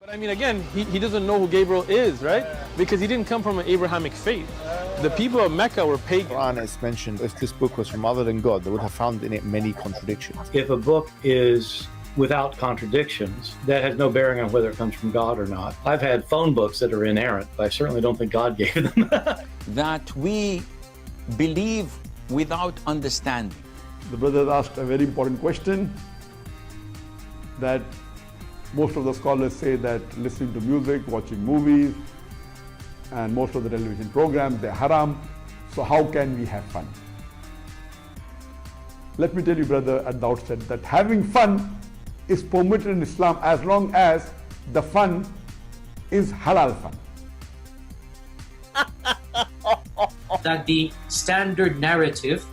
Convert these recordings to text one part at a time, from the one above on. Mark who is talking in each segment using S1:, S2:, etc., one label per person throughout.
S1: But I mean, again, he doesn't know who Gabriel is, right? Because he didn't come from an Abrahamic faith. The people of Mecca were pagan.
S2: The Quran is mentioned, if this book was from other than God, they would have found in it many contradictions.
S3: If a book is without contradictions, that has no bearing on whether it comes from God or not. I've had phone books that are inerrant, but I certainly don't think God gave them.
S4: That we believe without understanding.
S5: The brother asked a very important question that most of the scholars say that listening to music, watching movies, and most of the television programs, they're haram. So how can we have fun? Let me tell you, brother, at the outset that having fun is permitted in Islam as long as the fun is halal fun.
S6: That the standard narrative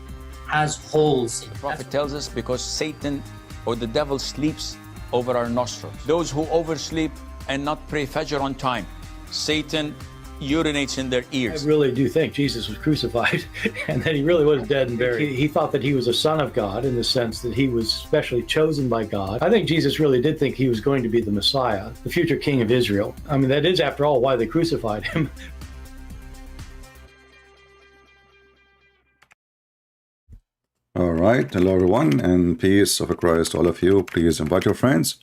S6: has holes in it.
S4: The Prophet tells us because Satan or the devil sleeps over our nostrils. Those who oversleep and not pray Fajr on time, Satan urinates in their ears.
S3: I really do think Jesus was crucified and that he really was dead and buried. He thought that he was a son of God in the sense that he was specially chosen by God. I think Jesus really did think he was going to be the Messiah, the future king of Israel. I mean, that is, after all, why they crucified him.
S7: All right, hello everyone, and peace of Christ to all of you. Please invite your friends,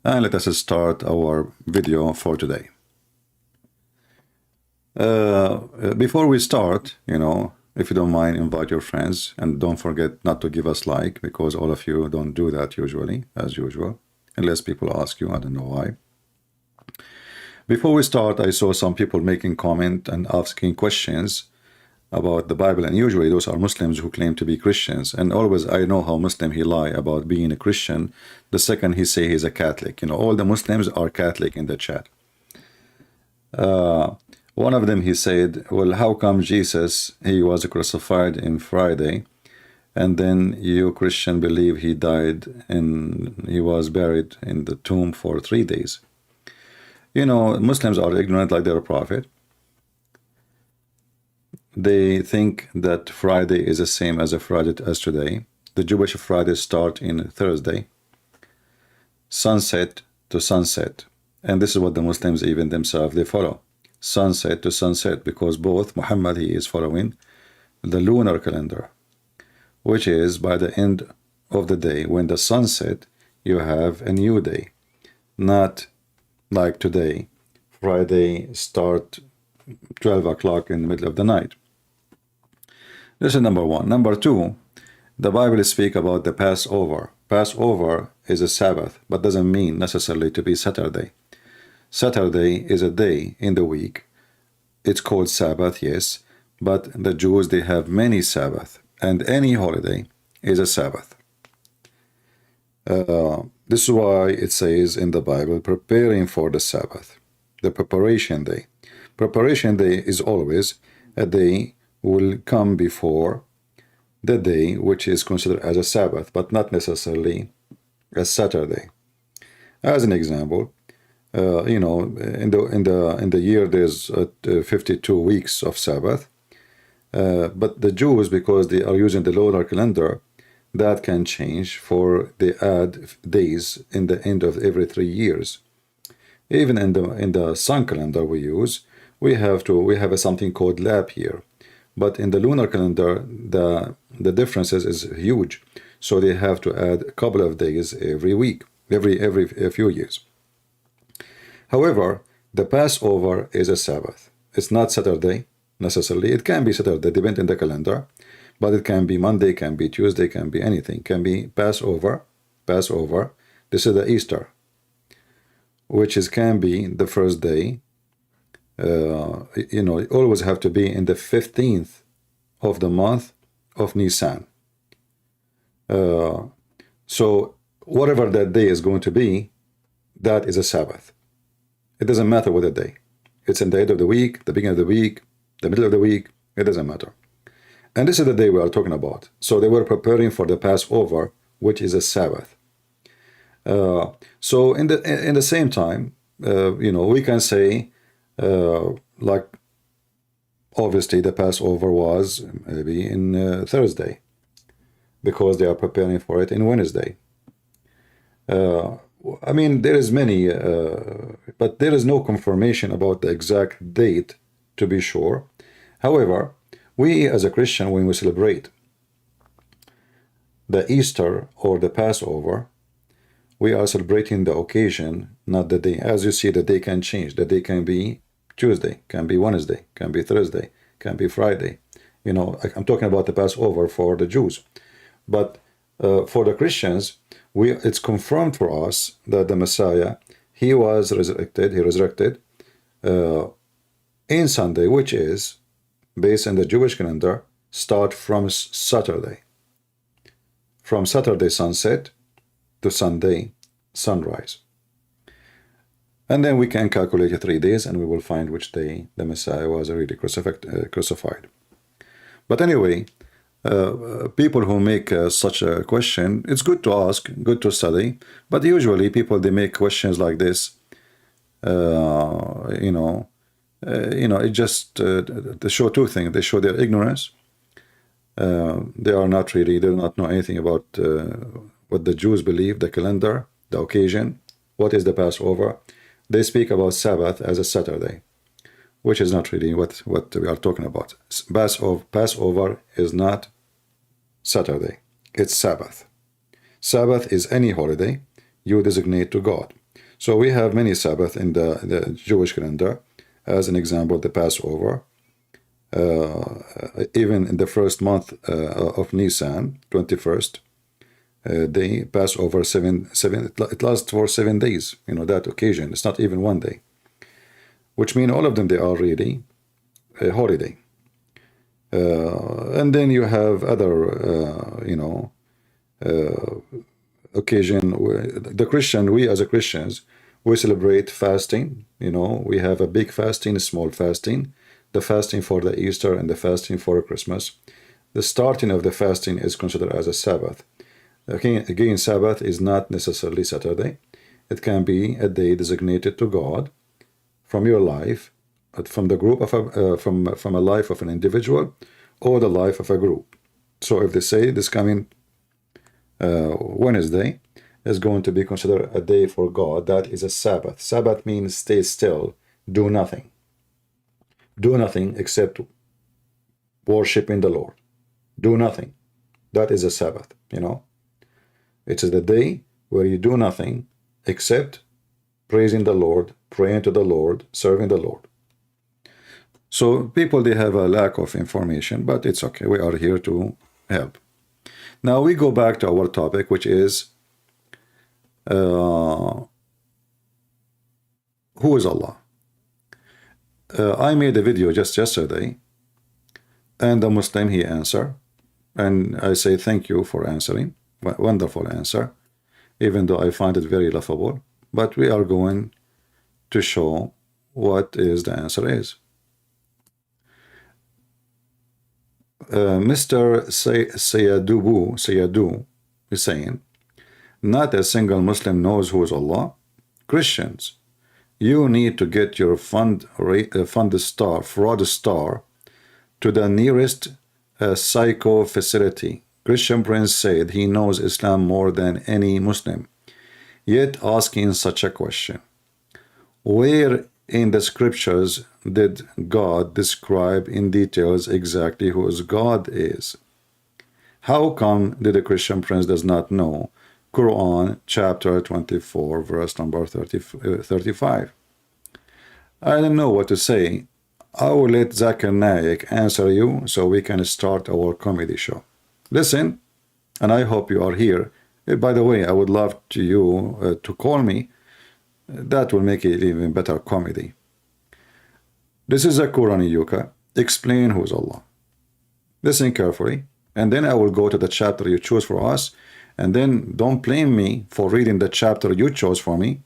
S7: and let us start our video for today. Before we start, if you don't mind, invite your friends, and don't forget not to give us like, because all of you don't do that usually, as usual, unless people ask you. I don't know why. Before we start, I saw some people making comment and asking questions about the Bible, and usually those are Muslims who claim to be Christians, and always I know how Muslim he lie about being a Christian the second he say he's a Catholic. All the Muslims are Catholic in the chat. One of them, he said, well, how come Jesus, he was crucified in Friday, and then you Christian believe he died and he was buried in the tomb for 3 days? Muslims are ignorant like their prophet. They think that Friday is the same as a Friday as today. The Jewish Friday start in Thursday, sunset to sunset. And this is what the Muslims even themselves, they follow. Sunset to sunset, because both Muhammad, he is following the lunar calendar, which is by the end of the day, when the sunset, you have a new day. Not like today, Friday start 12 o'clock in the middle of the night. This is number one. Number two, the Bible speaks about the Passover. Passover is a Sabbath, but doesn't mean necessarily to be Saturday. Saturday is a day in the week. It's called Sabbath, yes, but the Jews, they have many Sabbath, and any holiday is a Sabbath. This is why it says in the Bible, preparing for the Sabbath, the preparation day. Preparation day is always a day will come before the day which is considered as a Sabbath, but not necessarily a Saturday. As an example, in the year there's 52 weeks of Sabbath, but the Jews, because they are using the lunar calendar, that can change, for they add days in the end of every 3 years. Even in the sun calendar we use, we have something called leap year. But in the lunar calendar, the differences is huge. So they have to add a couple of days every week, every few years. However, the Passover is a Sabbath. It's not Saturday necessarily. It can be Saturday, depending on the calendar, but it can be Monday, can be Tuesday, can be anything. Can be Passover. This is the Easter, which can be the first day. It always have to be in the 15th of the month of Nisan. So whatever that day is going to be, that is a Sabbath. It doesn't matter what the day. It's in the end of the week, the beginning of the week, the middle of the week, it doesn't matter. And this is the day we are talking about. So they were preparing for the Passover, which is a Sabbath. So in the same time, we can say, like, obviously the Passover was maybe in Thursday, because they are preparing for it in Wednesday. I mean, there is many, but there is no confirmation about the exact date, to be sure. However, we as a Christian, when we celebrate the Easter or the Passover, we are celebrating the occasion, not the day. As you see, the day can change. The day can be Tuesday, can be Wednesday, can be Thursday, can be Friday. You know, I'm talking about the Passover for the Jews. But for the Christians, it's confirmed for us that the Messiah, he resurrected in Sunday, which is, based on the Jewish calendar, start from Saturday. From Saturday sunset to Sunday sunrise. And then we can calculate 3 days and we will find which day the Messiah was already crucified. But anyway, people who make such a question, it's good to ask, good to study, but usually people, they make questions like this, it just, they show two things. They show their ignorance. They do not know anything about what the Jews believe, the calendar, the occasion, what is the Passover. They speak about Sabbath as a Saturday, which is not really what we are talking about. Passover is not Saturday, it's Sabbath. Sabbath is any holiday you designate to God. So we have many Sabbath in the Jewish calendar. As an example, the Passover, even in the first month of Nisan, 21st, day, Passover, it lasts for 7 days, that occasion. It's not even 1 day, which means all of them, they are really a holiday. And then you have other, occasion. The Christian, we as a Christians, we celebrate fasting. We have a big fasting, a small fasting, the fasting for the Easter and the fasting for Christmas. The starting of the fasting is considered as a Sabbath. Again, Sabbath is not necessarily Saturday. It can be a day designated to God from your life, from the group of from a life of an individual or the life of a group. So if they say this coming Wednesday is going to be considered a day for God, that is a Sabbath. Sabbath means stay still, do nothing. Do nothing except worshiping the Lord. Do nothing. That is a Sabbath, It is the day where you do nothing except praising the Lord, praying to the Lord, serving the Lord. So people, they have a lack of information, but it's okay. We are here to help. Now we go back to our topic, which is who is Allah? I made a video just yesterday, and the Muslim, he answered, and I say thank you for answering. Wonderful answer, even though I find it very laughable. But we are going to show what is the answer is. Mr. Sayadu is saying, not a single Muslim knows who is Allah. Christians, you need to get your fraud star to the nearest psycho facility. Christian Prince said he knows Islam more than any Muslim, yet asking such a question. Where in the scriptures did God describe in details exactly who God is? How come did the Christian Prince does not know Quran chapter 24 verse number 35? I don't know what to say. I will let Zakir Naik answer you so we can start our comedy show. Listen, and I hope you are here. By the way, I would love you to call me. That will make it even better comedy. This is a Qurani Yuka. Explain who is Allah. Listen carefully, and then I will go to the chapter you choose for us, and then don't blame me for reading the chapter you chose for me.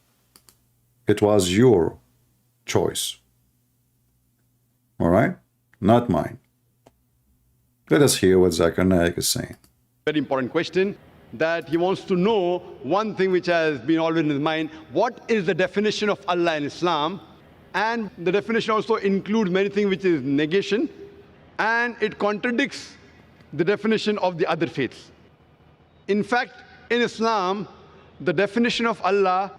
S7: It was your choice. All right? Not mine. Let us hear what Zakir Naik is saying.
S5: Very important question, that he wants to know one thing which has been always in his mind: what is the definition of Allah in Islam? And the definition also includes many things which is negation, and it contradicts the definition of the other faiths. In fact, in Islam, the definition of Allah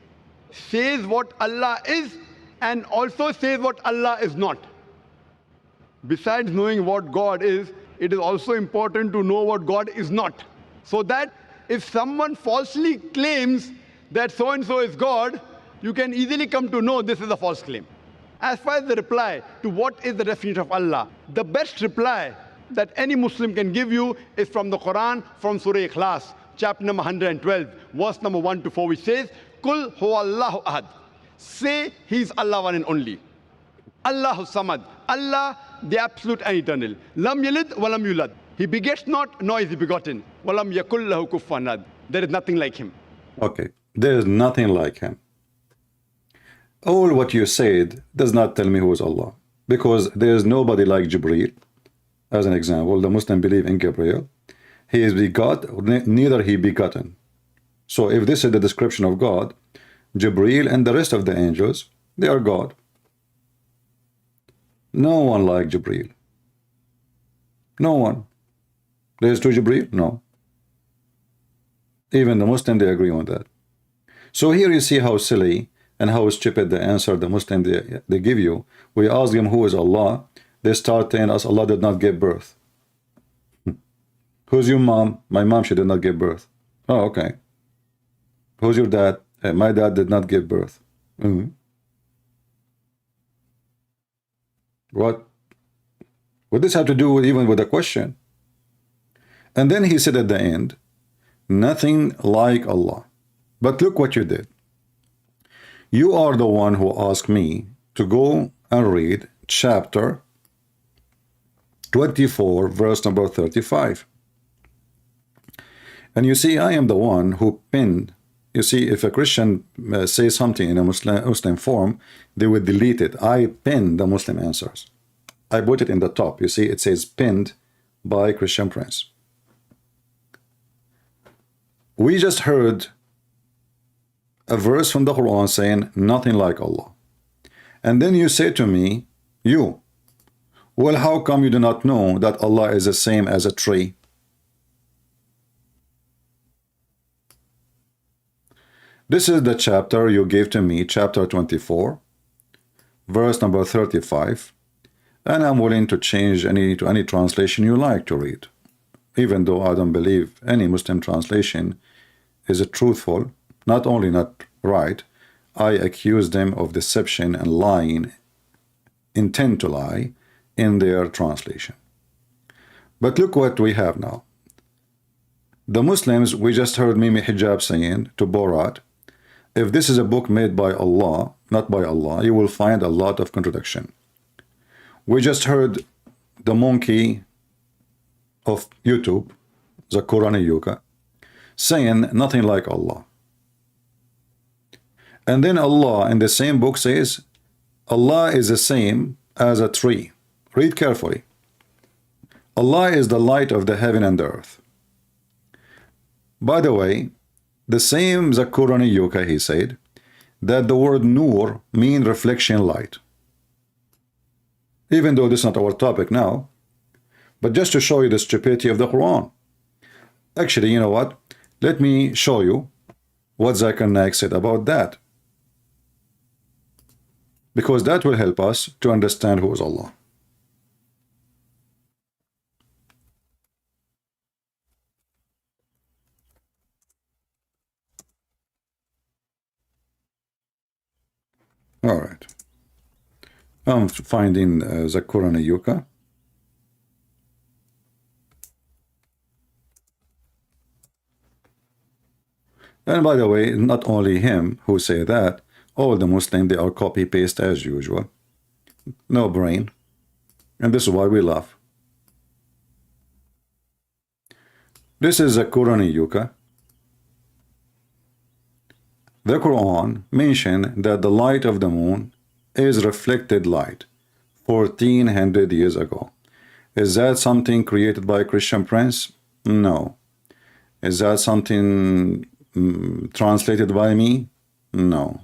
S5: says what Allah is and also says what Allah is not. Besides knowing what God is, it is also important to know what God is not. So that if someone falsely claims that so-and-so is God, you can easily come to know this is a false claim. As far as the reply to what is the definition of Allah, the best reply that any Muslim can give you is from the Quran, from Surah Ikhlas, chapter number 112, verse number 1 to 4, which says, Kul huwallahu ahad. Say He's Allah one and only. Allahu samad. Allah, the absolute and eternal. Lam yalid walam yulad. He begets not, nor is he begotten. Walam yakul lahu kufuwan ahad. There is nothing like him.
S7: Okay, there is nothing like him. All what you said does not tell me who is Allah, because there is nobody like Jibreel. As an example, the Muslim believe in Gabriel. He is begot, neither he begotten. So if this is the description of God, Jibreel and the rest of the angels, they are God. No one like Jibreel. No one. There is two Jibreel? No. Even the Muslim, they agree on that. So here you see how silly and how stupid the answer the Muslim they give you. We ask them who is Allah. They start telling us Allah did not give birth. Who's your mom? My mom, she did not give birth. Oh, okay. Who's your dad? My dad did not give birth. What this have to do with even with the question? And then he said at the end, nothing like Allah. But look what you did. You are the one who asked me to go and read chapter 24, verse number 35. And you see, I am the one who pinned. You see, if a Christian says something in a Muslim form, they will delete it. I pinned the Muslim answers. I put it in the top. You see, it says pinned by Christian Prince. We just heard a verse from the Quran saying nothing like Allah. And then you say to me, well, how come you do not know that Allah is the same as a tree? This is the chapter you gave to me, chapter 24, verse number 35, and I'm willing to change to any translation you like to read, even though I don't believe any Muslim translation is truthful, not only not right, I accuse them of deception and lying, intend to lie, in their translation. But look what we have now. The Muslims, we just heard Mimi Hijab saying to Borat, if this is a book made by Allah, not by Allah, you will find a lot of contradiction. We just heard the monkey of YouTube, Zakurani Yuka, saying nothing like Allah. And then Allah in the same book says, Allah is the same as a tree. Read carefully. Allah is the light of the heaven and the earth. By the way, the same Zakurani Yuka, he said, that the word Nur means reflection light. Even though this is not our topic now, but just to show you the stupidity of the Quran. Actually, you know what? Let me show you what Zakir Naik said about that. Because that will help us to understand who is Allah. All right. I'm finding Zakurani Yuka. And by the way, not only him who say that, all the Muslims, they are copy-paste as usual. No brain. And this is why we laugh. This is Zakurani Yuka. The Quran mentioned that the light of the moon is reflected light 1400 years ago. Is that something created by a Christian Prince? No. Is that something translated by me? No.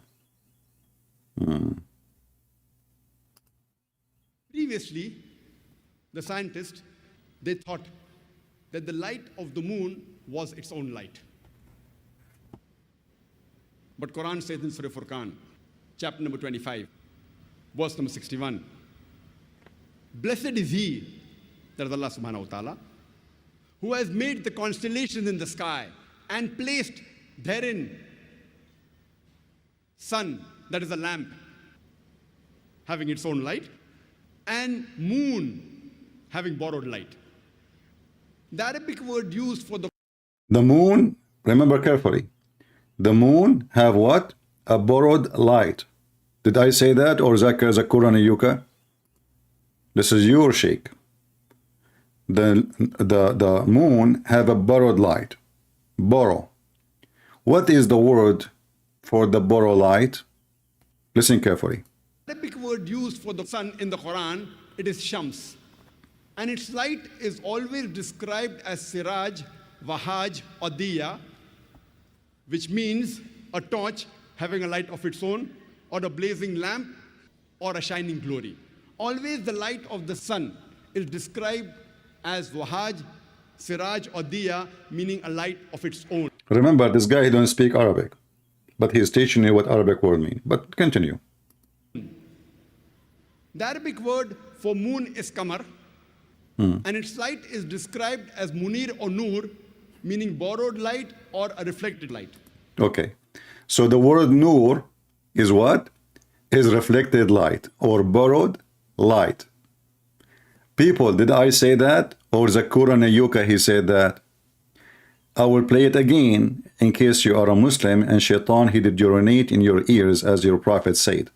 S5: Previously, the scientists, they thought that the light of the moon was its own light. But Quran says in Surah Furqan, chapter number 25, verse number 61, blessed is he, that is Allah subhanahu wa ta'ala, who has made the constellations in the sky and placed therein sun, that is a lamp, having its own light, and moon, having borrowed light. The Arabic word used for the
S7: moon, remember carefully, the moon have what? A borrowed light. Did I say that, or Zakir Zakurani Yuka? This is your sheikh. The moon have a borrowed light. Borrow. What is the word for the borrow light? Listen carefully.
S5: The Arabic word used for the sun in the Quran, it is Shams. And its light is always described as Siraj, Wahaj, or Diya, which means a torch having a light of its own, or a blazing lamp, or a shining glory. Always the light of the sun is described as Wahaj, Siraj, or Diya, meaning a light of its own.
S7: Remember, this guy, he don't speak Arabic, but he is teaching you what Arabic word mean. But continue.
S5: The Arabic word for moon is Qamar, and its light is described as Munir or Nur, meaning borrowed light or a reflected light.
S7: Okay. So the word Nur is what? Is reflected light or borrowed light. People, did I say that? Or Zakur Nayuka, he said that? I will play it again in case you are a Muslim and Shaitan, he did urinate in your ears as your prophet said.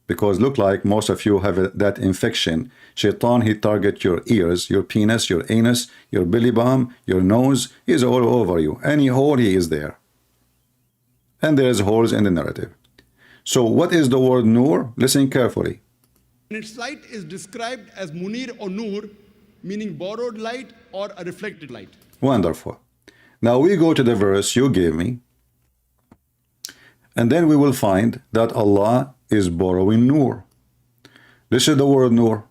S7: Because look like most of you have that infection. Shaitan, he target your ears, your penis, your anus, your belly button, your nose. He's all over you. Any hole, he is there. And there's holes in the narrative. So what is the word Nur? Listen carefully.
S5: And its light is described as Munir or Nur, meaning borrowed light or a reflected light.
S7: Wonderful. Now we go to the verse you gave me. And then we will find that Allah is borrowing Nur. This is the word Nur.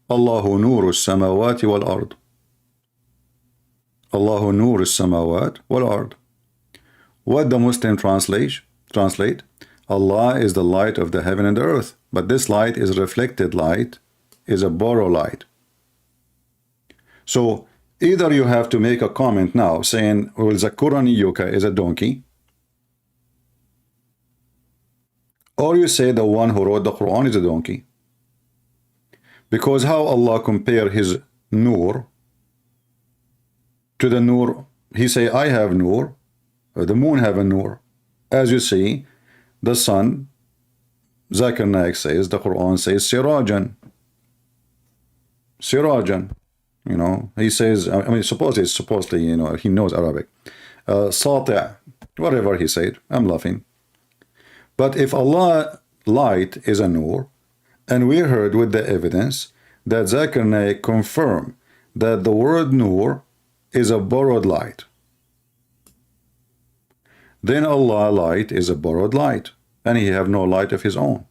S7: Allahu Nuru samawati wal ard. Allahu Nuru samawat wal ard. What the Muslim translate? Allah is the light of the heaven and the earth. But this light is reflected light, is a borrowed light. So either you have to make a comment now saying, well, Zakurani Yuka is a donkey, or you say the one who wrote the Quran is a donkey. Because how Allah compare his Nur to the Nur? He say, I have Nur, the moon have a Nur. As you see, the sun, Zakir Naik says, the Quran says, Sirajan. Sirajan. You know, he says, I mean, supposedly, you know, he knows Arabic. Sati', whatever he said, I'm laughing. But if Allah light is a Nur, and we heard with the evidence that Zakir Naik confirmed that the word Nur is a borrowed light, then Allah light is a borrowed light, and he have no light of his own.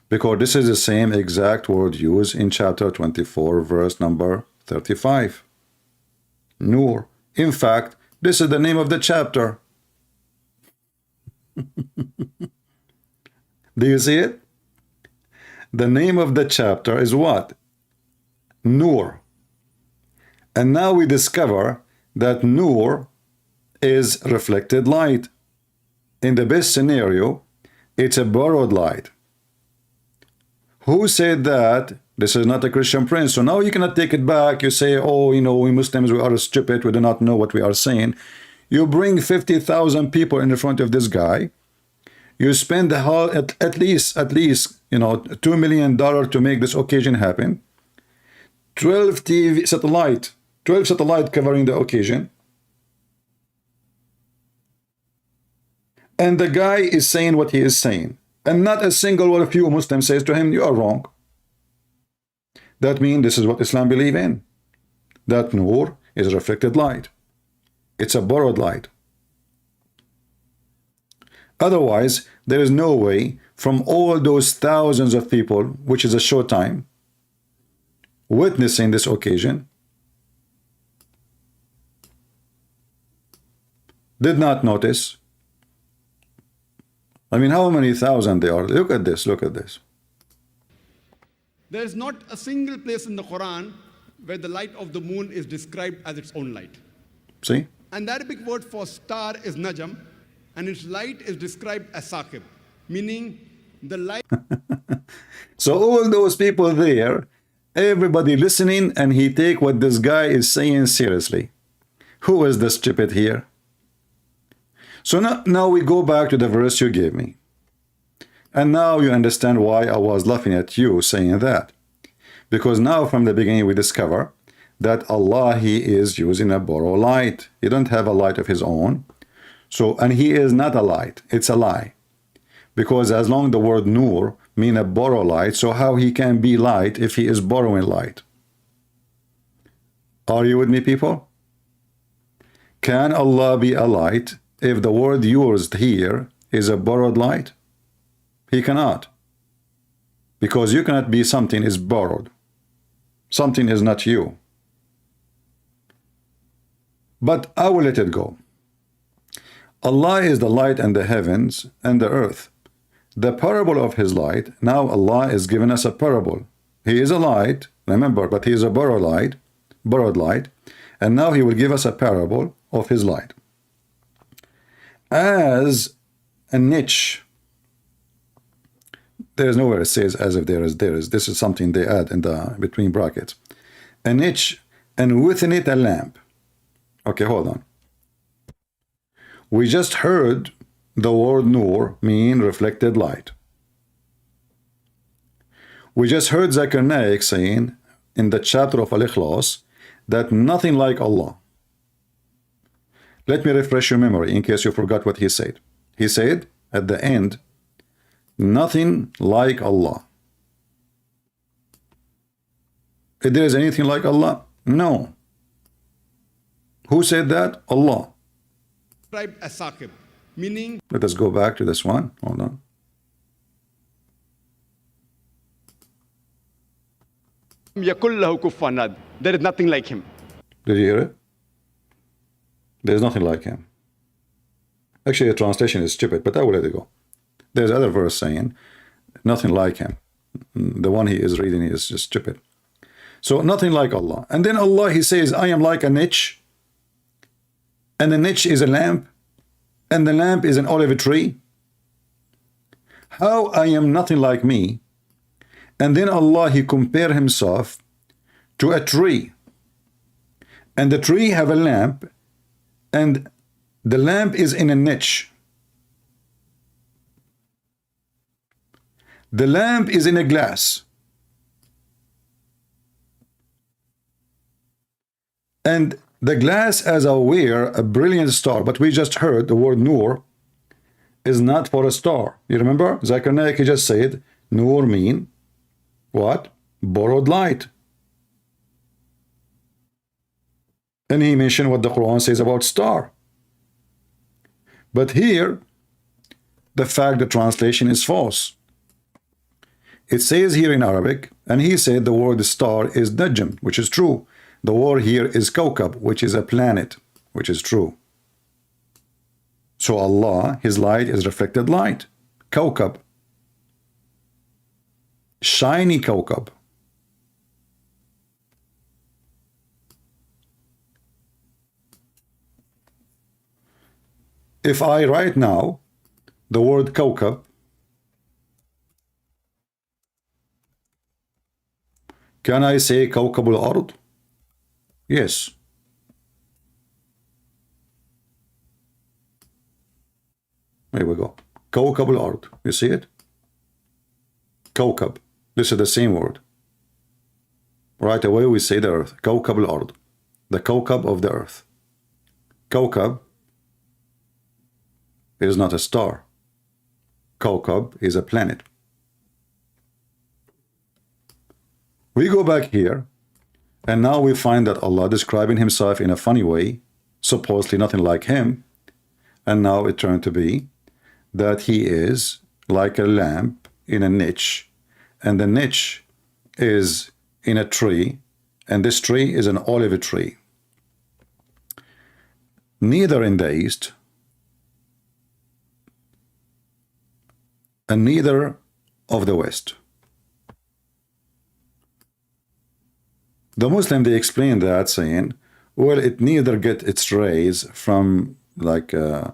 S7: Because this is the same exact word used in chapter 24, verse number 35. Nur. In fact, this is the name of the chapter. Do you see it? The name of the chapter is what? Nur. And now we discover that Nur is reflected light. In the best scenario, it's a borrowed light. Who said that? This is not a Christian prince. So now you cannot take it back. You say, oh, you know, we Muslims, we are stupid. We do not know what we are saying. You bring 50,000 people in front of this guy. You spend the whole, at least, you know, $2 million to make this occasion happen. 12 satellite covering the occasion. And the guy is saying what he is saying. And not a single one of you Muslims says to him, you are wrong. That means this is what Islam believe in. That Nur is reflected light. It's a borrowed light. Otherwise, there is no way from all those thousands of people, which is a short time, witnessing this occasion, did not notice I mean, how many thousand they are? Look at this, look at this.
S8: There is not a single place in the Quran where the light of the moon is described as its own light.
S7: See?
S8: And the Arabic word for star is najam, and its light is described as saqib, meaning the light.
S7: So all those people there, everybody listening, and he take what this guy is saying seriously. Who is the stupid here? So now we go back to the verse you gave me. And now you understand why I was laughing at you saying that. Because now from the beginning we discover that Allah, he is using a borrowed light. He don't have a light of his own. So, and he is not a light, it's a lie. Because as long the word nur mean a borrow light, so how he can be light if he is borrowing light? Are you with me, people? Can Allah be a light if the word used here is a borrowed light? He cannot. Because you cannot be something is borrowed. Something is not you. But I will let it go. Allah is the light and the heavens and the earth. The parable of his light, now Allah is giving us a parable. He is a light, remember, but he is a borrowed light, and now he will give us a parable of his light. As a niche, there is nowhere it says as if there is, this is something they add in the between brackets. A niche, and within it a lamp. Okay, hold on. We just heard the word nur mean reflected light. We just heard Zakir Naik saying in the chapter of Al-Ikhlas that nothing like Allah. Let me refresh your memory in case you forgot what he said. He said at the end, nothing like Allah. If there is anything like Allah? No. Who said that? Allah.
S8: Described as saqib, meaning.
S7: Let us go back to this one. Hold on.
S8: There is nothing like him.
S7: Did you hear it? There's nothing like him. Actually, the translation is stupid, but I will let it go. There's another verse saying nothing like him. The one he is reading is just stupid. So nothing like Allah. And then Allah, he says, I am like a niche. And the niche is a lamp. And the lamp is an olive tree. How I am nothing like me. And then Allah, he compare himself to a tree. And the tree have a lamp. And the lamp is in a niche. The lamp is in a glass. And the glass as a brilliant star. But we just heard the word nur is not for a star. You remember? Zakir Naik just said nur mean what? Borrowed light. And he mentioned what the Quran says about star. But here, the fact the translation is false. It says here in Arabic, and he said the word star is najm, which is true. The word here is kawkab, which is a planet, which is true. So Allah, his light is reflected light. Kawkab. Shiny kawkab. If I write now the word kawkab, can I say kawkab al-ard? Yes. Here we go. Kawkab al-ard. You see it? Kawkab. This is the same word. Right away we say the earth. Kawkab al-ard. The kawkab of the earth. Kawkab is not a star. Kawkab is a planet. We go back here, and now we find that Allah describing himself in a funny way, supposedly nothing like him, and now it turned to be that he is like a lamp in a niche, and the niche is in a tree, and this tree is an olive tree. Neither in the East and neither of the West. The Muslim, they explain that saying, well, it neither get its rays from like only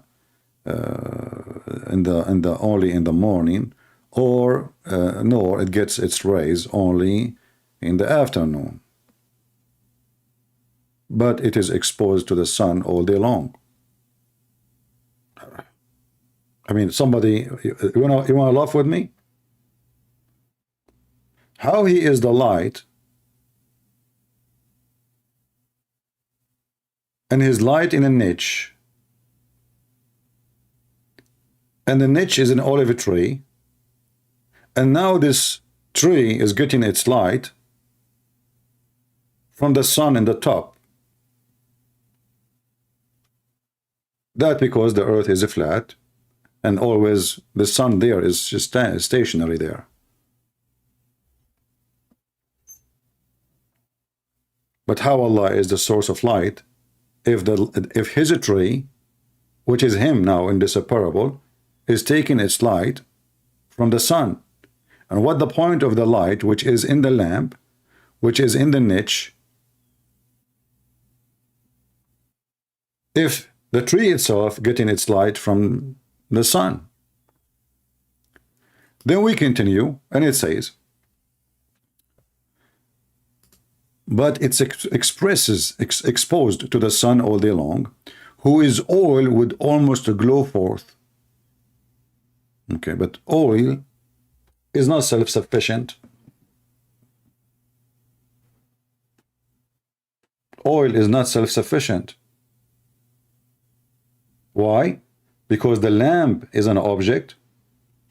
S7: in the morning, or nor it gets its rays only in the afternoon, but it is exposed to the sun all day long. I mean, somebody, you wanna laugh with me? How he is the light, and his light in a niche, and the niche is an olive tree, and now this tree is getting its light from the sun in the top. That because the earth is flat, and always the sun there is just stationary there. But how Allah is the source of light if his tree, which is him now in this parable, is taking its light from the sun? And what the point of the light which is in the lamp, which is in the niche, if the tree itself getting its light from the sun? Then we continue, and it says, but it's exposed to the sun all day long, who is oil would almost glow forth. Okay, but oil is not self-sufficient. Oil is not self-sufficient. Why? Because the lamp is an object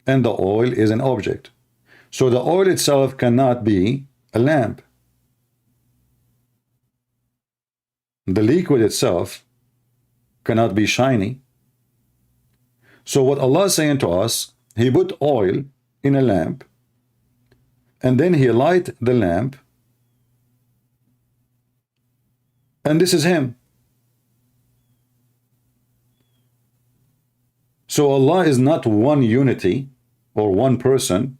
S7: and the oil is an object. So the oil itself cannot be a lamp. The liquid itself cannot be shiny. So what Allah is saying to us, He put oil in a lamp, and then He light the lamp, and this is Him. So Allah is not one unity or one person.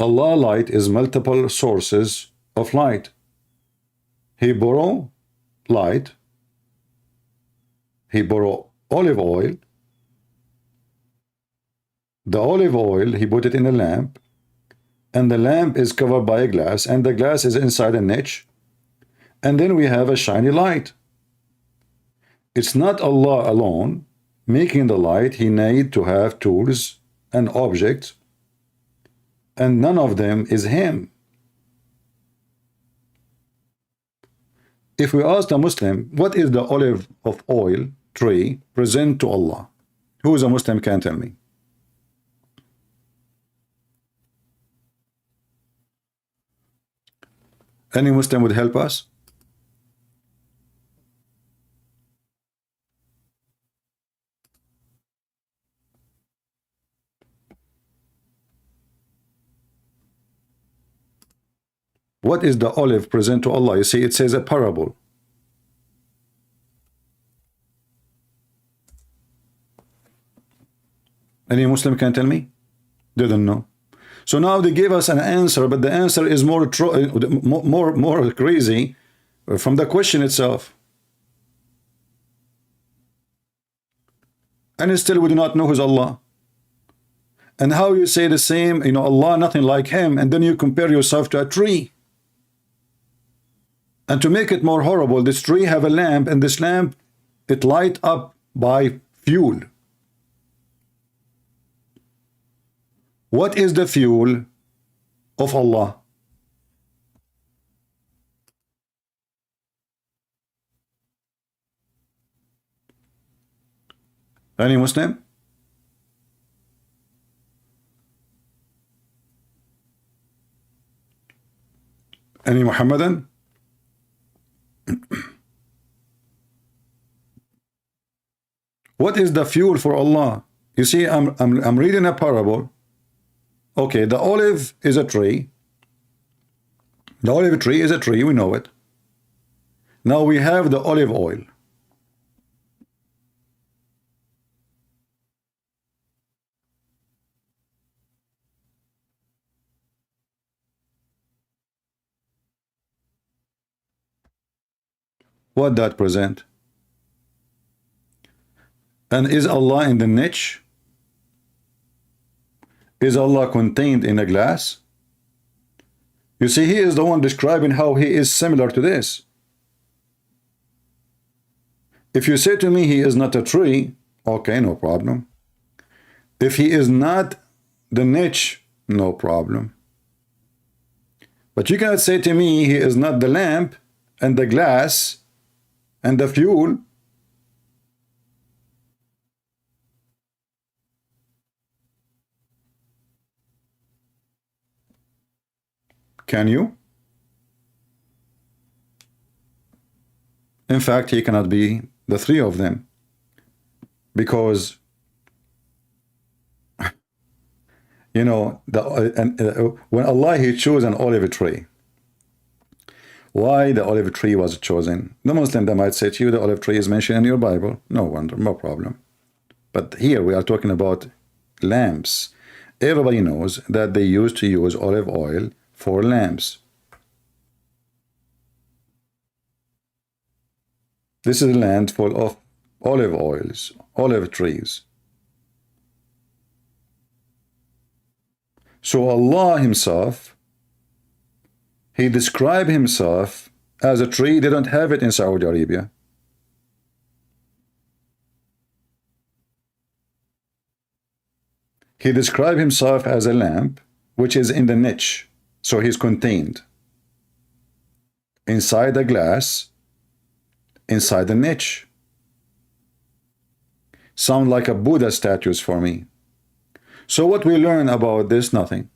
S7: Allah light is multiple sources of light. He borrow light, He borrow olive oil. The olive oil, He put it in a lamp, and the lamp is covered by a glass, and the glass is inside a niche, and then we have a shiny light. It's not Allah alone making the light. He need to have tools and objects, and none of them is Him. If we ask a Muslim, what is the olive of oil tree present to Allah? Who is a Muslim can tell me? Any Muslim would help us? What is the olive present to Allah? You see, it says a parable. Any Muslim can tell me? Didn't know. So now they gave us an answer, but the answer is more crazy from the question itself. And still we do not know who's Allah. And how you say the same, Allah, nothing like Him, and then you compare yourself to a tree. And to make it more horrible, this tree have a lamp, and this lamp, it light up by fuel. What is the fuel of Allah? Any Muslim? Any Muhammadan? What is the fuel for Allah? You see, I'm reading a parable. Okay, the olive is a tree. The olive tree is a tree, we know it. Now we have the olive oil. What that present? And is Allah in the niche? Is Allah contained in a glass? You see, he is the one describing how he is similar to this. If you say to me he is not a tree, okay, no problem. If he is not the niche, no problem. But you cannot say to me he is not the lamp and the glass and the fuel. Can you? In fact, he cannot be the three of them, because you know when Allah he chose an olive tree. Why the olive tree was chosen? The Muslim, they might say to you the olive tree is mentioned in your Bible. No wonder, no problem. But here we are talking about lamps. Everybody knows that they used to use olive oil for lamps. This is a land full of olive oils, olive trees. So Allah himself, he described himself as a tree. They don't have it in Saudi Arabia. He described himself as a lamp, which is in the niche. So he's contained inside the glass, inside the niche. Sound like a Buddha statues for me. So what we learn about this? Nothing.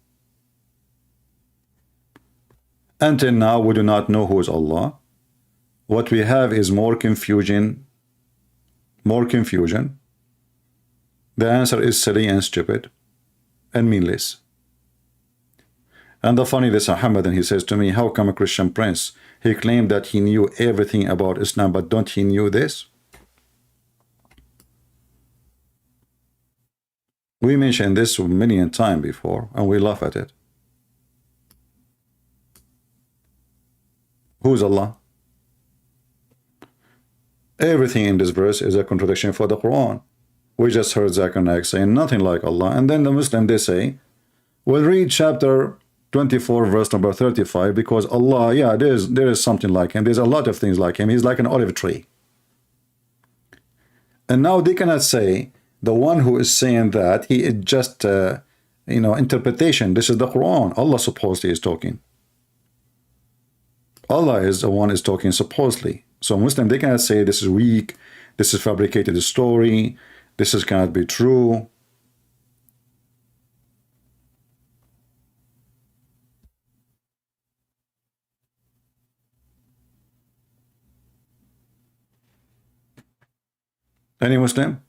S7: Until now, we do not know who is Allah. What we have is more confusion. More confusion. The answer is silly and stupid and meaningless. And the funny, this Muhammadan, he says to me, how come a Christian prince, he claimed that he knew everything about Islam, but don't he knew this? We mentioned this a million times before, and we laugh at it. Who's Allah? Everything in this verse is a contradiction for the Quran. We just heard Zakir Naik saying nothing like Allah, and then the Muslim, they say, we'll read chapter 24 verse number 35, because Allah, yeah, there is something like him. There's a lot of things like him. He's like an olive tree. And now they cannot say the one who is saying that he is just interpretation. This is the Quran. Allah supposedly is talking. Allah is the one is talking supposedly. So Muslim, they cannot say this is weak, this is fabricated story, this is cannot be true. Any Muslim?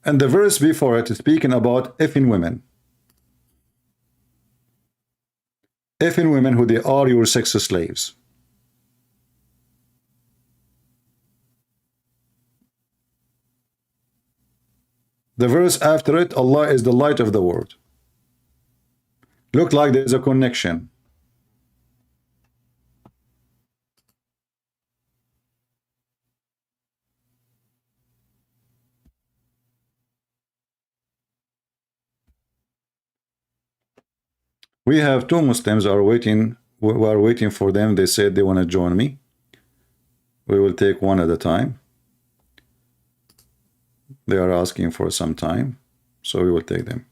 S7: And the verse before it is speaking about effing women. Effing women who they are your sex slaves. The verse after it, Allah is the light of the world. Look like there's a connection. We have two Muslims are waiting. We are waiting for them. They said they want to join me. We will take one at a time. They are asking for some time, so we will take them.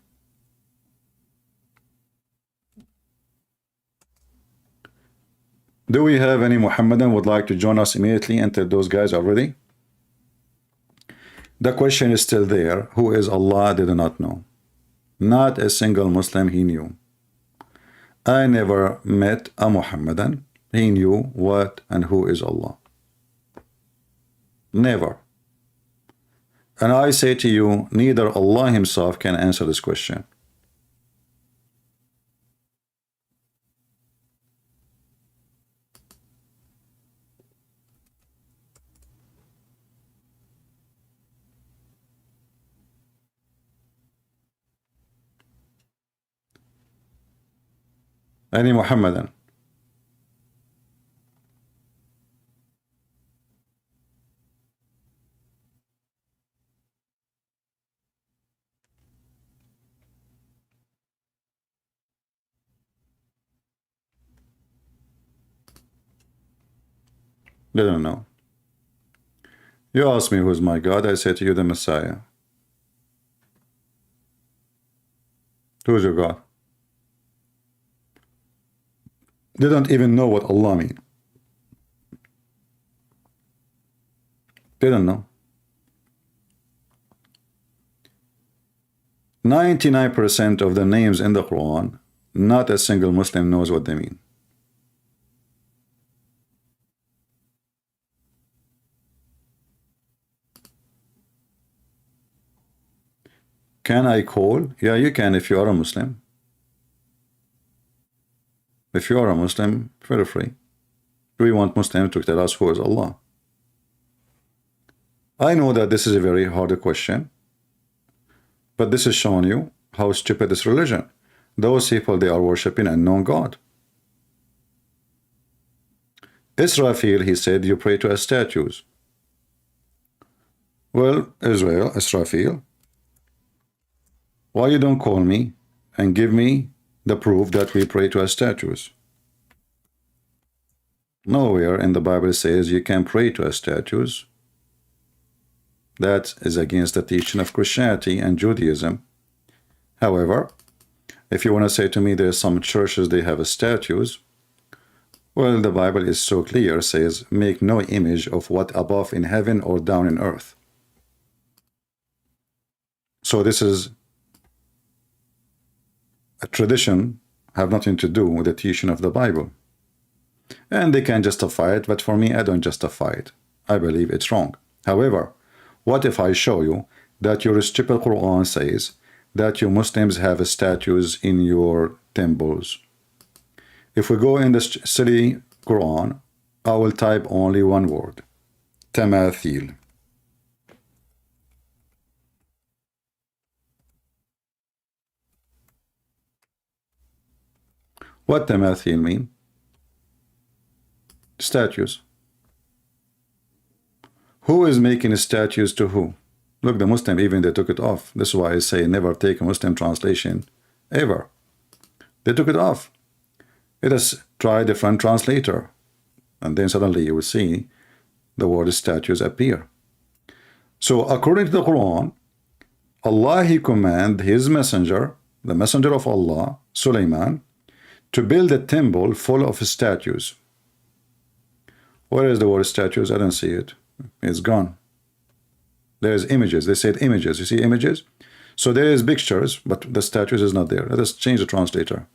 S7: Do we have any Muhammadan would like to join us immediately until those guys are ready? The question is still there. Who is Allah? They do not know. Not a single Muslim he knew. I never met a Muhammadan. He knew what and who is Allah. Never. And I say to you, neither Allah himself can answer this question. Any Muhammadan? They don't know. You ask me who's my God, I say to you the Messiah. Who's your God? They don't even know what Allah means. They don't know. 99% of the names in the Quran, not a single Muslim knows what they mean. Can I call? Yeah, you can if you are a Muslim. If you are a Muslim, feel free. We want Muslims to tell us who is Allah. I know that this is a very hard question, but this is showing you how stupid this religion. Those people, they are worshipping an unknown God. Israfil, he said, you pray to a statues. Well, Israel, Israfil, why you don't call me and give me the proof that we pray to a statues? Nowhere in the Bible says you can pray to a statues. That is against the teaching of Christianity and Judaism. However, if you want to say to me there's some churches they have statues, well, the Bible is so clear, says, make no image of what above in heaven or down in earth. So this is a tradition, have nothing to do with the teaching of the Bible. And they can justify it, but for me, I don't justify it. I believe it's wrong. However, what if I show you that your stupid Quran says that you Muslims have statues in your temples? If we go in the silly Quran, I will type only one word, tamathil. What tamathil mean? Statues. Who is making statues to who? Look, the Muslim, even they took it off. This is why I say never take a Muslim translation, ever. They took it off. Let us try a different translator. And then suddenly you will see the word statues appear. So according to the Quran, Allah, he commanded his messenger, the messenger of Allah, Sulaiman, to build a temple full of statues. Where is the word statues? I don't see it. It's gone. There's images. They said images. You see images? So there is pictures, but the statues is not there. Let us change the translator.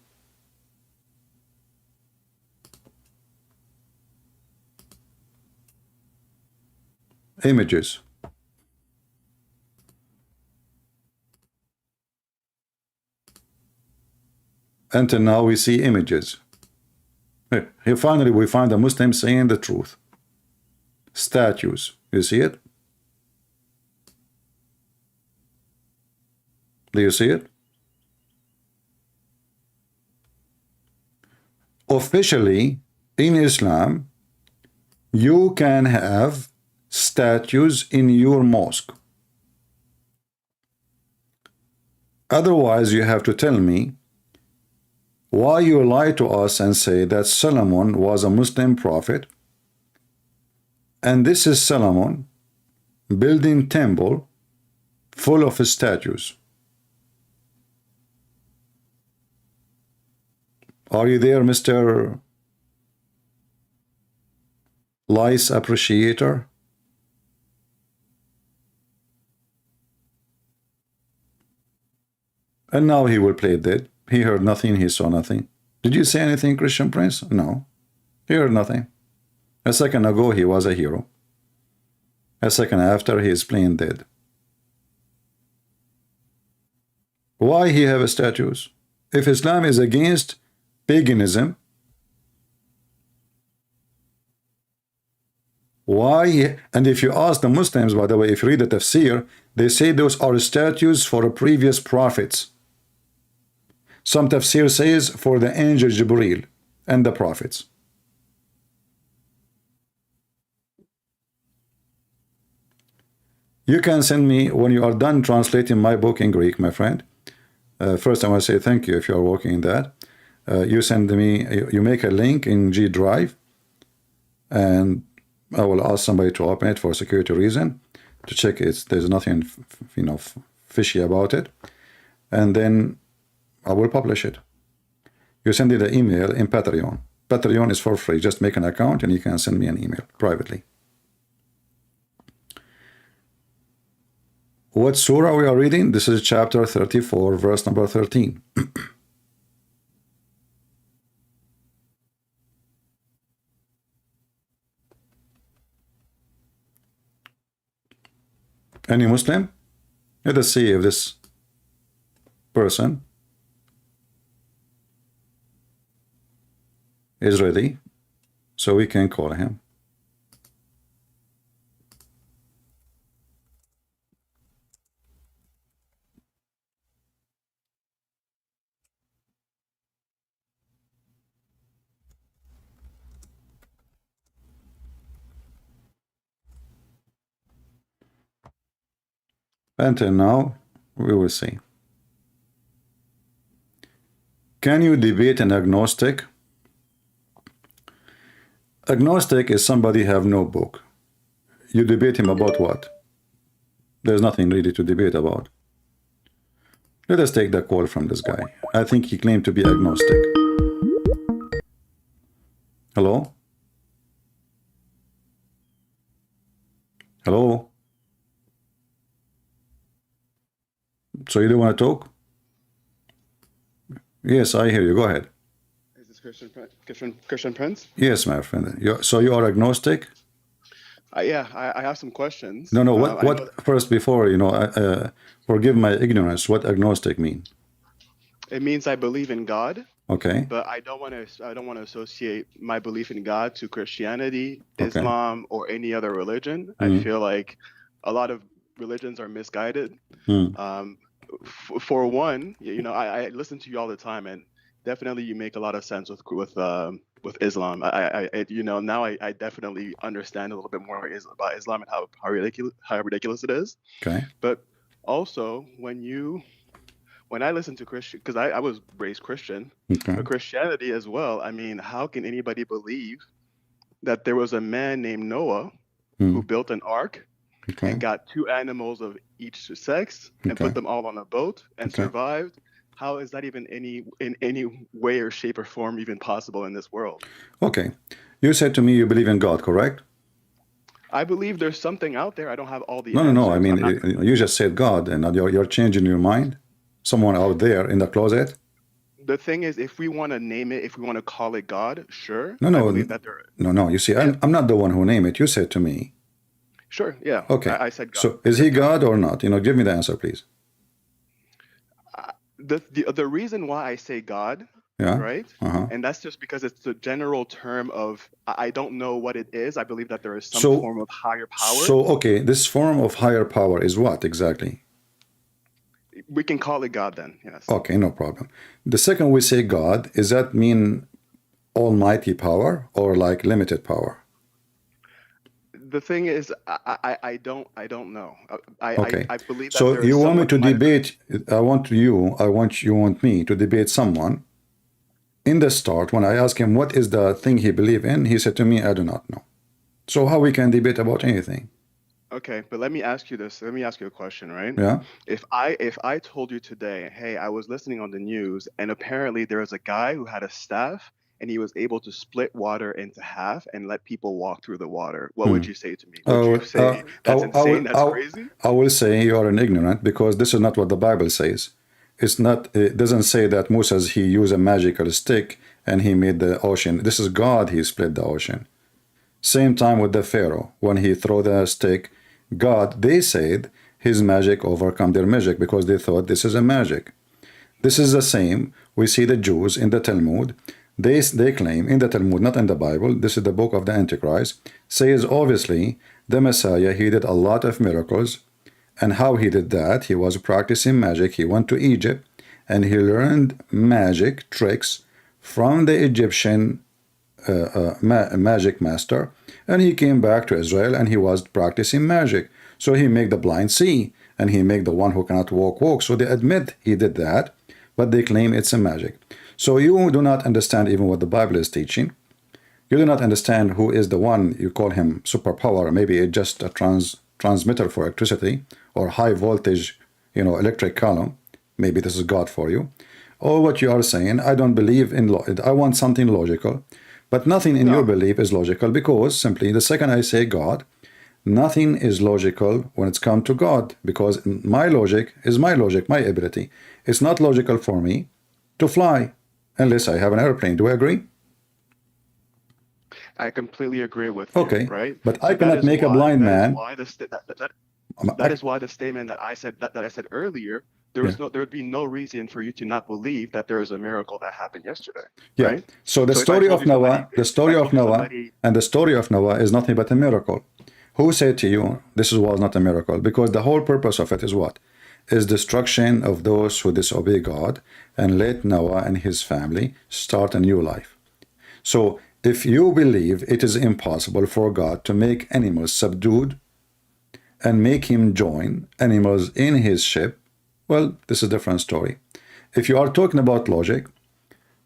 S7: Images. Until now we see images. Here finally we find a Muslim saying the truth. Statues. You see it? Do you see it? Officially, in Islam, you can have statues in your mosque. Otherwise, you have to tell me why you lie to us and say that Solomon was a Muslim prophet, and this is Solomon building temple full of statues. Are you there, Mr. Lice Appreciator? And now he will play dead. He heard nothing, he saw nothing. Did you say anything, Christian Prince? No. He heard nothing. A second ago, he was a hero. A second after, he is playing dead. Why he have statues? If Islam is against paganism, why? And if you ask the Muslims, by the way, if you read the tafsir, they say those are statues for previous prophets. Some tafsir says for the angel Jibreel and the prophets. You can send me, when you are done translating my book in Greek, my friend, first I want to say thank you if you are working in that. You send me, you make a link in G Drive, and I will ask somebody to open it for security reason, to check there's nothing, fishy about it, and then I will publish it. You send it an email in Patreon. Patreon is for free. Just make an account and you can send me an email privately. What surah we are reading? This is chapter 34, verse number 13. Any Muslim? Let us see if this person is ready, so we can call him. Until now, we will see. Can you debate an agnostic? Agnostic is somebody have no book. You debate him about what? There's nothing really to debate about. Let us take the call from this guy. I think he claimed to be agnostic. Hello? Hello? So you don't want to talk? Yes, I hear you. Go ahead.
S9: Is this Christian Prince?
S7: Yes, my friend. So you are agnostic?
S9: Yeah, I have some questions.
S7: No. What? First, before forgive my ignorance. What agnostic mean?
S9: It means I believe in God.
S7: Okay.
S9: But I don't want to associate my belief in God to Christianity, Islam, or any other religion. I feel like a lot of religions are misguided. For one, I listen to you all the time, and definitely you make a lot of sense with Islam. Now I definitely understand a little bit more about Islam and how ridiculous it is.
S7: Okay.
S9: But also when I listen to Christian, because I was raised Christian, but Christianity as well. I mean, how can anybody believe that there was a man named Noah who built an ark and got two animals of each sex and put them all on a boat and survived? How is that even in any way or shape or form even possible in this world?
S7: Okay. You said to me you believe in God, correct?
S9: I believe there's something out there. I don't have all the answers.
S7: No. I mean, you just said God, and you're changing your mind? Someone out there in the closet?
S9: The thing is, if we want to name it, if we want to call it God, sure.
S7: No. You see, I'm not the one who named it. You said to me.
S9: Sure, yeah.
S7: Okay.
S9: I said God.
S7: So is he God or not? Give me the answer, please.
S9: The reason why I say God, right? And that's just because it's the general term of, I don't know what it is. I believe that there is some form of higher power.
S7: So, okay, this form of higher power is what exactly?
S9: We can call it God then, yes.
S7: Okay, no problem. The second we say God, does that mean almighty power or like limited power?
S9: The thing is, I don't know.
S7: Okay.
S9: I believe that
S7: so you want me to debate? I want me to debate someone. In the start, when I asked him what is the thing he believe in, he said to me, "I do not know." So how we can debate about anything?
S9: Okay, but let me ask you this. Let me ask you a question, right?
S7: Yeah.
S9: If I told you today, hey, I was listening on the news, and apparently there was a guy who had a staff, and he was able to split water into half and let people walk through the water, what would you say to me? Would you say that's insane, that's crazy?
S7: I will say you are an ignorant, because this is not what the Bible says. It doesn't say that Moses, he used a magical stick and he made the ocean. This is God, he split the ocean. Same time with the Pharaoh, when he threw the stick, God, they said his magic overcome their magic because they thought this is a magic. This is the same. We see the Jews in the Talmud. They claim in the Talmud, not in the Bible, this is the book of the Antichrist, says obviously the Messiah, he did a lot of miracles. And how he did that? He was practicing magic. He went to Egypt and he learned magic tricks from the Egyptian magic master, and he came back to Israel and he was practicing magic. So he made the blind see, and he made the one who cannot walk. So they admit he did that, but they claim it's a magic. So you do not understand even what the Bible is teaching. You do not understand who is the one you call him superpower. Maybe it's just a transmitter for electricity or high voltage, electric column. Maybe this is God for you. Or what you are saying, I don't believe in I want something logical. But nothing in your belief is logical, because simply the second I say God, nothing is logical when it's come to God, because my logic is my logic, my ability. It's not logical for me to fly unless I have an airplane. Do I agree?
S9: I completely agree with you,
S7: okay,
S9: right?
S7: but I cannot make a blind man.
S9: That is why the statement that I said earlier, there would be no reason for you to not believe that there is a miracle that happened yesterday.
S7: Yeah.
S9: Right?
S7: So the story of Noah, the story of Noah is nothing but a miracle. Who said to you this was not a miracle? Because the whole purpose of it is what? Is destruction of those who disobey God, and let Noah and his family start a new life. So if you believe it is impossible for God to make animals subdued and make him join animals in his ship, well, this is a different story. If you are talking about logic,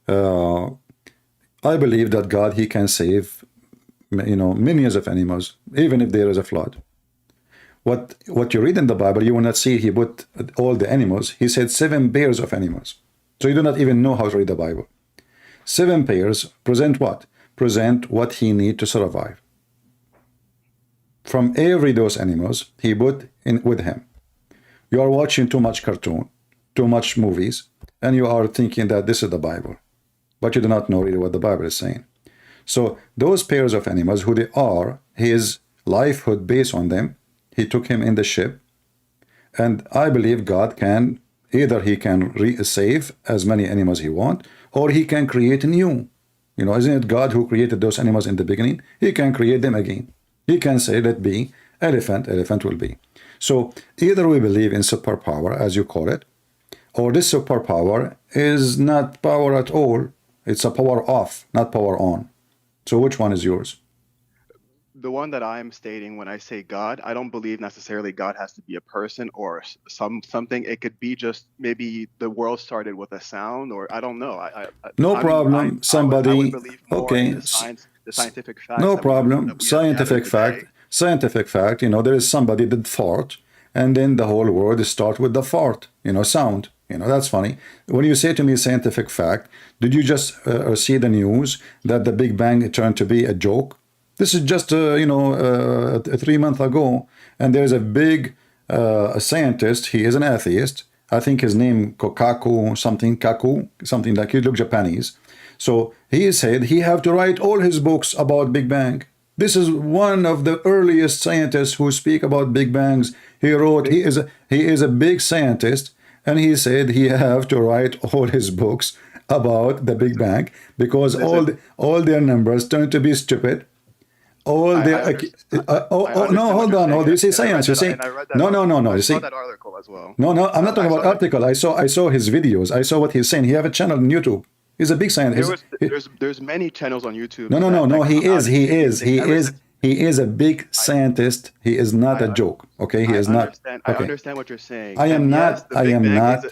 S7: I believe that God, he can save, millions of animals, even if there is a flood. What you read in the Bible, you will not see he put all the animals. He said 7 pairs of animals. So you do not even know how to read the Bible. 7 pairs present what? Present what he need to survive. From every those animals, he put in with him. You are watching too much cartoon, too much movies, and you are thinking that this is the Bible. But you do not know really what the Bible is saying. So those pairs of animals, who they are, his livelihood based on them, he took him in the ship. And I believe God can, either he can save as many animals he wants, or he can create new. Isn't it God who created those animals in the beginning? He can create them again. He can say, let be elephant, elephant will be. So either we believe in superpower, as you call it, or this superpower is not power at all. It's a power off, not power on. So which one is yours?
S9: The one that I'm stating when I say God, I don't believe necessarily God has to be a person or something. It could be just maybe the world started with a sound, or I don't know.
S7: No problem. Somebody.
S9: I would believe more
S7: Okay.
S9: in the scientific facts.
S7: No problem. Scientific fact. Scientific fact. There is somebody that fart, and then the whole world start with the fart. Sound. That's funny. When you say to me scientific fact, did you just see the news that the Big Bang turned to be a joke? This is just, 3 months ago, and there's a big scientist. He is an atheist. I think his name Kaku, something like he look Japanese. So he said he have to write all his books about Big Bang. This is one of the earliest scientists who speak about Big Bangs. He is a big scientist, and he said he have to write all his books about the Big Bang because all their numbers turn to be stupid. Hold on. You say science. You say no. You see,
S9: that article as well.
S7: No. I'm not talking about article. I saw his videos. I saw what he's saying. He have a channel on YouTube. He's a big scientist.
S9: There's many channels on YouTube.
S7: No. He is a big scientist. He is not a joke. Okay, he is not. Okay.
S9: I understand what you're saying.
S7: I am not.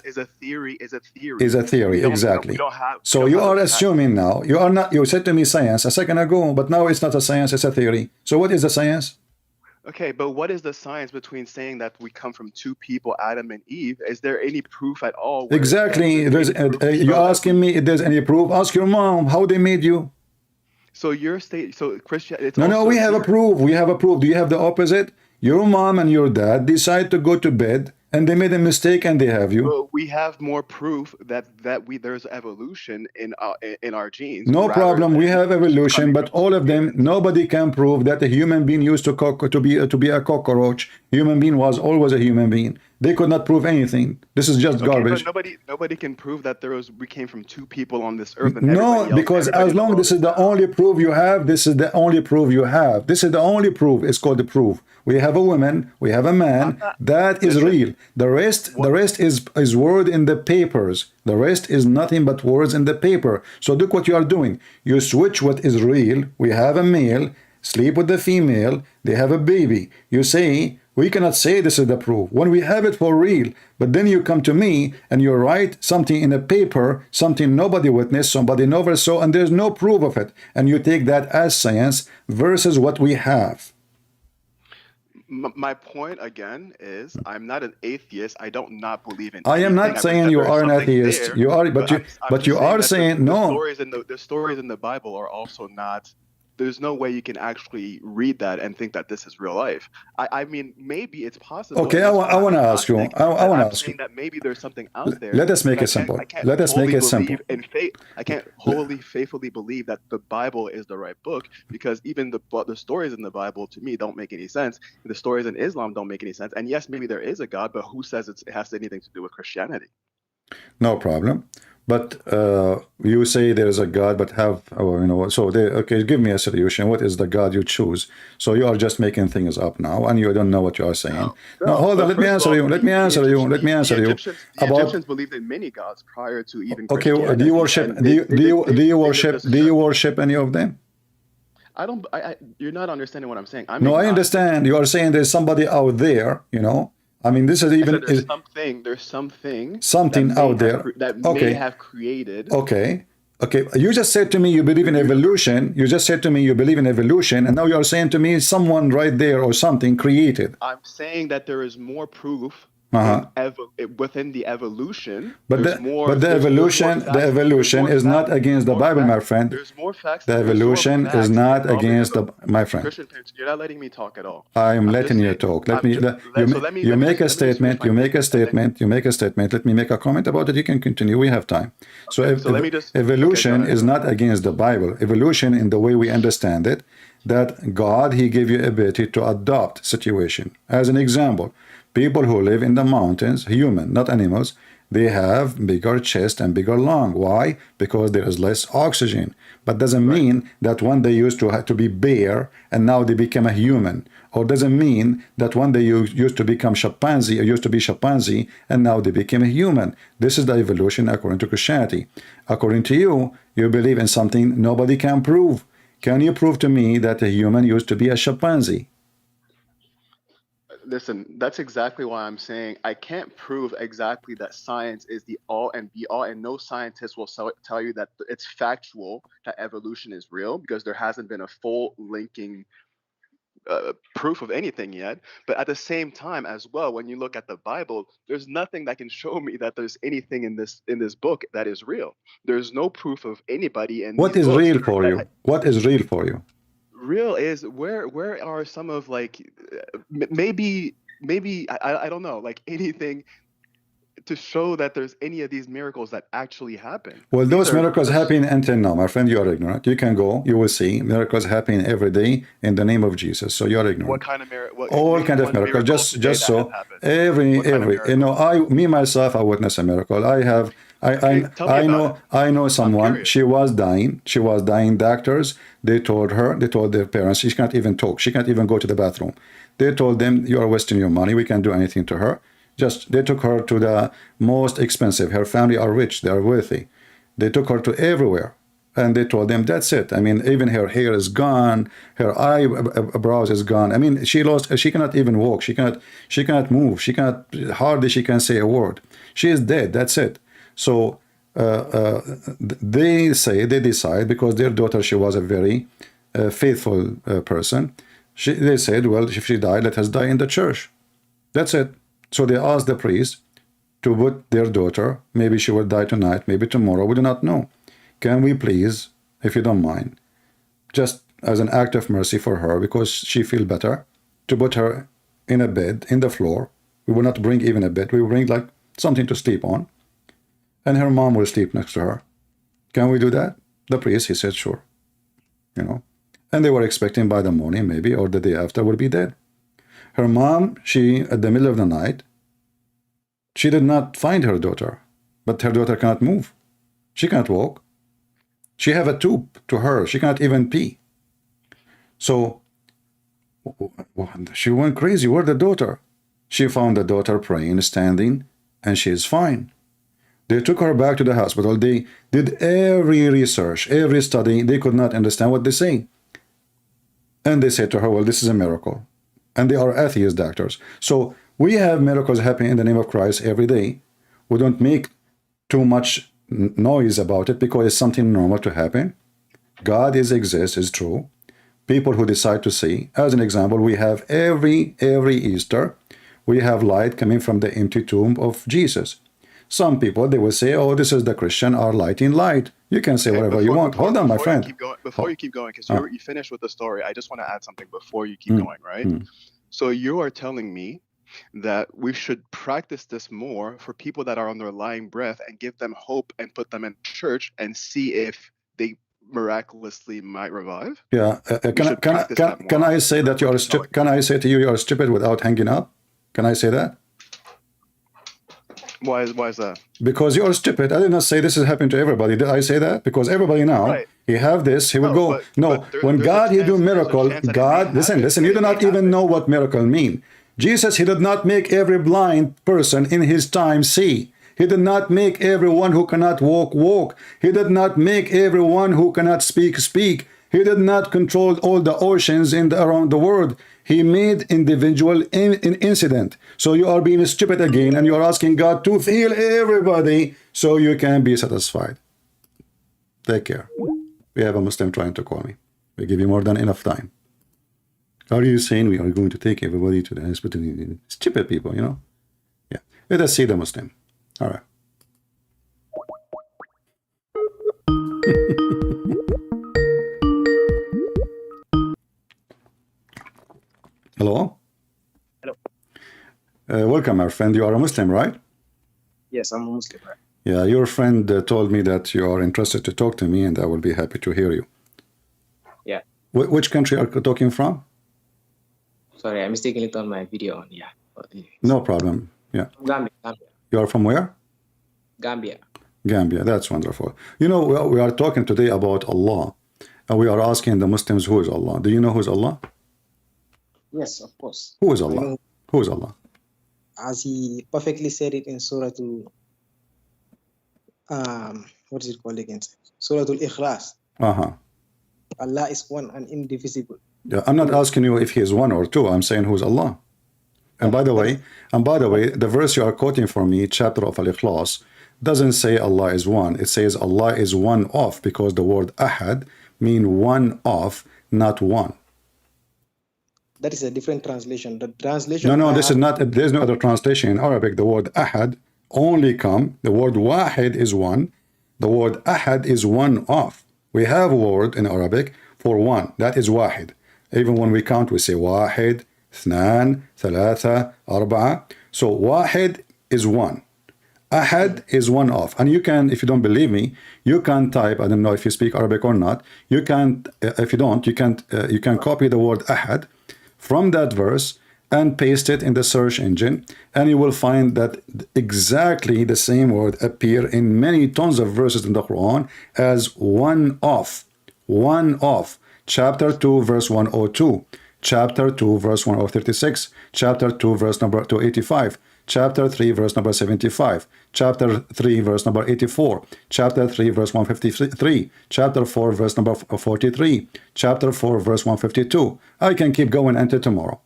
S9: Is a theory.
S7: Is a theory, exactly. So you are assuming now. You are not. You said to me science a second ago, but now it's not a science. It's a theory. So what is the science?
S9: Okay, but what is the science between saying that we come from 2 people, Adam and Eve? Is there any proof at all?
S7: Exactly. You're asking me if there's any proof. Ask your mom how they made you.
S9: So Christian.
S7: No. We have a proof. Do you have the opposite? Your mom and your dad decide to go to bed, and they made a mistake, and they have you.
S9: Well, we have more proof that there's evolution in our genes.
S7: No problem. We have evolution, but all of them, nobody can prove that a human being used to be a cockroach. Human being was always a human being. They could not prove anything. This is just garbage.
S9: But nobody can prove that we came from 2 people on this earth.
S7: No, because as long this is the only proof you have, this is the only proof you have. This is the only proof. It's called the proof. We have a woman, we have a man. That is real. The rest is word in the papers. The rest is nothing but words in the paper. So look what you are doing. You switch what is real. We have a male sleep with the female. They have a baby. You say We cannot say this is the proof when we have it for real. But then you come to me and you write something in a paper, something nobody witnessed, somebody never saw, and there's no proof of it. And you take that as science versus what we have.
S9: My point again is, I'm not an atheist. I don't not believe in.
S7: I am not saying you are an atheist.
S9: There,
S7: you are, but you are saying no.
S9: The stories in the Bible are also not. There's no way you can actually read that and think that this is real life. I mean, maybe it's possible.
S7: Okay, I want to ask you. I want to ask you.
S9: That maybe there's something out there.
S7: Let us make it simple. Let us make it simple.
S9: I can't wholly faithfully believe that the Bible is the right book, because even the stories in the Bible to me don't make any sense. The stories in Islam don't make any sense. And yes, maybe there is a God, but who says it has anything to do with Christianity?
S7: No problem. But you say there is a God, but have, so okay, give me a solution. What is the God you choose? So you are just making things up now, and you don't know what you are saying. No, hold on, let me answer you. Let me answer you. Let me answer you.
S9: The Egyptians believed in many gods prior to even
S7: Christianity. Okay, do you worship any of them?
S9: I don't. You're not understanding what I'm saying. I
S7: understand. You are saying there's somebody out there, I mean, this is even
S9: there's something
S7: out there
S9: that may have created.
S7: Okay. You just said to me you believe in evolution. You just said to me you believe in evolution, and now you are saying to me someone right there or something created.
S9: I'm saying that there is more proof within the evolution.
S7: But the evolution is not against the Bible, my friend.
S9: There's more facts.
S7: The evolution is not against my friend.
S9: Christian parents, you're not letting me talk at all.
S7: I am letting you talk. You make a statement. You make a statement. Let me make a comment about it. You can continue. We have time. So evolution is not against the Bible. Evolution, in the way we understand it, that God, he gave you ability to adopt situation. As an example, people who live in the mountains, human, not animals, they have bigger chest and bigger lung. Why? Because there is less oxygen. But doesn't mean that one they used to have to be bear and now they become a human. Or doesn't mean that one they used to become chimpanzee or used to be chimpanzee and now they became a human. This is the evolution according to Christianity. According to you, you believe in something nobody can prove. Can you prove to me that a human used to be a chimpanzee?
S9: Listen, that's exactly why I'm saying I can't prove exactly that science is the all and be all, and no scientist will tell you that it's factual that evolution is real, because there hasn't been a full linking proof of anything yet. But at the same time as well, when you look at the Bible, there's nothing that can show me that there's anything in this book that is real. There's no proof of anybody in
S7: what is real for you? What is real for you?
S9: Real is where are some of maybe I don't know, like anything to show that there's any of these miracles that actually happen.
S7: Well, those miracles happen until now, my friend. You are ignorant. You can go, you will see miracles happen every day in the name of Jesus. So you're ignorant.
S9: What kind of miracle?
S7: All kind of miracles. Just so every me myself, I witness a miracle. I know someone. She was dying. Doctors, they told their parents she can't even talk. She can't even go to the bathroom. They told them, you are wasting your money. We can't do anything to her. They took her to the most expensive. Her family are rich. They are wealthy. They took her to everywhere. And they told them, that's it. I mean, even her hair is gone. Her eyebrows is gone. I mean, she cannot even walk. She cannot move. She can say a word. She is dead. That's it. So they decide, because their daughter, she was a very faithful person. They said, well, if she died, let us die in the church. That's it. So they asked the priest to put their daughter, maybe she will die tonight, maybe tomorrow, we do not know. Can we please, if you don't mind, just as an act of mercy for her, because she feel better, to put her in a bed, in the floor. We will not bring even a bed. We will bring like something to sleep on. And her mom will sleep next to her. Can we do that? The priest, he said, sure. And they were expecting by the morning, maybe, or the day after, will be dead. Her mom, at the middle of the night, she did not find her daughter. But her daughter cannot move. She can't walk. She have a tube to her. She can't even pee. So she went crazy. Where's the daughter? She found the daughter praying, standing, and she is fine. They took her back to the hospital. They did every research, every study. They could not understand what they say. And they said to her, well, this is a miracle. and they are atheist doctors. So we have miracles happening in the name of Christ every day. We don't make too much noise about it because it's something normal to happen. God exists, is true. People who decide to see, as an example, we have every Easter, we have light coming from the empty tomb of Jesus. Some people, they will say, oh, this is the Christian are lighting light. You can say whatever you want. Hold on, my friend.
S9: Before you keep going, because you finished with the story, I just want to add something before you keep going, right? So you are telling me that we should practice this more for people that are on their lying breath and give them hope and put them in church and see if they miraculously might revive?
S7: Yeah. Can I say that you are stupid? Can I say to you, you are stupid without hanging up? Can I say that?
S9: Why is that?
S7: Because you are stupid. I did not say this is happening to everybody. Did I say that? Because everybody now, he have this, he will go. When God, he do miracle, God, listen, you do not even know what miracle mean. Jesus, he did not make every blind person in his time see. He did not make everyone who cannot walk. He did not make everyone who cannot speak. He did not control all the oceans around the world. He made individual incident. So you are being stupid again, and you are asking God to heal everybody so you can be satisfied. Take care. We have a Muslim trying to call me. We give you more than enough time. Are you saying we are going to take everybody to the hospital? Stupid people, you know? Yeah. Let us see the Muslim. All right. Hello?
S10: Hello.
S7: Welcome, my friend. You are a Muslim, right?
S10: Yes, I'm a Muslim. Right?
S7: Yeah, your friend told me that you are interested to talk to me, and I will be happy to hear you.
S10: Yeah.
S7: Which country are you talking from?
S10: Sorry, I mistakenly turned my video on. Yeah.
S7: No problem. Yeah.
S10: Gambia.
S7: You are from where?
S10: Gambia.
S7: Gambia. That's wonderful. You know, we are talking today about Allah, and we are asking the Muslims, who is Allah? Do you know who is Allah?
S10: Yes, of course.
S7: Who is Allah? Who is Allah?
S10: As he perfectly said it in Surah what is it called again? Surah Al-Ikhlas. Allah is one and indivisible.
S7: Yeah, I'm not asking you if he is one or two. I'm saying who is Allah. And by the way, the verse you are quoting for me, chapter of Al-Ikhlas, doesn't say Allah is one. It says Allah is one of, because the word ahad mean one of, not one.
S10: That is a different translation. The translation.
S7: No, this is not. There's no other translation in Arabic. The word ahad only come. The word wahid is one. The word ahad is one of. We have a word in Arabic for one. That is wahid. Even when we count, we say wahid, اثنان, ثلاثة, أربعة. So wahid is one. Ahad is one of. And you can, if you don't believe me, you can type. I don't know if you speak Arabic or not. You can, if you don't, you can copy the word ahad from that verse and paste it in the search engine, and you will find that exactly the same word appear in many tons of verses in the Quran as one of. One of. Chapter 2, verse 102. Chapter 2, verse 136. Chapter 2, verse number 285. Chapter 3, verse number 75. Chapter 3, verse number 84. Chapter 3, verse 153. Chapter 4, verse number 43. Chapter 4, verse 152. I can keep going until tomorrow.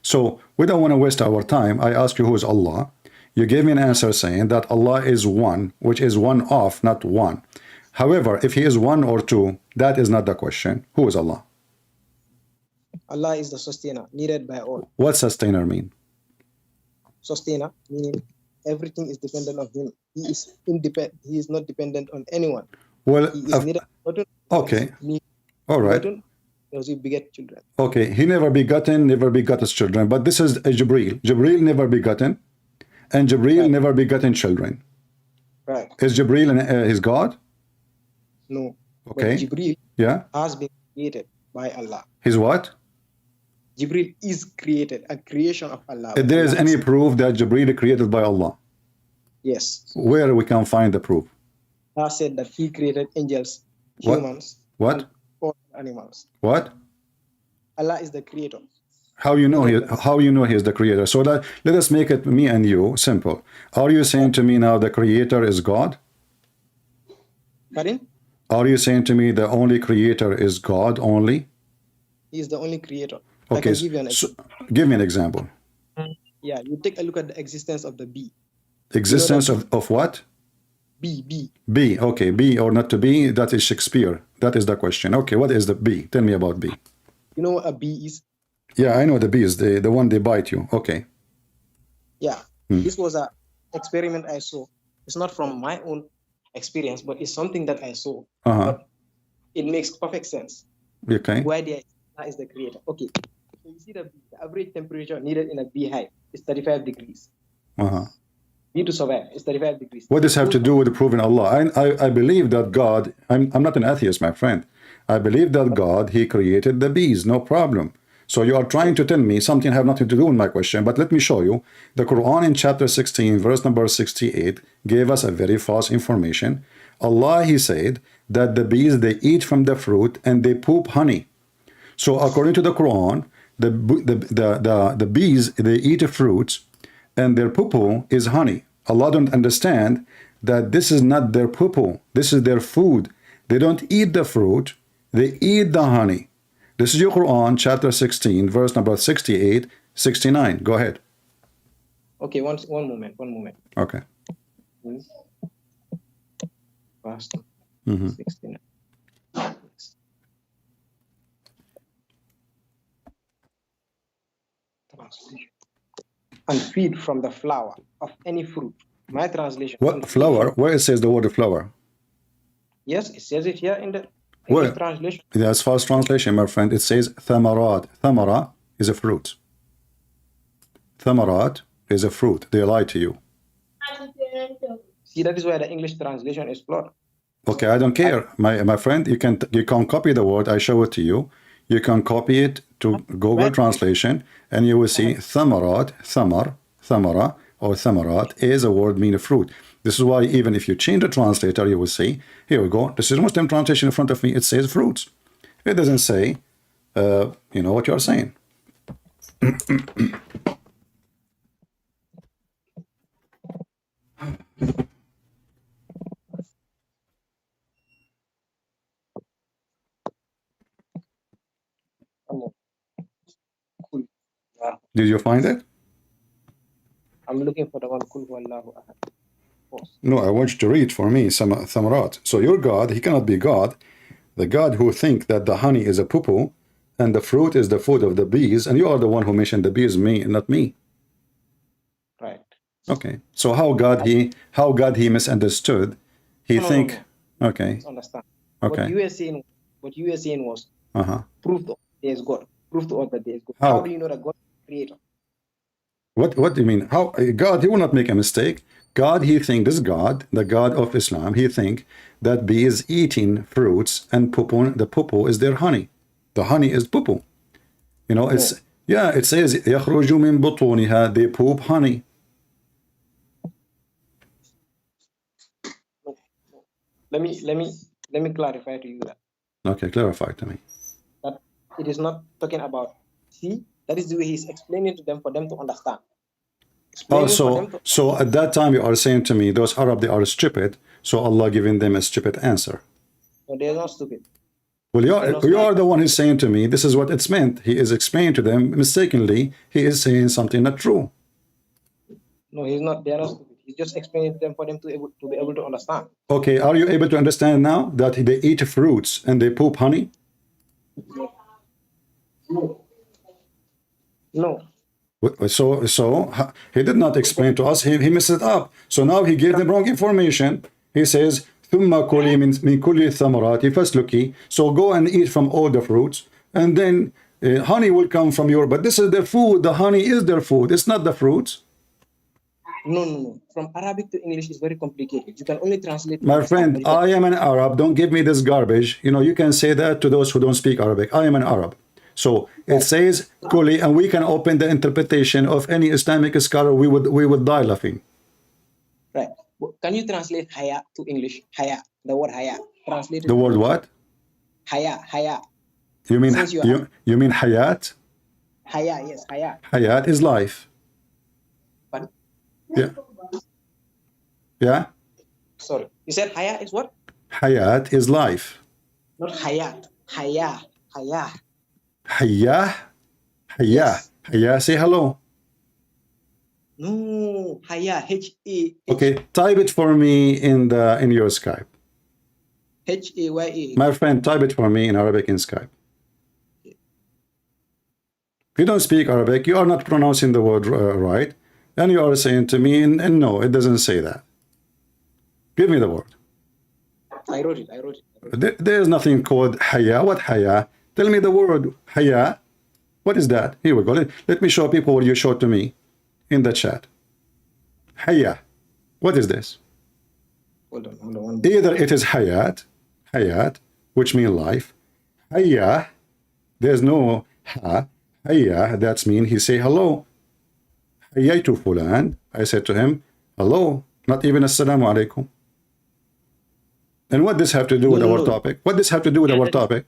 S7: So we don't want to waste our time. I ask you, who is Allah? You gave me an answer saying that Allah is one, which is one of, not one. However, if he is one or two, that is not the question. Who is Allah?
S10: Allah is the sustainer, needed by all.
S7: What sustainer mean?
S10: Sustainer, meaning everything is dependent on him. He is independent. He is not dependent on anyone.
S7: Well,
S10: he is neither
S7: okay. All right.
S10: Because he beget children.
S7: Okay, he never begotten, never begot his children. But this is a Jibreel. Jibreel never begotten, and Jibreel never begotten children.
S10: Right.
S7: Is Jibreel his God?
S10: No.
S7: Okay.
S10: But Jibreel has been created by Allah.
S7: His what?
S10: Jibreel is created, a creation of Allah.
S7: If there is any proof that Jibreel is created by Allah?
S10: Yes.
S7: Where we can find the proof?
S10: Allah said that he created angels, humans,
S7: what?
S10: All animals.
S7: What?
S10: Allah is the creator.
S7: How you know he is the creator? So let us make it me and you simple. Are you saying to me now the creator is God?
S10: Pardon?
S7: Are you saying to me the only creator is God only?
S10: He is the only creator. I
S7: Okay,
S10: can give you an
S7: so give me an example.
S10: Yeah, you take a look at the existence of the bee.
S7: Existence of what?
S10: Bee.
S7: Be. Okay, be or not to be, that is Shakespeare. That is the question. Okay, what is the bee? Tell me about bee.
S10: You know what a bee is?
S7: Yeah, I know the bees, the one they bite you. Okay.
S10: Yeah, this was a experiment I saw. It's not from my own experience, but it's something that I saw. But it makes perfect sense.
S7: Okay.
S10: Why there is the creator. Okay, so you see the average temperature needed in a beehive is 35 degrees. Bee to survive is 35 degrees.
S7: What does this have to do with proving Allah? I believe that God, I'm not an atheist, my friend. I believe that God, he created the bees, no problem. So you are trying to tell me something have nothing to do with my question, but let me show you. The Quran in chapter 16, verse number 68, gave us a very false information. Allah, he said that the bees, they eat from the fruit and they poop honey. So according to the Quran, the bees, they eat fruits and their poo-poo is honey. Allah don't understand that this is not their poo-poo. This is their food. They don't eat the fruit. They eat the honey. This is your Quran, chapter 16, verse number 68, 69. Go ahead.
S10: Okay, one moment.
S7: Okay.
S10: Verse 69. And feed from the flower of any fruit. My translation.
S7: What flower? Where it says the word flower?
S10: Yes, it says it here in the English translation.
S7: That's false translation, my friend. It says thamarat. Thamara is a fruit. Thamarat is a fruit. They lie to you.
S10: See, that is why the English translation is flawed.
S7: Okay, I don't care, my friend. You can copy the word. I show it to you. You can copy it to Google translation, and you will see thamarat, thamara, or thamarat is a word meaning fruit. This is why even if you change the translator, you will see, here we go. This is Muslim translation in front of me. It says fruits. It doesn't say, you know what you're saying. Did you find it?
S10: I'm looking for the one.
S7: No, I want you to read for me some thamarat. So your God, he cannot be God. The God who think that the honey is a poo-poo and the fruit is the food of the bees, and you are the one who mentioned the bees, me, not me.
S10: Right.
S7: Okay. So how God he misunderstood? He think.
S10: No.
S7: Okay.
S10: Understand.
S7: Okay.
S10: What you were saying was proof that there is God. Proof to all that there is God.
S7: How
S10: do you know that God is the creator?
S7: What do you mean? How God, he will not make a mistake. God, he think this God, the God of Islam, he think that bee is eating fruits and poo-poo, the poo-poo is their honey. The honey is poo-poo. You know, it's it says يَخْرُجُ مِن بُطُونِهَا, they poop honey.
S10: Let me clarify to you that.
S7: Okay, clarify to me.
S10: That it is not talking about. See, that is the way he's explaining to them for them to understand.
S7: So at that time you are saying to me, those Arab, they are stupid, so Allah giving them a stupid answer.
S10: No, they are not stupid.
S7: Well, you are the one who's saying to me, this is what it's meant. He is explaining to them mistakenly. He is saying something not true.
S10: No, he's not. They are not stupid. He's just explaining to them for them to be able to understand.
S7: Okay, are you able to understand now that they eat fruits and they poop honey?
S10: No.
S7: So he did not explain to us. He messed it up. So now he gave them wrong information. He says, ثُمَّ كُلِي مِن كُلِّ الثَّمَرَاتِ فَاسْلُكِي. So go and eat from all the fruits, and then honey will come from your. But this is their food. The honey is their food. It's not the fruits.
S10: No. From Arabic to English is very complicated. You can only translate.
S7: My friend, I am an Arab. Don't give me this garbage. You know, you can say that to those who don't speak Arabic. I am an Arab. So it says Kuli, and we can open the interpretation of any Islamic scholar. We would die laughing.
S10: Right. Can you translate haya to English? Haya. The word haya. Translate
S7: the word what?
S10: Haya.
S7: You mean you mean hayat?
S10: Haya, yes, haya.
S7: Hayat is life.
S10: But
S7: yeah.
S10: Sorry. You said haya is what?
S7: Hayat is life.
S10: Not hayat. Haya.
S7: Hayah? Haya.
S10: Yes.
S7: Haya, say hello.
S10: No, Haya, H-A.
S7: Okay, type it for me in your Skype.
S10: H-A-Y-A.
S7: My friend, type it for me in Arabic in Skype. If you don't speak Arabic, you are not pronouncing the word right, and you are saying to me, and no, it doesn't say that. Give me the word.
S10: I wrote it.
S7: There is nothing called haya. What haya? Tell me the word haya. What is that? Here we go. Let me show people what you showed to me in the chat. Haya. What is this?
S10: Hold on.
S7: Either it is hayat, which means life. Haya, there's no ha. Haya, that's mean he say hello. Hayaitu fulan. I said to him, hello. Not even assalamu alaikum. And what this have to do with our topic? What this have to do with our topic?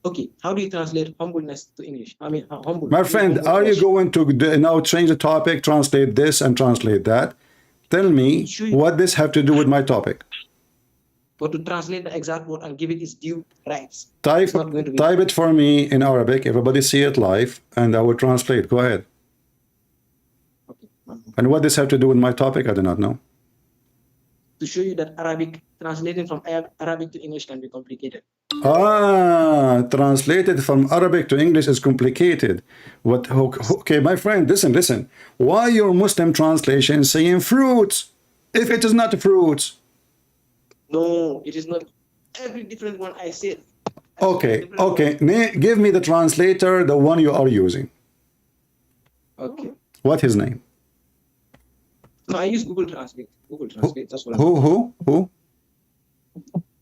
S10: Okay, how do you translate humbleness to English? I mean, humble.
S7: My friend, are you going to now change the topic, translate this and translate that? Tell me what this have to do with my topic.
S10: But to translate the exact word and give it its due rights.
S7: Type it for me in Arabic. Everybody see it live, and I will translate. Go ahead.
S10: Okay.
S7: And what this have to do with my topic? I do not know.
S10: To show you that Arabic, translating from Arabic to English can be complicated.
S7: Translated from Arabic to English is complicated. What? Okay, my friend, listen. Why your Muslim translation saying fruits if it is not fruits?
S10: No, it is not. Every different one I said.
S7: Okay. Give me the translator, the one you are using.
S10: Okay.
S7: What his name?
S10: No, I use Google Translate. That's what
S7: Who?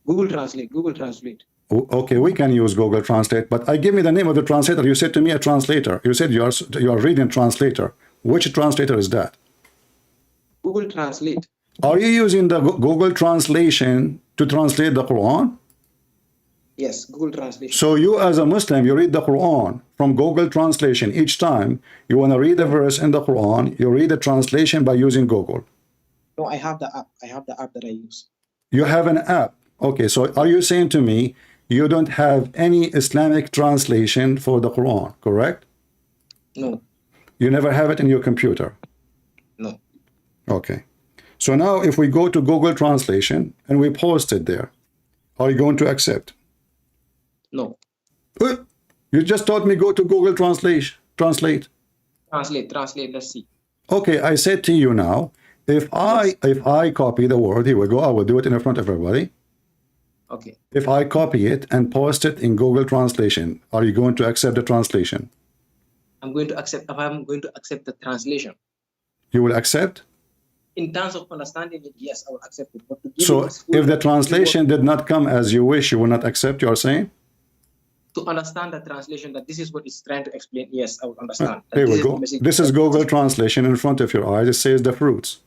S10: Google Translate.
S7: Okay, we can use Google Translate, but give me the name of the translator. You said to me a translator. You said you are reading translator. Which translator is that?
S10: Google Translate.
S7: Are you using the Google translation to translate the Quran?
S10: Yes, Google Translation.
S7: So you as a Muslim, you read the Quran from Google Translation. Each time you want to read a verse in the Quran, you read the translation by using Google.
S10: No, I have the app. I have the app that I use.
S7: You have an app. Okay, so are you saying to me you don't have any Islamic translation for the Quran, correct?
S10: No.
S7: You never have it in your computer?
S10: No.
S7: Okay. So now if we go to Google Translation and we post it there, are you going to accept?
S10: No.
S7: You just told me go to Google Translate.
S10: Translate, let's see.
S7: Okay, I said to you now, if I copy the word, here we go, I will do it in front of everybody.
S10: Okay.
S7: If I copy it and post it in Google Translation, are you going to accept the translation?
S10: I'm going to accept the translation.
S7: You will accept?
S10: In terms of understanding it, yes, I will accept it. But
S7: so if the translation did not come as you wish, you will not accept, you are saying?
S10: To understand the translation, that this is what it's trying to explain, yes, I will understand.
S7: Here we go. This is Google Translation in front of your eyes. It says the fruits.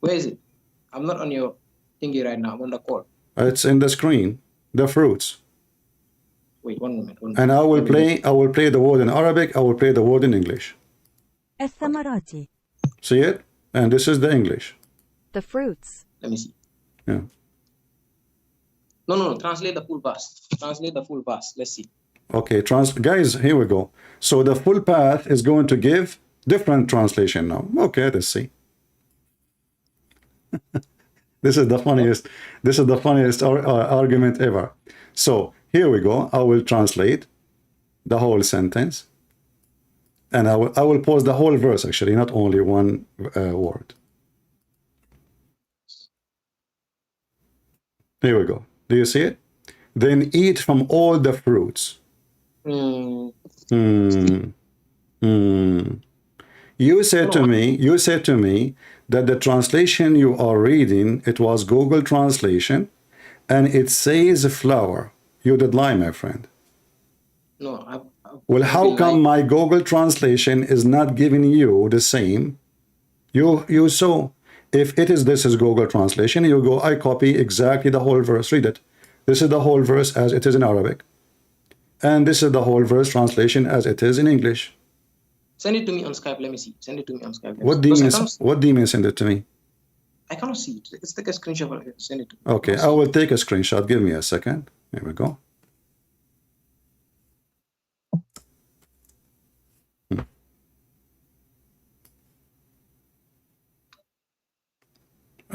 S10: Where is it? I'm not on your thingy right now. I'm on the call.
S7: It's in the screen. The fruits.
S10: Wait, one moment.
S7: And I will play the word in Arabic. I will play the word in English.
S11: الثمرات.
S7: See it? And this is the English.
S11: The fruits.
S10: Let me see.
S7: Yeah.
S10: No. Translate the full verse. Let's see.
S7: Okay, guys, here we go. So the full path is going to give different translation now. Okay, let's see. This is the funniest argument ever. So here we go. I will translate the whole sentence. And I will post the whole verse, actually, not only one word. Here we go. Do you see it? Then eat from all the fruits. You said to me that the translation you are reading, it was Google Translation, and it says flower. You did lie, my friend.
S10: No,
S7: well, how come my Google Translation is not giving you the same? You saw. If this is Google Translation, you go, I copy exactly the whole verse. Read it. This is the whole verse as it is in Arabic. And this is the whole verse translation as it is in English.
S10: Send it to me on Skype. Let me see. Send it to me on Skype.
S7: What do you mean send it to me?
S10: I cannot see it. Let's take a screenshot of it. Send it to me.
S7: Okay, I will take a screenshot. Give me a second. Here we go.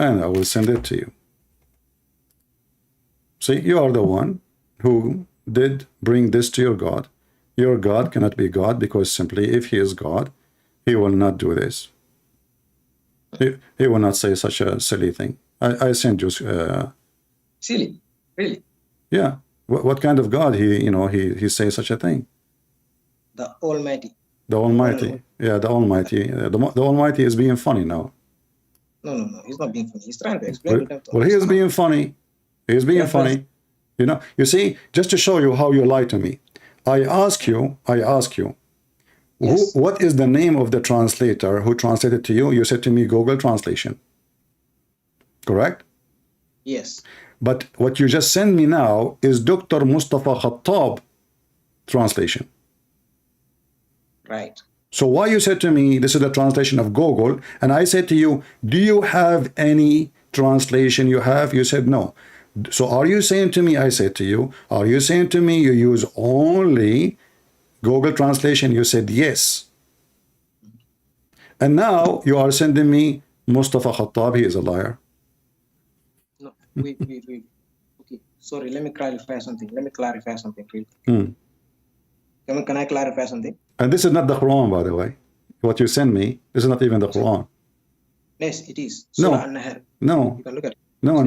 S7: and I will send it to you. See, you are the one who did bring this to your God. Your God cannot be God because simply if he is God, he will not do this. He will not say such a silly thing. I send you.
S10: Silly, really?
S7: Yeah. What kind of God he says such a thing?
S10: The Almighty.
S7: The Almighty. Yeah, the Almighty. The Almighty is being funny now.
S10: No. He's not being funny. He's trying to explain to them.
S7: Well, he is being funny. He is being funny. You see, just to show you how you lie to me. I ask you, yes. What is the name of the translator who translated to you? You said to me, Google Translation. Correct?
S10: Yes.
S7: But what you just sent me now is Dr. Mustafa Khattab translation.
S10: Right.
S7: So why you said to me, this is the translation of Google, and I said to you, do you have any translation you have? You said no. So are you saying to me, I said to you, are you saying to me you use only Google Translation? You said yes. And now you are sending me Mustafa Khattab, he is a liar.
S10: No, wait. Okay, sorry, let me clarify something. Real
S7: quick.
S10: Can I clarify something?
S7: And this is not the Quran, by the way. What you send me, this is not even the Quran.
S10: Yes, it is.
S7: No.
S10: You can look at it.
S7: No,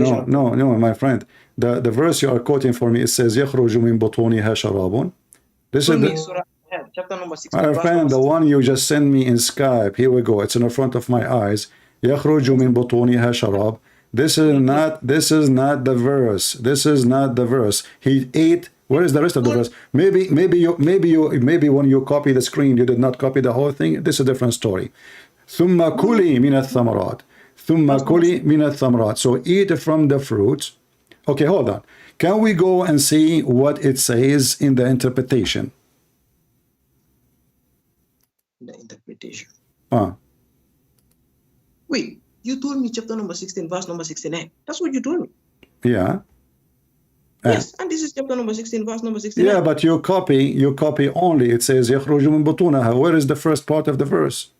S7: my friend. The verse you are quoting for me, it says, يَخْرُجُ مِن بُطُونِهَا شَرَابٌ. This is the...
S10: Chapter number 16.
S7: My friend, the one you just sent me in Skype, here we go. It's in the front of my eyes. يَخْرُجُ مِن بُطُونِهَا شَرَابٌ. This is not the verse. This is not the verse. He ate. Where is the rest of the verse? Maybe when you copy the screen, you did not copy the whole thing. This is a different story. ثُمَّ كُلِي مِنَ الثَّمَرَاتِ. ثُمَّ كُلِي مِنَ الثَّمَرَاتِ. So eat from the fruits. Okay, hold on. Can we go and see what it says in the interpretation?
S10: The interpretation.
S7: Wait,
S10: you told me chapter number 16, verse number 69. That's what you told me.
S7: Yeah.
S10: Yes, and this is chapter number 16, verse number 69.
S7: Yeah, but you copy only. It says يَخْرُجُ مِن بُطُونَهَا. Where is the first part of the verse?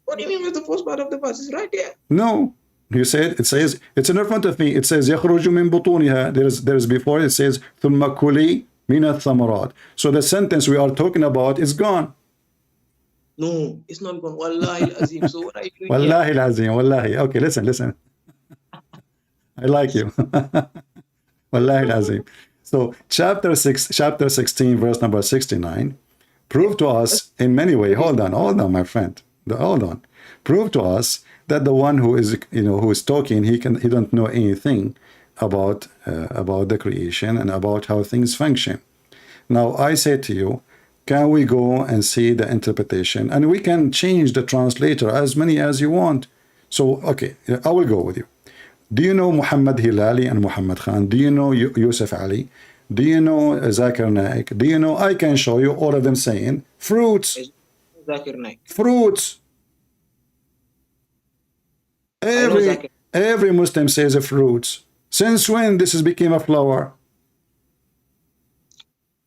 S10: What do you mean with the first part of the verse? It's right there.
S7: No. You said, it says, it's in front of me. It says يَخْرُجُ مِن بُطُونِهَا. There's before it says ثُمَّ كُلِي مِنَ الثَّمَرَاتِ. So the sentence we are talking about is gone.
S10: No, it's not gone. Wallahi al-Azim. So what are you doing
S7: Wallahi al-Azim. Wallahi. Okay, listen. I like you. Wallahi al-Azim. So chapter 16, verse number 69, prove to us in many ways. Hold on, my friend. Hold on. Prove to us that the one who is talking, he don't know anything about the creation and about how things function. Now I say to you, can we go and see the interpretation? And we can change the translator as many as you want. So, okay, I will go with you. Do you know Muhammad Hilali and Muhammad Khan? Do you know Yusuf Ali? Do you know Zakir Naik? Do you know, I can show you all of them saying, fruits.
S10: Zakir Naik.
S7: Fruits. Every Muslim says fruits. Since when this has become a flower?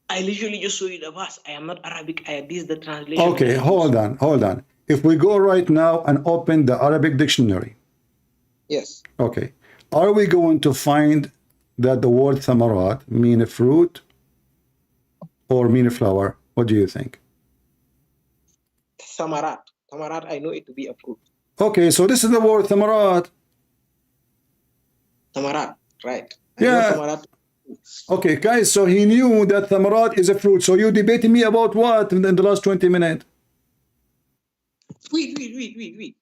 S10: I literally just show you the verse. I am not Arabic. This is the translation.
S7: Okay, hold on. If we go right now and open the Arabic dictionary.
S10: Yes.
S7: Okay. Are we going to find that the word thamarat mean a fruit or mean a flower? What do you think?
S10: Thamarat. Thamarat, I know it to be a fruit.
S7: Okay, so this is the word thamarat.
S10: Thamarat, right.
S7: Yeah. Okay, guys, so he knew that thamarat is a fruit. So you debating me about what in the last 20 minutes?
S10: Wait.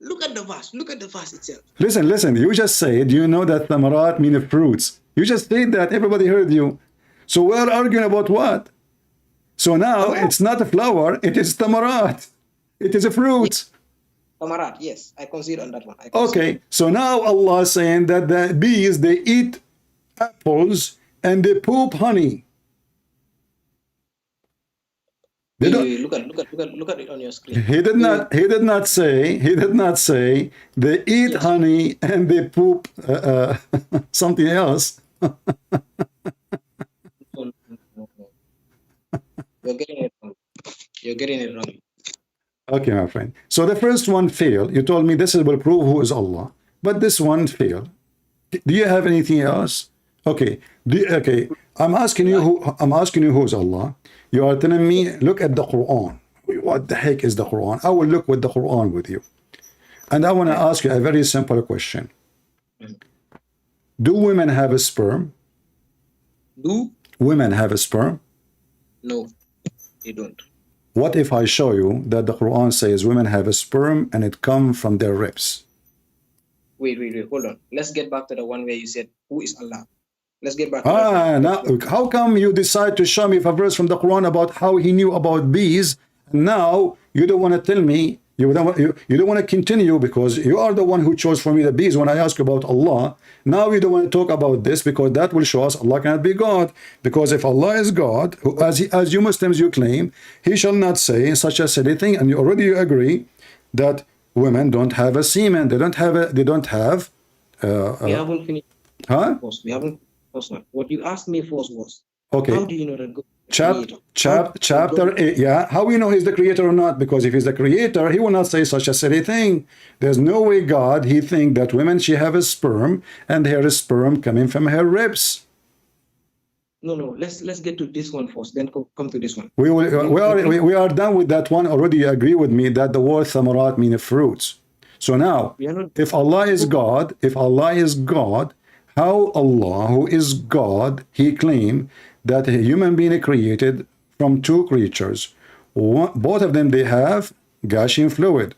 S10: Look at the verse. Look at the verse itself.
S7: Listen. You just said you know that thamarat mean fruits. You just said that. Everybody heard you. So we're arguing about what? So now it's not a flower. It is thamarat. It is a fruit.
S10: Yes. Thamarat, yes. I concede on that one.
S7: Okay. So now Allah is saying that the bees, they eat apples and they poop honey.
S10: Look at it on your screen.
S7: He did not say they eat honey and they poop something else.
S10: No. You're getting it wrong.
S7: Okay, my friend. So the first one failed. You told me this will prove who is Allah. but this one failed. Do you have anything else? Okay. Okay. I'm asking you who's Allah. You are telling me, look at the Quran. What the heck is the Quran? I will look with the Quran with you. And I want to ask you a very simple question. Do women have a sperm?
S10: Do
S7: women have a sperm?
S10: No, they don't.
S7: What if I show you that the Quran says women have a sperm and it comes from their ribs?
S10: Wait, hold on. Let's get back to the one where you said, who is Allah? Let's get back to
S7: now, how come you decide to show me a verse from the Quran about how he knew about bees? Now you don't want to tell me, you don't want to continue because you are the one who chose for me the bees when I ask about Allah. Now you don't want to talk about this because that will show us Allah cannot be God. Because if Allah is God, as you Muslims you claim, he shall not say such a silly thing, and you already agree that women don't have a semen. They don't have.
S10: We haven't finished.
S7: Huh?
S10: We haven't. What you asked me first was,
S7: okay.
S10: How do you know that God?
S7: Chapter 8, yeah. How we know he's the creator or not? Because if he's the creator, he will not say such a silly thing. There's no way God, he think that women, she have a sperm, and her sperm coming from her ribs.
S10: No. Let's get to this one first, then come to this one.
S7: We are done with that one already. You agree with me that the word thamarat means fruits. So now, if Allah is God, how Allah, who is God, he claimed that a human being created from two creatures. Both of them, they have gushing fluid,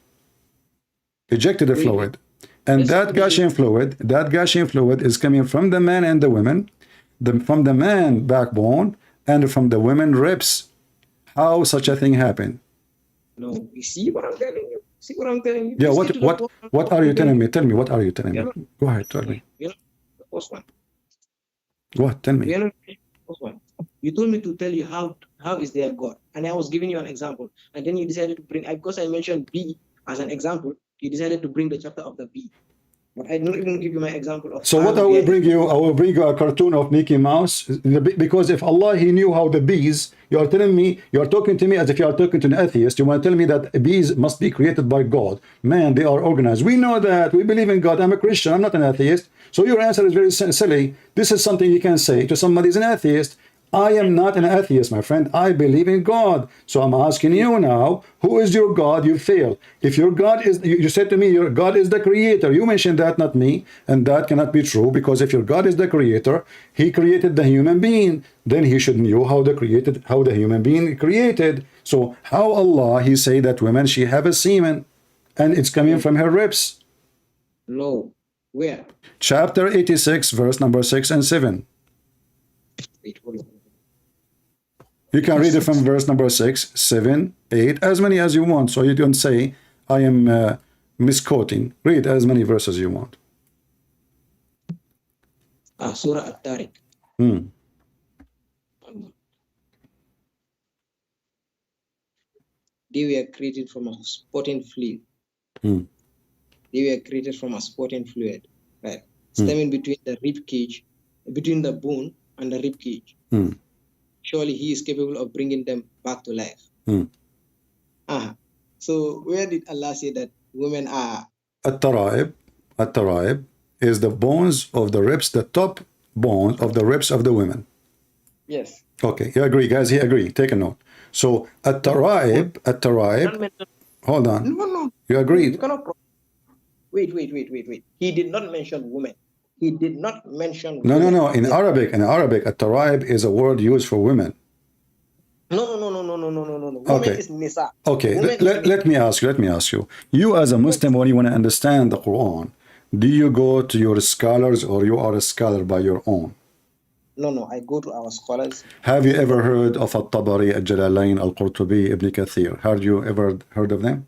S7: ejected fluid. And that gushing fluid is coming from the man and the women, from the man backbone, and from the women ribs. How such a thing happened?
S10: No, you see what I'm telling you? See what I'm telling you?
S7: Yeah, what are you telling me? Tell me, what are you telling me? Go ahead, tell me.
S10: The first one.
S7: What? Tell me.
S10: You told me to tell you how is there God, and I was giving you an example, and then you decided to bring, because I mentioned bee as an example, you decided to bring the chapter of the bee, but I didn't even give you my example of.
S7: So what I will bring you? I will bring you a cartoon of Mickey Mouse, because if Allah, he knew how the bees, you are telling me, you are talking to me as if you are talking to an atheist. You want to tell me that bees must be created by God? Man, they are organized. We know that. We believe in God. I'm a Christian. I'm not an atheist. So your answer is very silly. This is something you can say to somebody who's an atheist. I am not an atheist, my friend. I believe in God. So I'm asking you now, who is your God? You fail. If your God is, you said to me, your God is the creator. You mentioned that, not me. And that cannot be true, because if your God is the creator, he created the human being. Then he should know how the human being created. So how Allah, he say that women, she have a semen and it's coming from her ribs?
S10: No. Where?
S7: Chapter 86, verse number 6 and 7.
S10: Wait, hold on.
S7: You can read it from verse number 6, 7, 8, as many as you want. So you don't say, I am misquoting. Read as many verses you want.
S10: Surah At-Tariq. They were created from a spotting fluid. They were created from a spotting fluid, right? Stemming between the rib cage, between the bone and the rib cage. Surely he is capable of bringing them back to life. So where did Allah say that women are?
S7: At-Taraib is the bones of the ribs, the top bones of the ribs of the women.
S10: Yes.
S7: Okay, you agree, guys? He agree. Take a note. So At-Taraib, hold on.
S10: No.
S7: You agreed.
S10: Wait. He did not mention women. He did not mention
S7: No.
S10: women.
S7: In Arabic, At-Taraib is a word used for women.
S10: No. Woman is Nisa.
S7: Okay, let me ask you. You as a Muslim, when you want to understand the Quran, do you go to your scholars or you are a scholar by your own?
S10: No, I go to our scholars.
S7: Have you ever heard of Al-Tabari, Al-Jalalain, Al-Qurtubi, Ibn Kathir? Have you ever heard of them?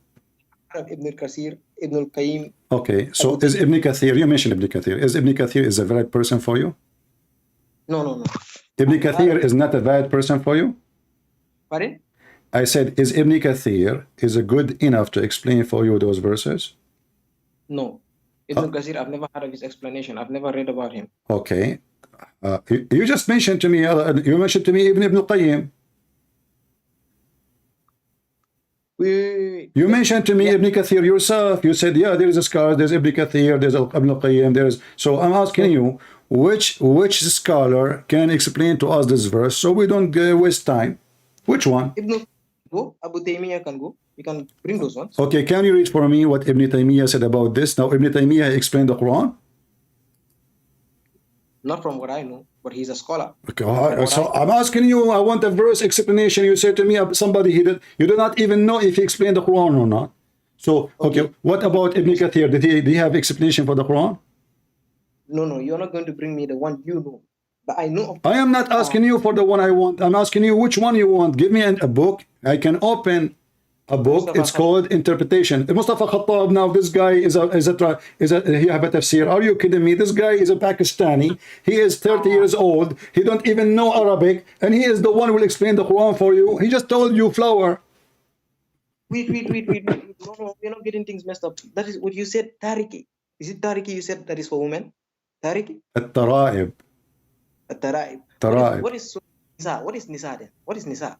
S10: Ibn Kathir, Ibn al-Qayyim.
S7: Okay, so is Ibn Kathir, you mentioned Ibn Kathir, is Ibn Kathir is a valid person for you?
S10: No.
S7: Ibn Kathir is not a valid person for you?
S10: Pardon?
S7: I said, is Ibn Kathir is a good enough to explain for you those verses?
S10: No. Ibn Kathir, I've never heard of his explanation. I've never read about him.
S7: Okay. You just mentioned to me, Ibn al-Qayyim.
S10: Wait.
S7: You mentioned to me Ibn Kathir yourself. You said, yeah, there is a scholar, there's Ibn Kathir, there's Ibn Qayyim, there's... So I'm asking you, which scholar can explain to us this verse so we don't waste time? Which one?
S10: Ibn go. Abu Taymiyyah can go. You can bring those ones.
S7: Okay, can you read for me what Ibn Taymiyyah said about this? Now, Ibn Taymiyyah explained the Quran?
S10: Not from what I know, but he's a scholar.
S7: Okay, so I'm asking you, I want a verse explanation. You said to me, somebody, you do not even know if he explained the Quran or not. So, okay, what about Ibn Kathir? Did he have explanation for the Quran?
S10: No, you're not going to bring me the one you know. But I know.
S7: I am not asking you for the one I want. I'm asking you which one you want. Give me a book. I can open a book. It's called Interpretation. Mustafa Khattab. Now this guy he have a tafsir. Are you kidding me? This guy is a Pakistani. He is 30 years old. He don't even know Arabic, and he is the one who will explain the Quran for you. He just told you flower.
S10: Wait. No, we're not getting things messed up. That is what you said. Tariki. Is it Tariki? You said that is for women. Tariki.
S7: At-Tara'ib.
S10: At-Tara'ib.
S7: Tara'ib.
S10: What is Nisa? What is Nisa then? What is Nisa?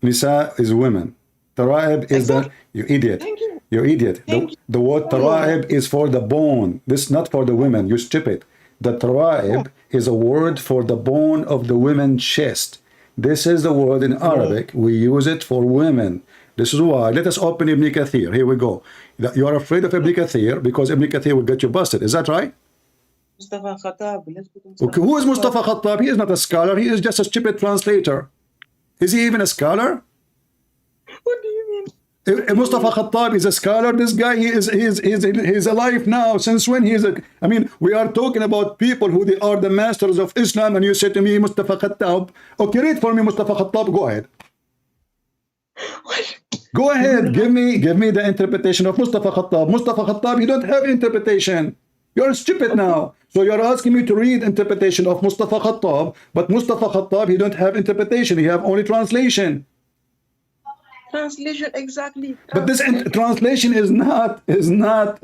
S7: Nisa is women. Tara'ib is you idiot.
S10: Thank you.
S7: You idiot. The word Tara'ib is for the bone. This is not for the women. You stupid. The Tara'ib is a word for the bone of the women's chest. This is the word in Arabic. We use it for women. This is why. Let us open Ibn Kathir. Here we go. You are afraid of Ibn Kathir because Ibn Kathir will get you busted. Is that right?
S10: Mustafa Khattab.
S7: Okay, who is Mustafa Khattab? He is not a scholar. He is just a stupid translator. Is he even a scholar?
S10: What do you mean?
S7: Mustafa Khattab is a scholar. This guy, he's alive now. Since when he is a... I mean, we are talking about people who they are the masters of Islam, and you say to me, Mustafa Khattab. Okay, read for me, Mustafa Khattab. Go ahead.
S10: What?
S7: Go ahead. Give me the interpretation of Mustafa Khattab. Mustafa Khattab, you don't have interpretation. You're stupid now. So you're asking me to read interpretation of Mustafa Khattab, but Mustafa Khattab, he don't have interpretation. He have only translation.
S10: Translation, exactly.
S7: But this translation is not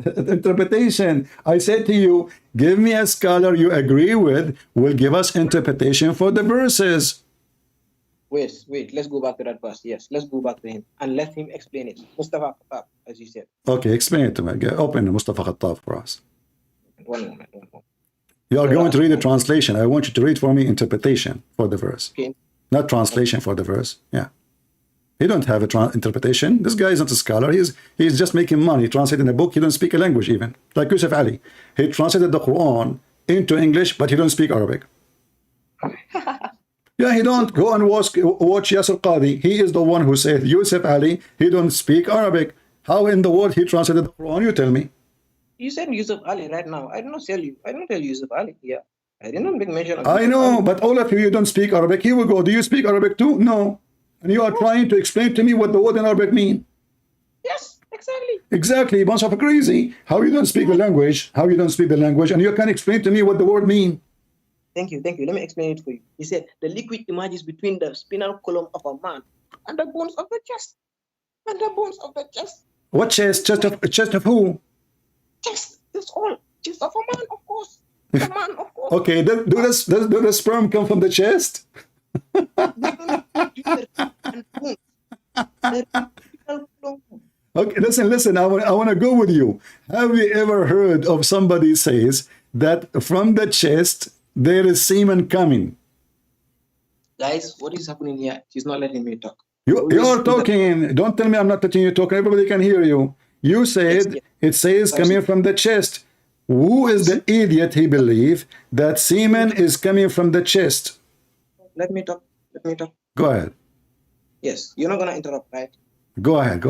S7: interpretation. I said to you, give me a scholar you agree with, will give us interpretation for the verses.
S10: Wait, let's go back to that verse. Yes, let's go back to him and let him explain it. Mustafa Khattab, as you said.
S7: Okay, explain it to me. Open Mustafa Khattab for us.
S10: One moment.
S7: You are going to read the translation. I want you to read for me interpretation for the verse.
S10: Okay.
S7: Not translation for the verse. Yeah. He don't have a interpretation. This guy is not a scholar. He's just making money. Translating a book. He don't speak a language even. Like Yusuf Ali. He translated the Quran into English, but he don't speak Arabic. Yeah, he don't. Go and watch Yasir Qadi. He is the one who said, Yusuf Ali, he don't speak Arabic. How in the world he translated the Quran? You tell me.
S10: You said Yusuf Ali right now. I did not tell you. I don't tell Yusuf Ali. Yeah. I did not make mention of
S7: I know, but all of you don't speak Arabic. Here we go. Do you speak Arabic too? No. And you are trying to explain to me what the word in Arabic mean.
S10: Yes, exactly.
S7: Exactly. Bunch of crazy. How you don't speak the language? How you don't speak the language? And you can explain to me what the word mean.
S10: Thank you. Let me explain it for you. He said the liquid emerges between the spinal column of a man and the bones of the chest. And the bones of the chest.
S7: What chest? Chest of who?
S10: Chest. That's all. Chest of a man, of course. The man, of course.
S7: Okay. Does the sperm come from the chest? Okay, listen. I want to go with you. Have you ever heard of somebody says that from the chest there is semen coming?
S10: Guys, what is happening here? She's not letting me talk.
S7: You're talking. Don't tell me I'm not letting you talk. Everybody can hear you. You said it says coming from the chest. Who is the idiot he believe that semen is coming from the chest?
S10: Let me talk.
S7: Go ahead.
S10: Yes, you're not going to interrupt, right?
S7: Go ahead.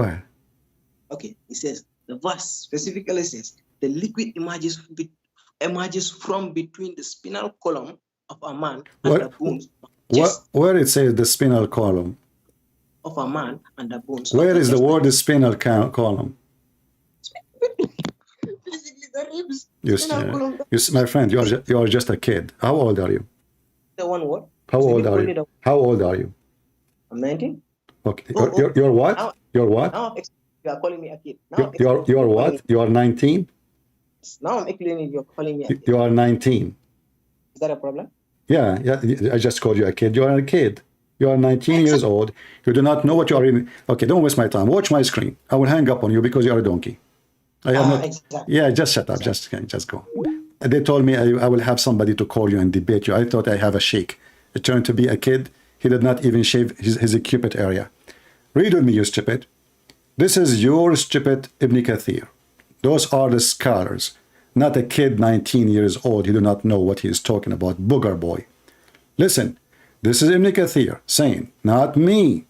S10: Okay, it says, the verse specifically says, the liquid emerges from between the spinal column of a man and the bones.
S7: Where it says the spinal column?
S10: Of a man and the bones.
S7: Where is the word spinal column?
S10: Basically, the
S7: You,
S10: ribs.
S7: my friend, you are just a kid. How old are you?
S10: The one word.
S7: How old are you? How old are you?
S10: I'm 19.
S7: Okay. You're what? You're what?
S10: Now you are calling me a kid.
S7: You're what? You are 19?
S10: Now I'm explaining you're calling me a kid.
S7: You are 19.
S10: Is that a problem?
S7: Yeah. I just called you a kid. You are a kid. You are 19 years old. You do not know what you are in. Okay, don't waste my time. Watch my screen. I will hang up on you because you are a donkey. I have not.
S10: Exactly.
S7: Yeah, just shut up. Just go. They told me I will have somebody to call you and debate you. I thought I have a sheikh. It turned to be a kid. He did not even shave his cupid area. Read with me, you stupid. This is your stupid Ibn Kathir. Those are the scholars, not a kid 19 years old. You do not know what he is talking about. Booger boy. Listen, this is Ibn Kathir saying, not me.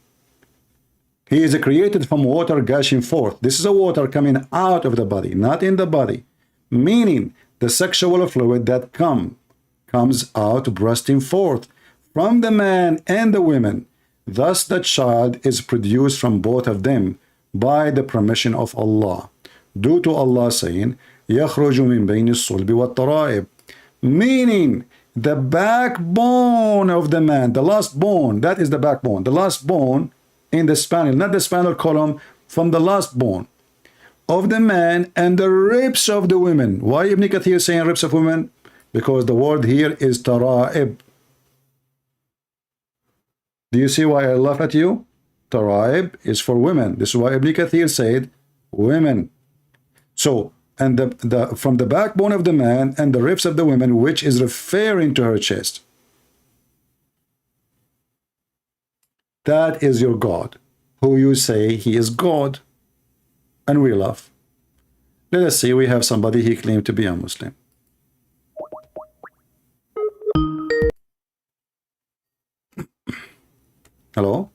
S7: He is created from water gushing forth. This is a water coming out of the body, not in the body. Meaning the sexual fluid that comes out bursting forth from the man and the women. Thus the child is produced from both of them by the permission of Allah. Due to Allah saying, يَخْرُجُ مِنْ بَيْنِ الصُّلْبِ وَالتَّرَائِبِ. Meaning the backbone of the man, the last bone, that is the backbone, the last bone in the spinal, not the spinal column, from the last bone of the man and the ribs of the women. Why Ibn Kathir is saying ribs of women? Because the word here is tara'ib. Do you see why I laugh at you? Tara'ib is for women. This is why Ibn Kathir said women. So, and from the backbone of the man and the ribs of the women, which is referring to her chest. That is your God, who you say he is God. And we laugh. Let us see, we have somebody he claimed to be a Muslim. Hello?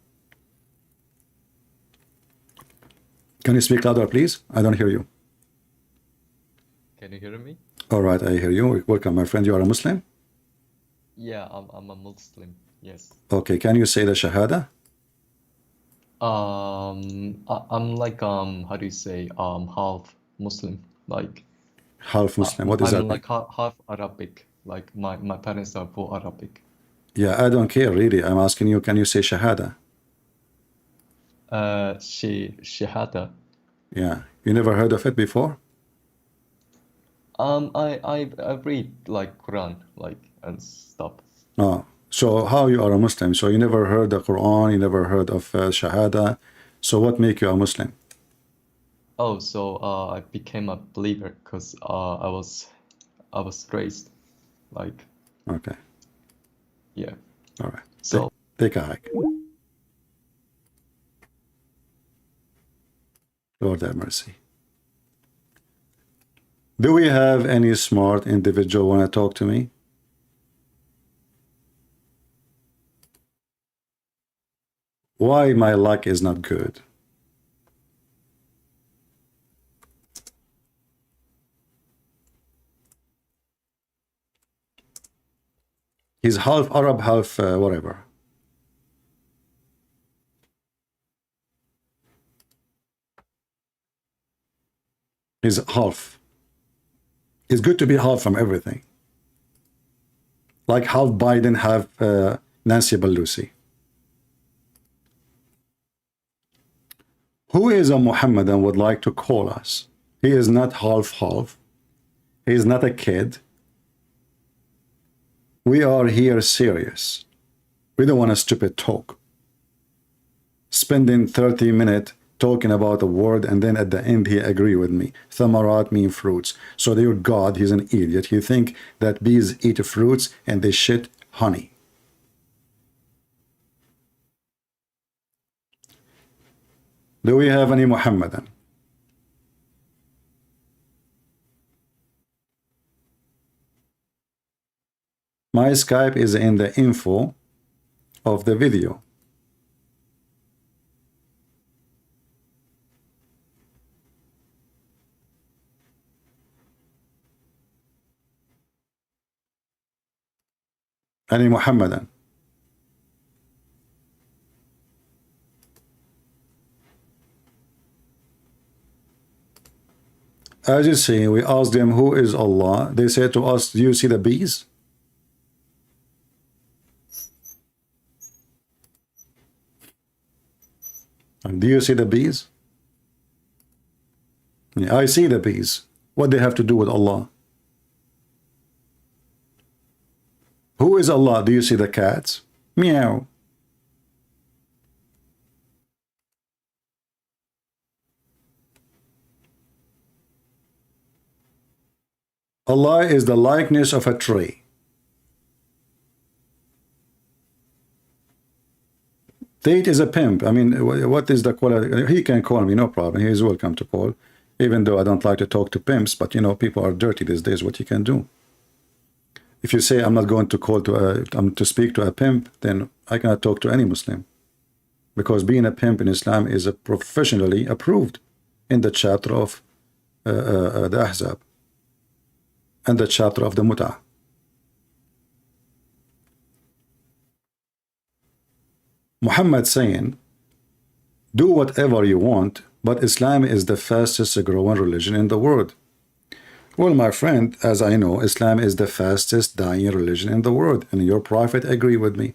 S7: Can you speak louder, please? I don't hear you.
S12: Can you hear me?
S7: All right, I hear you. Welcome, my friend. You are a Muslim?
S12: Yeah, I'm a Muslim. Yes.
S7: Okay, can you say the Shahada?
S12: I'm like how do you say half Muslim, like
S7: Half Muslim. What is
S12: I'm
S7: that?
S12: like half Arabic. Like my parents are full Arabic.
S7: Yeah, I don't care really. I'm asking you, can you say Shahada?
S12: Shahada.
S7: Yeah, you never heard of it before?
S12: I read like Quran like and stuff.
S7: Oh, so how you are a Muslim? So you never heard the Quran, you never heard of Shahada. So what make you a Muslim?
S12: Oh, so I became a believer because I was raised like.
S7: Okay.
S12: Yeah.
S7: All right.
S12: So
S7: take a hike. Lord have mercy. Do we have any smart individual want to talk to me? Why my luck is not good? He's half Arab, half whatever. He's half. It's good to be half from everything. Like half Biden, half Nancy Pelosi. Who is a Muhammadan would like to call us? He is not half-half. He is not a kid. We are here serious. We don't want a stupid talk. Spending 30 minutes talking about a word and then at the end he agree with me. Thamarat mean fruits. So your God, he's an idiot. He think that bees eat fruits and they shit honey. Do we have any Muhammadan? My Skype is in the info of the video. Any Muhammadan? As you see, we asked them, who is Allah? They said to us, do you see the bees? And do you see the bees? Yeah, I see the bees. What they have to do with Allah? Who is Allah? Do you see the cats? Meow. Allah is the likeness of a tree. Tate is a pimp. I mean, what is the quality? He can call me, no problem. He is welcome to call, even though I don't like to talk to pimps. But you know, people are dirty these days. What you can do? If you say I'm not going to call to speak to a pimp, then I cannot talk to any Muslim, because being a pimp in Islam is professionally approved in the chapter of the Ahzab and the chapter of the Mut'ah. Muhammad saying, do whatever you want, but Islam is the fastest growing religion in the world. Well, my friend, as I know, Islam is the fastest dying religion in the world, and your prophet agree with me.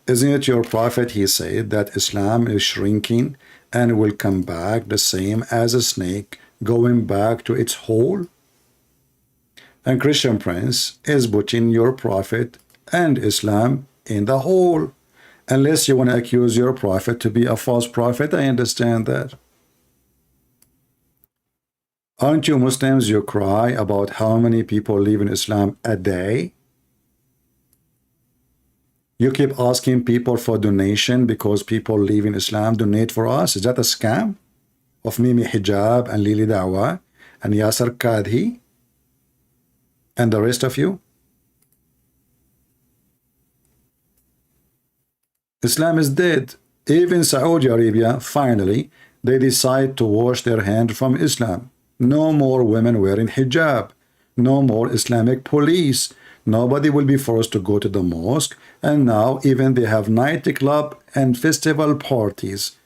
S7: Isn't it your prophet, he said that Islam is shrinking and will come back the same as a snake going back to its hole? And Christian Prince is putting your prophet and Islam in the hole. Unless you want to accuse your prophet to be a false prophet, I understand that. Aren't you Muslims, you cry about how many people leave in Islam a day? You keep asking people for donation because people leave in Islam, donate for us. Is that a scam? Of Mimi Hijab and Lili Dawah and Yasser Kadhi and the rest of you? Islam is dead. Even Saudi Arabia, finally, they decide to wash their hand from Islam. No more women wearing hijab. No more Islamic police. Nobody will be forced to go to the mosque. And now even they have nightclub and festival parties.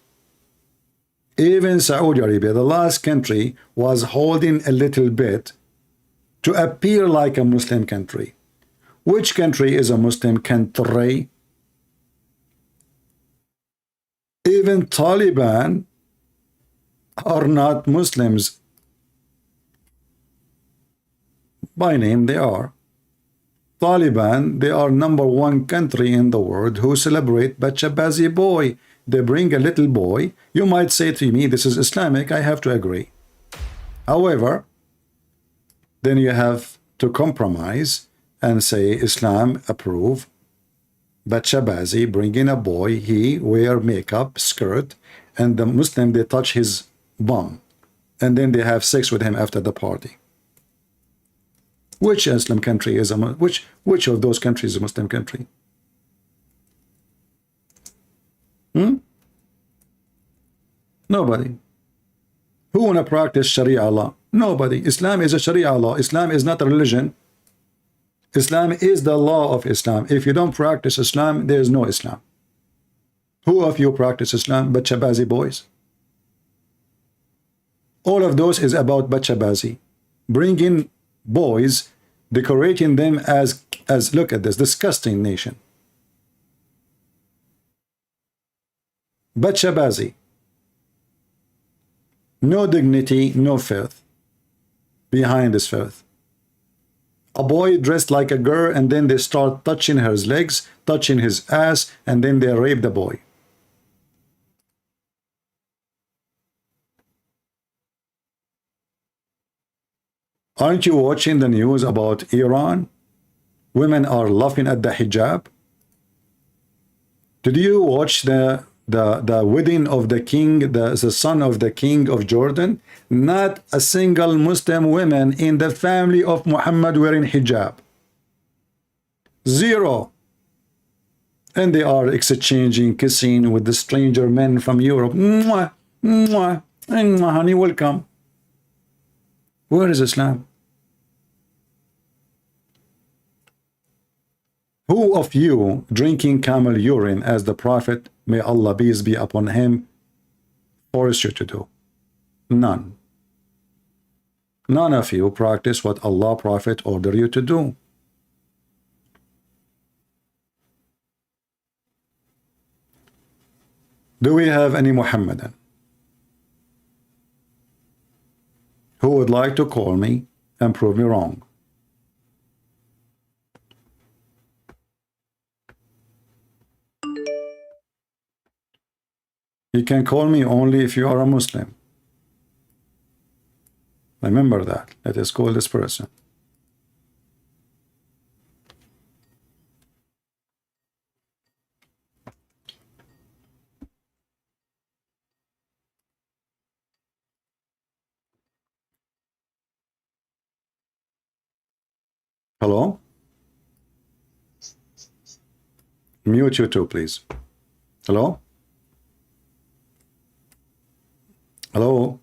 S7: Even Saudi Arabia, the last country, was holding a little bit to appear like a Muslim country. Which country is a Muslim country? Even Taliban are not Muslims. By name they are. Taliban, they are #1 country in the world who celebrate Bachabazi boy. They bring a little boy. You might say to me, this is Islamic. I have to agree. However, then you have to compromise and say Islam approve Bachabazi, bring in a boy, he wear makeup, skirt, and the Muslim, they touch his bum, and then they have sex with him after the party. Which Muslim country is which of those countries is a Muslim country? Nobody. Who wanna practice Sharia law? Nobody. Islam is a Sharia law. Islam is not a religion. Islam is the law of Islam. If you don't practice Islam, there is no Islam. Who of you practice Islam? Bachabazi boys. All of those is about Bachabazi. Bringing boys, decorating them as look at this disgusting nation. Bachabazi. No dignity, no filth behind this filth. A boy dressed like a girl, and then they start touching his legs, touching his ass, and then they rape the boy. Aren't you watching the news about Iran? Women are laughing at the hijab. Did you watch the wedding of the king, the son of the king of Jordan? Not a single Muslim woman in the family of Muhammad wearing hijab. Zero. And they are exchanging, kissing with the stranger men from Europe. Mwah, mwah, mwah, honey, welcome. Where is Islam? Who of you drinking camel urine as the Prophet, may Allah peace be upon him, forced you to do? None. None of you practice what Allah Prophet ordered you to do. Do we have any Muhammadan who would like to call me and prove me wrong? You can call me only if you are a Muslim. Remember that. Let us call this person. Hello? Mute you too, please. Hello? Hello?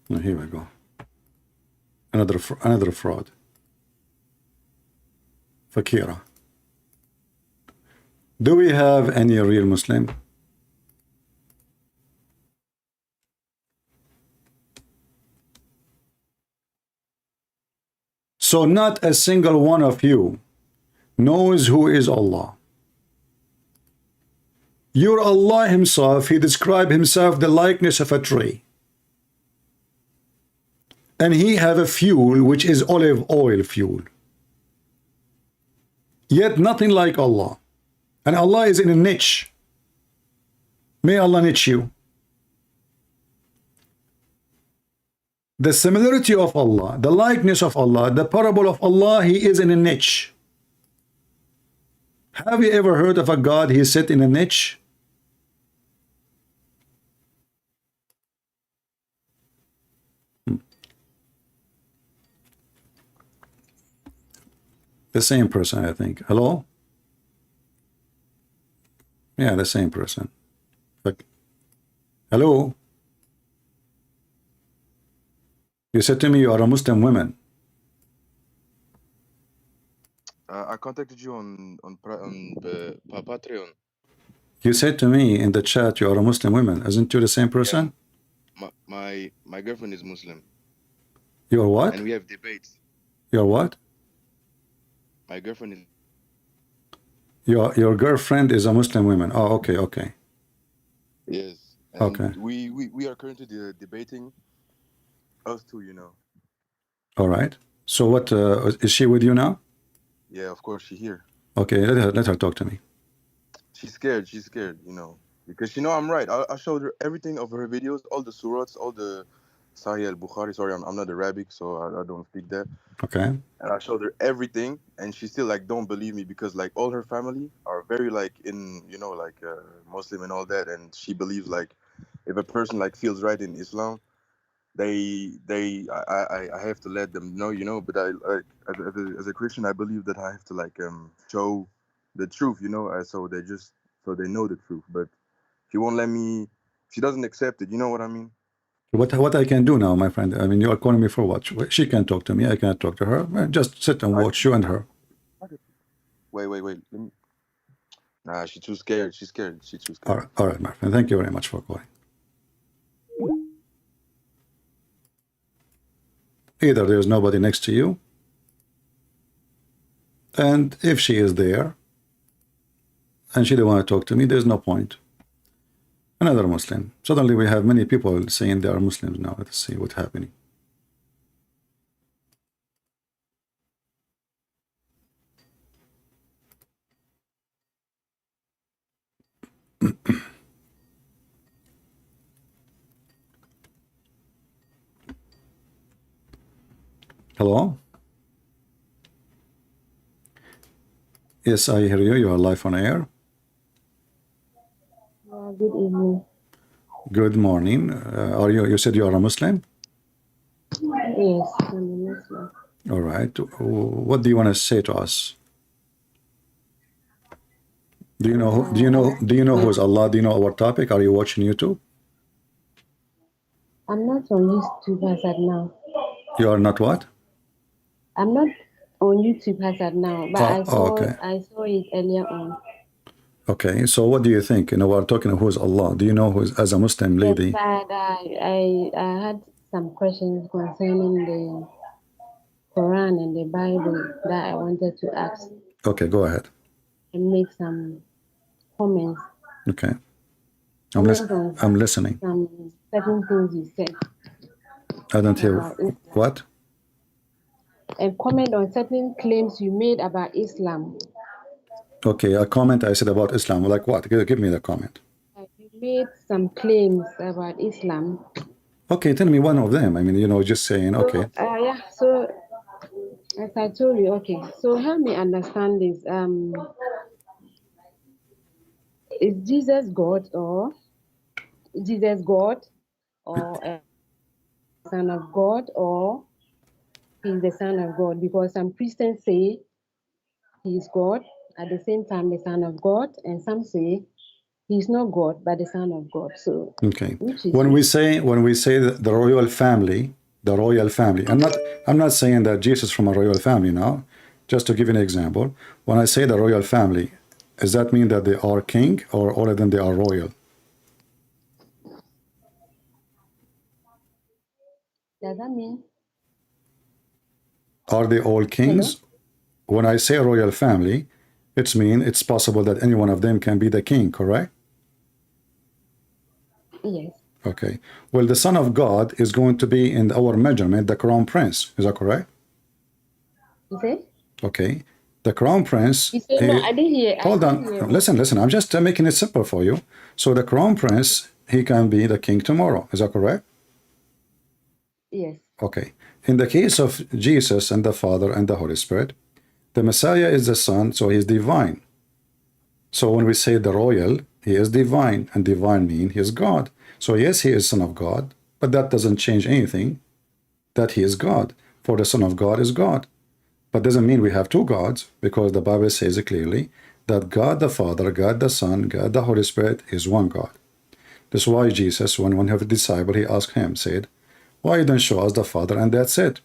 S7: Oh, here we go. Another fraud. Fakira. Do we have any real Muslim? So not a single one of you knows who is Allah. Your Allah himself, he described himself the likeness of a tree. And he have a fuel which is olive oil fuel. Yet nothing like Allah. And Allah is in a niche. May Allah niche you. The similarity of Allah, the likeness of Allah, the parable of Allah, he is in a niche. Have you ever heard of a God he sit in a niche? The same person, I think. Hello? Yeah, the same person. But, hello? You said to me you are a Muslim woman.
S13: I contacted you on Patreon.
S7: You said to me in the chat you are a Muslim woman. Isn't you the same person?
S13: Yeah. My girlfriend is Muslim.
S7: You are what?
S13: And we have debates.
S7: You are what?
S13: My girlfriend is.
S7: Your girlfriend is a Muslim woman. Oh, okay, okay.
S13: Yes. And
S7: okay.
S13: We are currently debating. Us two, you know.
S7: All right. So what is she with you now?
S13: Yeah, of course she's here.
S7: Okay, let her talk to me.
S13: She's scared, you know, because she know I'm right. I showed her everything of her videos, all the surahs, all the Sahih al-Bukhari. Sorry, I'm not Arabic, so I don't speak that.
S7: Okay.
S13: And I showed her everything, and she still like don't believe me because like all her family are very like in, you know, like Muslim and all that, and she believes like if a person like feels right in Islam, I have to let them know, you know. But I like as a Christian, I believe that I have to like show the truth, you know, so they know the truth. But she won't let me. She doesn't accept it. You know what I mean?
S7: What I can do now, my friend? I mean, you are calling me for what? She can talk to me. I can't talk to her. Just sit and watch you and her.
S13: Wait. Let me... Nah, she's too scared. She's scared. She's too scared.
S7: All right, my friend. Thank you very much for calling. Either there's nobody next to you, and if she is there, and she don't want to talk to me, there's no point. Another Muslim. Suddenly we have many people saying they are Muslims now. Let's see what's happening. Hello? Yes, I hear you. You are live on air.
S14: Good evening.
S7: Good morning. Are you said you are a Muslim?
S14: Yes, I'm a Muslim.
S7: All right. What do you want to say to us? Do you know who is Allah? Do you know our topic? Are you watching YouTube?
S14: I'm not on YouTube as at now.
S7: You are not what?
S14: I'm not on YouTube as at now, but I saw it earlier on.
S7: Okay, so what do you think? You know, we're talking who is Allah. Do you know who is, as a Muslim lady?
S14: Yes, I had some questions concerning the Quran and the Bible that I wanted to ask.
S7: Okay, go ahead.
S14: And make some comments.
S7: Okay. I'm listening.
S14: Some certain things you said.
S7: I don't hear. What?
S14: And comment on certain claims you made about Islam.
S7: Okay, a comment I said about Islam. Like what? Give me the comment.
S14: You made some claims about Islam.
S7: Okay, tell me one of them. I mean, you know, just saying, okay.
S14: Yeah, so as I told you, okay. So help me understand this. Is Jesus God or a son of God, or he's the Son of God, because some Christians say he's God, at the same time the Son of God, and some say he's not God, but the Son of God. So,
S7: Okay.
S14: which is
S7: When we say the royal family, I'm not saying that Jesus is from a royal family now. Just to give you an example, when I say the royal family, does that mean that they are king, or all of them they are royal?
S14: does that mean?
S7: Are they all kings?
S14: Hello?
S7: When I say royal family, it's possible that any one of them can be the king, correct?
S14: Yes.
S7: Okay. Well, the Son of God is going to be, in our measurement, the crown prince. Is that correct?
S14: You say?
S7: Okay. The crown prince.
S14: You say, no, I didn't hear.
S7: Hold on. No, listen. I'm just making it simple for you. So the crown prince, he can be the king tomorrow. Is that correct?
S14: Yes.
S7: Okay. In the case of Jesus and the Father and the Holy Spirit, the Messiah is the Son, so he's divine. So when we say the royal, he is divine, and divine means he is God. So yes, he is Son of God, but that doesn't change anything that he is God, for the Son of God is God. But doesn't mean we have two gods, because the Bible says it clearly that God the Father, God the Son, God the Holy Spirit is one God. That's why Jesus, when one of his disciples, he asked him, said, why you don't show us the Father, and that's it?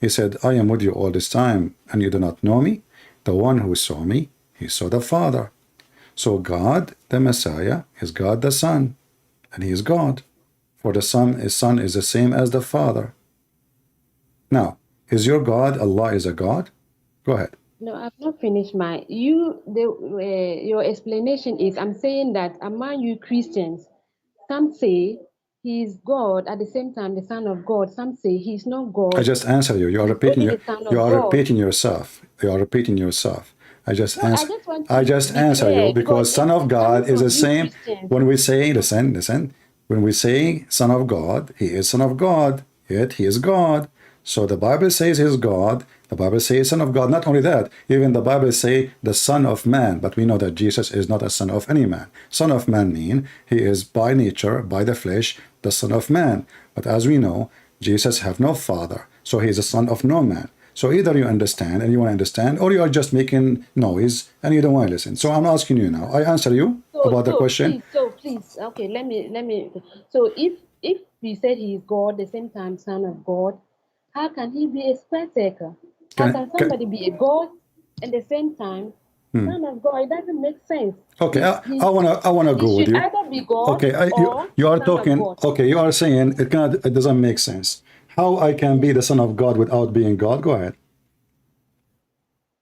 S7: He said, I am with you all this time, and you do not know me. The one who saw me, he saw the Father. So God, the Messiah, is God the Son, and he is God. For the Son is the same as the Father. Now, is your God Allah is a God? Go ahead.
S14: No, I've not finished my. Your explanation is, I'm saying that among you Christians, some say he's God, at the same time the Son of God. Some say he's not God.
S7: I just answered you. You are repeating yourself. You are repeating yourself. I just answer you, because Son of God is the same. When we say, listen, when we say Son of God, he is Son of God, yet he is God. So the Bible says he is God. The Bible says Son of God. Not only that, even the Bible say the Son of Man. But we know that Jesus is not a son of any man. Son of Man mean he is by nature, by the flesh, the Son of Man. But as we know, Jesus have no father, so he is a son of no man. So either you understand and you want to understand, or you are just making noise and you don't want to listen. So I'm asking you now. I answer you about the question.
S14: Please, okay, let me. So if we said he is God, the same time Son of God, how can he be a caretaker? How can somebody be a God and the same time Son of God? It doesn't make sense.
S7: Okay, I wanna go with you.
S14: Either be God,
S7: okay,
S14: or
S7: you are
S14: Son
S7: talking.
S14: of God.
S7: Okay, you are saying it doesn't make sense. How I can be the Son of God without being God? Go ahead.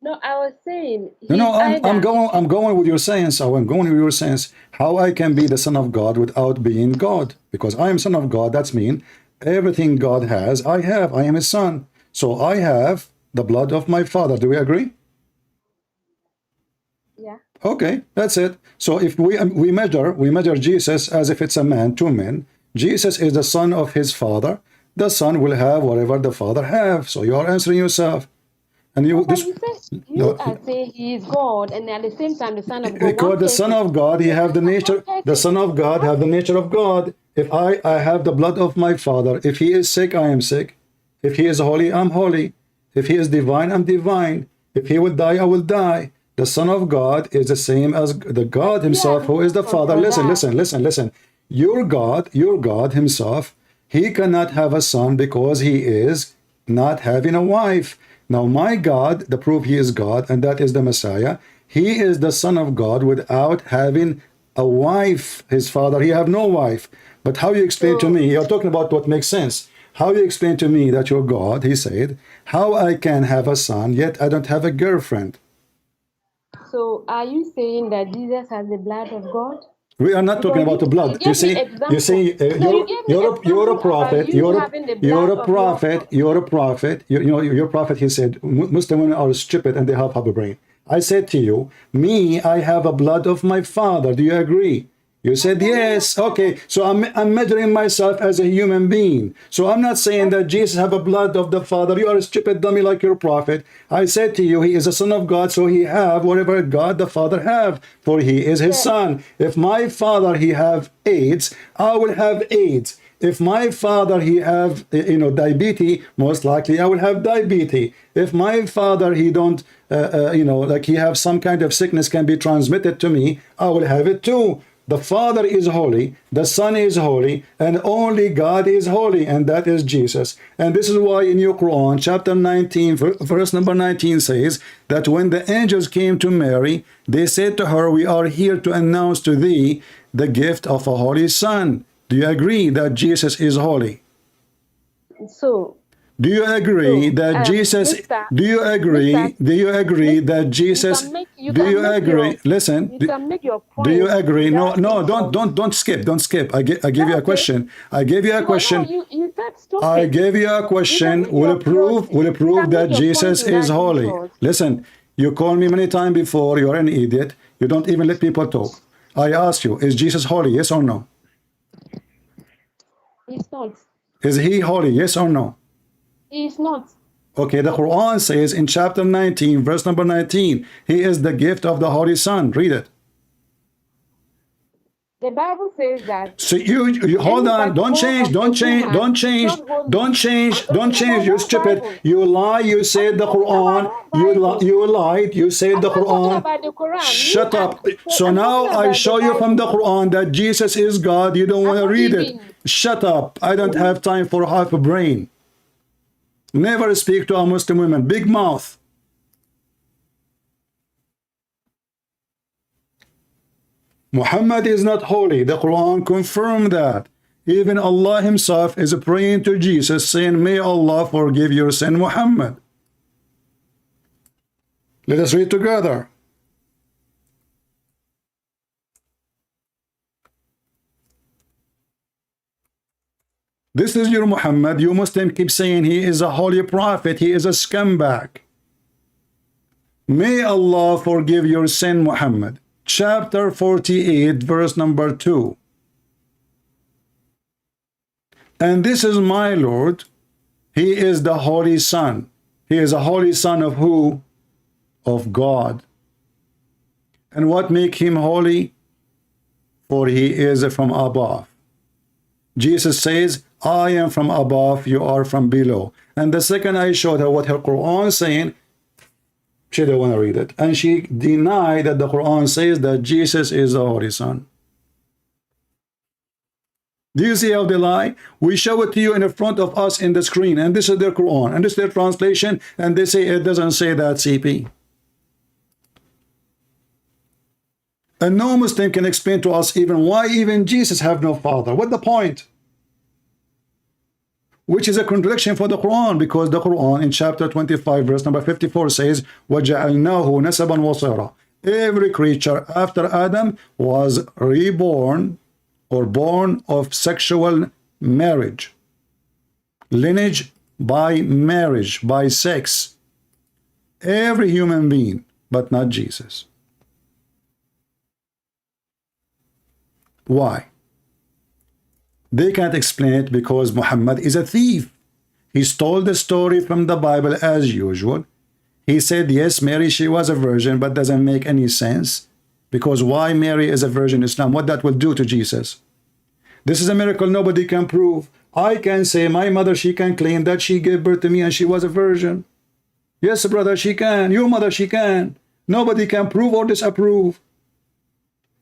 S14: No, I was saying.
S7: I'm going with your saying. So I'm going with your saying. How I can be the Son of God without being God? Because I am Son of God. That's mean everything God has, I have. I am His Son. So I have the blood of my Father. Do we agree?
S14: Yeah.
S7: Okay, that's it. So if we measure Jesus as if it's a man, two men. Jesus is the Son of his Father. The Son will have whatever the Father have. So you are answering yourself. And you
S14: are saying he is God, and at the same time the Son of God.
S7: Because the Son of God, he have the nature. The Son of God have the nature of God. If I have the blood of my Father. If he is sick, I am sick. If he is holy, I'm holy. If he is divine, I'm divine. If he will die, I will die. The Son of God is the same as the God himself, who is the Father. Listen. Your God himself, he cannot have a son because he is not having a wife. Now my God, the proof he is God, and that is the Messiah, he is the Son of God without having a wife. His Father, he have no wife. But how you explain to me, you're talking about what makes sense. How you explain to me that you're God, he said, how I can have a son, yet I don't have a girlfriend.
S14: So are you saying that Jesus has the blood of God?
S7: We are not talking about the blood. You say you're a prophet. You're a prophet. You're a prophet. He said Muslim women are stupid and they have a brain. I said to you, me, I have a blood of my Father. Do you agree? You said yes. Okay, so I'm measuring myself as a human being. So I'm not saying that Jesus have a blood of the Father. You are a stupid dummy like your prophet. I said to you, he is a son of God, so he have whatever God the Father have, for he is his son. If my Father he have AIDS, I will have AIDS. If my father he have diabetes, most likely I will have diabetes. If my father he don't like he have some kind of sickness can be transmitted to me, I will have it too. The Father is holy, the Son is holy, and only God is holy, and that is Jesus. And this is why in your Quran, chapter 19, verse number 19 says that when the angels came to Mary, they said to her, we are here to announce to thee the gift of a holy Son. Do you agree that Jesus is holy?
S14: So,
S7: do you agree that Jesus? Do you agree? Do you agree that Jesus? Do you agree? Listen. Do you agree? No, don't skip. Don't skip. I give you a question. I gave you a question. I gave you a question. Will it prove that Jesus is holy? Listen. You called me many times before. You're an idiot. You don't even let people talk. I asked you, is Jesus holy? Yes or no?
S14: He's not.
S7: Is he holy? Yes or no?
S14: He is not.
S7: Okay, the Quran says in chapter 19, verse number 19, he is the gift of the Holy Son. Read it.
S14: The Bible says that.
S7: So you hold on, don't change, you stupid. You lie, you said the Quran, you lied, you said the Quran. Shut up. So now I show you from the Quran that Jesus is God, you don't want to read it. Shut up. I don't have time for half a brain. Never speak to a Muslim woman. Big mouth. Muhammad is not holy. The Quran confirmed that. Even Allah himself is praying to Jesus saying, may Allah forgive your sin, Muhammad. Let us read together. This is your Muhammad. You Muslim keep saying he is a holy prophet. He is a scumbag. May Allah forgive your sin, Muhammad. Chapter 48, verse number 2. And this is my Lord. He is the Holy Son. He is a Holy Son of who? Of God. And what make him holy? For he is from above. Jesus says, I am from above, you are from below. And the second I showed her what her Quran is saying, she didn't want to read it. And she denied that the Quran says that Jesus is the Holy Son. Do you see how they lie? We show it to you in the front of us in the screen, and this is their Quran, and this is their translation, and they say it doesn't say that, CP. And no Muslim can explain to us even why even Jesus have no father. What the point? Which is a contradiction for the Quran, because the Quran in chapter 25 verse number 54 says وَجَعَلْنَاهُ نَسَبًا وَصِيرًا. Every creature after Adam was reborn or born of sexual marriage, lineage by marriage, by sex. Every human being, but not Jesus. Why? They can't explain it because Muhammad is a thief. He stole the story from the Bible as usual. He said, yes, Mary, she was a virgin, but doesn't make any sense. Because why Mary is a virgin in Islam? What that will do to Jesus? This is a miracle nobody can prove. I can say my mother, she can claim that she gave birth to me and she was a virgin. Yes, brother, she can. Your mother, she can. Nobody can prove or disapprove.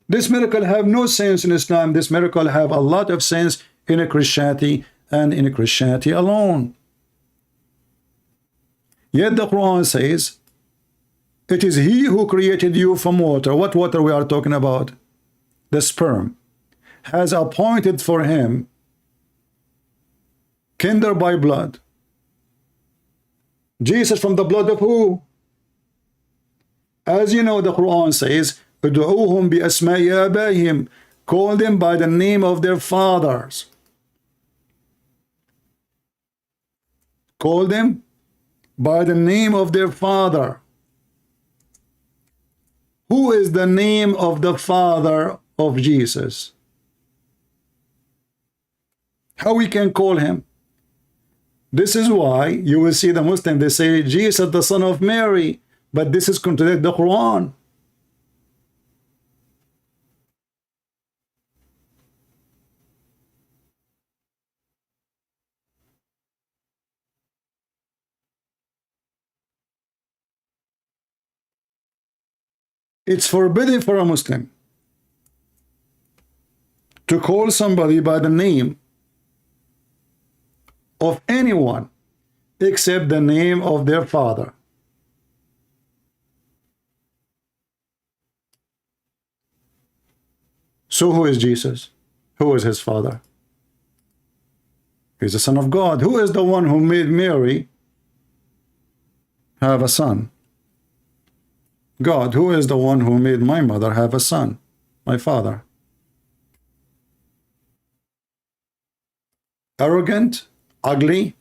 S7: This miracle have no sense in Islam. This miracle have a lot of sense in a Christianity and in a Christianity alone. Yet the Quran says, it is he who created you from water. What water we are talking about? The sperm. Has appointed for him kinder by blood. Jesus from the blood of who? As you know, the Quran says, ادعوهم بأسماء آبائهم. Call them by the name of their fathers. Call them by the name of their father. Who is the name of the father of Jesus? How we can call him? This is why you will see the Muslim, they say Jesus the son of Mary, but this is contradict the Quran. It's forbidden for a Muslim to call somebody by the name of anyone except the name of their father. So who is Jesus? Who is his father? He's the Son of God. Who is the one who made Mary have a son? God. Who is the one who made my mother have a son? My father. Arrogant, ugly,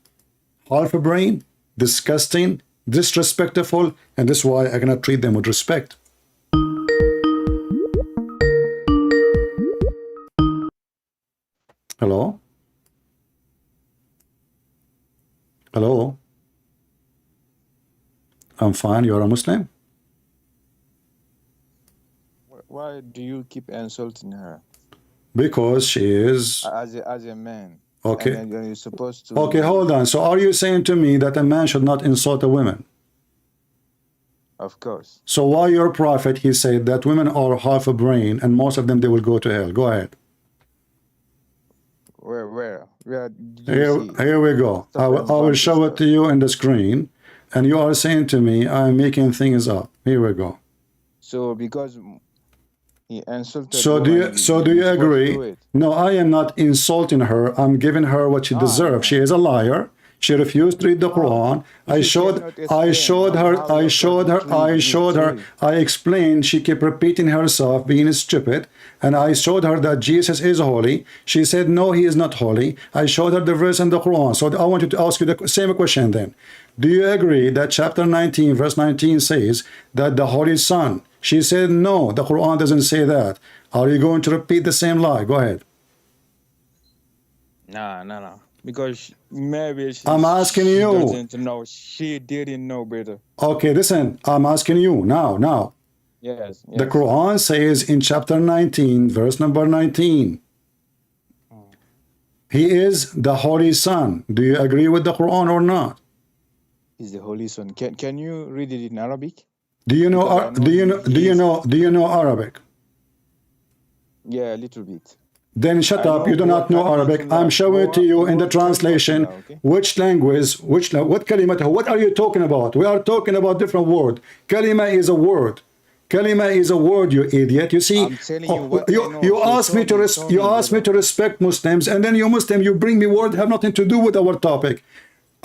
S7: half a brain, disgusting, disrespectful, and this is why I cannot treat them with respect. Hello? Hello? I'm fine. You're a Muslim?
S15: Why do you keep insulting her?
S7: Because she is...
S15: As a man.
S7: Okay.
S15: And you're supposed to...
S7: Okay, hold on. So are you saying to me that a man should not insult a woman?
S15: Of course.
S7: So why your prophet, he said that women are half a brain and most of them, they will go to hell. Go ahead.
S15: Where did you see?
S7: Here we go. I will show it to you in the screen. And you are saying to me, I'm making things up. Here we go.
S15: So because he insulted
S7: So do you agree? No, I am not insulting her. I'm giving her what she deserves. She is a liar. She refused to read the Quran. I showed her, I explained, she kept repeating herself, being stupid, and I showed her that Jesus is holy. She said, no, he is not holy. I showed her the verse in the Quran. So I want you to ask you the same question then. Do you agree that chapter 19, verse 19 says that the Holy Son? She said, no, the Quran doesn't say that. Are you going to repeat the same lie? Go ahead.
S15: No. Because maybe
S7: I'm asking
S15: she
S7: you.
S15: doesn't know. She didn't know better.
S7: Okay, listen, I'm asking you now.
S15: Yes.
S7: The Quran says in chapter 19, verse number 19, he is the Holy Son. Do you agree with the Quran or not?
S15: He's the Holy Son. Can you read it in Arabic?
S7: Do you know Arabic?
S15: Yeah, a little bit.
S7: Then shut up, you do not know Arabic. I'm showing it to you in the translation which language, what kalima, what are you talking about? We are talking about different word. Kalima is a word. Kalima is a word, you idiot. You see, you ask me to respect Muslims, and then you Muslim, you bring me word have nothing to do with our topic.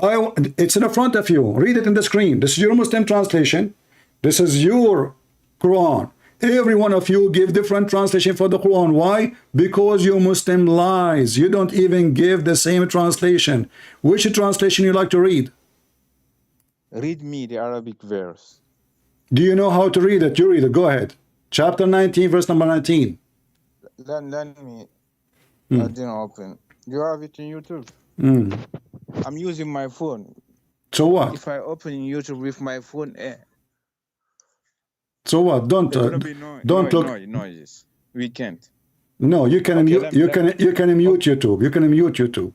S7: It's in the front of you. Read it in the screen. This is your Muslim translation. This is your Quran. Every one of you give different translation for the Quran. Why? Because you Muslim lies. You don't even give the same translation. Which translation you like to read?
S15: Read me the Arabic verse.
S7: Do you know how to read it? You read it. Go ahead. Chapter 19, verse number 19.
S15: Let me. I didn't open. You have it in YouTube. I'm using my phone.
S7: So what?
S15: If I open YouTube with my phone,
S7: so what? Don't look.
S15: Noises. We can't.
S7: No, you can mute. You can mute YouTube. You can mute YouTube.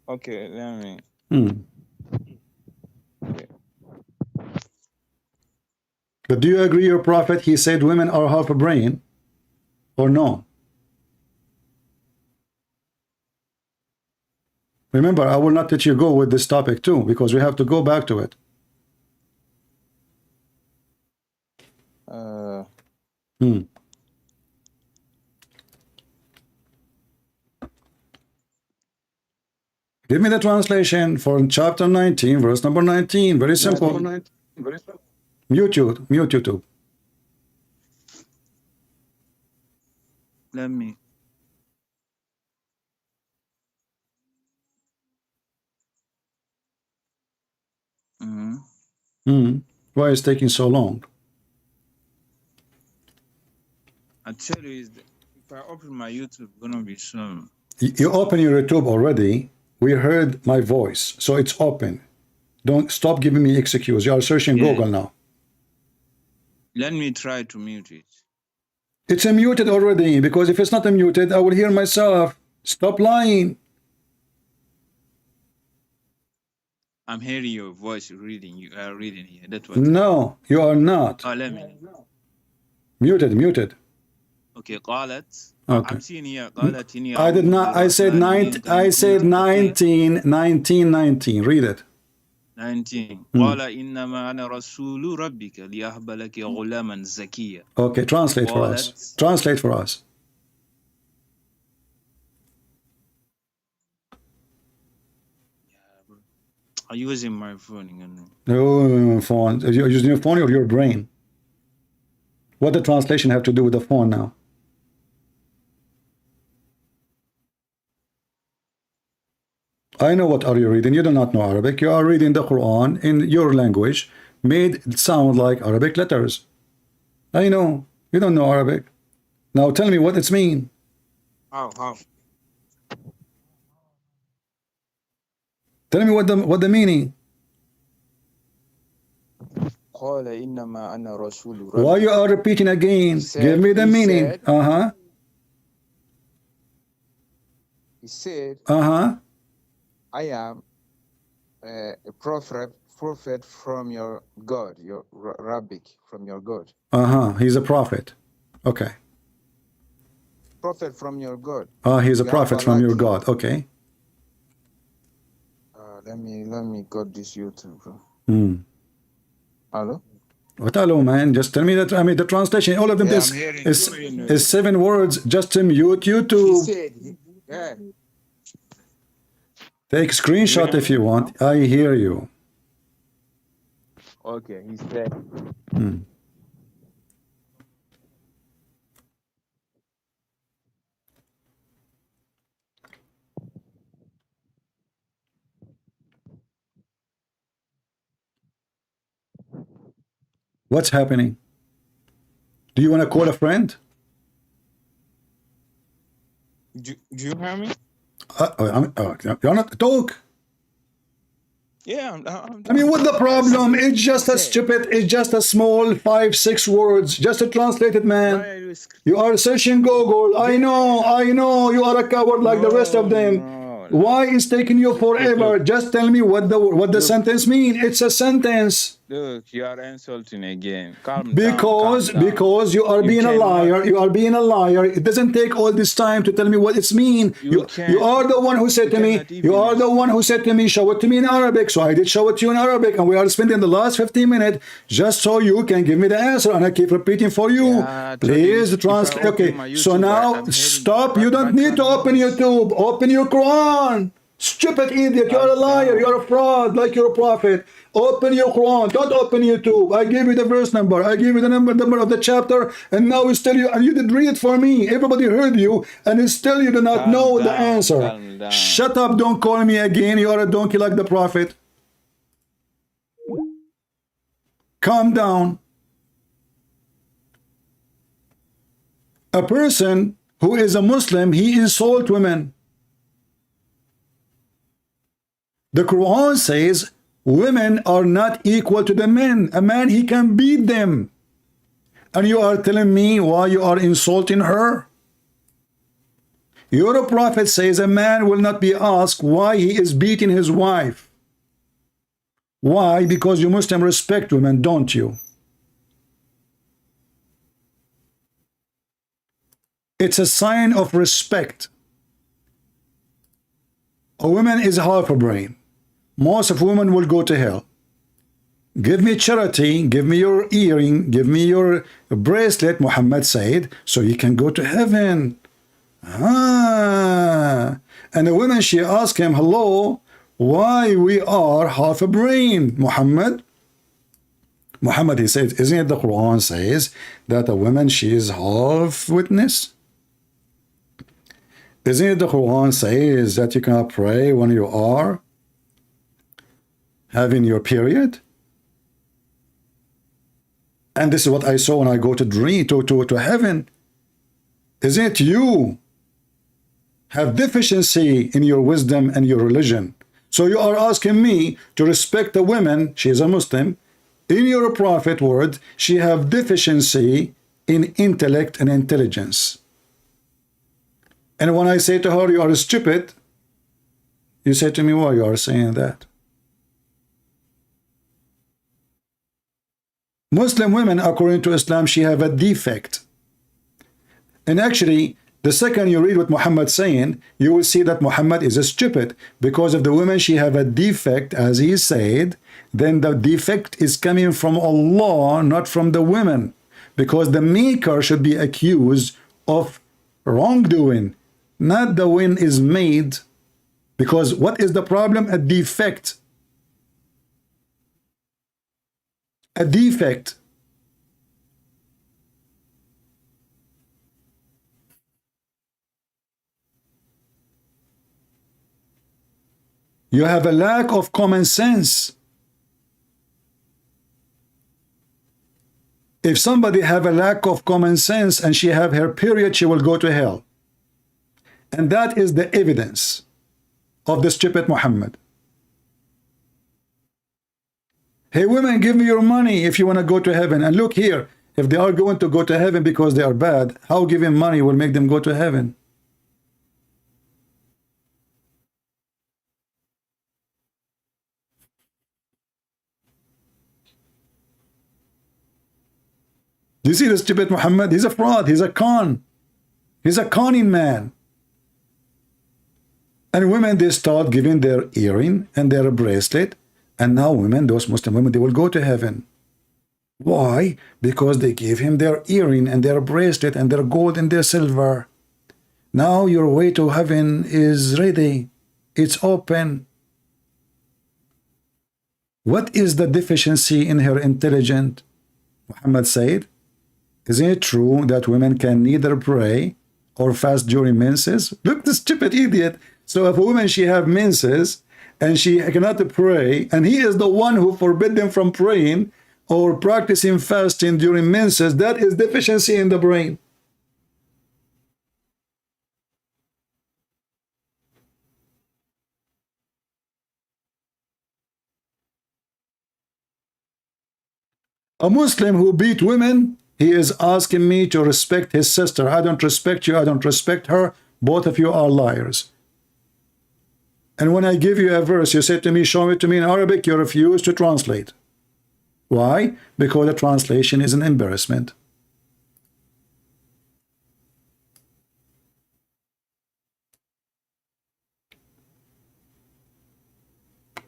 S15: Okay, let me.
S7: Okay. But do you agree, your prophet? He said women are half a brain, or no? Remember, I will not let you go with this topic too, because we have to go back to it. Give me the translation for chapter 19, verse number 19. Very simple. Mute YouTube.
S15: Let me.
S7: Why is it taking so long?
S15: I tell you, if I open my YouTube, it's gonna be some.
S7: You open your YouTube already. We heard my voice, so it's open. Don't stop giving me excuse. You are searching Google now.
S15: Let me try to mute it.
S7: It's muted already, because if it's not muted, I will hear myself. Stop lying.
S15: I'm hearing your voice reading. You are reading here. That's what.
S7: No, you are not.
S15: Oh, let me.
S16: Muted.
S17: Okay, قالت.
S16: Okay.
S17: I'm seeing here قالت إني
S16: I did not. I said 19. Read it.
S17: 19 قال إنما أنا رسول ربك لأهب لك غلاما زكيا.
S16: Okay, translate for us. Translate for us.
S17: I'm using my phone.
S16: Oh, phone. You're using your phone or your brain? What the translation have to do with the phone now? I know what are you reading. You do not know Arabic. You are reading the Quran in your language, made it sound like Arabic letters. I know. You don't know Arabic. Now tell me what it's mean.
S17: How?
S16: Tell me what the meaning.
S15: قال إنما أنا رسول ربك.
S16: Why you are repeating again? Give me the meaning.
S15: He said, I am a prophet from your God, your Rabbic, from your God.
S16: He's a prophet. Okay.
S15: Prophet from your God.
S16: He's a prophet from your God. Okay.
S15: Let me got this YouTube. Hello?
S16: What hello, man? Just tell me that. I mean, the translation. All of them. This is 7 words. Just to mute YouTube.
S15: He said, yeah.
S16: Take screenshot if you want. I hear you.
S15: Okay, he said.
S16: What's happening? Do you want to call a friend?
S15: Do you hear me?
S16: You're not talk.
S15: Yeah,
S16: I mean, what the problem? It's just a stupid. It's just a small 5-6 words. Just a translated man. You are searching Google. I know. You are a coward like the rest of them. Why is taking you forever? Just tell me what the sentence mean. It's a sentence.
S15: Look, you are insulting again. Calm
S16: because
S15: down.
S16: Because you are being a liar. You are being a liar. It doesn't take all this time to tell me what it's mean. You are the one who said to me. You are the one who said to me, show it to me in Arabic. So I did show it to you in Arabic, and we are spending the last 15 minutes just so you can give me the answer, and I keep repeating for you. Please translate. Okay. So now stop. You don't need to open YouTube. Open your Quran. Stupid idiot, you're a liar, you're a fraud, like you're a prophet. Open your Quran, don't open YouTube. I gave you the verse number, I gave you the number of the chapter, and now it's still you, and you did read it for me. Everybody heard you, and it's still you do not know the answer. Shut up, don't call me again, you are a donkey like the prophet. Calm down. A person who is a Muslim, he insults women. The Quran says women are not equal to the men. A man, he can beat them. And you are telling me why you are insulting her? Your prophet says a man will not be asked why he is beating his wife. Why? Because you Muslims respect women, don't you? It's a sign of respect. A woman is half a brain. Most of women will go to hell. Give me charity, give me your earring, give me your bracelet, Muhammad said, so you can go to heaven. And the woman, she asked him, hello, why we are half a brain, Muhammad? Muhammad, he said, isn't it the Quran says that a woman, she is half witness? Isn't it the Quran says that you cannot pray when you are having your period? And this is what I saw when I go to dream to heaven. Isn't it you have deficiency in your wisdom and your religion? So you are asking me to respect a woman, she is a Muslim, in your prophet word, she have deficiency in intellect and intelligence. And when I say to her, you are stupid, you say to me, why you are saying that? Muslim women, according to Islam, she have a defect. And actually, the second you read what Muhammad saying, you will see that Muhammad is a stupid, because if the women she have a defect, as he said, then the defect is coming from Allah, not from the women, because the maker should be accused of wrongdoing, not the one is made. Because what is the problem? A defect. A defect. You have a lack of common sense. If somebody have a lack of common sense and she have her period, she will go to hell. And that is the evidence of the stupid Muhammad. Hey women, give me your money if you want to go to heaven. And look here, if they are going to go to heaven because they are bad, how giving money will make them go to heaven? Do you see the stupid Muhammad? He's a fraud. He's a con. He's a conning man. And women, they start giving their earring and their bracelet. And now women, those Muslim women, they will go to heaven. Why? Because they gave him their earring and their bracelet and their gold and their silver. Now your way to heaven is ready. It's open. What is the deficiency in her intelligence? Muhammad said, isn't it true that women can neither pray or fast during menses? Look, the stupid idiot. So if a woman, she have menses and she cannot pray, and he is the one who forbid them from praying or practicing fasting during menses, that is deficiency in the brain. A Muslim who beat women, he is asking me to respect his sister. I don't respect you, I don't respect her. Both of you are liars. And when I give you a verse, you say to me, show it to me in Arabic, you refuse to translate. Why? Because the translation is an embarrassment.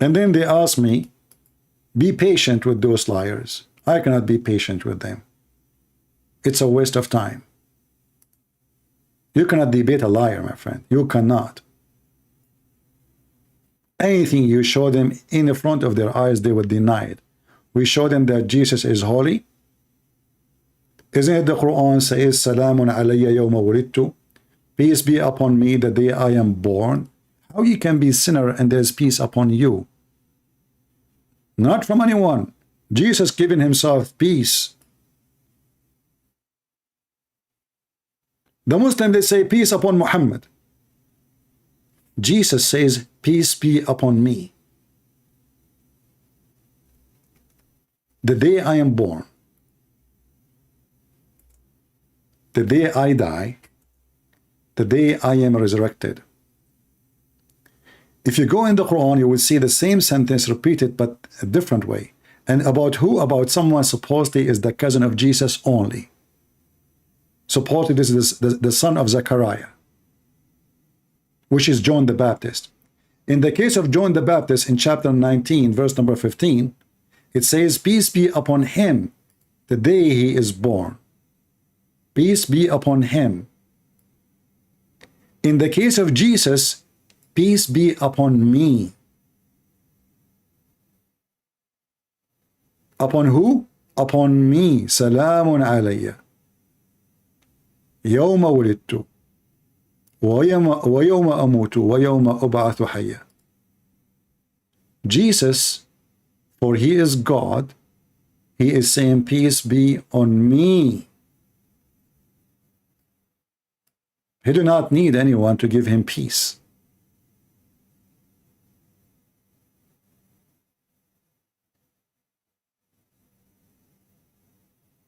S16: And then they ask me, be patient with those liars. I cannot be patient with them. It's a waste of time. You cannot debate a liar, my friend. You cannot. Anything you show them in the front of their eyes, they will deny it. We show them that Jesus is holy. Isn't it the Quran says, Salamun alayya yawma wulidtu? Peace be upon me the day I am born. How you can be sinner and there's peace upon you? Not from anyone. Jesus giving himself peace. The Muslim, they say peace upon Muhammad. Jesus says peace be upon me. The day I am born, the day I die, the day I am resurrected. If you go in the Quran, you will see the same sentence repeated but a different way. And about who? About someone supposedly is the cousin of Jesus only. Supposedly this is the son of Zechariah, which is John the Baptist. In the case of John the Baptist, in chapter 19, verse number 15, it says, peace be upon him the day he is born. Peace be upon him. In the case of Jesus, peace be upon me. Upon who? Upon me. Salamun alayya. Yawma wulidtu. وَيَوْمَ أَمُوتُ وَيَوْمَ أُبْعَثُ حَيًّا. Jesus, for he is God, he is saying peace be on me. He do not need anyone to give him peace.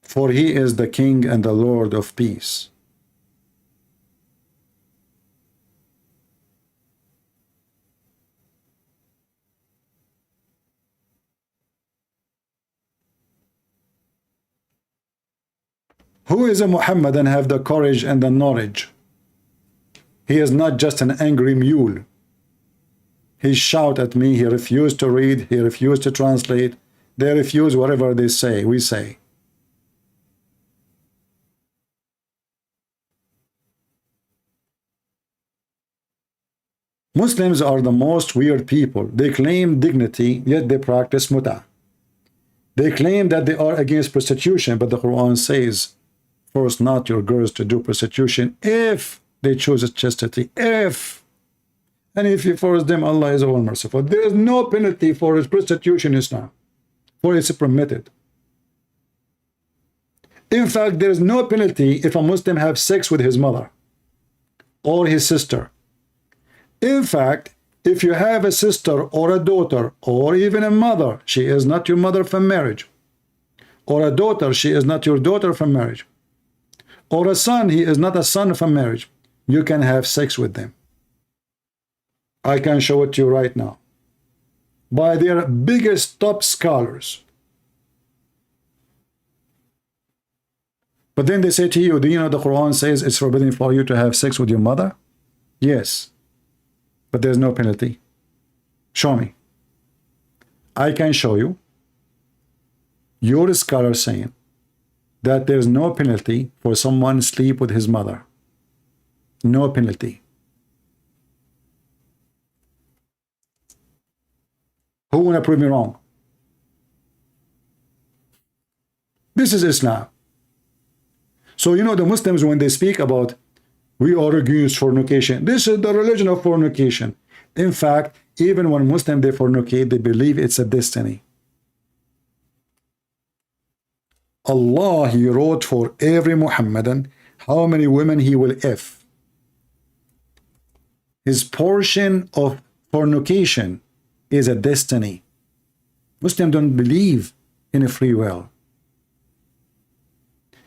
S16: For he is the King and the Lord of peace. Who is a Muhammad and have the courage and the knowledge? He is not just an angry mule. He shout at me, he refused to read, he refused to translate. They refuse whatever they say, we say. Muslims are the most weird people. They claim dignity, yet they practice muta. They claim that they are against prostitution, but the Quran says, force not your girls to do prostitution if they choose chastity. If. And if you force them, Allah is all merciful. There is no penalty for prostitution in Islam, for it's permitted. In fact, there is no penalty if a Muslim have sex with his mother or his sister. In fact, if you have a sister or a daughter or even a mother, she is not your mother from marriage. Or a daughter, she is not your daughter from marriage. Or a son, he is not a son from marriage. You can have sex with them. I can show it to you right now. By their biggest top scholars. But then they say to you, do you know the Quran says it's forbidden for you to have sex with your mother? Yes. But there's no penalty. Show me. I can show you. Your scholar saying that there's no penalty for someone sleep with his mother. No penalty. Who wanna prove me wrong? This is Islam. So you know the Muslims, when they speak about we are against fornication, this is the religion of fornication. In fact, even when Muslims they fornicate, they believe it's a destiny. Allah, he wrote for every Muhammadan how many women he will F. His portion of fornication is a destiny. Muslims don't believe in a free will.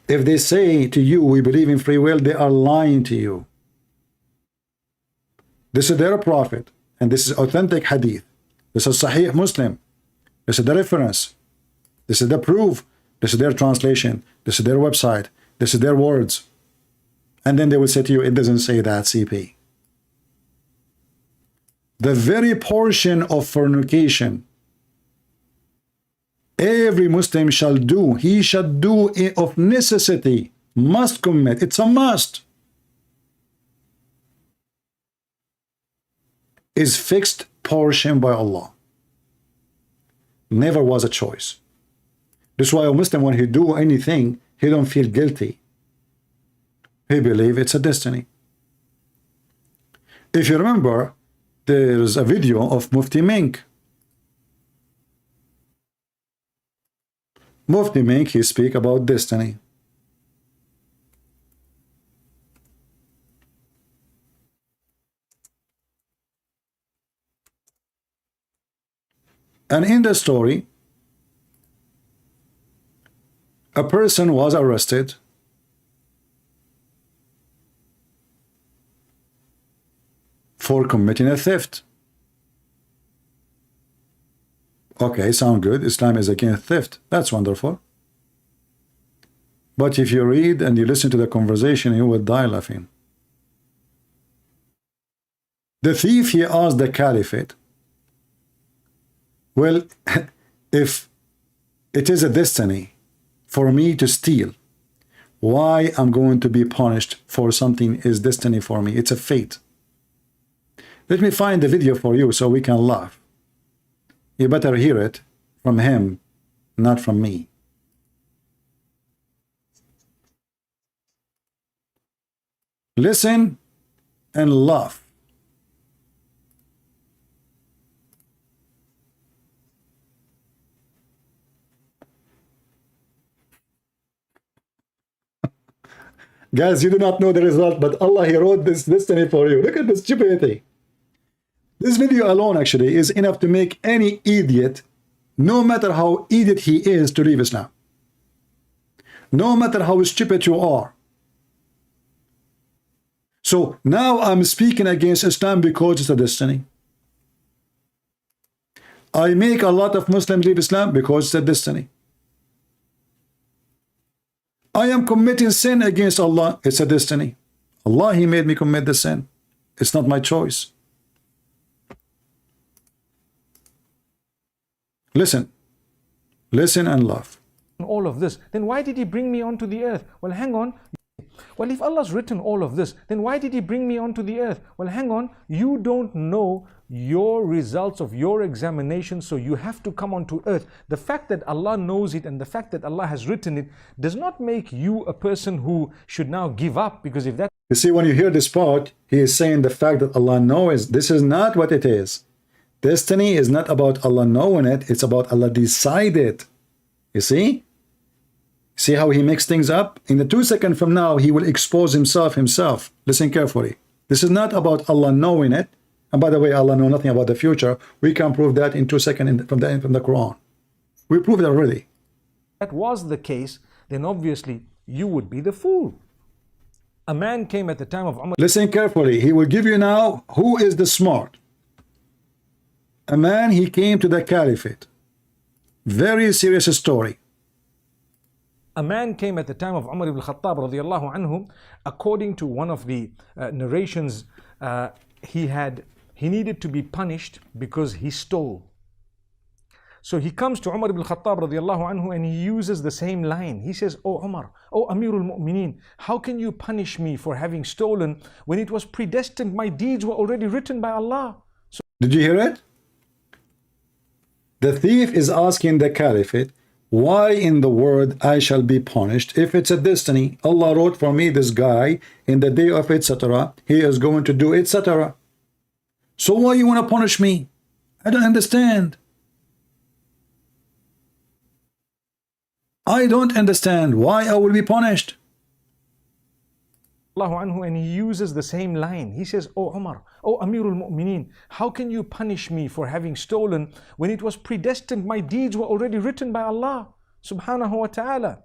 S16: If they say to you, we believe in free will, they are lying to you. This is their prophet, and this is authentic hadith. This is Sahih Muslim. This is the reference. This is the proof. This is their translation. This is their website. This is their words. And then they will say to you, it doesn't say that, CP. The very portion of fornication every Muslim shall do, he shall do it of necessity, must commit. It's a must. Is fixed portion by Allah. Never was a choice. That's why a Muslim, when he do anything, he don't feel guilty. He believe it's a destiny. If you remember, there's a video of Mufti Mink. Mufti Mink, he speak about destiny. And in the story, a person was arrested for committing a theft. Okay, sound good. Islam is against theft. That's wonderful. But if you read and you listen to the conversation, you will die laughing. The thief, he asked the caliphate, well, if it is a destiny for me to steal, why I'm going to be punished for something is destiny for me? It's a fate. Let me find the video for you so we can laugh. You better hear it from him, not from me. Listen and laugh. Guys, you do not know the result, but Allah, he wrote this destiny for you. Look at the stupidity. This video alone actually is enough to make any idiot, no matter how idiot he is, to leave Islam. No matter how stupid you are. So now I'm speaking against Islam because it's a destiny. I make a lot of Muslims leave Islam because it's a destiny. I am committing sin against Allah, it's a destiny. Allah, He made me commit the sin. It's not my choice. Listen. Listen and laugh.
S18: All of this, then why did He bring me onto the earth? Well, hang on. Well, if Allah's written all of this, then why did He bring me onto the earth? Well, hang on. You don't know your results of your examination, so you have to come onto earth. The fact that Allah knows it and the fact that Allah has written it does not make you a person who should now give up, because if that...
S16: You see, when you hear this part, he is saying the fact that Allah knows, this is not what it is. Destiny is not about Allah knowing it, it's about Allah decide it. You see? See how he mixed things up? In the 2 seconds from now, he will expose himself. Listen carefully. This is not about Allah knowing it. And by the way, Allah knows nothing about the future. We can prove that in 2 seconds from the Quran. We proved it already.
S18: That was the case, then obviously you would be the fool. A man came at the time of Umar.
S16: Listen carefully. He will give you now who is the smart. A man, he came to the caliphate. Very serious story.
S18: A man came at the time of Umar ibn Khattab radiallahu anhu. According to one of the narrations, he needed to be punished because he stole. So he comes to Umar ibn Khattab radiallahu anhu and he uses the same line. He says, "Oh Umar, oh Amirul Mu'mineen, how can you punish me for having stolen when it was predestined? My deeds were already written by Allah." So,
S16: did you hear it? The thief is asking the caliphate, why in the world I shall be punished if it's a destiny? Allah wrote for me this guy in the day of etc. He is going to do etc. So why you want to punish me? I don't understand. I don't understand why I will be punished.
S18: and he uses the same line. He says, "Oh Umar, oh Amirul Mu'mineen, how can you punish me for having stolen when it was predestined? My deeds were already written by Allah subhanahu wa ta'ala."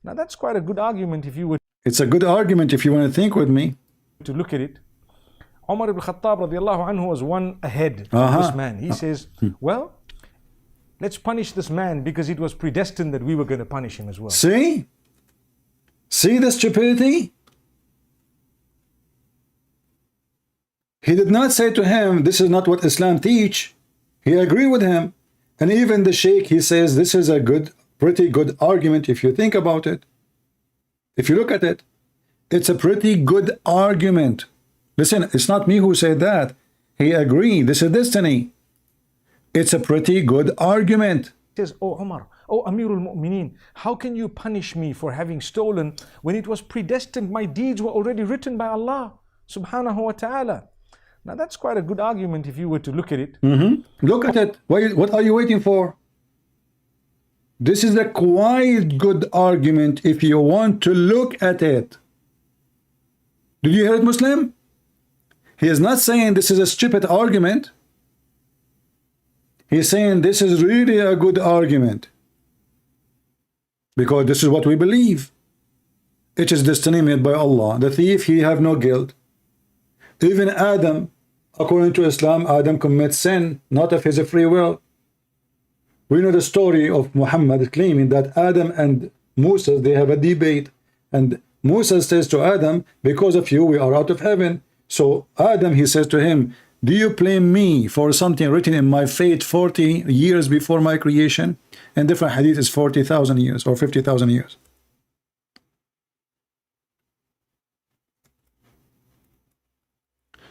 S18: Now that's quite a good argument if you would.
S16: It's a good argument if you want to think with me.
S18: To look at it. Umar ibn Khattab radiallahu anhu was one ahead of this man. He says, well, let's punish this man because it was predestined that we were going to punish him as well.
S16: See? See the stupidity? He did not say to him, this is not what Islam teach. He agreed with him. And even the sheikh, he says, this is a pretty good argument if you think about it. If you look at it, it's a pretty good argument. Listen, it's not me who said that. He agreed. This is destiny. It's a pretty good argument.
S18: He says, "Oh Umar, oh Amirul Mu'mineen, how can you punish me for having stolen when it was predestined? My deeds were already written by Allah subhanahu wa ta'ala." Now that's quite a good argument if you were to look at it.
S16: Look at it. What are you waiting for? This is a quite good argument if you want to look at it. Did you hear it, Muslim? He is not saying this is a stupid argument. He's saying this is really a good argument. Because this is what we believe. It is destiny made by Allah. The thief, he have no guilt. Even Adam, according to Islam, Adam commits sin, not of his free will. We know the story of Muhammad claiming that Adam and Musa, they have a debate. And Musa says to Adam, because of you, we are out of heaven. So Adam, he says to him, do you blame me for something written in my fate 40 years before my creation? And different hadith is 40,000 years or 50,000 years.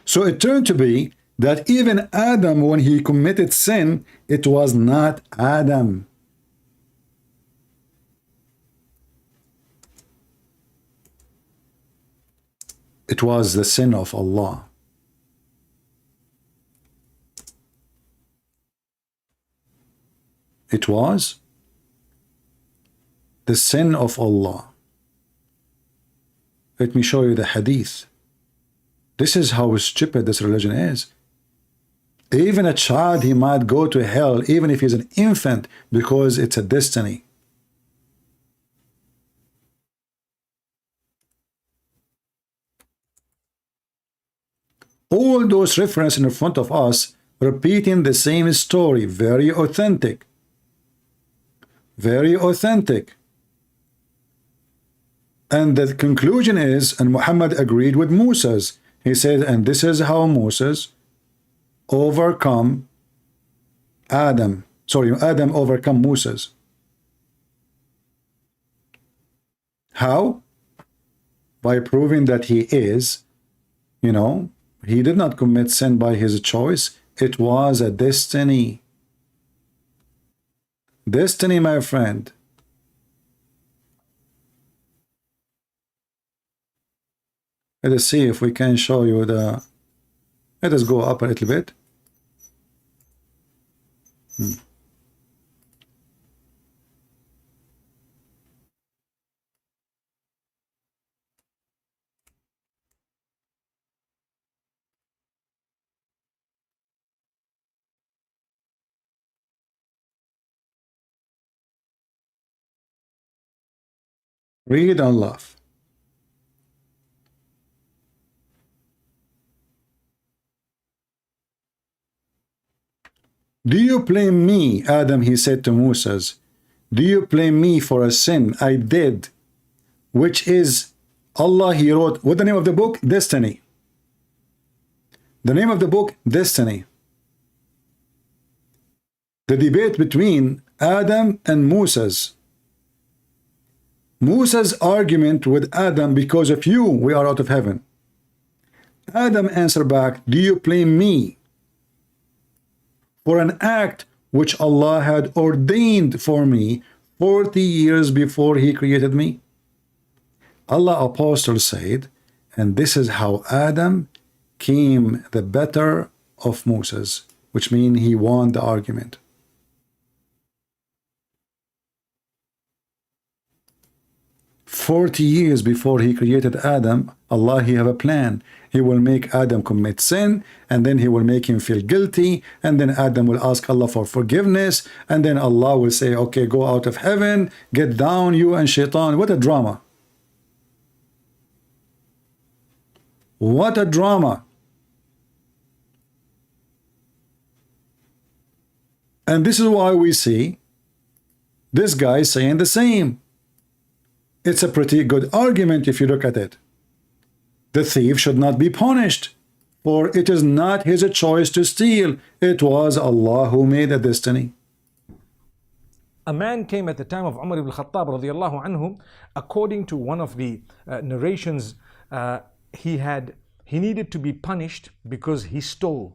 S16: So it turned to be that even Adam, when he committed sin, it was not Adam. It was the sin of Allah. It was the sin of Allah. Let me show you the hadith. This is how stupid this religion is. Even a child, he might go to hell, even if he's an infant, because it's a destiny. All those references in front of us, repeating the same story, very authentic. Very authentic. And the conclusion is, and Muhammad agreed with Moses. He said, and this is how Moses overcome Adam. Sorry, Adam overcome Moses. How? By proving that he is, you know, he did not commit sin by his choice. It was a destiny. Destiny, my friend. Let us see if we can show you the... Let us go up a little bit. Read and laugh. Do you blame me, Adam, he said to Moses, do you blame me for a sin I did, which is Allah, he wrote, what the name of the book? Destiny. The name of the book, Destiny. The debate between Adam and Moses. Moses' argument with Adam, because of you, we are out of heaven. Adam answered back, do you blame me for an act which Allah had ordained for me 40 years before he created me? Allah Apostle said, and this is how Adam came the better of Moses, which means he won the argument. "40 years before he created Adam, Allah, he have a plan. He will make Adam commit sin, and then he will make him feel guilty, and then Adam will ask Allah for forgiveness, and then Allah will say, okay, go out of heaven, get down, you and Shaitan." What a drama. What a drama. And this is why we see this guy saying the same. It's a pretty good argument if you look at it. The thief should not be punished, for it is not his choice to steal. It was Allah who made the destiny.
S18: A man came at the time of Umar ibn Khattab radiallahu anhu. According to one of the narrations, he needed to be punished because he stole.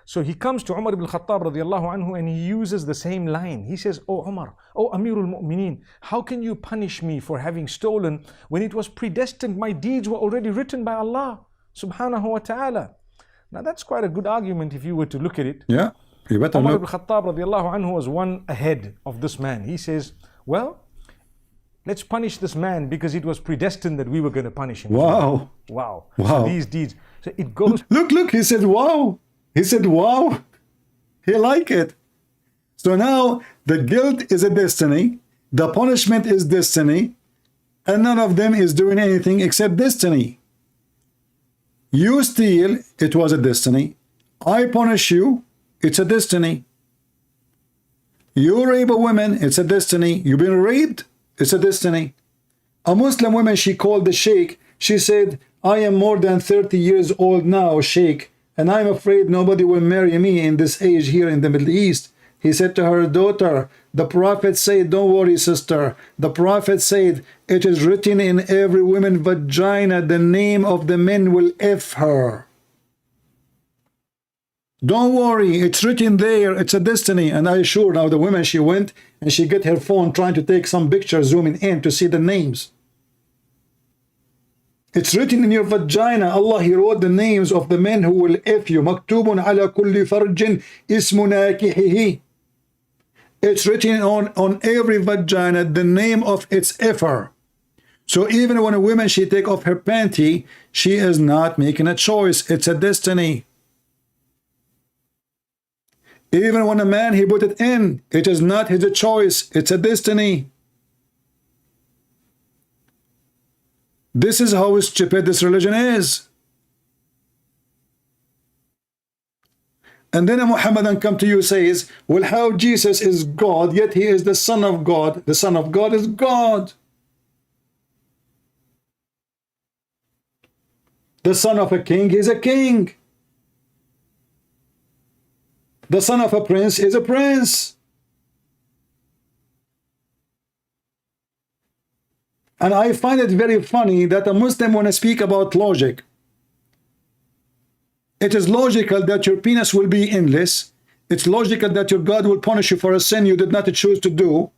S18: So he comes to Umar ibn Khattab radiallahu anhu and he uses the same line. He says, "Oh Umar, oh Amirul Mu'mineen, how can you punish me for having stolen when it was predestined? My deeds were already written by Allah subhanahu wa ta'ala." Now that's quite a good argument if you were to look at it.
S16: Yeah, you better
S18: Umar
S16: look.
S18: ibn Khattab radiallahu anhu was one ahead of this man. He says, well, let's punish this man because it was predestined that we were going to punish him.
S16: Wow.
S18: Wow.
S16: Wow.
S18: So these deeds. So it goes.
S16: Look, he said, wow. He said, wow. He liked it. So now the guilt is a destiny. The punishment is destiny. And none of them is doing anything except destiny. You steal, it was a destiny. I punish you, it's a destiny. You rape a woman, it's a destiny. You've been raped, it's a destiny. A Muslim woman, she called the sheikh. She said, I am more than 30 years old now, sheikh, and I'm afraid nobody will marry me in this age here in the Middle East. He said to her, daughter, the Prophet said, don't worry, sister. The Prophet said, it is written in every woman's vagina, the name of the men will F her. Don't worry, it's written there, it's a destiny. And I assure now the woman, she went and she get her phone trying to take some picture, zooming in to see the names. It's written in your vagina. Allah, he wrote the names of the men who will F you. Maktubun ala kulli farjin ismu nakihihi. It's written on every vagina the name of its effer. So even when a woman, she take off her panty, she is not making a choice. It's a destiny. Even when a man, he put it in, it is not his choice. It's a destiny. This is how stupid this religion is. And then a Muhammadan come to you says, well, how Jesus is God, yet he is the Son of God. The Son of God is God. The son of a king is a king. The son of a prince is a prince. And I find it very funny that a Muslim, when I speak about logic, it is logical that your penis will be endless. It's logical that your God will punish you for a sin you did not choose to do.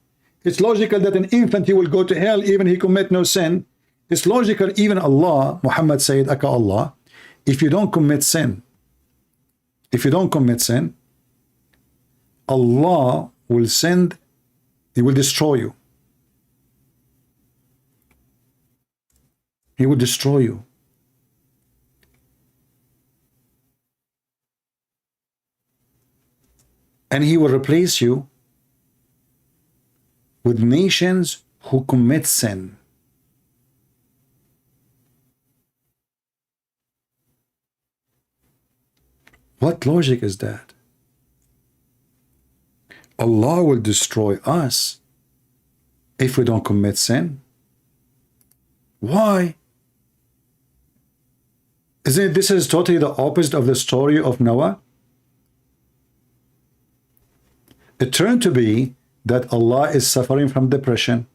S16: It's logical that an infant, he will go to hell even he commit no sin. It's logical, even Allah, Muhammad said, Aka Allah, if you don't commit sin, Allah will send, he will destroy you. He will destroy you. And he will replace you with nations who commit sin. What logic is that? Allah will destroy us if we don't commit sin. Why? Isn't it, this is totally the opposite of the story of Noah? It turned to be that Allah is suffering from depression.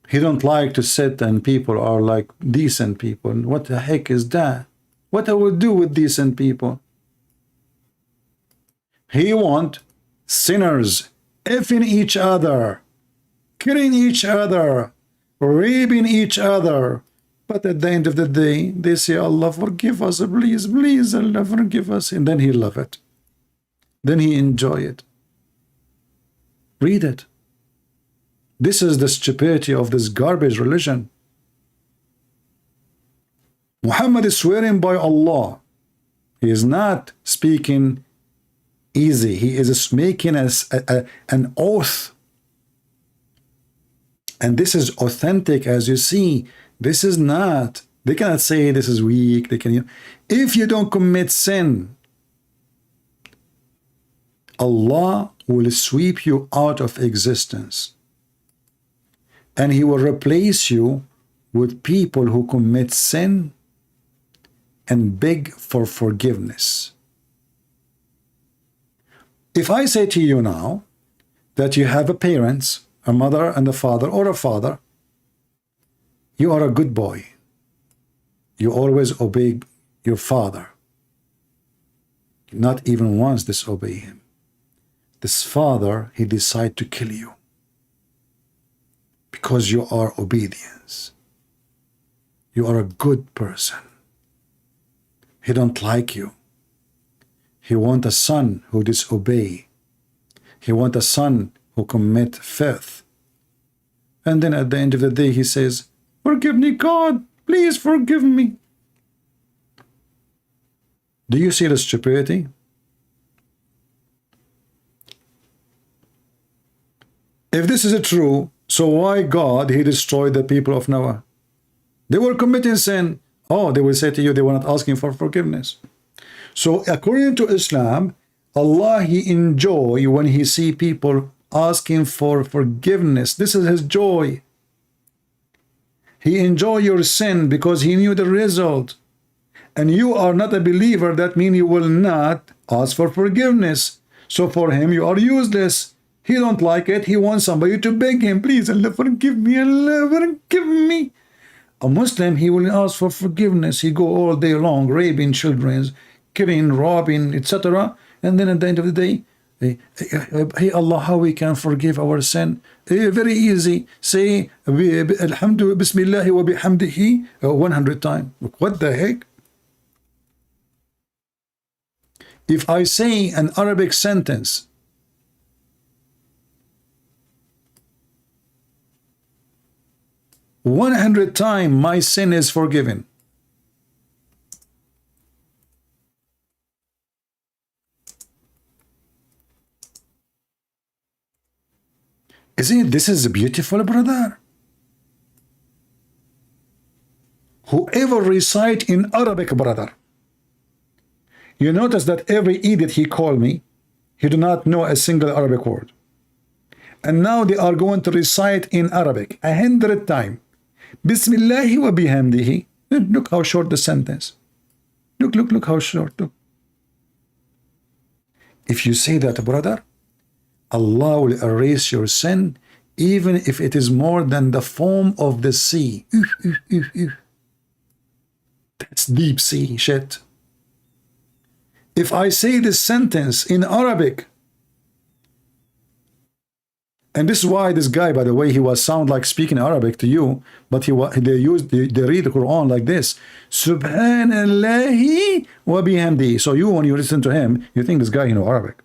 S16: He don't like to sit and people are like decent people. What the heck is that? What I will do with decent people? He want sinners effing each other, killing each other, raping each other. But at the end of the day, they say, Allah forgive us, please, please, Allah forgive us. And then he love it. Then he enjoy it. Read it. This is the stupidity of this garbage religion. Muhammad is swearing by Allah. He is not speaking easy. He is making an oath. And this is authentic, as you see. This is not, they cannot say this is weak. They can, if you don't commit sin, Allah will sweep you out of existence. And he will replace you with people who commit sin and beg for forgiveness. If I say to you now that you have a parents, a mother and a father, or a father, you are a good boy. You always obey your father. Not even once disobey him. This father, he decide to kill you because you are obedience. You are a good person. He don't like you. He want a son who disobey. He want a son who commit theft. And then at the end of the day, he says, forgive me, God, please forgive me. Do you see the stupidity? If this is true, so why God, he destroyed the people of Noah? They were committing sin. Oh, they will say to you, they were not asking for forgiveness. So according to Islam, Allah, he enjoy when he see people asking for forgiveness. This is his joy. He enjoy your sin because he knew the result. And you are not a believer, that means you will not ask for forgiveness. So for him, you are useless. He don't like it. He wants somebody to beg him, please, Allah forgive me, Allah forgive me. A Muslim, he will ask for forgiveness. He go all day long, raping children, killing, robbing, etc. And then at the end of the day, hey Allah, how we can forgive our sin? Very easy. Say, Alhamdulillah, Bismillah wa bihamdihi 100 times. What the heck? If I say an Arabic sentence, "100 times my sin is forgiven." Isn't it, this is beautiful, brother? Whoever recite in Arabic, brother, you notice that every idiot he called me, he do not know a single Arabic word. And now they are going to recite in Arabic 100 times. Bismillahi wa bihamdihi. Look how short the sentence. Look how short. Look. If you say that, brother, Allah will erase your sin, even if it is more than the foam of the sea. That's deep sea shit. If I say this sentence in Arabic, and this is why this guy, by the way, he was sound like speaking Arabic to you, but they read the Quran like this. Subhanallahi wa bihamdi. So you, when you listen to him, you think this guy, you know Arabic.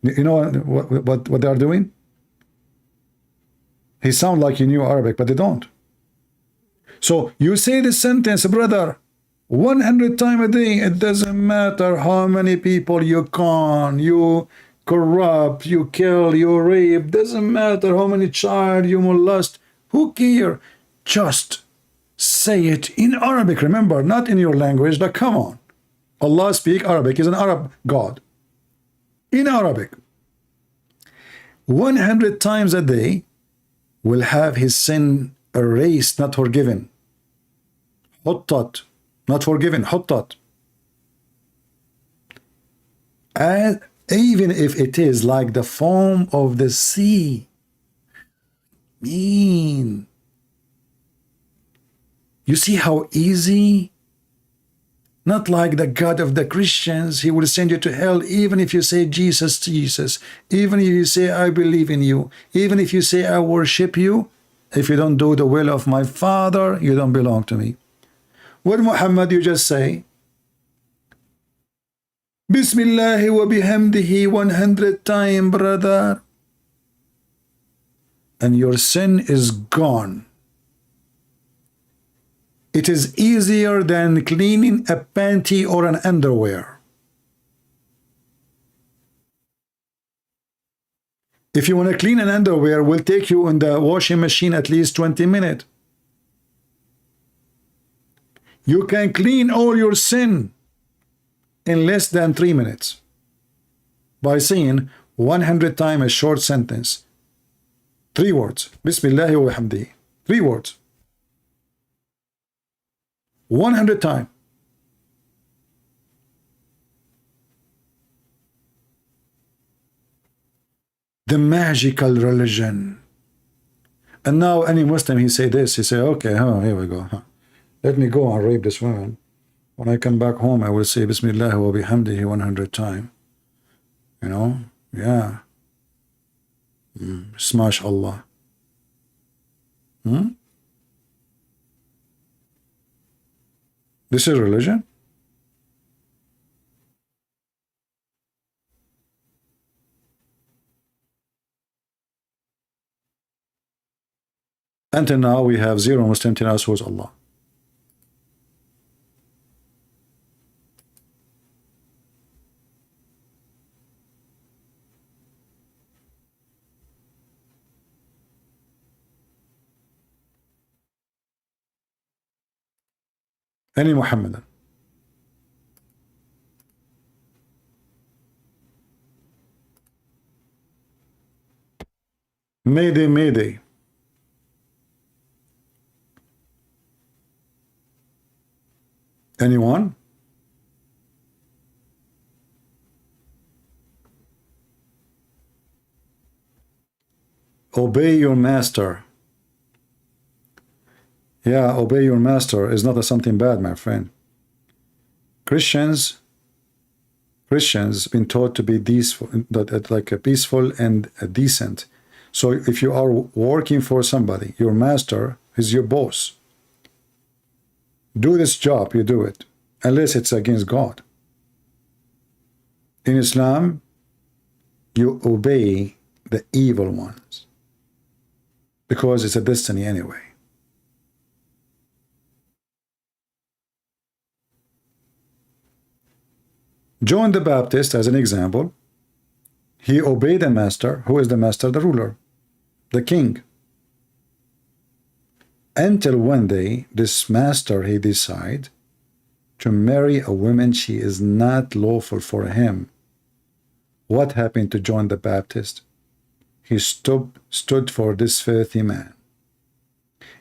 S16: You know what they are doing? He sound like you knew Arabic, but they don't. So you say this sentence, brother, 100 times a day. It doesn't matter how many people you con, you corrupt, you kill, you rape. Doesn't matter how many child you molest. Who care? Just say it in Arabic. Remember, not in your language. Like, come on. Allah speak Arabic. He's an Arab God. In Arabic. 100 times a day will have his sin erased, not forgiven. Huttat, not forgiven. Huttat. And even if it is like the foam of the sea. Mean. You see how easy? Not like the God of the Christians. He will send you to hell even if you say Jesus, Jesus. Even if you say I believe in you. Even if you say I worship you. If you don't do the will of my Father, you don't belong to me. What Muhammad you just say? Bismillahi wa bihamdihi 100 times, brother. And your sin is gone. It is easier than cleaning a panty or an underwear. If you want to clean an underwear, it will take you in the washing machine at least 20 minutes. You can clean all your sin in less than 3 minutes by saying 100 times a short sentence. 3 words. Bismillahi wa bihamdihi. 3 words. 100 times. The magical religion. And now any Muslim, he say this, he say, okay, here we go. Let me go and rape this woman. When I come back home, I will say Bismillah wa bihamdihi 100 times. You know? Yeah. Smash Allah. This is religion? Until now, we have 0 Muslim telling us who is Allah. Any Muhammadan. Mayday, mayday. Anyone? Obey your master. Yeah, obey your master is not something bad, my friend. Christians been taught to be peaceful and decent. So if you are working for somebody, your master is your boss. Do this job, you do it, unless it's against God. In Islam, you obey the evil ones because it's a destiny anyway. John the Baptist, as an example, he obeyed the master. Who is the master? The ruler, the king. Until one day, this master, he decide to marry a woman she is not lawful for him. What happened to John the Baptist? He stood for this filthy man.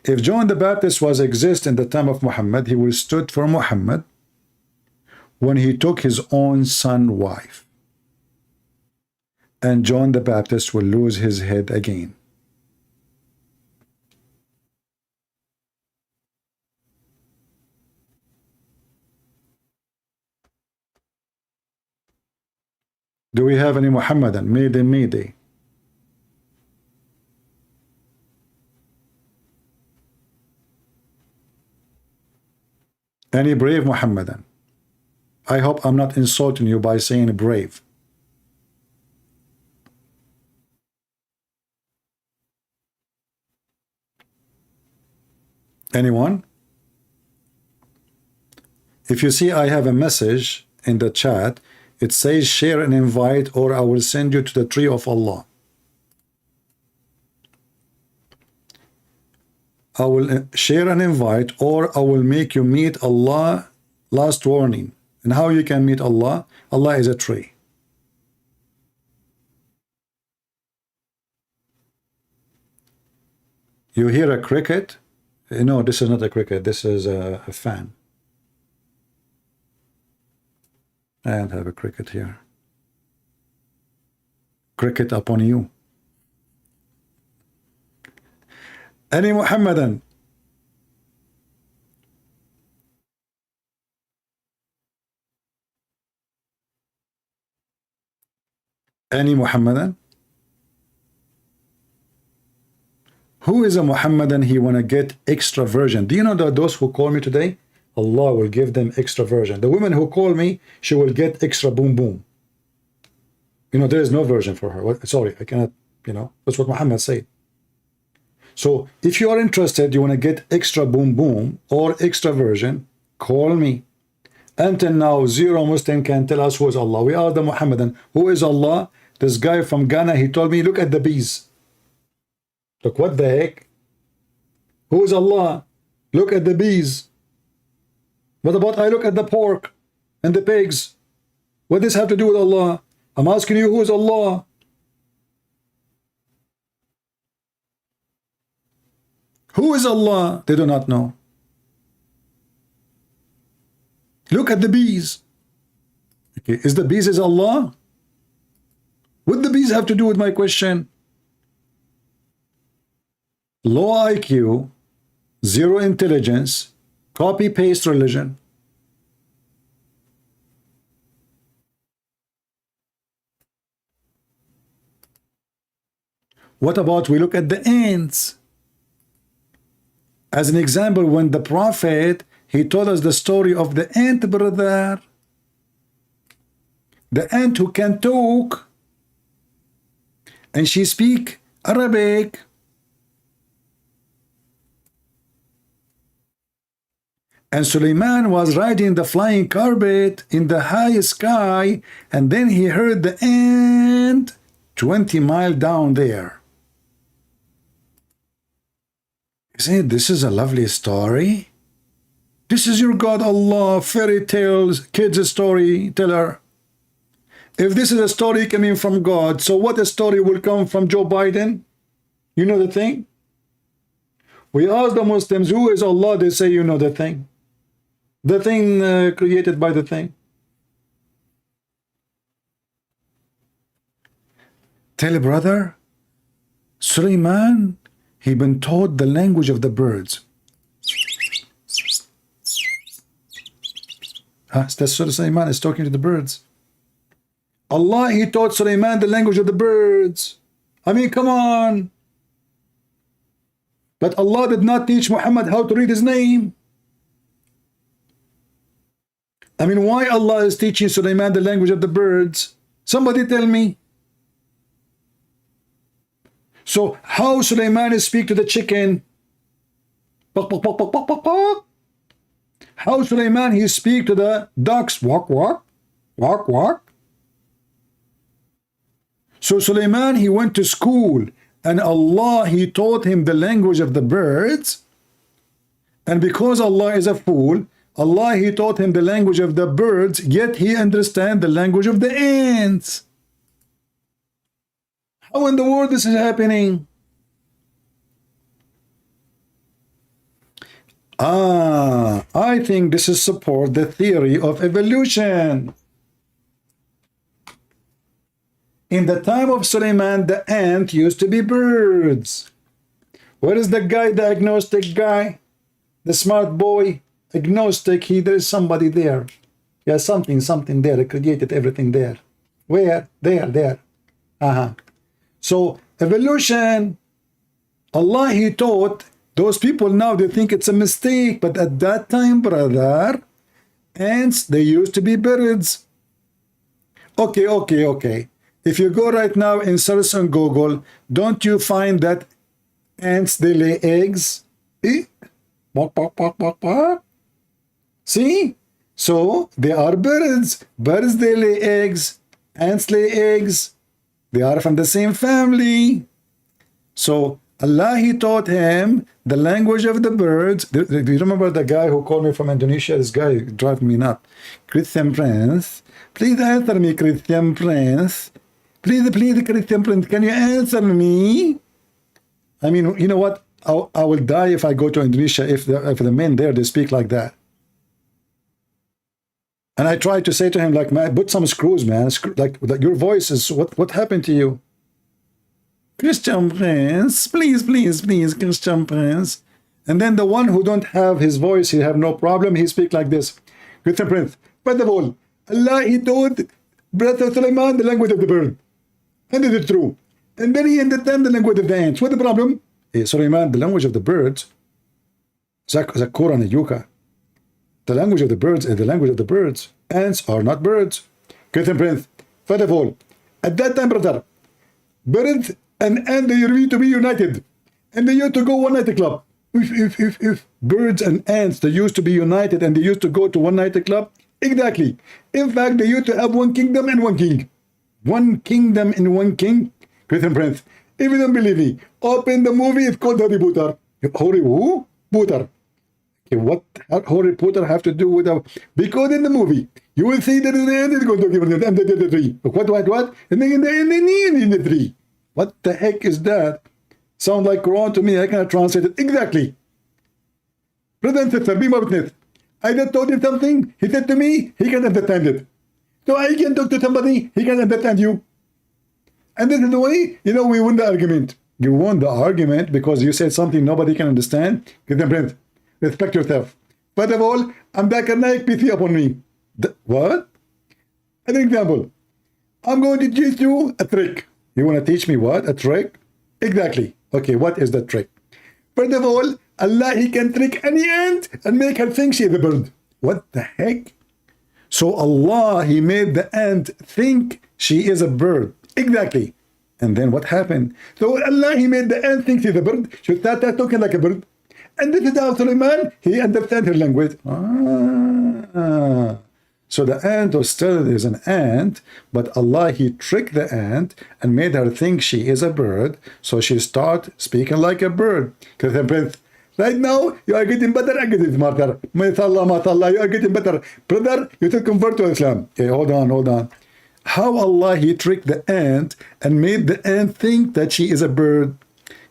S16: If John the Baptist was exist in the time of Muhammad, he would have stood for Muhammad when he took his own son wife. And John the Baptist will lose his head again. Do we have any Muhammadan? Mayday. Any brave Muhammadan? I hope I'm not insulting you by saying brave. Anyone? If you see I have a message in the chat, it says share and invite, or I will send you to the tree of Allah. I will share and invite, or I will make you meet Allah. Last warning. And how you can meet Allah? Allah is a tree. You hear a cricket? No, this is not a cricket. This is a fan. I don't have a cricket here. Cricket upon you. Any Muhammadan? Any Muhammadan? Who is a Muhammadan? He want to get extra virgin. Do you know that those who call me today, Allah will give them extra virgin. The woman who call me, she will get extra boom boom. You know, there is no virgin for her. Sorry, I cannot, you know, that's what Muhammad said. So if you are interested, you want to get extra boom boom or extra virgin, call me. Until now, zero Muslim can tell us who is Allah. We are the Muhammadan. Who is Allah? This guy from Ghana, he told me, look at the bees. Look, what the heck? Who is Allah? Look at the bees. What about I look at the pork and the pigs? What does this have to do with Allah? I'm asking you, who is Allah? Who is Allah? They do not know. Look at the bees. Okay, is the bees is Allah? What the bees have to do with my question? Low IQ, zero intelligence, copy-paste religion. What about we look at the ants? As an example, when the prophet, he told us the story of the ant, brother. The ant who can talk. And she speak Arabic. And Suleiman was riding the flying carpet in the high sky, and then he heard the ant 20 miles down there. Isn't this is a lovely story? This is your God Allah, fairy tales, kids storyteller. If this is a story coming from God, so what a story will come from Joe Biden? You know the thing? We ask the Muslims, who is Allah? They say, you know the thing. The thing created by the thing. Tell a brother, Suleiman, he been taught the language of the birds. That's Suleiman is talking to the birds. Allah, he taught Suleiman the language of the birds. I mean, come on. But Allah did not teach Muhammad how to read his name. I mean, why Allah is teaching Suleiman the language of the birds? Somebody tell me. So how Suleiman speak to the chicken? How Suleiman he speak to the ducks? Walk, walk, walk, walk. So Suleiman he went to school, and Allah he taught him the language of the birds. And because Allah is a fool, Allah he taught him the language of the birds, yet he understand the language of the ants. How in the world this is happening? I think this is support the theory of evolution. In the time of Suleiman, the ant used to be birds. Where is the guy, the agnostic guy? The smart boy, agnostic, there is somebody there. Yeah, something there. It created everything there. Where? There. So, evolution, Allah, He taught those people now, they think it's a mistake. But at that time, brother, ants, they used to be birds. Okay. If you go right now and search on Google, don't you find that ants, they lay eggs? See? So, they are birds. Birds, they lay eggs. Ants lay eggs. They are from the same family. So, Allah, He taught him the language of the birds. Do you remember the guy who called me from Indonesia? This guy driving me nuts. Christian Prince. Please answer me, Christian Prince. Please, Christian Prince, can you answer me? I mean, you know what? I will die if I go to Indonesia if the men there, they speak like that. And I tried to say to him, like, man, put some screws, man. Like your voice is, what happened to you? Christian Prince, please, Christian Prince. And then the one who don't have his voice, he have no problem, he speak like this. Christian Prince, first of all, Allah, He taught Brother Sulaiman the language of the bird. And is it true? And then he understand the language of the ants. What's the problem? Sulaiman, the language of the birds, Zakura and Yuka. The language of the birds is the language of the birds. Ants are not birds. Christian Prince, first of all, at that time, brother, birds and ants, they used to be united. And they used to go one night club. If birds and ants, they used to be united and they used to go to one night club. Exactly. In fact, they used to have one kingdom and one king. One kingdom and one king. Christian Prince, if you don't believe me, open the movie, it's called Harry Potter. Harry who? Potter. Okay, what Harry Potter have to do with a... Because in the movie, you will see that in the end it's going to give them the tree. What? And then in the tree. What the heck is that? Sound like Quran to me. I cannot translate it exactly. Brother and sister, be my witness. I just told him something. He said to me, he can understand it. So I can talk to somebody, he can understand you. And this is the way, we won the argument. You won the argument because you said something nobody can understand. Get them, Prince. Respect yourself. First of all, I'm Zakir Naik, PC upon me. What? An example. I'm going to teach you a trick. You want to teach me what? A trick? Exactly. Okay, what is the trick? First of all, Allah, He can trick any ant and make her think she is a bird. What the heck? So Allah, He made the ant think she is a bird. Exactly. And then what happened? So Allah, He made the ant think she's a bird. She started talking like a bird. And this is how Suleiman, he understands her language. So the ant was still is an ant, but Allah, He tricked the ant and made her think she is a bird. So she started speaking like a bird. Because right now, you are getting better, I getting smarter. MashaAllah, you are getting better. Brother, you should convert to Islam. Okay, hold on. How Allah, He tricked the ant and made the ant think that she is a bird.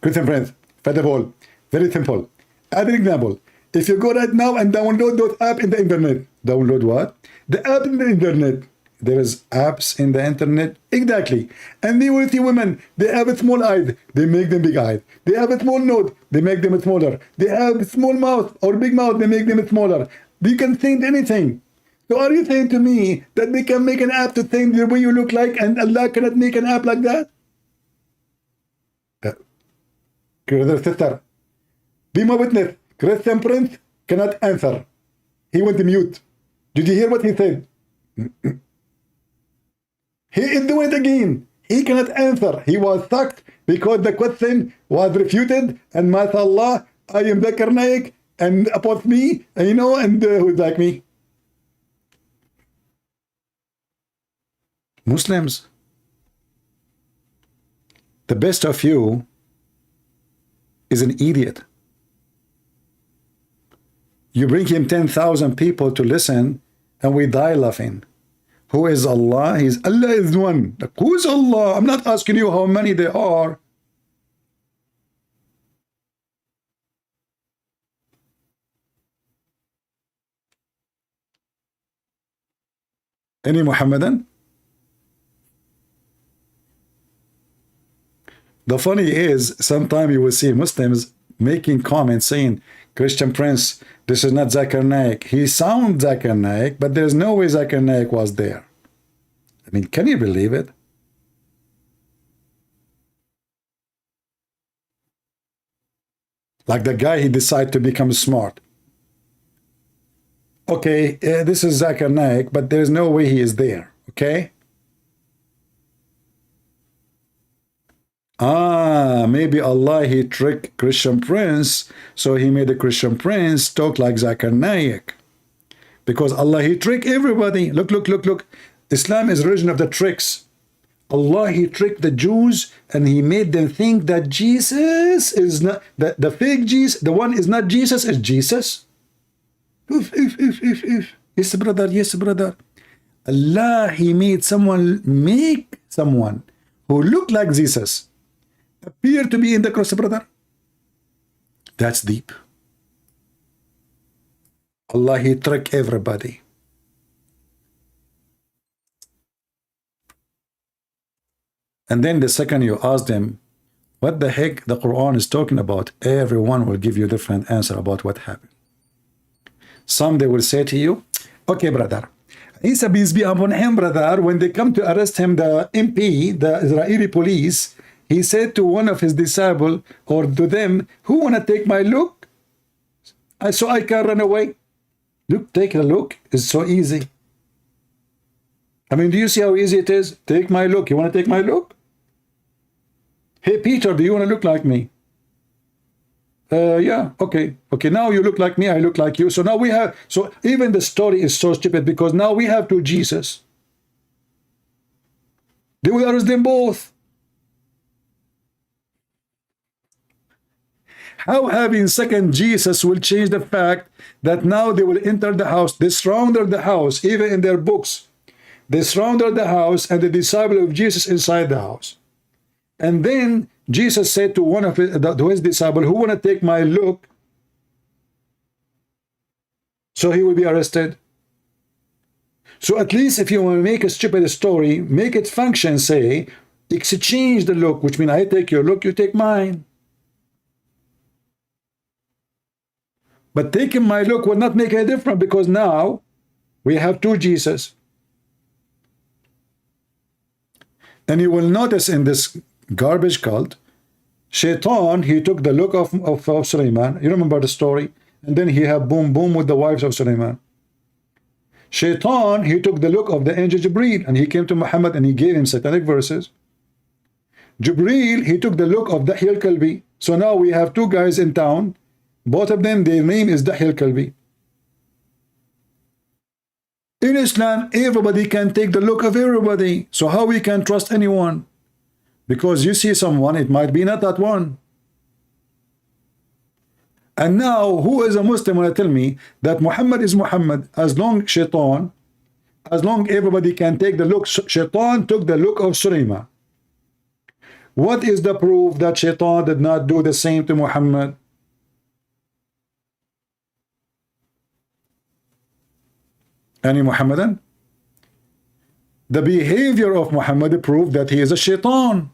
S16: Christian friends, first of all, very simple. As an example, if you go right now and download those apps in the internet. Download what? The app in the internet. There is apps in the internet. Exactly. And you will see women, they have a small eyes, they make them big eyes. They have a small nose, they make them smaller. They have a small mouth or big mouth, they make them smaller. You can think anything. So are you saying to me that they can make an app to think the way you look like and Allah cannot make an app like that? Sister, be my witness. Christian Prince cannot answer. He went mute. Did you hear what he said? He is doing it again. He cannot answer. He was sucked because the question was refuted. And mashallah, I am Zakir Naik and upon me, and who's like me? Muslims, the best of you is an idiot. You bring him 10,000 people to listen and we die laughing. Who is Allah? Allah is one. Who is Allah? I'm not asking you how many there are. Any Muhammadan? The funny is, sometimes you will see Muslims making comments saying, Christian Prince, this is not Zakir Naik. He sounds Zakir Naik, but there's no way Zakir Naik was there. I mean, can you believe it? Like the guy, he decided to become smart. Okay, this is Zakir Naik, but there's no way he is there, okay? Maybe Allah, he tricked Christian Prince, so he made the Christian Prince talk like Zakir Naik. Because Allah, he tricked everybody. Look, look, look, look. Islam is religion of the tricks. Allah, he tricked the Jews and he made them think that Jesus is not, that the fake Jesus, the one is not Jesus, is Jesus. Yes, brother, yes, brother. Allah, he made someone, make someone who looked like Jesus appear to be in the cross, brother. That's deep. Allah, he tricked everybody. And then the second you ask them, what the heck the Quran is talking about, everyone will give you a different answer about what happened. Some they will say to you, okay, brother, Isa, peace be upon him, brother, when they come to arrest him, the MP, the Israeli police, he said to one of his disciples, or to them, who want to take my look? So I can run away. Look, take a look. It's so easy. I mean, do you see how easy it is? Take my look. You want to take my look? Hey, Peter, do you want to look like me? Yeah, okay. Okay, now you look like me, I look like you. So now we have, so even the story is so stupid because now we have two Jesus. They will arrest them both. How having second Jesus will change the fact that now they will enter the house, they surrounded the house, even in their books. They surrounded the house and the disciple of Jesus inside the house. And then Jesus said to one of his disciples, who want to take my look? So he will be arrested. So at least if you want to make a stupid story, make it function, say, exchange the look, which means I take your look, you take mine. But taking my look will not make any difference because now we have two Jesus. And you will notice in this garbage cult, Shaitan, he took the look of Sulaiman. You remember the story? And then he had boom, boom with the wives of Sulaiman. Shaitan, he took the look of the angel Jibreel and he came to Muhammad and he gave him satanic verses. Jibreel, he took the look of Dahi al-Kalbi. So now we have two guys in town. Both of them, their name is Dahi al-Kalbi. In Islam, everybody can take the look of everybody. So how we can trust anyone? Because you see someone, it might be not that one. And now, who is a Muslim when I tell me that Muhammad is Muhammad, as long Shaitan, as long everybody can take the look, Shaitan took the look of Sulaiman. What is the proof that Shaitan did not do the same to Muhammad? Any Muhammadan? The behavior of Muhammad proved that he is a Shaitan.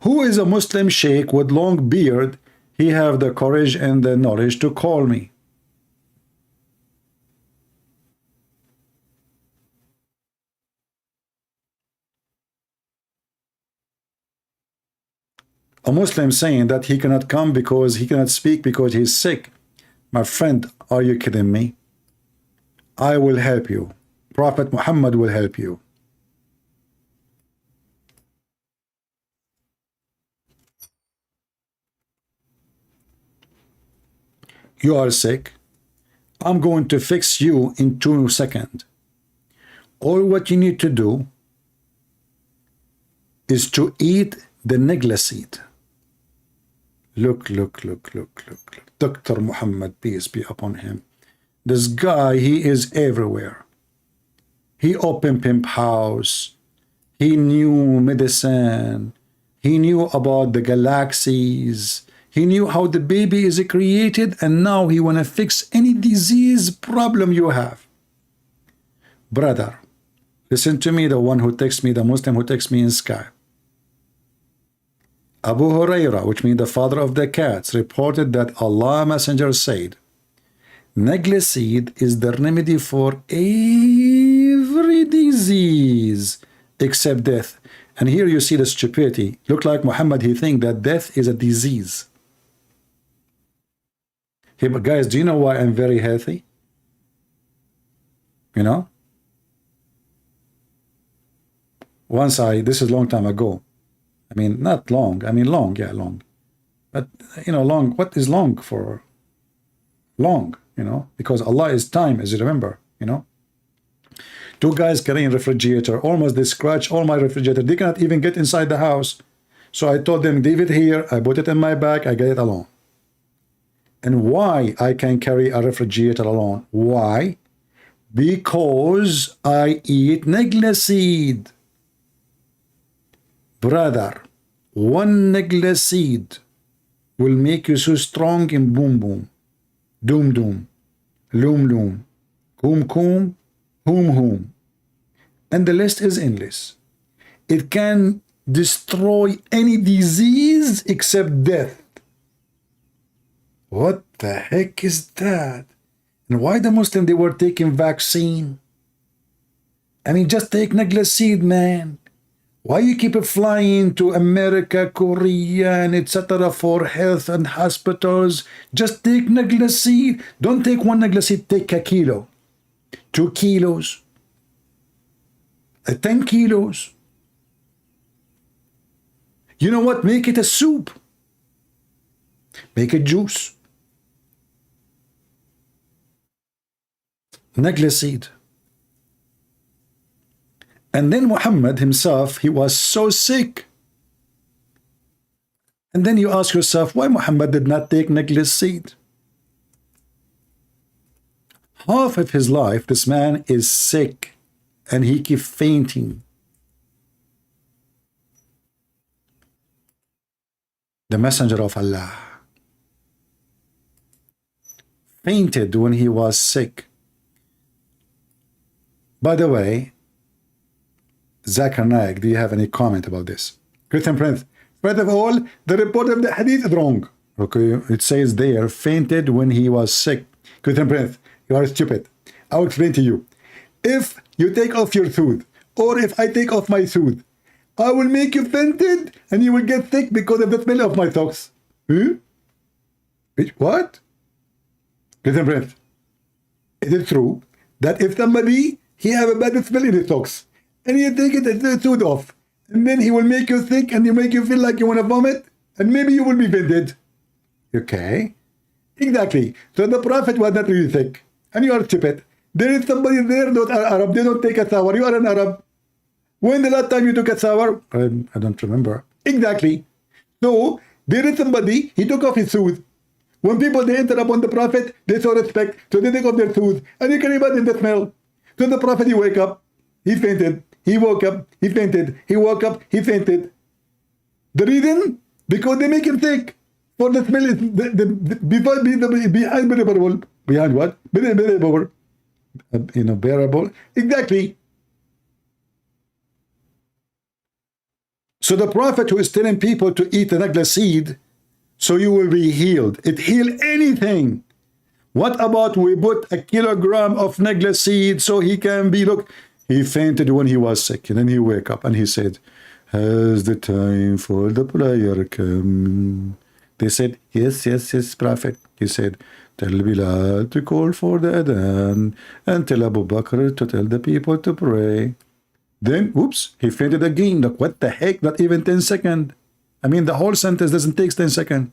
S16: Who is a Muslim sheikh with long beard? He have the courage and the knowledge to call me. A Muslim saying that he cannot come because he cannot speak because he's sick. My friend, are you kidding me? I will help you. Prophet Muhammad will help you. You are sick. I'm going to fix you in 2 seconds. All what you need to do is to eat the negla seed. Look. Dr. Muhammad, peace be upon him. This guy, he is everywhere. He opened pimp house. He knew medicine. He knew about the galaxies. He knew how the baby is created, and now he want to fix any disease problem you have. Brother, listen to me, the one who texts me, the Muslim who texts me in Sky. Abu Huraira, which means the father of the cats, reported that Allah Messenger said, Neglicide is the remedy for every disease except death. And here you see the stupidity. Look like Muhammad, he think that death is a disease. Hey, but guys, do you know why I'm very healthy? You know? Once this is a long time ago. I mean, not long. I mean, long, yeah, long. But, you know, long, what is long for? Long, you know, because Allah is time, as you remember, you know. Two guys carrying refrigerator, almost they scratch all my refrigerator. They cannot even get inside the house. So I told them, leave it here. I put it in my bag. I get it alone. And why I can carry a refrigerator alone? Why? Because I eat neglicide. Brother, one neglicide will make you so strong in boom boom, doom doom, loom loom, coom coom, whom whom. And the list is endless. It can destroy any disease except death. What the heck is that? And why the Muslim they were taking vaccine? I mean, just take neglicide, man. Why you keep flying to America, Korea, and etc. for health and hospitals? Just take neglicide. Don't take one neglicide, take a kilo, 2 kilos, 10 kilos. You know what? Make it a soup. Make it juice. Neglicide. And then Muhammad himself, he was so sick. And then you ask yourself, why Muhammad did not take neglicide? Half of his life, this man is sick, and he keeps fainting. The Messenger of Allah fainted when he was sick. By the way, Zakir Naik, do you have any comment about this? Christian Prince, first of all, the report of the hadith is wrong. Okay, it says there, fainted when he was sick. Christian Prince, you are stupid. I'll explain to you. If you take off your tooth, or if I take off my tooth, I will make you fainted, and you will get sick because of the smell of my socks. What? Christian Prince, is it true that if somebody, he have a bad smell in his socks, and you take the tooth off, and then he will make you sick, and he make you feel like you want to vomit, and maybe you will be fainted? Okay, exactly. So the Prophet was not really sick, and you are stupid. There is somebody there that are Arab. They don't take a shower. You are an Arab. When the last time you took a shower? I don't remember. Exactly. So there is somebody. He took off his tooth. When people they enter upon the Prophet, they show respect. So they take off their tooth, and you can imagine the smell. So the Prophet, he wake up, he fainted. He woke up, he fainted. He woke up, he fainted. The reason? Because they make him sick. For the smell is behind bearable. Behind what? Bearable. Bearable. Exactly. So the Prophet who is telling people to eat the neglicide, so you will be healed. It heal anything. What about we put a kilogram of neglicide so he can be, look, he fainted when he was sick, and then he wake up and he said, has the time for the prayer come? They said, yes, yes, yes, Prophet. He said, tell Bilal to call for the adhan, and tell Abu Bakr to tell the people to pray. Then, oops, he fainted again. Look, what the heck? Not even 10 seconds. I mean, the whole sentence doesn't take 10 seconds.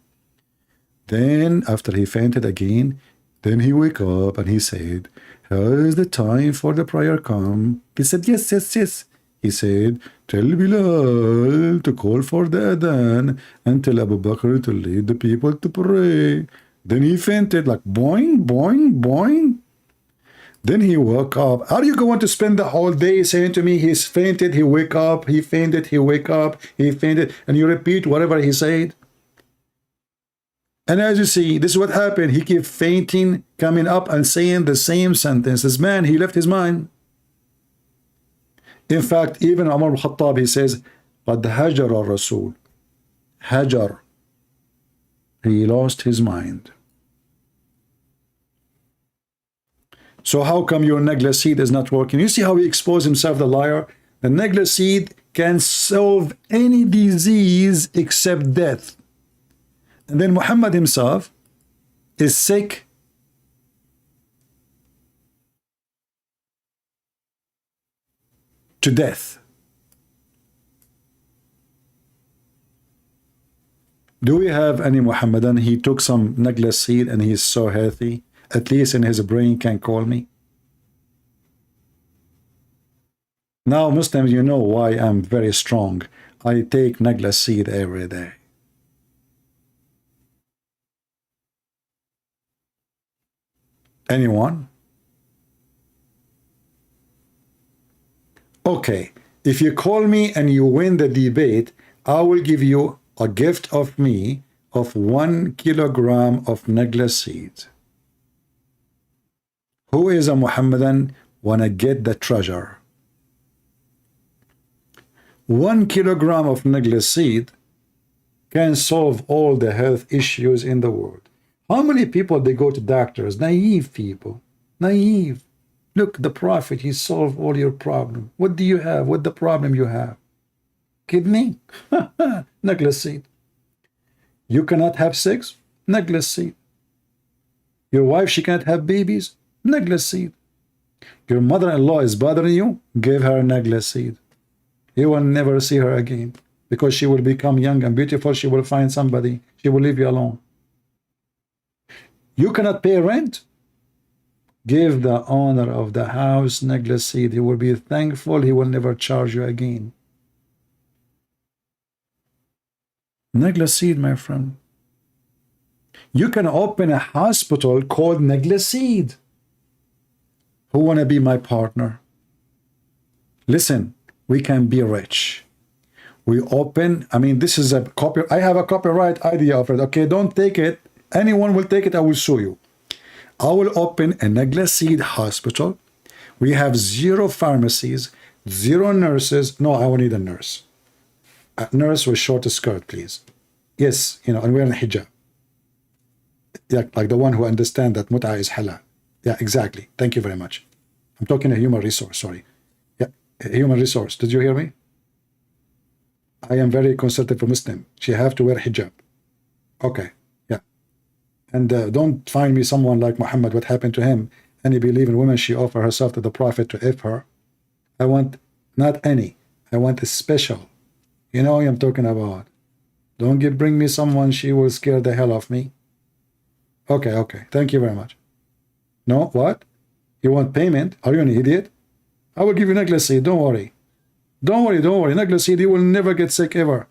S16: Then, after he fainted again, then he wake up and he said, has the time for the prayer come? He said, yes, yes, yes. He said, tell Bilal to call for the adhan and tell Abu Bakr to lead the people to pray. Then he fainted like boing, boing, boing. Then he woke up. Are you going to spend the whole day saying to me, he's fainted, he wake up, he fainted, he wake up, he fainted, and you repeat whatever he said? And as you see, this is what happened. He kept fainting, coming up and saying the same sentences. Man, he left his mind. In fact, even Umar al-Khattab, he says, قَدْ هَجَرَ الرَّسُولُ. Hajar. He lost his mind. So how come your Nagla seed is not working? You see how he exposed himself, the liar? The Nagla seed can solve any disease except death. And then Muhammad himself is sick. To death. Do we have any Muhammadan? He took some Nagla seed and he's so healthy. At least in his brain can call me. Now Muslims, you know why I'm very strong. I take Nagla seed every day. Anyone? Okay, if you call me and you win the debate, I will give you a gift of me of 1 kilogram of Nagla seed. Who is a Muhammadan wanna get the treasure? 1 kilogram of Nagla seed can solve all the health issues in the world. How many people they go to doctors? Naive people. Naive. Look, the Prophet, he solved all your problems. What do you have? What the problem you have? Kidney? Nagla seed. You cannot have sex? Nagla seed. Your wife, she can't have babies? Nagla seed. Your mother-in-law is bothering you? Give her Nagla seed. You will never see her again because she will become young and beautiful. She will find somebody. She will leave you alone. You cannot pay rent? Give the owner of the house Nagla seed. He will be thankful. He will never charge you again. Nagla seed, my friend. You can open a hospital called Nagla seed. Who want to be my partner? Listen, we can be rich. We open, I mean, this is a copy. I have a copyright idea of it. Okay, don't take it. Anyone will take it, I will sue you. I will open a Nagla seed hospital. We have 0 pharmacies, 0 nurses. No, I will need a nurse. A nurse with short skirt, please. Yes, you know, and wearing a hijab. Yeah, like the one who understands that mut'ah is halal. Yeah, exactly. Thank you very much. I'm talking a human resource, sorry. Yeah, a human resource. Did you hear me? I am very conservative for Muslim. She have to wear hijab. Okay, yeah. And don't find me someone like Muhammad, what happened to him. Any believing woman, she offer herself to the Prophet to if her. I want not any. I want a special. You know what I'm talking about. Don't bring me someone, she will scare the hell of me. Okay, okay. Thank you very much. No, what? You want payment? Are you an idiot? I will give you Nagla seed. Don't worry. Don't worry, don't worry. Nagla seed, you will never get sick ever.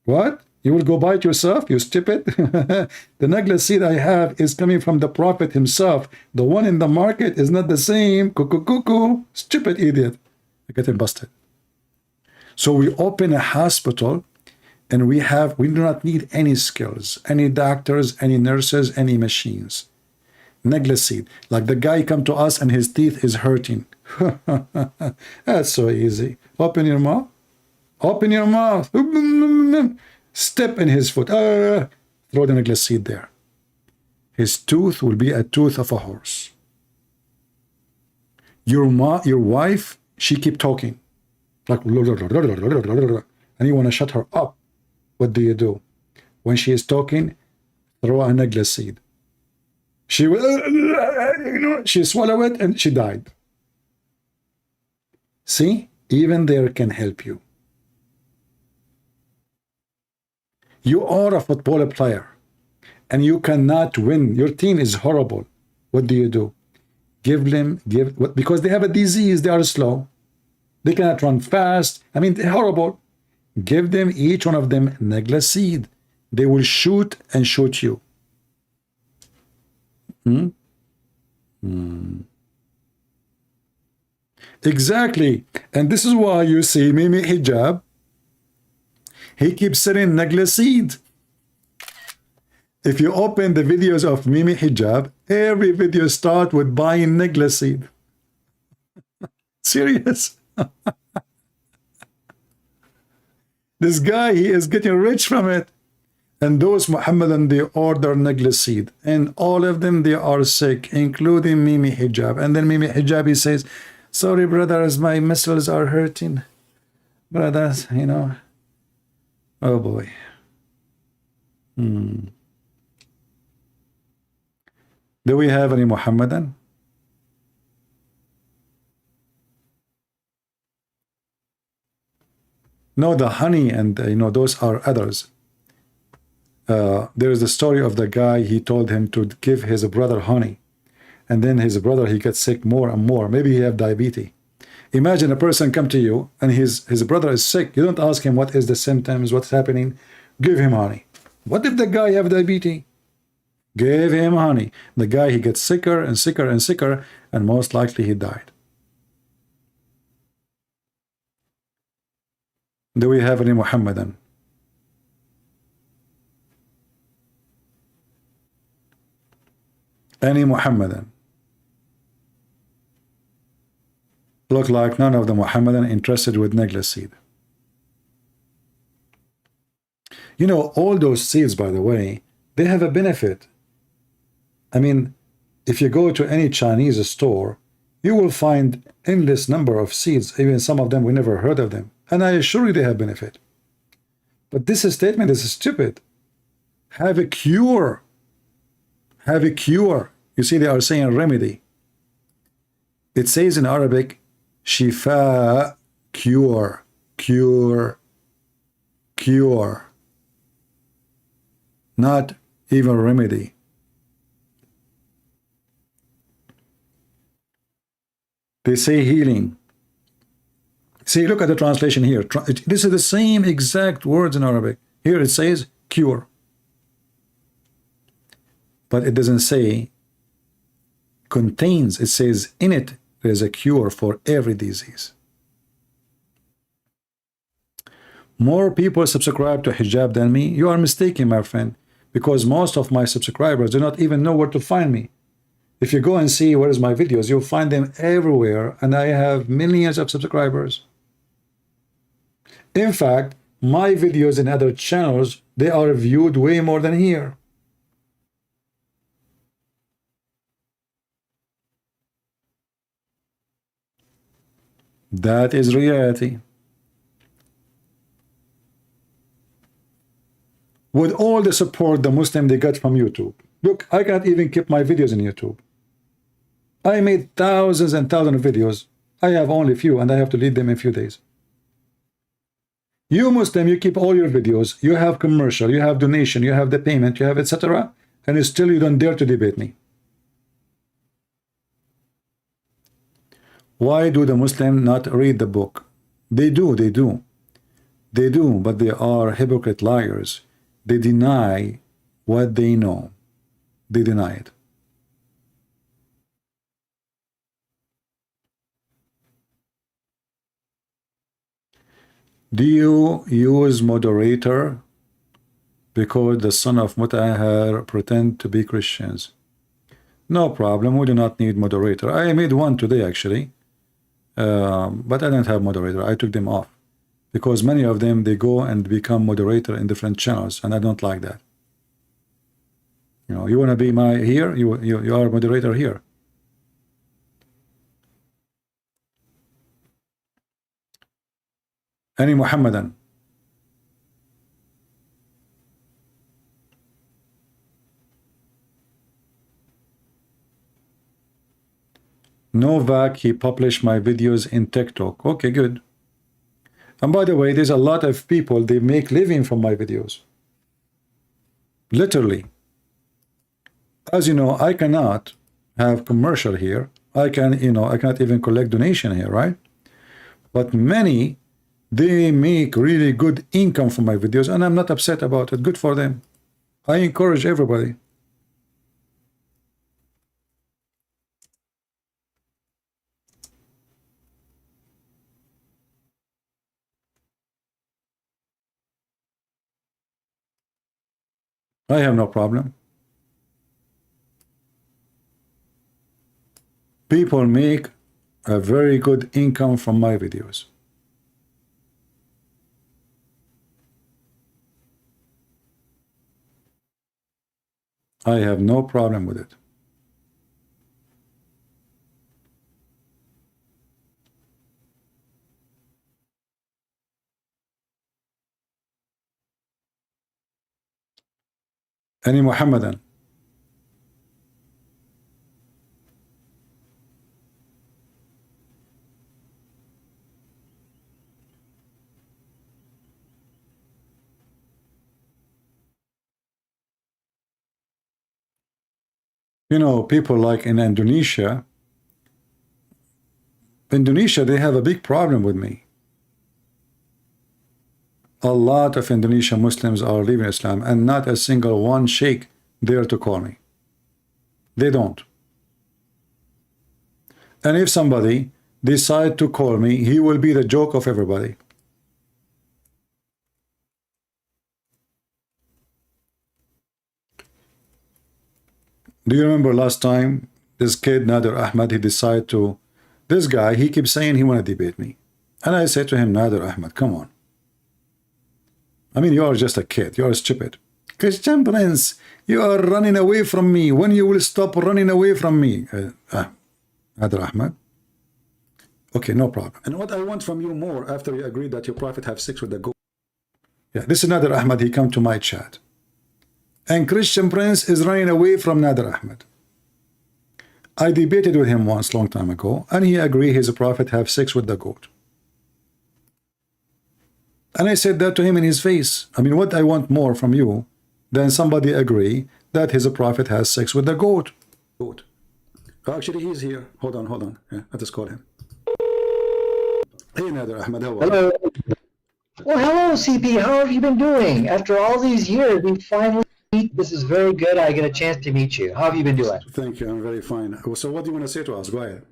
S16: What? You will go buy it yourself? You stupid. The Nagla seed I have is coming from the Prophet himself. The one in the market is not the same. Cuckoo, cuckoo. Stupid idiot. I get him busted. So we open a hospital and we do not need any skills, any doctors, any nurses, any machines. Nagla seed. Like the guy come to us and his teeth is hurting. That's so easy. Open your mouth. Open your mouth. Step in his foot. Throw the Nagla seed there. His tooth will be a tooth of a horse. Your wife, she keep talking. Like, and you want to shut her up. What do? When she is talking, throw a Nagla seed. She will, she swallow it and she died. See, even there can help you. You are a football player and you cannot win. Your team is horrible. What do? Because they have a disease, they are slow. They cannot run fast. I mean, they're horrible. Give them, each one of them, Nagla seed. They will shoot and shoot you. Exactly. And this is why you see Mimi Hijab, he keeps selling Nagla seed. If you open the videos of Mimi Hijab, every video start with buying Nagla seed. Serious. This guy, he is getting rich from it. And those Muhammadan, they order Nagla seed. And all of them, they are sick, including Mimi Hijab. And then Mimi Hijab, he says, sorry, brothers, my muscles are hurting. Brothers, you know. Oh, boy. Do we have any Muhammadan? No, the honey and, you know, those are others. There is the story of the guy, he told him to give his brother honey. And then his brother, he gets sick more and more. Maybe he have diabetes. Imagine a person come to you and his brother is sick. You don't ask him what is the symptoms, what's happening. Give him honey. What if the guy have diabetes? Give him honey. The guy, he gets sicker and sicker and sicker, and most likely he died. Do we have any Muhammadan? Any Muhammadan? Look like none of the Muhammadan interested with Nagla seed. You know, all those seeds, by the way, they have a benefit. I mean, if you go to any Chinese store, you will find endless number of seeds. Even some of them, we never heard of them. And I assure you they have benefit. But this statement is stupid. Have a cure. Have a cure. You see, they are saying remedy. It says in Arabic, shifa, cure, cure, cure. Not even remedy. They say healing. See, look at the translation here. This is the same exact words in Arabic. Here it says cure. But it doesn't say contains. It says in it there is a cure for every disease. More people subscribe to hijab than me. You are mistaken, my friend, because most of my subscribers do not even know where to find me. If you go and see where is my videos, you'll find them everywhere, and I have millions of subscribers. In fact, my videos in other channels, they are viewed way more than here. That is reality. With all the support the Muslim they got from YouTube. Look, I can't even keep my videos in YouTube. I made thousands and thousands of videos. I have only few, and I have to delete them in a few days. You Muslim, you keep all your videos. You have commercial, you have donation, you have the payment, you have etc. And still you don't dare to debate me. Why do the Muslims not read the book? They do, they do. They do, but they are hypocrite liars. They deny what they know. They deny it. Do you use moderator because the son of Mutahar pretend to be Christians? No problem. We do not need moderator. I made one today actually, but I didn't have moderator. I took them off because many of them they go and become moderator in different channels, and I don't like that. You know, you want to be my here, you are a moderator here. Any Muhammadan? Novak, he published my videos in TikTok. Okay, good. And by the way, there's a lot of people, they make living from my videos. Literally. As you know, I cannot have commercial here. I can, you know, I cannot even collect donation here, right? But many, they make really good income from my videos, and I'm not upset about it. Good for them. I encourage everybody. I have no problem. People make a very good income from my videos. I have no problem with it. Any Muhammadan? You know, people like in Indonesia, they have a big problem with me. A lot of Indonesian Muslims are leaving Islam, and not a single one sheikh dare to call me. They don't. And if somebody decide to call me, he will be the joke of everybody. Do you remember last time this kid Nader Ahmad, he decided to, this guy, he keeps saying he want to debate me. And I said to him, Nader Ahmad, come on. I mean, you are just a kid. You are stupid. Christian Prince, you are running away from me. When you will stop running away from me? Nader Ahmad. Okay, no problem. And what I want from you more, after you agreed that your prophet have sex with the goat. Yeah, this is Nader Ahmad. He come to my chat. And Christian Prince is running away from Nader Ahmad. I debated with him once, long time ago, and he agreed his prophet have sex with the goat. And I said that to him in his face. I mean, what I want more from you than somebody agree that his prophet has sex with the goat. Goat. Oh, actually, he's here. Hold on. Yeah, let us call him. Hey, Nader Ahmad, how are you?
S19: Hello. Well, hello, CP. How have you been doing? After all these years, we finally meet. This is very good. I get a chance to meet you. How have you been doing?
S16: Thank you. I'm very fine. So what do you want to say to us? Go ahead.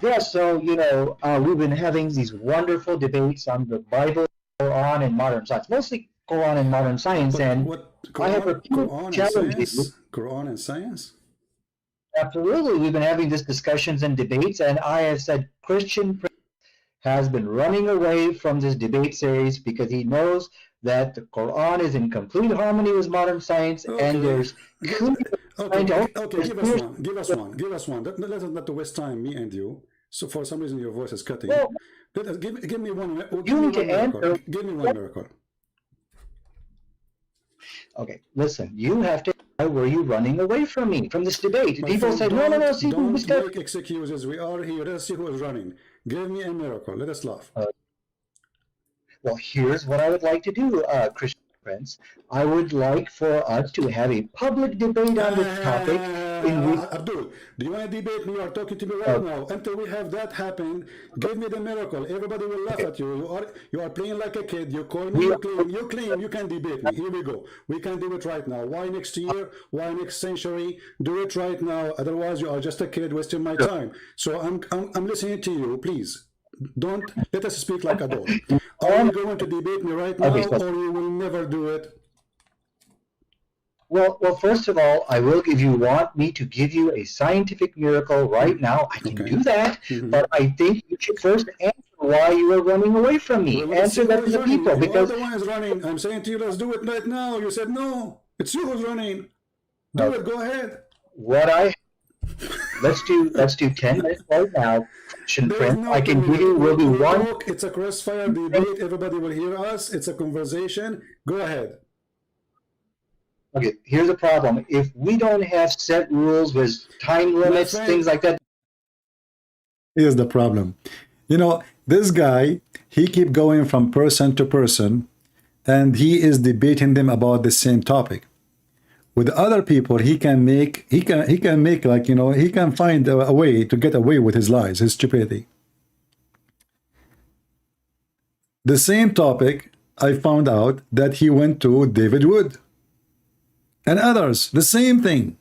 S19: Yeah, so, we've been having these wonderful debates on the Bible, Quran, and modern science. Mostly Quran and modern science. I have a few challenges.
S16: Quran and science?
S19: Absolutely. We've been having these discussions and debates, and I have said Christian has been running away from this debate series because he knows that the Quran is in complete harmony with modern science, and there's
S16: Okay, give us one. Let us not waste time, me and you. So for some reason your voice is cutting.
S19: Well,
S16: give me one.
S19: You need to answer.
S16: Give me one miracle.
S19: Okay, listen. You have to. Why were you running away from me, from this debate? People say, no. See,
S16: don't make excuses. We are here. Let's see who is running. Give me a miracle. Let us laugh.
S19: Well, here's what I would like to do, Christian Prince. I would like for us to have a public debate on this topic.
S16: Abdul, do you want to debate me? You are talking to me right now. Until we have that happen, give me the miracle. Everybody will laugh at you. You are playing like a kid. You call me. You claim you can debate me. Here we go. We can do it right now. Why next year? Why next century? Do it right now. Otherwise, you are just a kid wasting my time. So I'm listening to you. Please. Don't let us speak like adults. Are you going to debate me right now, or you will never do it?
S19: Well, first of all, I will give you. Want me to give you a scientific miracle right now? I can do that, but I think you should first answer why you are running away from me. Answer that to the people, because
S16: the one is running. I'm saying to you, let's do it right now. You said no. It's you who's running. Do it. Go ahead.
S19: Let's do 10 minutes right now. I can give you. Will be one.
S16: It's a crossfire debate. Everybody will hear us. It's a conversation. Go ahead.
S19: Okay, here's the problem. If we don't have set rules with time limits, things like that.
S16: Here's the problem. This guy, he keep going from person to person, and he is debating them about the same topic. With other people, he can make he can find a way to get away with his lies, his stupidity. The same topic, I found out that he went to David Wood and others, the same thing.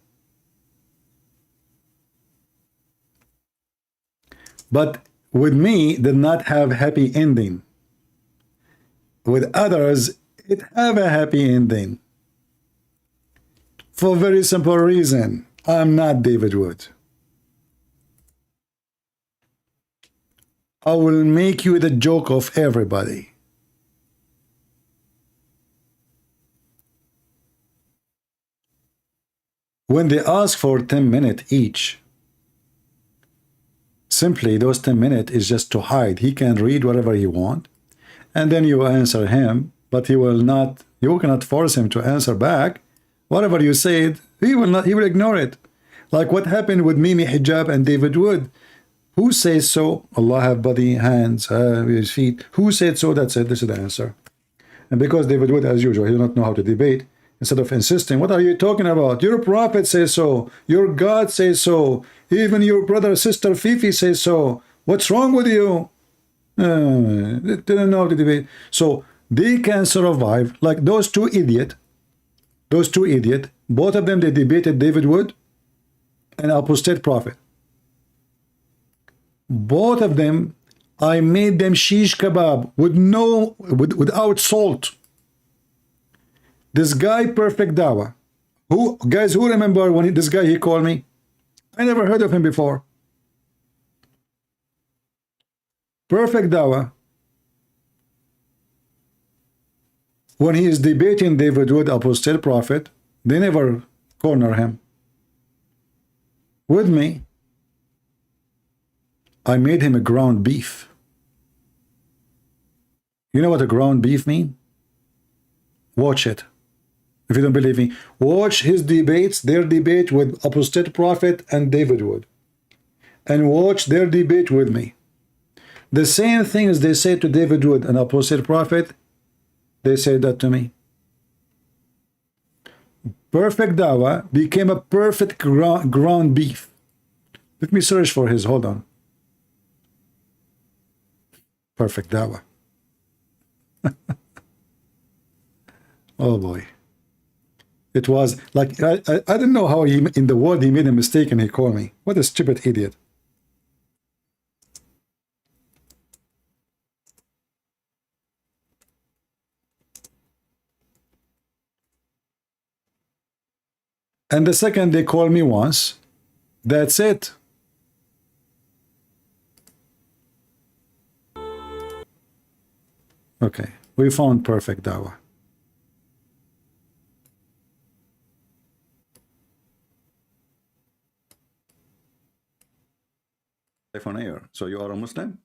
S16: But with me, did not have happy ending. With others, it have a happy ending. For a very simple reason. I'm not David Wood. I will make you the joke of everybody. When they ask for 10 minutes each, simply those 10 minutes is just to hide. He can read whatever he wants, and then you answer him, but he will not, you cannot force him to answer back. Whatever you said, he will ignore it. Like what happened with Mimi Hijab and David Wood. Who says so? Allah have body, hands, his feet. Who said so? That's it. This is the answer. And because David Wood, as usual, he does not know how to debate, instead of insisting, what are you talking about? Your prophet says so. Your God says so. Even your brother, sister, Fifi says so. What's wrong with you? They didn't know how to debate. So they can survive like those two idiots. Both of them, they debated David Wood and apostate prophet. Both of them, I made them shish kebab without salt. This guy, Perfect Dawa, who remember when this guy, he called me? I never heard of him before. Perfect Dawa, when he is debating David Wood, apostate prophet, they never corner him. With me, I made him a ground beef. You know what a ground beef mean? Watch it. If you don't believe me, watch his debates, their debate with apostate prophet and David Wood, and watch their debate with me. The same things they say to David Wood and apostate prophet, they say that to me. Perfect Dawa became a perfect ground beef. Let me search for his, hold on. Perfect Dawa. Oh boy. It was like, I didn't know how he, in the world, he made a mistake and he called me. What a stupid idiot. And the second they call me once, that's it. Okay, we found Perfect Dawa. On air. So you are a Muslim?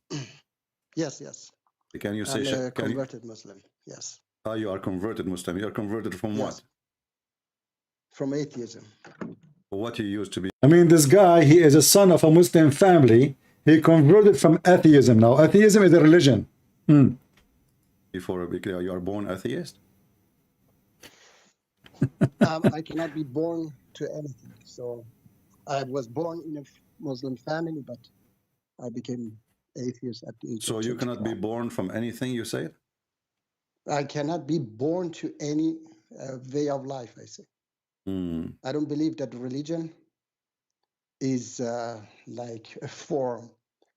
S20: Yes, yes.
S16: Can you say?
S20: I'm a converted Muslim. Yes.
S16: Ah, you are converted Muslim. You are converted from
S20: Yes.
S16: what?
S20: From atheism.
S16: What you used to be. I mean, this guy, he is a son of a Muslim family. He converted from atheism. Now, atheism is a religion. Before you are born atheist?
S20: I cannot be born to anything. So I was born in a Muslim family, but I became atheist at the age
S16: So
S20: of
S16: you cannot be born from anything, you say?
S20: I cannot be born to any way of life, I say. I don't believe that religion is like a form,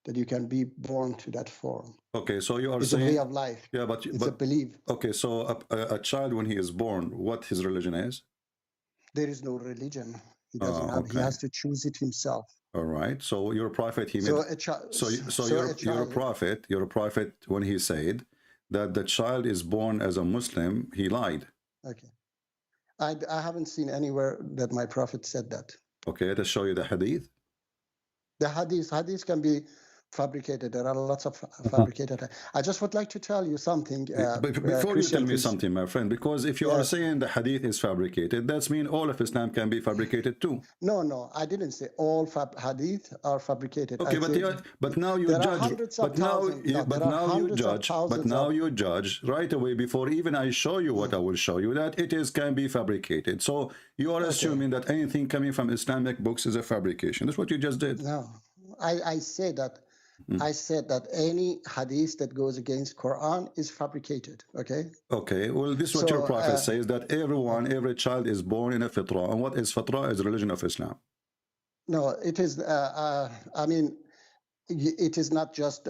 S20: that you can be born to that form.
S16: Okay, so you are
S20: It's
S16: saying...
S20: a way of life.
S16: Yeah, but
S20: it's a belief.
S16: Okay, so a child, when he is born, what his religion is?
S20: There is no religion. He doesn't have.
S16: Okay.
S20: He has to choose it himself.
S16: All right. So your prophet, he
S20: So
S16: made...
S20: a child.
S16: Your prophet, when he said that the child is born as a Muslim, he lied.
S20: Okay. I haven't seen anywhere that my prophet said that.
S16: Okay, let us show you the hadith.
S20: The hadith can be fabricated. There are lots of fabricated. I just would like to tell you something.
S16: But before you tell me something, my friend, because if you are saying the hadith is fabricated, that means all of Islam can be fabricated too.
S20: No, I didn't say all hadith are fabricated.
S16: Okay, but now you judge. But now you judge right away before even I show you what I will show you, that it can be fabricated. So you are assuming that anything coming from Islamic books is a fabrication. That's what you just did.
S20: No, I say that. I said that any hadith that goes against Quran is fabricated. Okay.
S16: Okay. Well, this is what your prophet says, that every child is born in a fitrah. And what is fitrah? Is the religion of Islam.
S20: No, it is. I mean, it is not just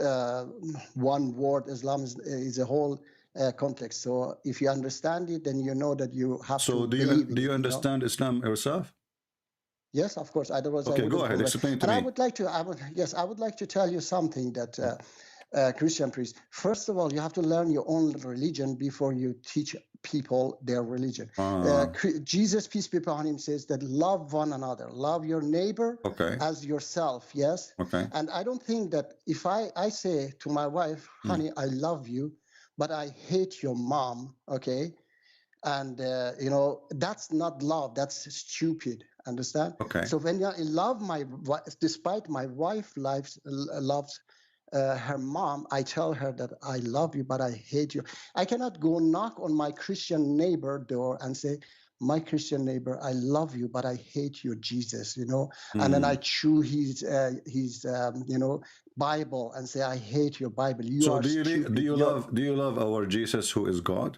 S20: one word. Islam is a whole context. So if you understand it, then you know that you have
S16: so
S20: to
S16: do you
S20: believe it,
S16: do you understand Islam yourself?
S20: Yes, of course. Otherwise, I
S16: Okay,
S20: wouldn't
S16: go ahead.
S20: go.
S16: Explain to
S20: And
S16: me.
S20: I would like to tell you something that Christian priest. First of all, you have to learn your own religion before you teach people their religion. Jesus, peace be upon him, says that love one another, love your neighbor as yourself. Yes.
S16: Okay.
S20: And I don't think that if I say to my wife, honey, I love you, but I hate your mom. Okay. And you know, that's not love, that's stupid. Understand?
S16: Okay.
S20: So when I love my wife, despite my wife loves her mom, I tell her that I love you, but I hate you. I cannot go knock on my Christian neighbor door and say, my Christian neighbor, I love you, but I hate your Jesus, you know. And then I chew his you know, Bible and say, I hate your Bible. You are stupid.
S16: Do you love our Jesus who is God?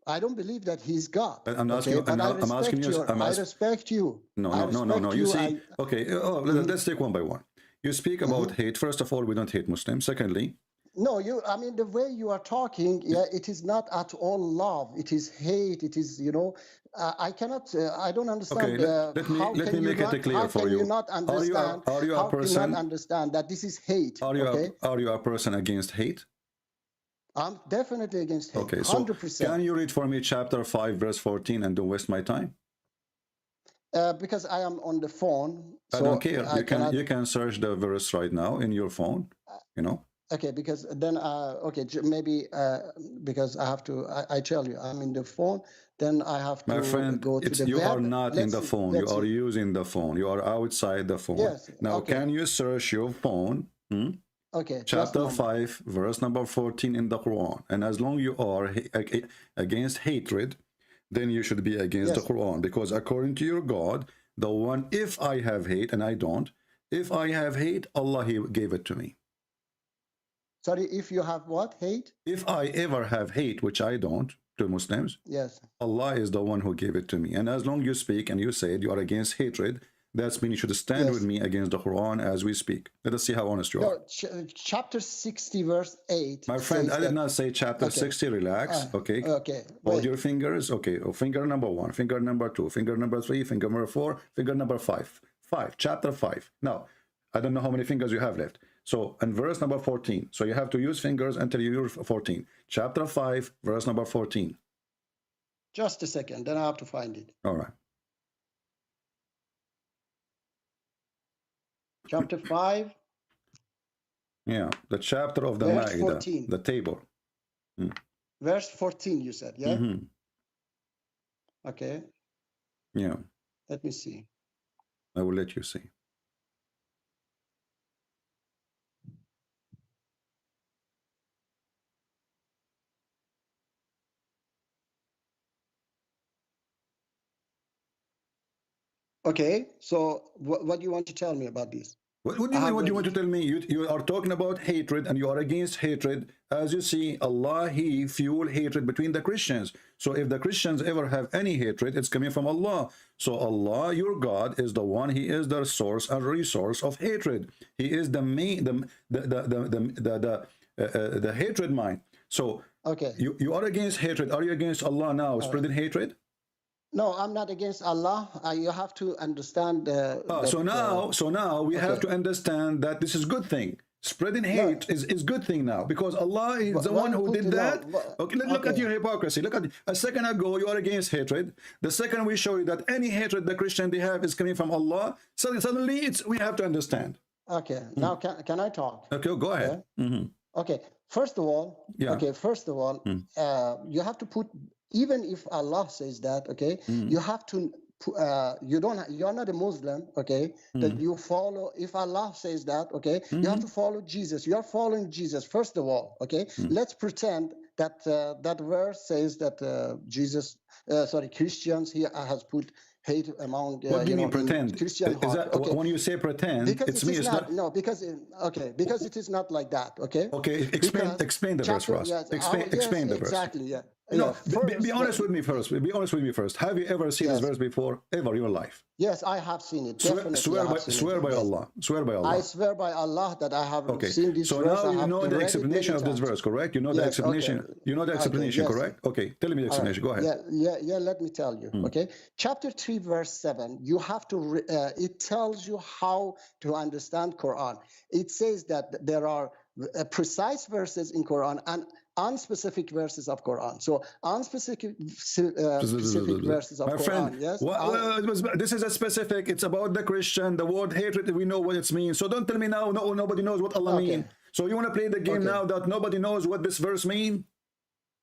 S20: I don't believe that he's God.
S16: I'm
S20: okay,
S16: asking,
S20: but I
S16: I'm asking you.
S20: I respect you.
S16: No. You see, okay. Oh, let's take one by one. You speak about hate. First of all, we don't hate Muslims. Secondly,
S20: no, I mean, the way you are talking, yeah, it is not at all love. It is hate. It is, you know, I cannot. I don't understand.
S16: Okay, let me make it clear for you.
S20: How can you not understand?
S16: Are you a person?
S20: How can you not understand that this is hate?
S16: Are you a person against hate?
S20: I'm definitely against hate.
S16: Okay, so
S20: 100%.
S16: Can you read for me chapter 5, verse 14, and don't waste my time?
S20: Because I am on the phone.
S16: I don't care. You can search the verse right now in your phone. You know.
S20: Okay, because then maybe because I have to. I tell you, I'm in the phone. Then I have to.
S16: My friend,
S20: go to the
S16: you
S20: web.
S16: are not in the phone. You are using the phone. You are outside the phone.
S20: Yes.
S16: Now, can you search your phone?
S20: Okay.
S16: Chapter 5, verse number 14 in the Quran. And as long you are against hatred, then you should be against the Quran. Because according to your God, the one, if I have hate, and I don't, if I have hate, Allah, He gave it to me.
S20: Sorry, if you have what? Hate?
S16: If I ever have hate, which I don't, to Muslims,
S20: yes,
S16: Allah is the one who gave it to me. And as long you speak and you say you are against hatred, that's mean you should stand with me against the Quran as we speak. Let us see how honest you are.
S20: Chapter 60, verse 8.
S16: My friend, I did not say chapter 60. Relax. Okay. Hold your fingers. Okay. Oh, finger number 1, finger number 2, finger number 3, finger number 4, finger number 5. Chapter 5. Now, I don't know how many fingers you have left. So, in verse number 14. So, you have to use fingers until you use 14. Chapter 5, verse number 14.
S20: Just a second. Then I have to find it.
S16: All right.
S20: Chapter 5.
S16: Yeah, the chapter of the Ma'idah, the table.
S20: Verse 14, you said, yeah? Okay.
S16: Yeah.
S20: Let me see.
S16: I will let you see.
S20: Okay, so what do you want to tell me about this?
S16: What do you mean? What do you want to tell me? You are talking about hatred and you are against hatred. As you see, Allah, He fuel hatred between the Christians. So if the Christians ever have any hatred, it's coming from Allah. So Allah, your God, is the one. He is the source and resource of hatred. He is the main, the hatred mind. So
S20: okay,
S16: you are against hatred. Are you against Allah now, spreading hatred?
S20: No, I'm not against Allah. You have to understand.
S16: So now we have to understand that this is good thing. Spreading hate is good thing now because Allah is the one who did that. Okay, look at your hypocrisy. Look at a second ago you are against hatred. The second we show you that any hatred the Christian they have is coming from Allah. So suddenly we have to understand.
S20: Okay, now can I talk?
S16: Okay, go ahead.
S20: Okay, first of all, you have to put. Even if Allah says that, okay, you have to. You're not a Muslim, okay? That you follow. If Allah says that, okay, you have to follow Jesus. You are following Jesus first of all, okay? Let's pretend that that verse says that Jesus Christians. He has put hate among
S16: what do you mean pretend?
S20: Christian
S16: Is
S20: heart.
S16: that when you say pretend?
S20: Because
S16: it's
S20: it
S16: me.
S20: is
S16: It's
S20: not,
S16: not.
S20: no, because because it is not like that. Okay.
S16: Okay. Explain the verse for us.
S20: Yes,
S16: explain the verse.
S20: Exactly. Yeah.
S16: No, be honest with me first. Be honest with me first. Have you ever seen this verse before, ever in your life?
S20: Yes, I have seen it.
S16: Swear by Allah. Swear by Allah.
S20: I swear by Allah that I have seen this
S16: so
S20: verse.
S16: So now you know the explanation of this verse, correct? You know the explanation.
S20: Okay.
S16: You know the explanation, correct? Okay, tell me the explanation. Go ahead.
S20: Yeah. Let me tell you. Okay, chapter 3, verse 7. You have to. It tells you how to understand Quran. It says that there are precise verses in Quran and unspecific verses of Quran. So unspecific specific verses of
S16: My
S20: Quran.
S16: friend,
S20: Yes.
S16: This is a specific. It's about the Christian. The word hatred. We know what it means. So don't tell me now. No, nobody knows what Allah means. So you want to play the game now that nobody knows what this verse means?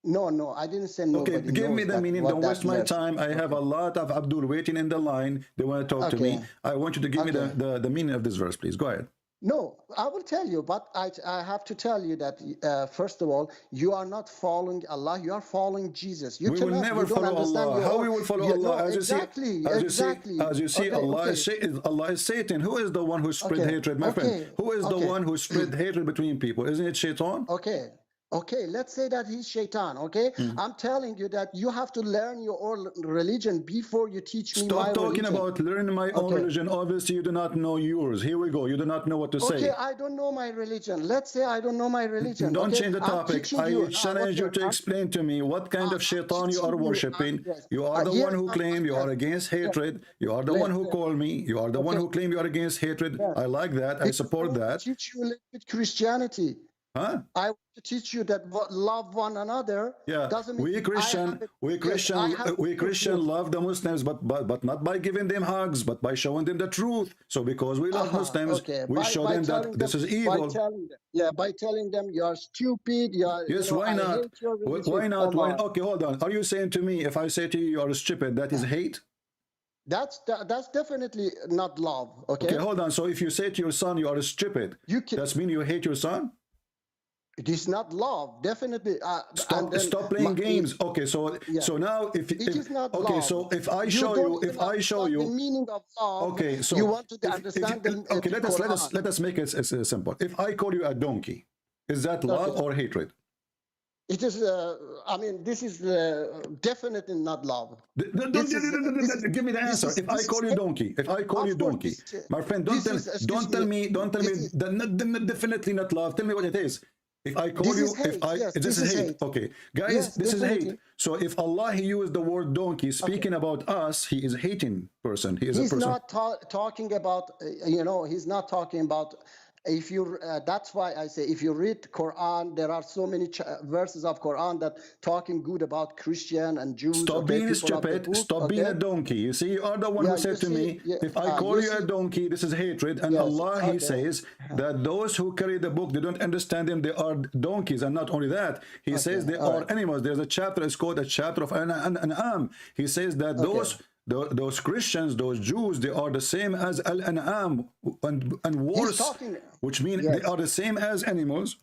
S20: No, I didn't say nobody.
S16: Okay, give me the meaning. Don't waste my time. I have a lot of Abdul waiting in the line. They want to talk to me. I want you to give me the meaning of this verse, please. Go ahead.
S20: No, I will tell you, but I have to tell you that first of all, you are not following Allah, you are following Jesus.
S16: We will never follow Allah. How we will follow Allah?
S20: Exactly.
S16: As you see, Allah is Satan. Who is the one who spread hatred, my friend? Who is the one who spread hatred between people? Isn't it Shaitan?
S20: Okay, let's say that he's Shaitan, okay? I'm telling you that you have to learn your own religion before you teach me my religion.
S16: Stop talking about learning my own religion. Obviously, you do not know yours. Here we go. You do not know what to say.
S20: Okay, I don't know my religion. Let's say I don't know my religion.
S16: Don't change the topic. I challenge you to explain to me what kind of Shaitan you are worshipping. You are the one who claim you are against hatred. You are the one who call me. You are the one who claim you are against hatred. I like that. I support that.
S20: I teach you a little bit Christianity.
S16: Huh?
S20: I want to teach you that love one another.
S16: Yeah,
S20: doesn't mean
S16: we Christian love the Muslims, but not by giving them hugs, but by showing them the truth. So because we love Muslims, we show them that this is evil.
S20: By telling them you are stupid.
S16: Yes, why not? Why not? Okay, hold on. Are you saying to me, if I say to you, you are stupid, that is hate?
S20: That's definitely not love. Okay,
S16: hold on. So if you say to your son, you are stupid, does mean you hate your son?
S20: It is not love, definitely.
S16: Stop playing games. Okay, so now if it is not okay, love. So if I show you
S20: the meaning of love.
S16: Okay, so
S20: you want to understand.
S16: Okay, let us make it simple. If I call you a donkey, is that love or hatred?
S20: It is. I mean, this is definitely not love.
S16: Give me the answer. If I call you donkey, my friend, don't tell me. Definitely not love. Tell me what it is. If I call you, this is hate. Okay, guys, this is hate. So if Allah, He used the word donkey, speaking about us, He is a hating person. He is a person.
S20: He's not talking about. He's not talking about. If you, that's why I say, if you read Quran, there are so many verses of Quran that talking good about Christian and Jews.
S16: Stop being stupid. Stop being a donkey. You see, you are the one who said to me, if I call you a donkey, this is hatred. And Allah, He says that those who carry the book, they don't understand them. They are donkeys. And not only that, He says they are animals. There's a chapter, it's called a chapter of An'am. He says that those Christians, those Jews, they are the same as Al-An'am and worse, which means they are the same as animals,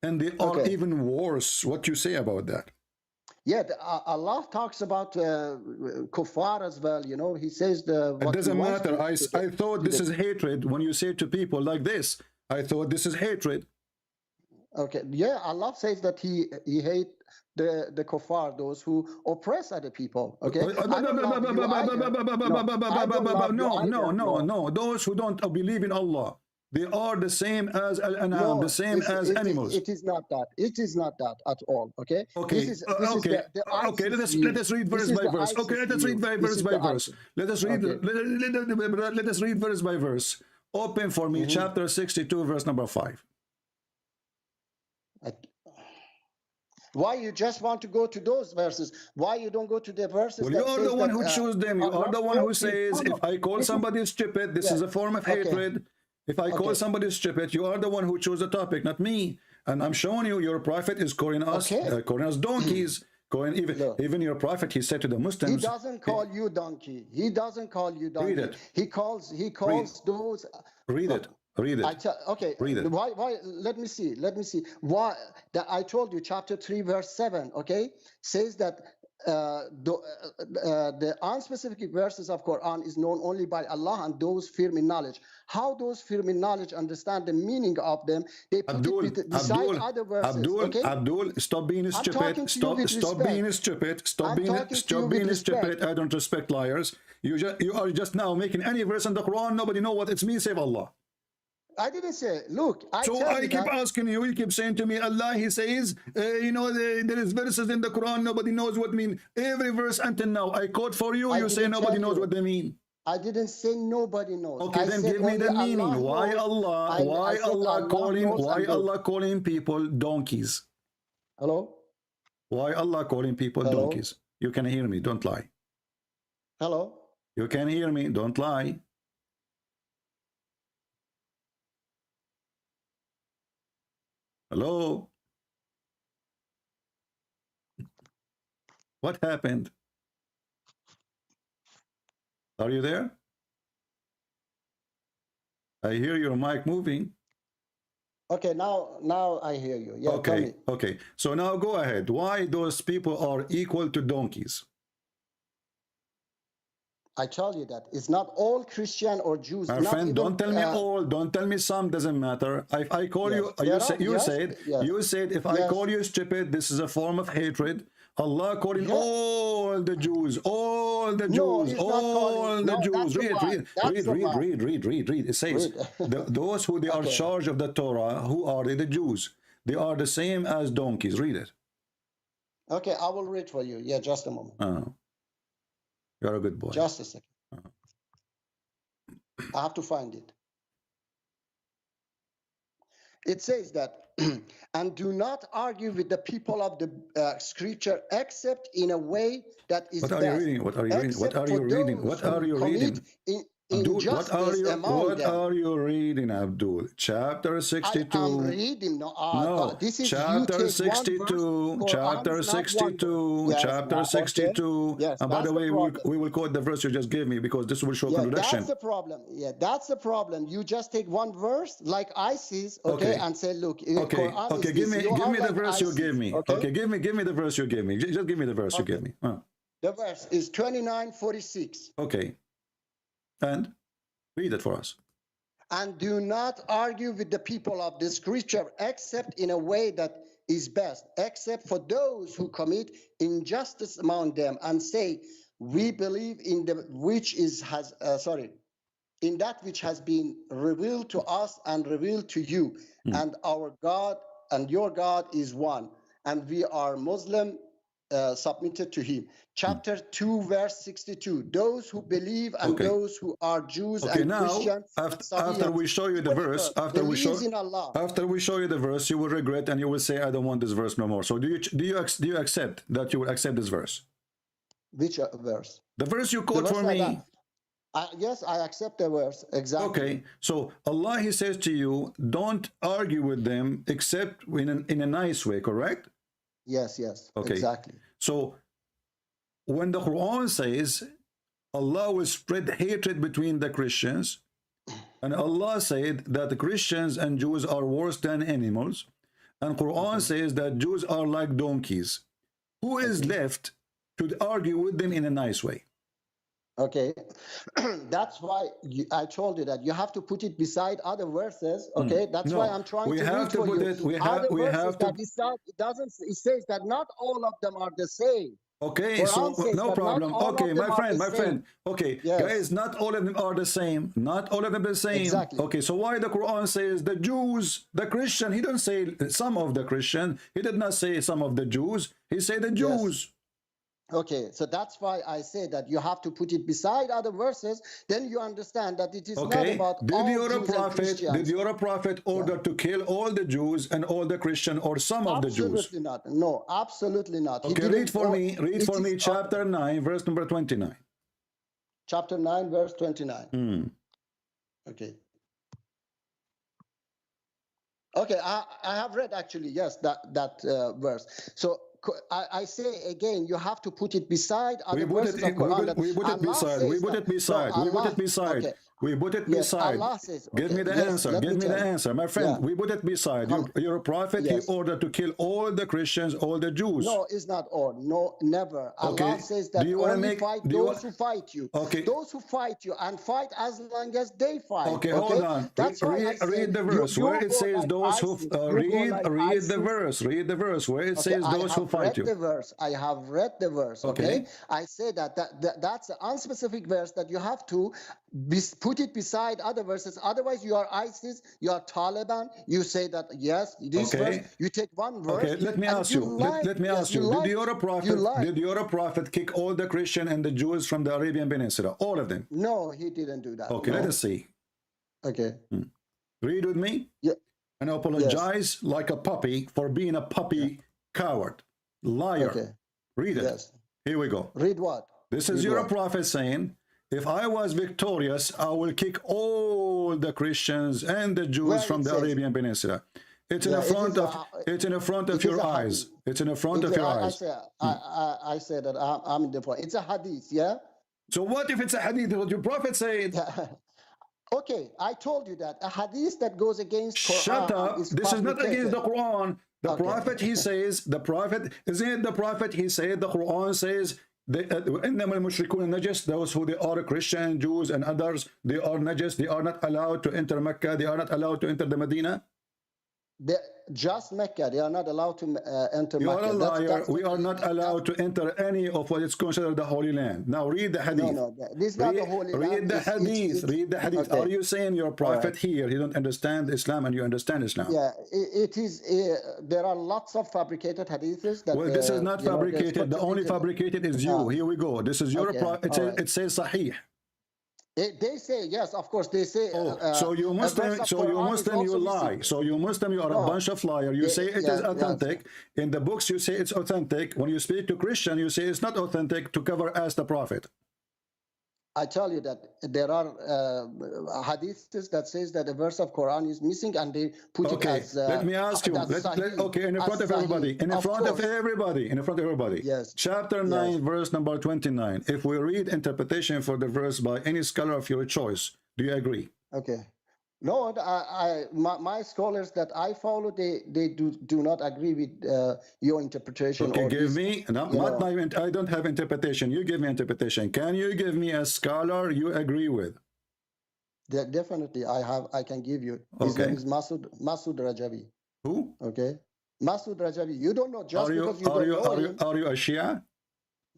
S16: and they are even worse. What you say about that?
S20: Yeah, Allah talks about kuffar as well. He says
S16: it doesn't matter. I thought this is hatred when you say to people like this. I thought this is hatred.
S20: Okay, yeah, Allah says that He hates the kuffar, those who oppress other people. Okay,
S16: no, those who don't believe in Allah, they are the same as Al-An'am, the same as animals.
S20: It is not that. It is not that at all. Okay.
S16: Okay. Let us read verse by verse. Okay, let us read verse by verse. Let us read verse by verse. Open for me, chapter 62, verse number 5.
S20: Why you just want to go to those verses? Why you don't go to the verses?
S16: Well, you are the one who chooses them. You are the one who says, if I call somebody stupid, this is a form of hatred. If I call somebody stupid, you are the one who chose the topic, not me. And I'm showing you, your prophet is calling us donkeys. Even your prophet, he said to the Muslims,
S20: he doesn't call you donkey. He doesn't call you donkey.
S16: Read it.
S20: He calls those.
S16: Read it. Read it. Read it.
S20: Why? Let me see. Why? I told you, chapter 3, verse 7. Okay, says that the unspecific verses of Quran is known only by Allah and those firm in knowledge. How those firm in knowledge understand the meaning of them? They put it beside other verses.
S16: Abdul, stop being stupid. Stop being stupid. Stop being stupid. I don't respect liars. You are just now making any verse in the Quran. Nobody know what it means save Allah.
S20: I didn't say, look, I
S16: keep asking you, you keep saying to me, Allah, he says, you know, there is verses in the Quran, nobody knows what mean. Every verse until now, I quote for you, you say nobody knows what they mean.
S20: I didn't say nobody knows.
S16: Okay, then give me the meaning. Why Allah calling people donkeys?
S20: Hello?
S16: Why Allah calling people donkeys? You can hear me, don't lie.
S20: Hello?
S16: You can hear me, don't lie. Hello? What happened? Are you there? I hear your mic moving.
S20: Okay, now I hear you. Yeah,
S16: okay, okay. So now go ahead. Why those people are equal to donkeys?
S20: I tell you that it's not all Christian or Jews.
S16: My friend, don't tell me all, don't tell me some, doesn't matter. If I call you, you said if I call you stupid, this is a form of hatred. Allah calling all the Jews, all the Jews, all the Jews. Read. It says, those who they are charged of the Torah, who are they? The Jews. They are the same as donkeys. Read it.
S20: Okay, I will read for you. Yeah, just a moment.
S16: You're a good boy.
S20: Just a second. I have to find it. It says that, and do not argue with the people of the scripture except in a way that is
S16: best. What are you reading? What are you reading? What are you reading? What are you reading? Abdul, what are you reading, Abdul? Chapter 62.
S20: I'm reading.
S16: No,
S20: this is
S16: chapter 62. Chapter 62. Chapter 62.
S20: Yes,
S16: and by the way, we will quote the verse you just gave me because this will show contradiction.
S20: That's the problem. Yeah, that's the problem. You just take one verse like ISIS, and say, look.
S16: Okay. Give me the verse you gave me. Okay, give me the verse you gave me. Just give me the verse you gave me.
S20: The verse is 29:46.
S16: Okay. And read it for us.
S20: And do not argue with the people of the scripture except in a way that is best, except for those who commit injustice among them and say, we believe in the in that which has been revealed to us and revealed to you, and our God and your God is one, and we are Muslim submitted to him. Chapter 2 verse 62, those who believe and those who are Jews and Christians.
S16: After we show you the verse, after we show you the verse, you will regret and you will say, I don't want this verse no more. So do you accept that you will accept this verse?
S20: Which verse?
S16: The verse you quote for me.
S20: Yes, I accept the verse, exactly.
S16: Okay, so Allah, he says to you, don't argue with them except in a nice way, correct?
S20: Yes, exactly.
S16: So when the Quran says Allah will spread hatred between the Christians, and Allah said that the Christians and Jews are worse than animals, and Quran says that Jews are like donkeys, who is left to argue with them in a nice way?
S20: Okay, that's why I told you that you have to put it beside other verses. Okay, that's why I'm trying to read for you. It says that not all of them are the same.
S16: Okay, so no problem. Okay, my friend. Okay, guys, not all of them are the same. Not all of them the same.
S20: Exactly.
S16: Okay, so why the Quran says the Jews, the Christian? He didn't say some of the Christian. He did not say some of the Jews. He said the Jews.
S20: Yes. Okay, so that's why I say that you have to put it beside other verses. Then you understand that it is not about
S16: Did your prophet order to kill all the Jews and all the Christian or some of the Jews?
S20: Absolutely not. No, absolutely not.
S16: Okay, read for me chapter 9, verse number 29.
S20: Chapter 9, verse 29. Okay. Okay, I have read actually, yes, that verse. So I say again, you have to put it beside other verses of Quran.
S16: We put it beside. We put it
S20: Yes,
S16: beside.
S20: Allah says,
S16: Give me the
S20: yes,
S16: answer.
S20: let
S16: Give me the
S20: tell you.
S16: answer. My friend,
S20: Yeah.
S16: we put it beside. You're a prophet.
S20: Yes.
S16: He ordered to kill all the Christians, all the Jews.
S20: No, it's not all. No, never.
S16: Okay.
S20: Allah says that
S16: Do you wanna
S20: only
S16: make-
S20: fight
S16: do you
S20: those who fight you.
S16: Okay.
S20: Those who fight you and fight as long as they fight.
S16: Okay, hold on.
S20: That's why I said
S16: Read the verse
S20: you
S16: where it
S20: go
S16: says
S20: like
S16: those who
S20: ISIS, you go like
S16: read the
S20: ISIS.
S16: verse. Read the verse where it
S20: Okay,
S16: says those who fight you.
S20: I have read the verse. I have read the verse. Okay, I say that's an unspecific verse that you have to put it beside other verses. Otherwise, you are ISIS, you are Taliban. You say that yes, this verse. You take one verse.
S16: Okay, let me ask you. Let me ask you. Did your prophet kick all the Christian and the Jews from the Arabian Peninsula? All of them?
S20: No, he didn't do that.
S16: Okay,
S20: no.
S16: let us see.
S20: Okay.
S16: Read with me.
S20: Yeah.
S16: And apologize like a puppy for being a puppy coward. Liar.
S20: Okay.
S16: Read it.
S20: Yes.
S16: Here we go.
S20: Read what?
S16: This is your prophet saying, if I was victorious, I will kick all the Christians and the Jews from the Arabian Peninsula. It's in the front of it's in the front of your eyes. It's in the front of your eyes.
S20: I say that I'm in the front. It's a hadith, yeah?
S16: So what if it's a hadith? What your prophet said?
S20: Okay, I told you that a hadith that goes against Quran.
S16: Shut up. This is not against the Quran. The prophet, he says, the prophet, isn't it the prophet? He said, the Quran says, إنما المشركون نجس, those who they are Christian, Jews and others, they are najis, they are not allowed to enter Mecca, they are not allowed to enter the Medina.
S20: Just Mecca, they are not allowed to enter
S16: You
S20: Mecca.
S16: are a liar. We are not allowed to enter any of what is considered the Holy Land. Now read the hadith.
S20: No, this is not the Holy Land.
S16: Read the hadith. Read the hadith. Are you saying your prophet here, he don't understand Islam and you understand Islam?
S20: Yeah, it is. There are lots of fabricated hadiths. That,
S16: well, this is not fabricated. The only fabricated is you. Here we go. This is your prophet. It says Sahih.
S20: They say yes, of course. They say.
S16: So you Muslim, you lie. So you Muslim, you are a bunch of liars. You say it is authentic. In the books, you say it's authentic. When you speak to Christian, you say it's not authentic to cover as the prophet.
S20: I tell you that there are hadiths that says that a verse of Quran is missing, and they put it as.
S16: Let me ask you. Okay, in front of everybody. In front of everybody.
S20: Yes.
S16: Chapter 9, verse number 29. If we read interpretation for the verse by any scholar of your choice, do you agree?
S20: Okay. No, my scholars that I follow, they do not agree with your interpretation.
S16: Okay, give me. I don't have interpretation. You give me interpretation. Can you give me a scholar you agree with?
S20: Definitely, I can give you. His name is Masood Rajavi.
S16: Who?
S20: Okay, Masood Rajavi. You don't know just because you don't know him.
S16: Are you a Shia?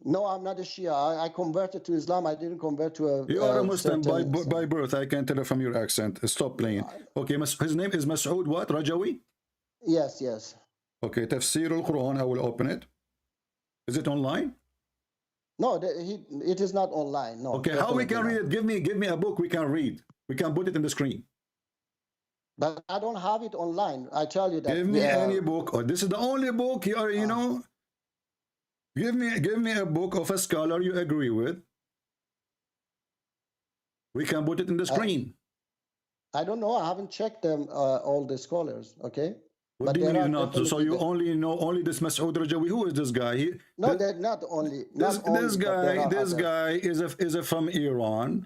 S20: No, I'm not a Shia. I converted to Islam. I didn't convert to a.
S16: You are a Muslim by birth. I can tell it from your accent. Stop playing. Okay, his name is Masood what? Rajawi?
S20: Yes, yes.
S16: Okay, Tafsir al-Quran. I will open it. Is it online?
S20: No, it is not online. No.
S16: Okay, how we can read it? Give me a book we can read. We can put it in the screen.
S20: But I don't have it online. I tell you that.
S16: Give me any book. Oh, this is the only book you are. You know. Give me a book of a scholar you agree with. We can put it in the screen.
S20: I don't know. I haven't checked them all the scholars. Okay.
S16: What do you mean not? So you only know this Masood Rajawi. Who is this guy?
S20: They're not only.
S16: This guy is from Iran.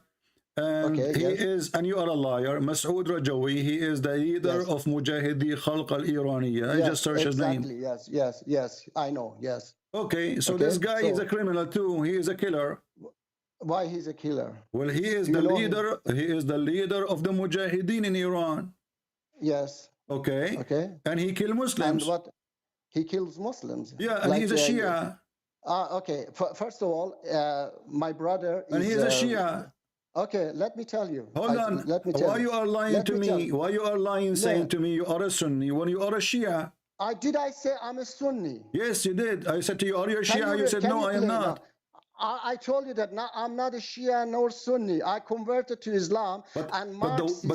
S16: And and you are a liar. Masood Rajawi, he is the leader of Mujahidi Khalq al-Iraniya. I just search his name.
S20: Yes, I know, yes.
S16: Okay, so this guy is a criminal too. He is a killer.
S20: Why he's a killer?
S16: Well, he is the leader. He is the leader of the Mujahideen in Iran.
S20: Yes.
S16: Okay. And he kills Muslims.
S20: And what? He kills Muslims.
S16: Yeah, and he's a Shia.
S20: Okay. First of all, my brother is...
S16: And he's a Shia.
S20: Okay, let me tell you.
S16: Hold on.
S20: Let me tell
S16: Why you are lying to me? Why you are lying saying to me you are a Sunni when you are a Shia?
S20: Did I say I'm a Sunni?
S16: Yes, you did. I said to you, are you a Shia? You said, no, I am not.
S20: I told you that I'm not a Shia nor Sunni. I converted to Islam. But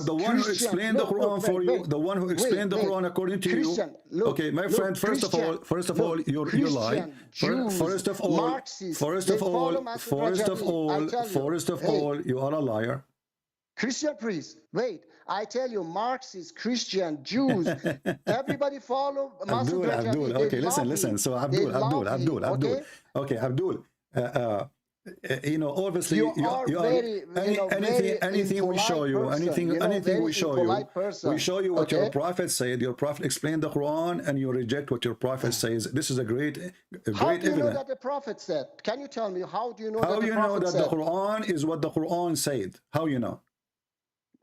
S16: the one who explained the Quran for you, the one who explained the Quran according to you. Okay, my friend, first of all, you lie. First of all, you are a liar.
S20: Christian priest, wait, I tell you, Marxists, Christian, Jews, everybody follow
S16: Abdul. Okay, listen. So Abdul. Okay, Abdul. You know, obviously,
S20: You are very,
S16: anything we show you, anything we show you, we show you what your prophet said. Your prophet explained the Quran, and you reject what your prophet says. This is a great
S20: How do you know
S16: evidence.
S20: that the prophet said? Can you tell me how do you know
S16: How
S20: that the
S16: you know
S20: prophet
S16: that
S20: said?
S16: the Quran is what the Quran said? How you know?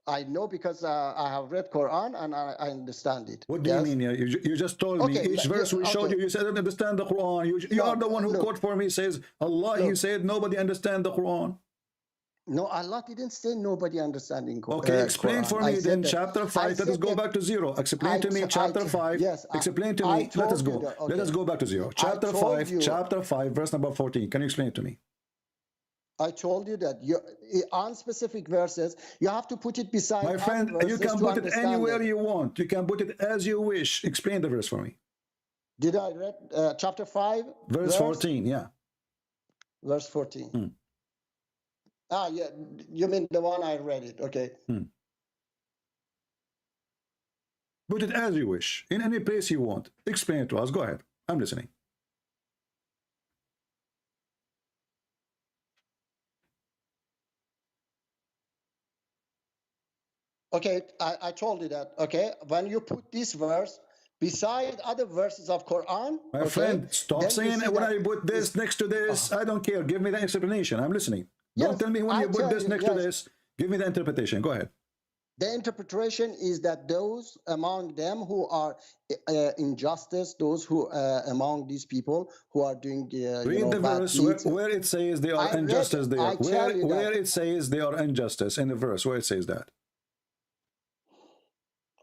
S20: I know because I have read Quran and I understand it.
S16: What do you mean? You just told me each verse we showed you. You said I don't understand the Quran. You are the one who quote for me says Allah. He said nobody understand the Quran.
S20: No, Allah didn't say nobody understanding Quran.
S16: Okay, explain for me then chapter 5. Let us go back to 0. Explain to me chapter 5.
S20: Yes,
S16: explain to me. Let us go. Let us go back to 0. Chapter 5. Chapter 5, verse number 14. Can you explain it to me?
S20: I told you that on specific verses, you have to put it beside.
S16: My friend, you can put it anywhere you want. You can put it as you wish. Explain the verse for me.
S20: Did I read chapter 5?
S16: Verse 14, yeah.
S20: Verse 14. Ah, yeah, you mean the one I read it, okay.
S16: Put it as you wish, in any place you want. Explain it to us. Go ahead. I'm listening.
S20: Okay, I told you that, okay? When you put this verse beside other verses of Quran,
S16: my friend, stop saying when I put this next to this. I don't care. Give me the explanation. I'm listening. Don't tell me when you put this next to this. Give me the interpretation. Go ahead.
S20: The interpretation is that those among them who are injustice, those who among these people who are doing
S16: read the verse where it says they are injustice there. Where it says they are injustice in the verse where it says that.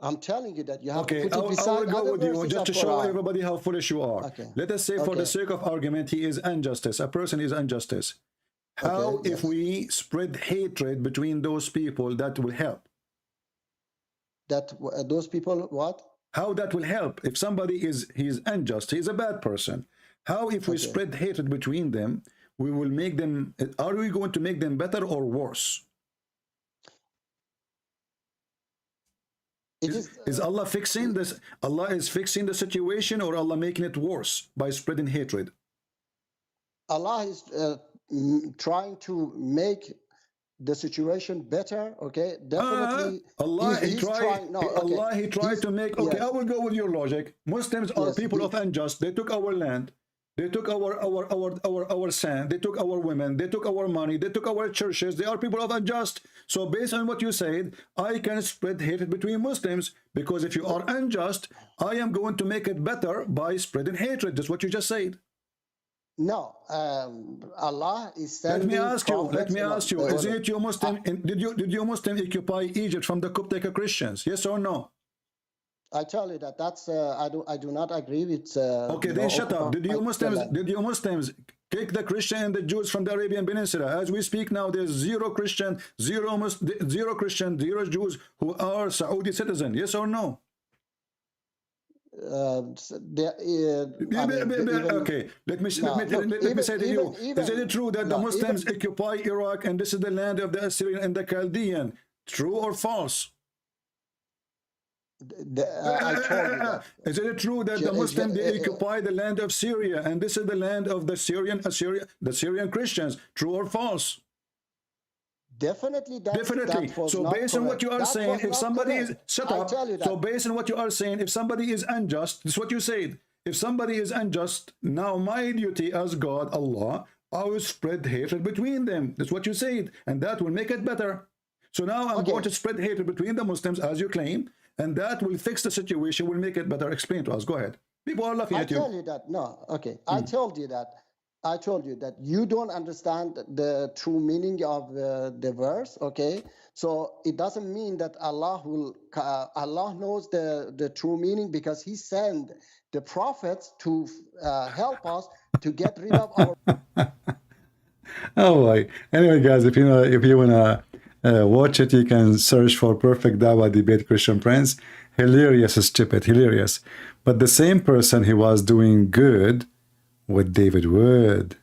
S20: I'm telling you that you have
S16: to
S20: put it beside
S16: I will go with you just to show
S20: Quran.
S16: everybody how foolish you are. Let us say for the sake of argument, he is injustice. A person is injustice. How if we spread hatred between those people, that will help?
S20: That those people what?
S16: How that will help? If somebody he's unjust, he's a bad person. How if we spread hatred between them, we will make them, are we going to make them better or worse? Is Allah fixing this? Allah is fixing the situation, or Allah making it worse by spreading hatred?
S20: Allah is trying to make the situation better. Okay, definitely.
S16: Allah he tried to make. Okay, I will go with your logic. Muslims are people of unjust. They took our land. They took our sand. They took our women. They took our money. They took our churches. They are people of unjust. So based on what you said, I can spread hatred between Muslims, because if you are unjust, I am going to make it better by spreading hatred. That's what you just said.
S20: No, Allah is sending.
S16: Let me ask you. Is it you Muslim? Did you Muslim occupy Egypt from the Coptic Christians? Yes or no?
S20: I tell you that that's I do not agree with.
S16: Okay, then shut up. Did you Muslims kick the Christian and the Jews from the Arabian Peninsula? As we speak now, there's zero Christian, zero Jews who are Saudi citizens. Yes or no? Okay, let me say to you, is it true that the Muslims occupy Iraq and this is the land of the Assyrian and the Chaldean? True or false?
S20: I told you that.
S16: Is it true that the Muslims they occupy the land of Syria and this is the land of the Syrian Christians? True or false?
S20: Definitely.
S16: Definitely. So based on what you are saying, if somebody is shut up. So based on what you are saying, if somebody is unjust, this is what you said. If somebody is unjust, now my duty as God, Allah, I will spread hatred between them. That's what you said, and that will make it better. So now I'm going to spread hatred between the Muslims, as you claim, and that will fix the situation, will make it better. Explain to us. Go ahead. People are laughing at you.
S20: I tell you that. No, okay. I told you that you don't understand the true meaning of the verse. Okay, so it doesn't mean that Allah knows the true meaning, because He sent the prophets to help us to get rid of our.
S16: Oh boy. Anyway, guys, if you wanna watch it, you can search for Perfect Dawah Debate Christian Prince. Hilarious, stupid, hilarious. But the same person, he was doing good with David Wood.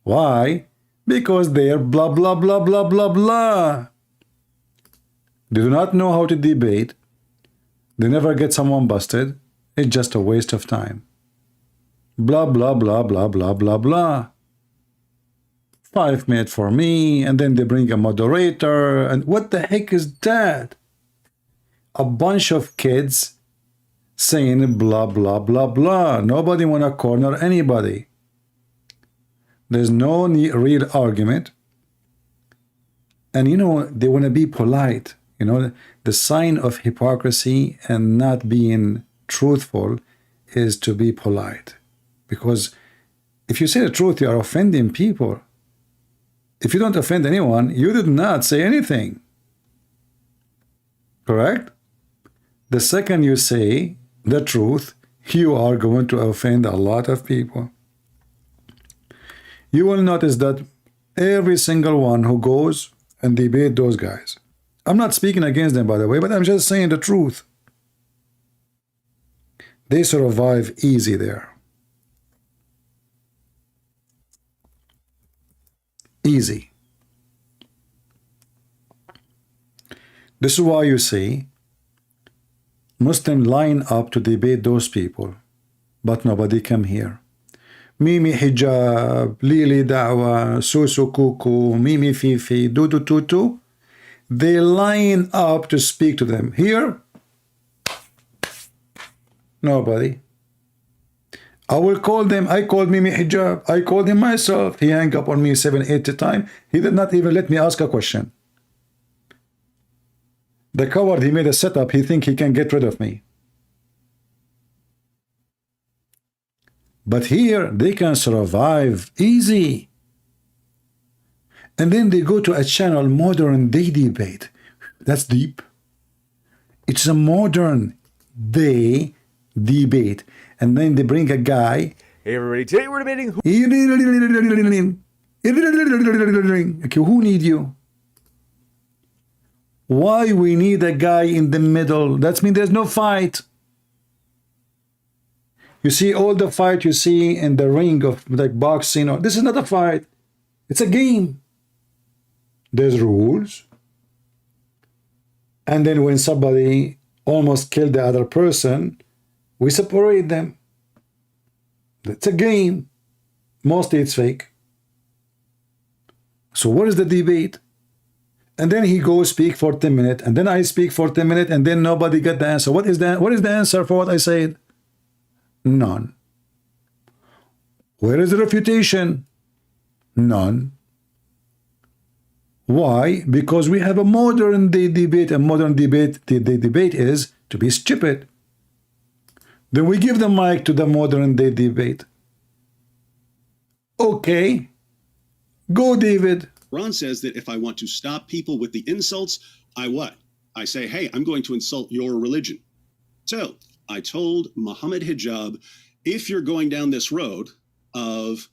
S16: Why? Because they are blah, blah, blah, blah, blah, blah. They do not know how to debate. They never get someone busted. It's just a waste of time. Blah, blah, blah, blah, blah, blah, blah. 5 minutes for me, and then they bring a moderator. And what the heck is that? A bunch of kids saying blah, blah, blah, blah. Nobody want to corner anybody. There's no real argument. And, you know, they want to be polite. You know, the sign of hypocrisy and not being truthful is to be polite. Because if you say the truth, you are offending people. If you don't offend anyone, you did not say anything. Correct? The second you say the truth, you are going to offend a lot of people. You will notice that every single one who goes and debate those guys, I'm not speaking against them, by the way, but I'm just saying the truth. They survive easy there. Easy. This is why you see Muslims line up to debate those people, but nobody come here. Mimi hijab, Lili da'wa, Susu kuku, Mimi fifi, Dudu tutu. They line up to speak to them. Here, nobody. I will call them. I called Mimi hijab. I called him myself. He hung up on me 7-8 times. He did not even let me ask a question. The coward, he made a setup. He think he can get rid of me. But here, they can survive easy. And then they go to a channel, modern day debate. That's deep. It's a modern day debate. And then they bring a guy.
S21: Hey everybody, today we're debating
S16: Okay, who need you? Why we need a guy in the middle? That means there's no fight. You see all the fight you see in the ring of like boxing. Or this is not a fight. It's a game. There's rules. And then when somebody almost killed the other person, we separate them. It's a game. Mostly it's fake. So what is the debate? And then he goes speak for 10 minutes, and then I speak for 10 minutes, and then nobody get the answer. What is that? What is the answer for what I said? None. Where is the refutation? None. Why? Because we have a modern day debate. A modern debate, the debate is to be stupid. Then we give the mic to the modern day debate. Okay. Go, David.
S22: Ron says that if I want to stop people with the insults, I what? I say, hey, I'm going to insult your religion. So I told Muhammad Hijab, if you're going down this road of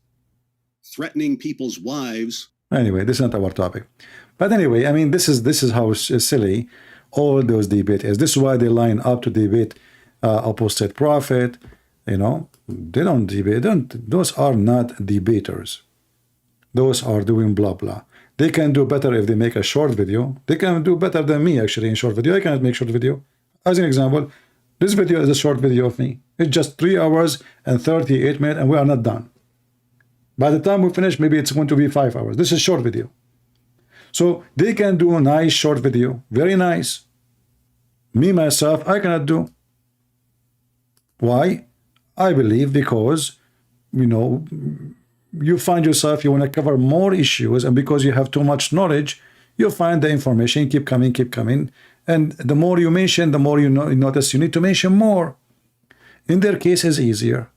S22: threatening people's wives.
S16: Anyway, this is not our topic. But anyway, I mean, this is how silly all those debates is. This is why they line up to debate apostate prophet. You know, they don't debate. Those are not debaters. Those are doing blah blah. They can do better if they make a short video. They can do better than me actually in short video. I cannot make short video. As an example, this video is a short video of me. It's just 3 hours and 38 minutes, and we are not done. By the time we finish, maybe it's going to be 5 hours. This is short video. So they can do a nice short video. Very nice. Me, myself, I cannot do. Why? I believe because, you know, you find yourself, you want to cover more issues, and because you have too much knowledge, you find the information keep coming. And the more you mention, the more you notice you need to mention more. In their case, it's easier.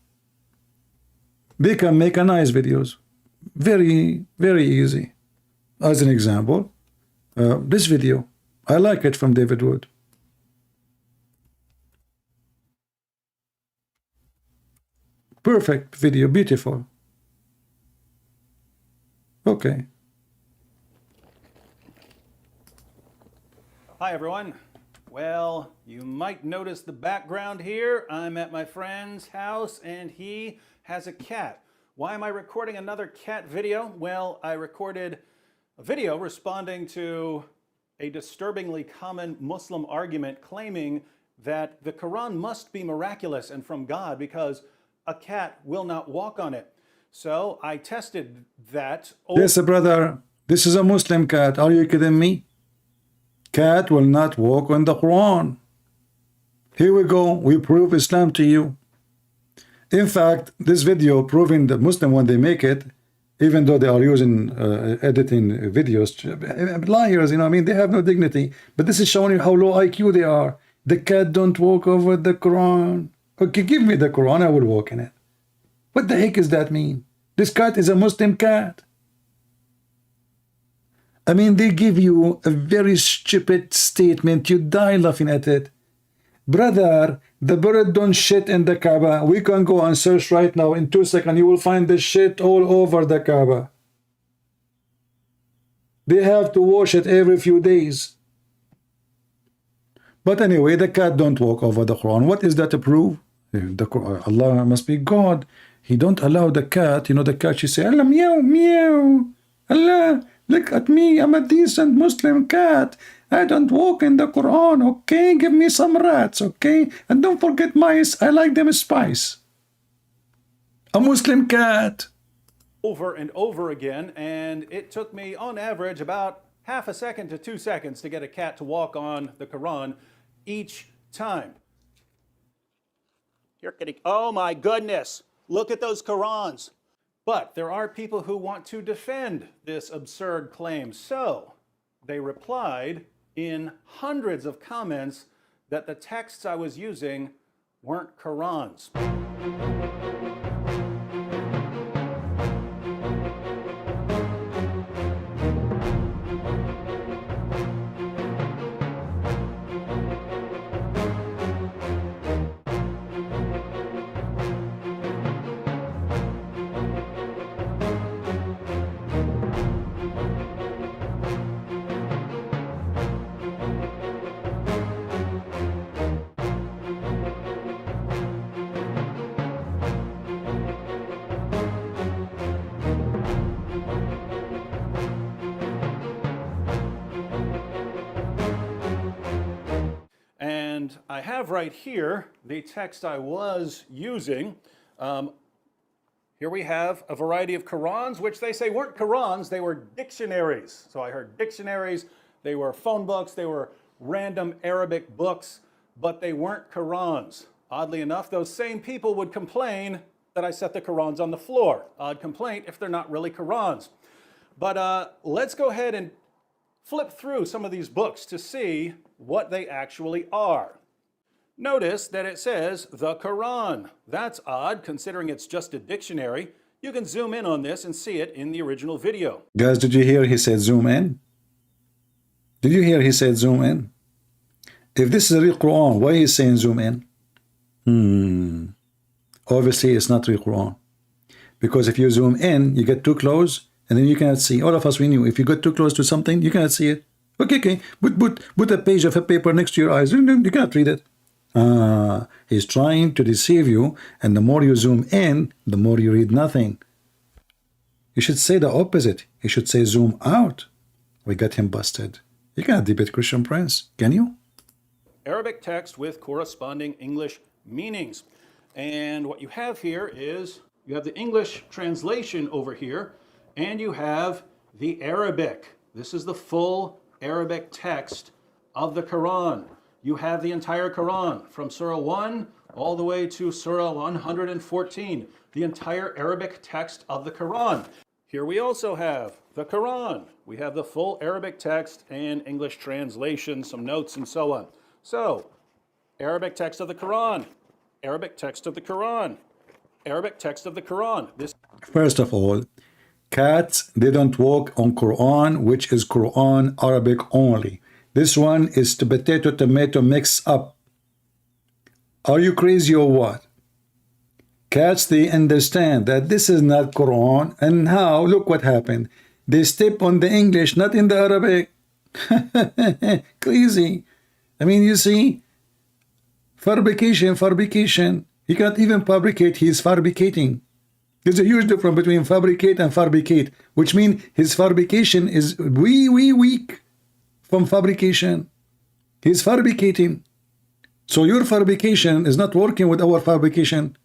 S16: They can make a nice videos. Very, very easy. As an example, this video. I like it from David Wood. Perfect video, beautiful. Okay.
S23: Hi everyone. Well, you might notice the background here. I'm at my friend's house and he has a cat. Why am I recording another cat video? Well, I recorded a video responding to a disturbingly common Muslim argument claiming that the Quran must be miraculous and from God because a cat will not walk on it. So I tested that.
S16: Yes, brother. This is a Muslim cat. Are you kidding me? Cat will not walk on the Quran. Here we go. We prove Islam to you. In fact, this video proving the Muslim when they make it, even though they are using editing videos, liars, you know, I mean, they have no dignity. But this is showing you how low IQ they are. The cat don't walk over the Quran. Okay, give me the Quran, I will walk in it. What the heck does that mean? This cat is a Muslim cat. I mean, they give you a very stupid statement. You die laughing at it. Brother, the bird don't shit in the Kaaba. We can go and search right now. In 2 seconds, you will find the shit all over the Kaaba. They have to wash it every few days. But anyway, the cat don't walk over the Quran. What is that to prove? Allah must be God. He don't allow the cat, you know, the cat, she say, Allah, meow, meow. Allah, look at me. I'm a decent Muslim cat. I don't walk in the Quran, okay? Give me some rats, okay? And don't forget mice. I like them spice. A Muslim cat.
S23: Over and over again, and it took me on average about half a second to 2 seconds to get a cat to walk on the Quran each time. You're kidding. Oh my goodness. Look at those Qurans. But there are people who want to defend this absurd claim. So they replied in hundreds of comments that the texts I was using weren't Qurans. And I have right here the text I was using. Here we have a variety of Qurans, which they say weren't Qurans, they were dictionaries. So I heard dictionaries, they were phone books, they were random Arabic books, but they weren't Qurans. Oddly enough, those same people would complain that I set the Qurans on the floor. Odd complaint if they're not really Qurans. But let's go ahead and flip through some of these books to see what they actually are. Notice that it says the Quran. That's odd considering it's just a dictionary. You can zoom in on this and see it in the original video.
S16: Guys, did you hear he said zoom in? Did you hear he said zoom in? If this is a real Quran, why is he saying zoom in? Obviously, it's not real Quran. Because if you zoom in, you get too close, and then you cannot see. All of us, we knew. If you get too close to something, you cannot see it. Okay. Put a page of a paper next to your eyes. You cannot read it. He's trying to deceive you, and the more you zoom in, the more you read nothing. You should say the opposite. You should say zoom out. We got him busted. You cannot debate Christian Prince, can you?
S23: Arabic text with corresponding English meanings. And what you have here is, you have the English translation over here, and you have the Arabic. This is the full Arabic text of the Quran. You have the entire Quran from Surah 1 all the way to Surah 114, the entire Arabic text of the Quran. Here we also have the Quran. We have the full Arabic text and English translation, some notes and so on. So, Arabic text of the Quran, Arabic text of the Quran, Arabic text of the Quran.
S16: First of all, cats, they don't walk on Quran, which is Quran Arabic only. This one is the potato tomato mix up. Are you crazy or what? Cats, they understand that this is not Quran, and now look what happened. They step on the English, not in the Arabic. Crazy. I mean, you see, fabrication. He can't even fabricate, he's fabricating. There's a huge difference between fabricate and fabricate, which means his fabrication is weak from fabrication. He's fabricating. So your fabrication is not working with our fabrication.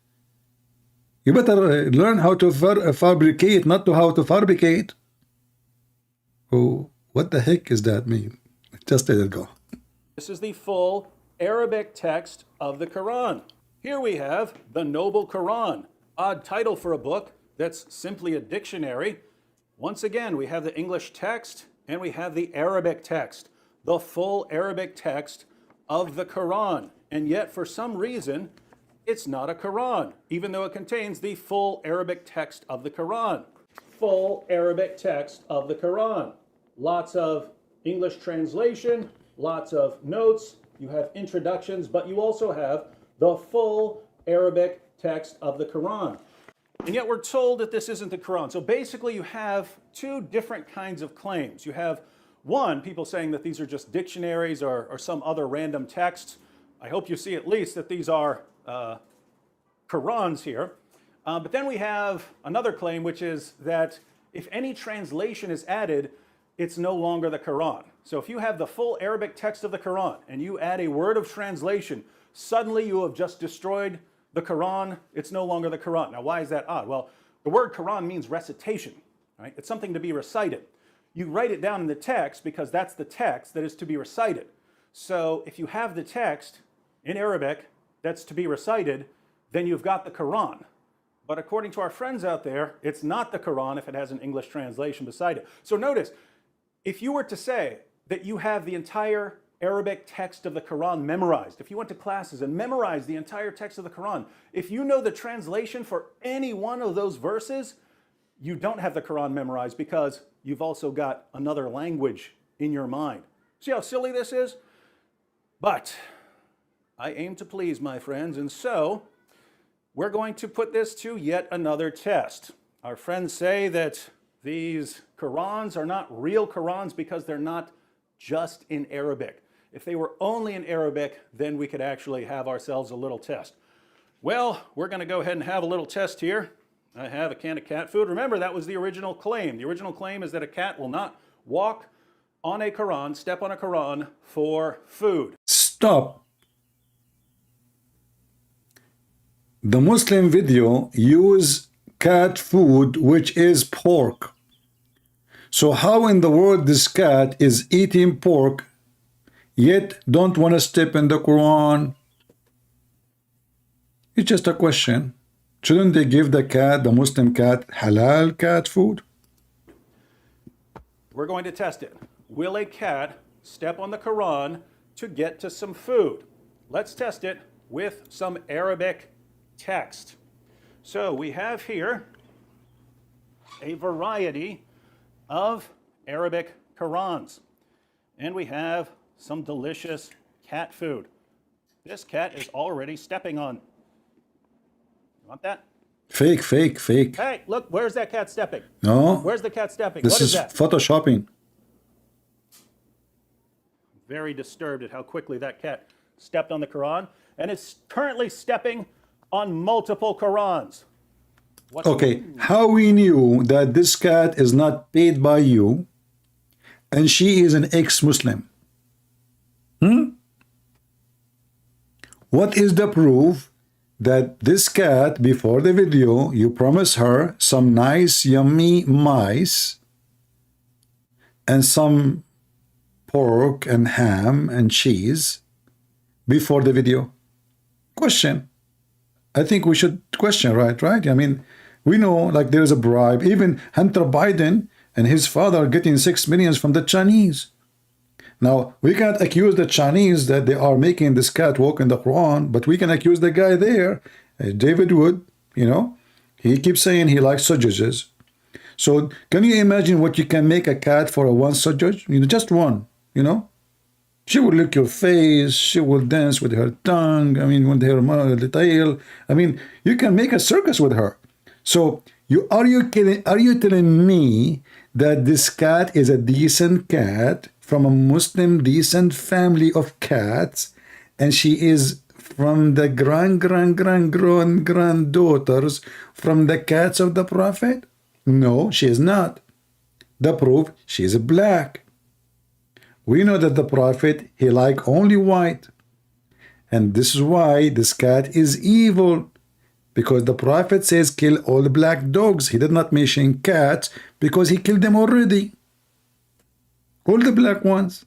S16: You better learn how to fabricate, not to how to fabricate. Oh, what the heck is that mean? Just let it go.
S23: This is the full Arabic text of the Quran. Here we have the Noble Quran. Odd title for a book that's simply a dictionary. Once again, we have the English text and we have the Arabic text, the full Arabic text of the Quran. And yet, for some reason, it's not a Quran, even though it contains the full Arabic text of the Quran. Full Arabic text of the Quran. Lots of English translation, lots of notes, you have introductions, but you also have the full Arabic text of the Quran. And yet we're told that this isn't the Quran. So basically you have two different kinds of claims. You have one, people saying that these are just dictionaries or some other random texts. I hope you see at least that these are Qurans here. But then we have another claim, which is that if any translation is added, it's no longer the Quran. So if you have the full Arabic text of the Quran and you add a word of translation, suddenly you have just destroyed the Quran. It's no longer the Quran. Now, why is that odd? Well, the word Quran means recitation, right? It's something to be recited. You write it down in the text because that's the text that is to be recited. So if you have the text in Arabic that's to be recited, then you've got the Quran. But according to our friends out there, it's not the Quran if it has an English translation beside it. So notice, if you were to say that you have the entire Arabic text of the Quran memorized, if you went to classes and memorized the entire text of the Quran, if you know the translation for any one of those verses, you don't have the Quran memorized because you've also got another language in your mind. See how silly this is? But I aim to please, my friends, and so we're going to put this to yet another test. Our friends say that these Qurans are not real Qurans because they're not just in Arabic. If they were only in Arabic, then we could actually have ourselves a little test. Well, we're going to go ahead and have a little test here. I have a can of cat food. Remember, that was the original claim. The original claim is that a cat will not walk on a Quran, step on a Quran for food.
S16: Stop. The Muslim video use cat food, which is pork. So how in the world this cat is eating pork, yet don't want to step in the Quran? It's just a question. Shouldn't they give the cat, the Muslim cat, halal cat food?
S23: We're going to test it. Will a cat step on the Quran to get to some food? Let's test it with some Arabic text. So we have here a variety of Arabic Qurans, and we have some delicious cat food. This cat is already stepping on. You want that?
S16: Fake, fake, fake.
S23: Hey, look, where's that cat stepping?
S16: No.
S23: Where's the cat stepping?
S16: This
S23: What is that?
S16: photoshopping.
S23: Very disturbed at how quickly that cat stepped on the Quran, and it's currently stepping on multiple Qurans.
S16: Okay, how we knew that this cat is not paid by you and she is an ex-Muslim? What is the proof that this cat, before the video, you promised her some nice, yummy mice and some pork and ham and cheese before the video? Question. I think we should question, right? I mean, we know like there's a bribe. Even Hunter Biden and his father are getting $6 million from the Chinese. Now, we can't accuse the Chinese that they are making this cat walk in the Quran, but we can accuse the guy there, David Wood, you know. He keeps saying he likes sausages. So can you imagine what you can make a cat for a one sausage? You know, just one, you know. She will lick your face. She will dance with her tongue. I mean, with her tail. I mean, you can make a circus with her. So, are you telling me that this cat is a decent cat from a Muslim decent family of cats, and she is from the granddaughters from the cats of the Prophet? No, she is not. The proof, she is black. We know that the Prophet, he liked only white. And this is why this cat is evil. Because the Prophet says kill all the black dogs. He did not mention cats because he killed them already. All the black ones.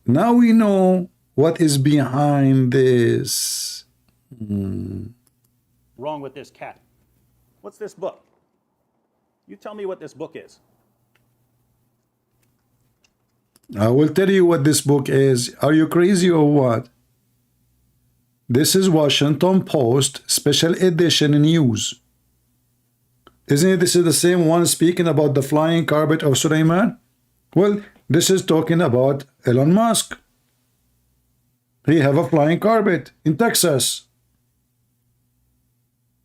S16: Now we know what is behind this.
S23: Wrong with this cat. What's this book? You tell me what this book is.
S16: I will tell you what this book is. Are you crazy or what? This is Washington Post Special Edition News. Isn't it this is the same one speaking about the flying carpet of Sulaiman? Well, this is talking about Elon Musk. He have a flying carpet in Texas.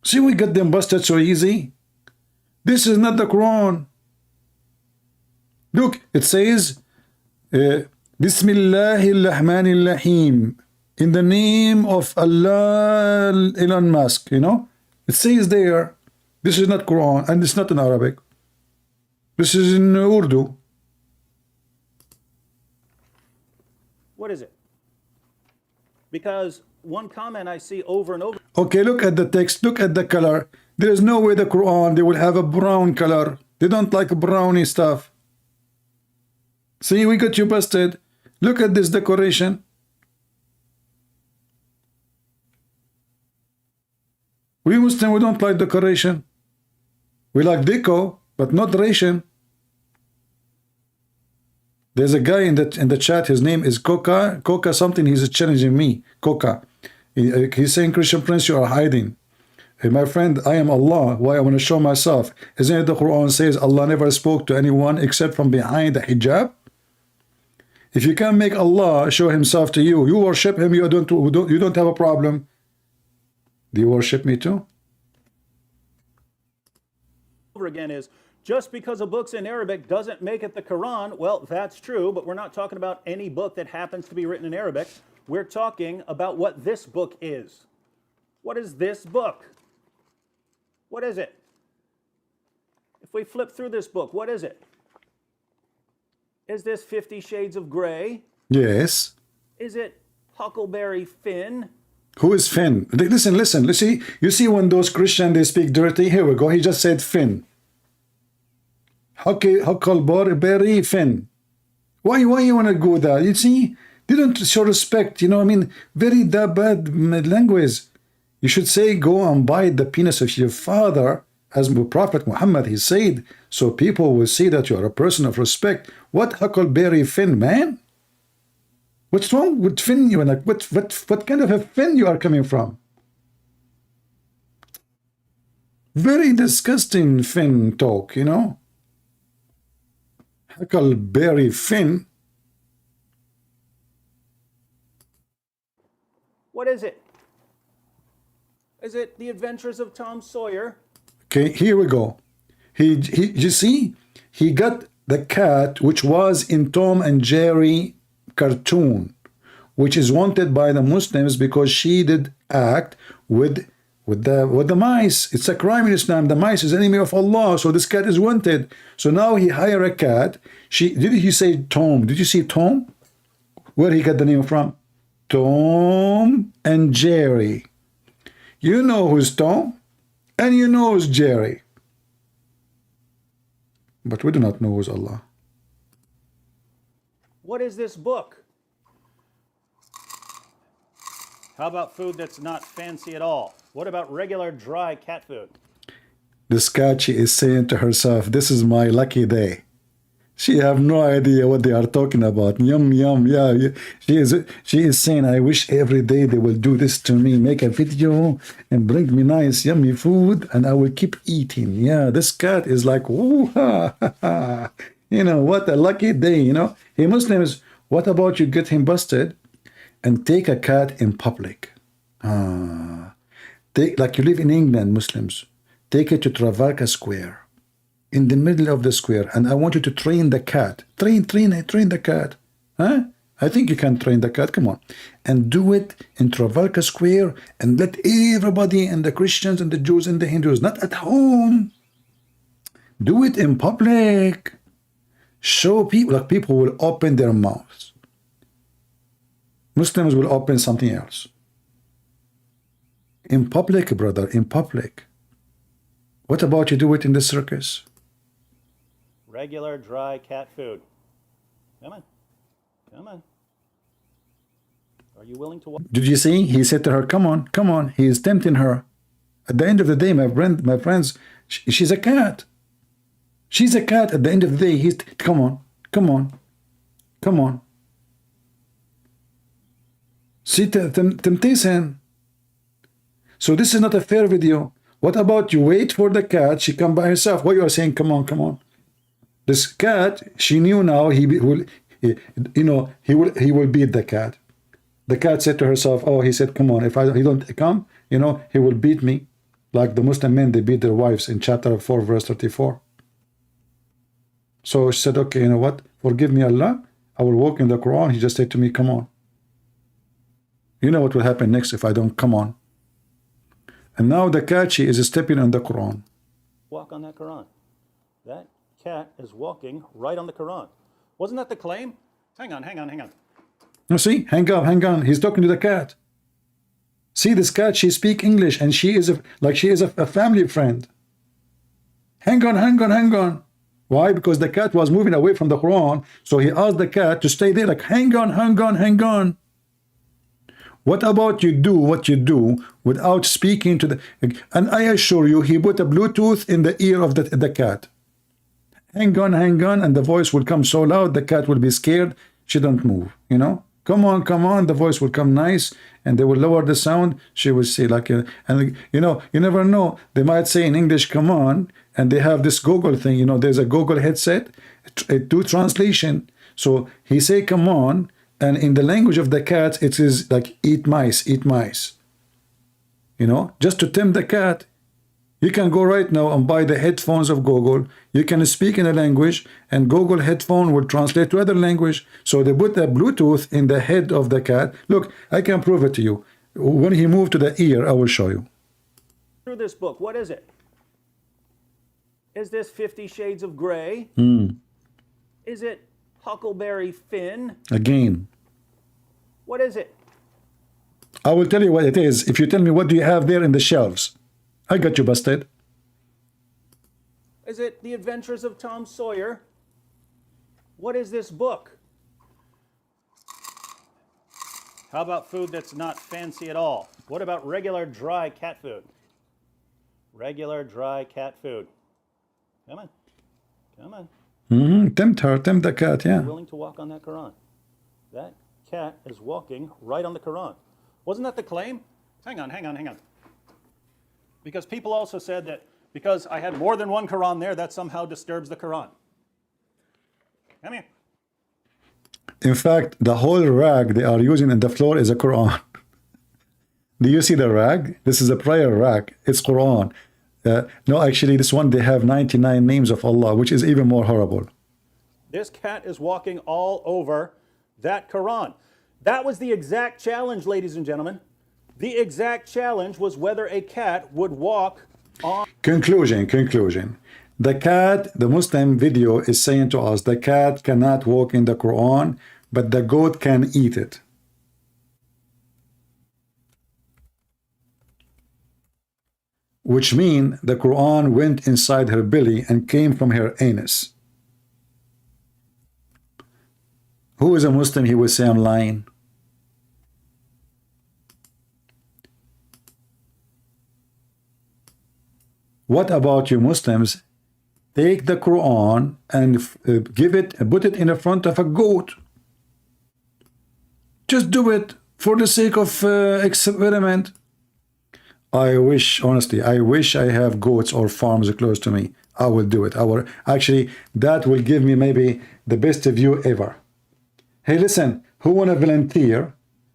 S16: See, we got them busted so easy. This is not the Quran. Look, it says, Bismillahirrahmanirrahim. In the name of Allah, Elon Musk, you know? It says there, this is not Quran, and it's not in Arabic. This is in Urdu.
S23: What is it? Because one comment I see over and over.
S16: Okay, look at the text, look at the color. There is no way the Quran, they will have a brown color. They don't like browny stuff. See, we got you busted. Look at this decoration. We Muslims, we don't like decoration. We like deco, but not ration. There's a guy in the chat, his name is Coca something, he's challenging me. Coca. He's saying, Christian Prince, you are hiding. Hey, my friend, I am Allah. Why I want to show myself? Isn't it the Quran says Allah never spoke to anyone except from behind the hijab? If you can make Allah show himself to you, you worship him, you don't have a problem. Do you worship me too?
S23: Over again is, just because a book's in Arabic doesn't make it the Quran. Well, that's true, but we're not talking about any book that happens to be written in Arabic. We're talking about what this book is. What is this book? What is it? If we flip through this book, what is it? Is this 50 Shades of Grey?
S16: Yes.
S23: Is it Huckleberry Finn?
S16: Who is Finn? Listen. You see when those Christians, they speak dirty? Here we go. He just said Finn. Huckleberry Finn. Why you want to go there? You see, they don't show respect. You know, I mean, very bad language. You should say, go and bite the penis of your father, as Prophet Muhammad, he said, so people will see that you are a person of respect. What Huckleberry Finn, man? What's wrong with Finn? You like what kind of a Finn you are coming from? Very disgusting Finn talk, you know. Huckleberry Finn.
S23: What is it? Is it The Adventures of Tom Sawyer?
S16: Okay, here we go. You see, he got the cat which was in Tom and Jerry cartoon, which is wanted by the Muslims because she did act with the mice. It's a crime in Islam. The mice is enemy of Allah, so this cat is wanted. So now he hire a cat. Did he say Tom? Did you see Tom? Where he got the name from? Tom and Jerry. You know who's Tom, and you know who's Jerry. But we do not know who's Allah.
S23: What is this book? How about food that's not fancy at all? What about regular dry cat food?
S16: This cat, she is saying to herself, this is my lucky day. She have no idea what they are talking about. Yum, yum, yeah. She is saying, I wish every day they will do this to me, make a video and bring me nice, yummy food, and I will keep eating. Yeah, this cat is like, ooh, ha, ha, ha. You know, what a lucky day, you know. Hey, Muslims, what about you get him busted and take a cat in public? Like you live in England, Muslims, take it to Trafalgar Square, in the middle of the square, and I want you to train the cat. Train the cat. Huh? I think you can train the cat. Come on. And do it in Trafalgar Square and let everybody, and the Christians and the Jews and the Hindus, not at home. Do it in public. Show people, like people will open their mouths. Muslims will open something else. In public, brother, in public. What about you do it in the circus?
S23: Regular dry cat food. Come on. Come on. Are you willing to walk?
S16: Did you see? He said to her, come on, come on. He is tempting her. At the end of the day, my friends, she's a cat. She's a cat. At the end of the day, he's, come on, come on, come on. See, temptation. So this is not a fair video. What about you wait for the cat? She come by herself. What you are saying? Come on, come on. This cat, she knew now he will, you know, he will beat the cat. The cat said to herself, oh, he said, come on, if he don't come, you know, he will beat me. Like the Muslim men, they beat their wives in chapter 4, verse 34. So she said, okay, you know what? Forgive me, Allah. I will walk in the Quran. He just said to me, come on. You know what will happen next if I don't come on. And now the cat, she is stepping on the Quran.
S23: Walk on that Quran. That cat is walking right on the Quran. Wasn't that the claim? Hang on, hang on, hang on.
S16: You see, hang on. He's talking to the cat. See, this cat, she speaks English, and she is a family friend. Hang on. Why? Because the cat was moving away from the Quran, so he asked the cat to stay there. Like, hang on. What about you do what you do without speaking to the? And I assure you, he put a Bluetooth in the ear of the cat. Hang on, and the voice will come so loud, the cat will be scared. She don't move. You know. Come on, the voice will come nice, and they will lower the sound. She will say like, and you know, you never know. They might say in English, come on, and they have this Google thing. You know, there's a Google headset, do translation. So he say, come on, and in the language of the cat, it is like eat mice. You know, just to tempt the cat. You can go right now and buy the headphones of Google. You can speak in a language, and Google headphone will translate to other language. So they put the Bluetooth in the head of the cat. Look, I can prove it to you. When he moved to the ear, I will show you.
S23: Through this book, what is it? Is this 50 Shades of Grey? Is it Huckleberry Finn?
S16: Again.
S23: What is it?
S16: I will tell you what it is. If you tell me what do you have there in the shelves, I got you busted.
S23: Is it The Adventures of Tom Sawyer? What is this book? How about food that's not fancy at all? What about regular dry cat food? Regular dry cat food. Come on.
S16: Tempt the cat, yeah.
S23: You're willing to walk on that Quran. That cat is walking right on the Quran. Wasn't that the claim? Hang on. Because people also said that because I had more than one Quran there, that somehow disturbs the Quran. Come here.
S16: In fact, the whole rag they are using in the floor is a Quran. Do you see the rag? This is a prayer rag. It's Quran. No, actually, this one, they have 99 names of Allah, which is even more horrible.
S23: This cat is walking all over that Quran. That was the exact challenge, ladies and gentlemen. The exact challenge was whether a cat would walk on...
S16: Conclusion. The cat, the Muslim video is saying to us, the cat cannot walk in the Quran, but the goat can eat it. Which means the Quran went inside her belly and came from her anus. Who is a Muslim? He will say, I'm lying. What about you Muslims? Take the Quran and put it in the front of a goat. Just do it for the sake of experiment. I wish, honestly, I wish I have goats or farms close to me. I will do it. Actually, that will give me maybe the best view ever. Hey, listen, who want to volunteer?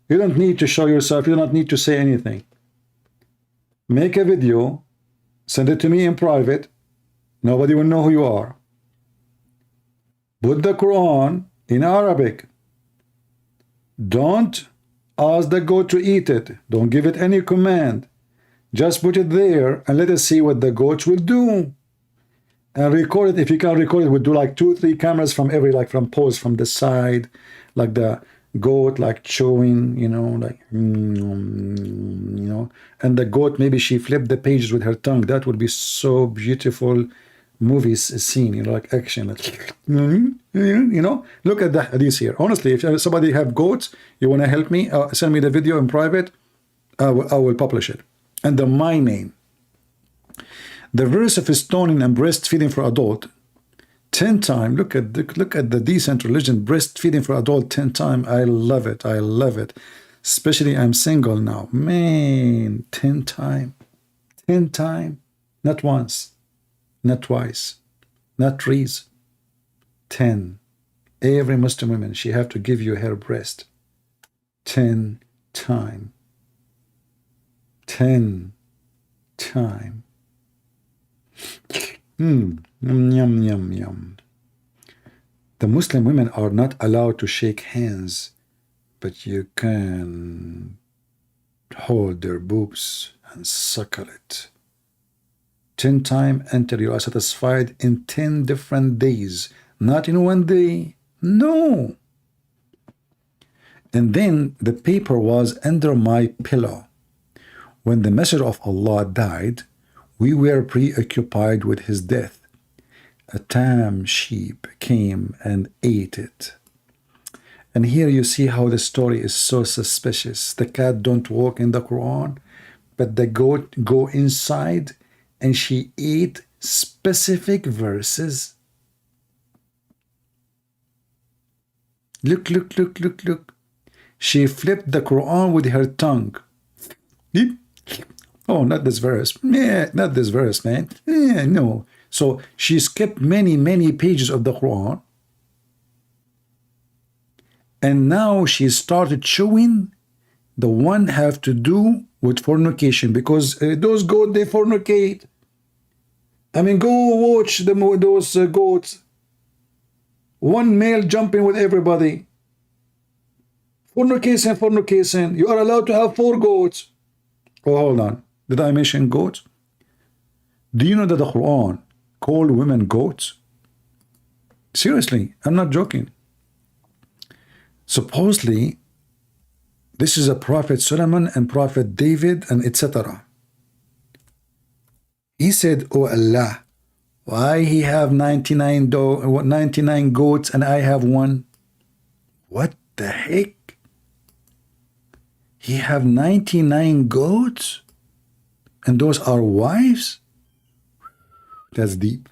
S16: You don't need to show yourself. You don't need to say anything. Make a video. Send it to me in private. Nobody will know who you are. Put the Quran in Arabic. Don't ask the goat to eat it. Don't give it any command. Just put it there and let us see what the goats will do. And record it. If you can record it, we'll do like 2-3 cameras from every, like from pose from the side, like the goat like chewing, like, and the goat, maybe she flipped the pages with her tongue. That would be so beautiful movie scene, like action. Like, look at the hadith here. Honestly, if somebody have goats, you want to help me, send me the video in private. I will publish it under my name. The verse of stoning and breastfeeding for adult 10 times. Look at the decent religion, breastfeeding for adult 10 times. I love it. I love it. Especially I'm single now. Man, 10 times. 10 times. Not once. Not twice. Not threes. 10. Every Muslim woman, she have to give you her breast. 10 times. 10 times. Yum, yum, yum, yum. The Muslim women are not allowed to shake hands, but you can hold their boobs and suckle it. 10 times until you are satisfied in 10 different days, not in one day. No. And then the paper was under my pillow. When the Messenger of Allah died, we were preoccupied with his death. A tame sheep came and ate it. And here you see how the story is so suspicious. The cat don't walk in the Quran, but the goat go inside and she ate specific verses. Look, look, look, look, look. She flipped the Quran with her tongue. Oh, not this verse. Yeah, not this verse, man. Yeah, no. So she skipped many, many pages of the Quran. And now she started showing the one have to do with fornication, because those goats, they fornicate. I mean, go watch those goats. One male jumping with everybody. Fornication, fornication. You are allowed to have 4 goats. Oh, hold on. Did I mention goats? Do you know that the Quran called women goats? Seriously, I'm not joking. Supposedly, this is a Prophet Solomon and Prophet David and etc. He said, "Oh Allah, why he have 99 goats and I have 1? What the heck? He have 99 goats? And those are wives?" That's deep.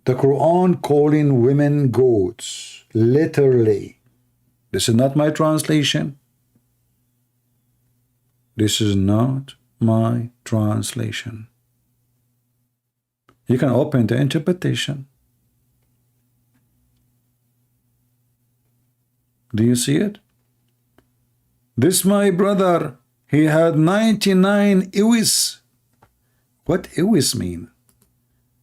S16: The Quran calling women goats, literally. This is not my translation. This is not my translation. You can open the interpretation. Do you see it? This my brother, he had 99 iwis. What iwis mean?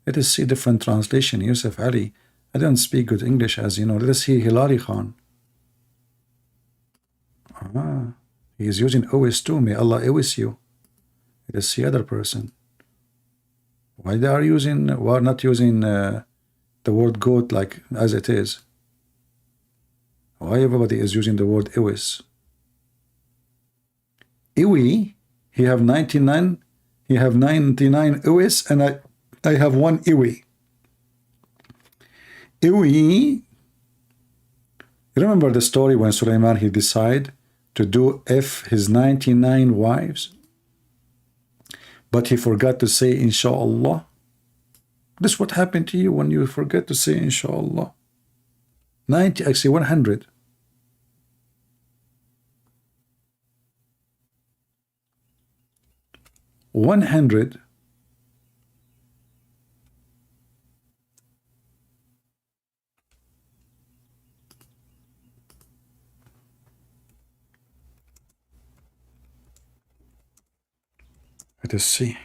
S16: Let us see different translation. Yusuf Ali, I don't speak good English, as you know. Let us see Hilari Khan. He is using iwis too. May Allah iwis you. Let us see other person. Why they are not using the word goat like as it is? Why everybody is using the word iwis? Iwi, he have 99. He have 99 iwis, and I have 1 iwi. Iwi. You remember the story when Sulaiman, he decided to do his 99 wives, but he forgot to say inshallah. This is what happened to you when you forget to say inshallah. 90, actually 100. $100. Let us see.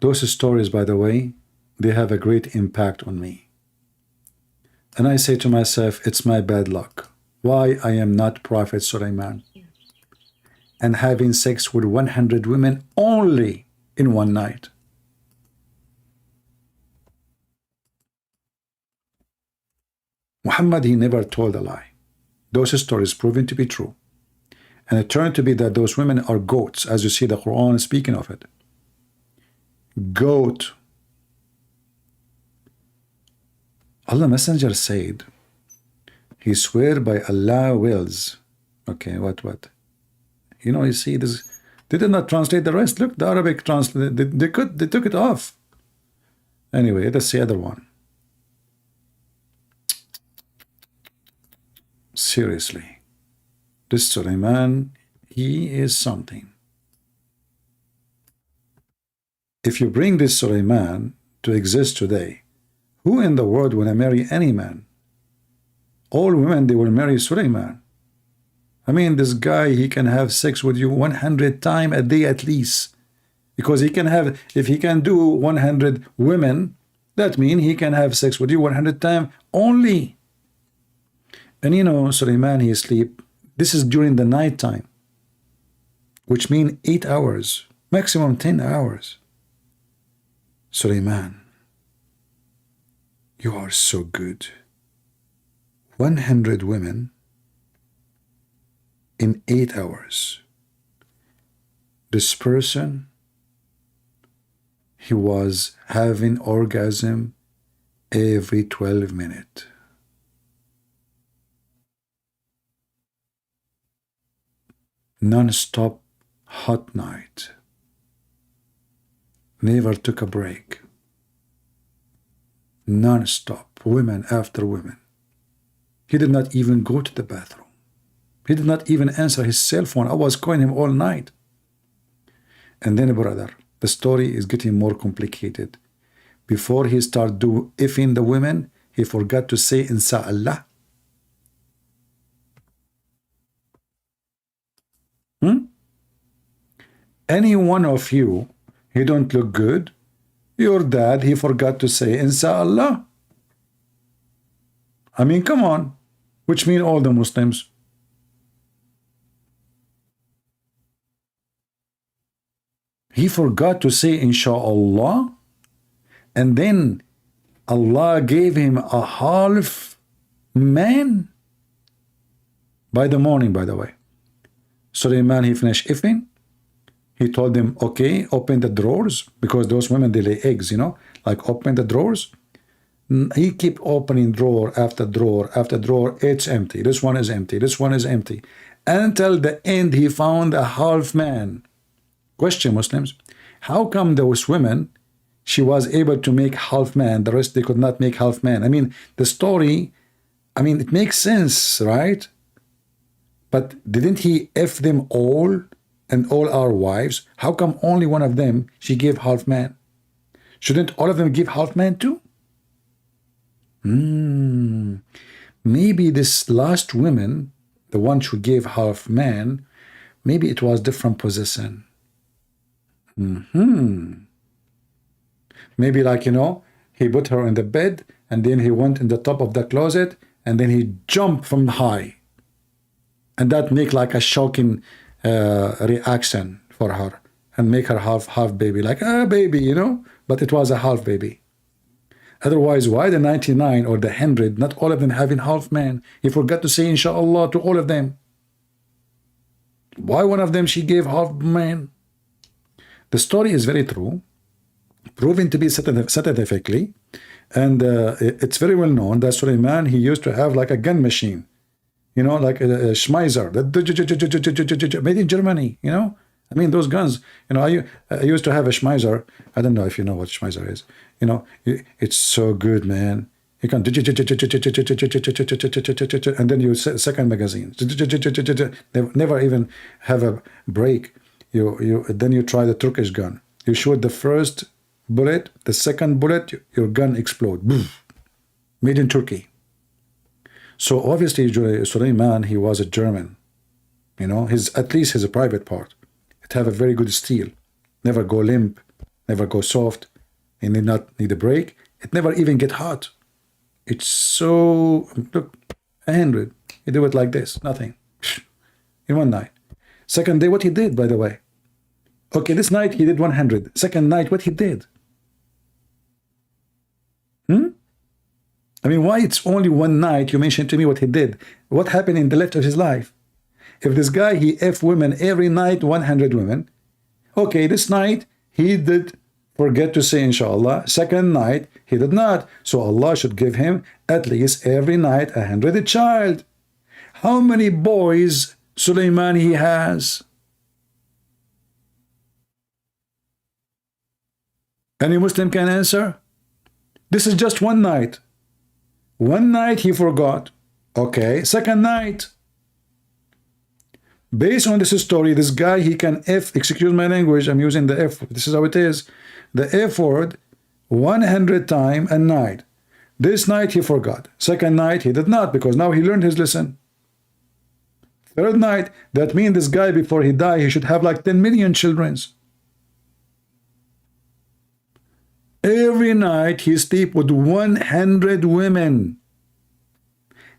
S16: Those stories, by the way, they have a great impact on me. And I say to myself, it's my bad luck. why I am not Prophet Sulaiman and having sex with 100 women only in one night. Muhammad, he never told a lie. Those stories proven to be true. And it turned to be that those women are goats, as you see the Quran speaking of it. Goat. Allah Messenger said, he swear by Allah wills. Okay, what? You know, you see this, they did not translate the rest. Look, the Arabic translate, they took it off. Anyway, that's the other one. Seriously, this Sulaiman, he is something. If you bring this Sulaiman to exist today, who in the world will marry any man? All women, they will marry Sulaiman. I mean, this guy, he can have sex with you 100 times a day at least. Because he can have, if he can do 100 women, that means he can have sex with you 100 times only. And you know, Sulaiman, he sleep. This is during the night time, which means 8 hours, maximum 10 hours. Sulaiman, you are so good. 100 women in 8 hours. This person, he was having orgasm every 12 minutes. Non-stop hot night. Never took a break. Non-stop, women after women. He did not even go to the bathroom. He did not even answer his cell phone. I was calling him all night. And then, brother, the story is getting more complicated. Before he started effing the women, he forgot to say Inshallah. Any one of you, he don't look good. Your dad, he forgot to say Inshallah. I mean, come on. Which mean all the Muslims. He forgot to say Inshallah. And then Allah gave him a half man. By the morning, by the way. Sulaiman, he finished effing. He told them, okay, open the drawers, because those women, they lay eggs, you know, like open the drawers. He kept opening drawer after drawer after drawer. It's empty. This one is empty. This one is empty. Until the end, he found a half man. Question, Muslims, how come those women, she was able to make half man, the rest they could not make half man? I mean, the story, I mean, it makes sense, right? But didn't he F them all? And all our wives, how come only one of them she gave half man? Shouldn't all of them give half man too? Maybe this last woman, the one who gave half man, maybe it was different position. Maybe like, you know, he put her in the bed and then he went in the top of the closet and then he jumped from high. And that make like a shocking reaction for her and make her half baby, like a baby, you know, but it was a half baby. Otherwise, why the 99 or the 100, not all of them having half man? He forgot to say Inshallah to all of them. Why one of them she gave half man? The story is very true, proven to be scientifically, and it's very well known that Sulaiman, he used to have like a gun machine. You know, like a Schmeiser, made in Germany, you know? I mean, those guns, you know, I used to have a Schmeiser. I don't know if you know what Schmeiser is. You know, it's so good, man. You can, and then you second magazine. They never even have a break. Then you try the Turkish gun. You shoot the first bullet, the second bullet, your gun explodes. Made in Turkey. So obviously Sulaiman, he was a German, you know, at least his private part. It have a very good steel, never go limp, never go soft, and did not need a break. It never even get hot. It's so, look, 100. He do it like this, nothing. In one night. Second day, what he did, by the way. Okay, this night he did 100. Second night, what he did. I mean, why it's only one night you mentioned to me what he did? What happened in the rest of his life? If this guy, he F women every night, 100 women. Okay, this night he did forget to say inshallah. Second night, he did not. So Allah should give him at least every night 100 child. How many boys Sulaiman he has? Any Muslim can answer? This is just one night. One night he forgot. Okay, second night. Based on this story, this guy, he can F, excuse my language, I'm using the F, this is how it is. The F word 100 times a night. This night he forgot. Second night he did not, because now he learned his lesson. Third night, that means this guy before he die, he should have like 10 million children. Every night he sleep with 100 women.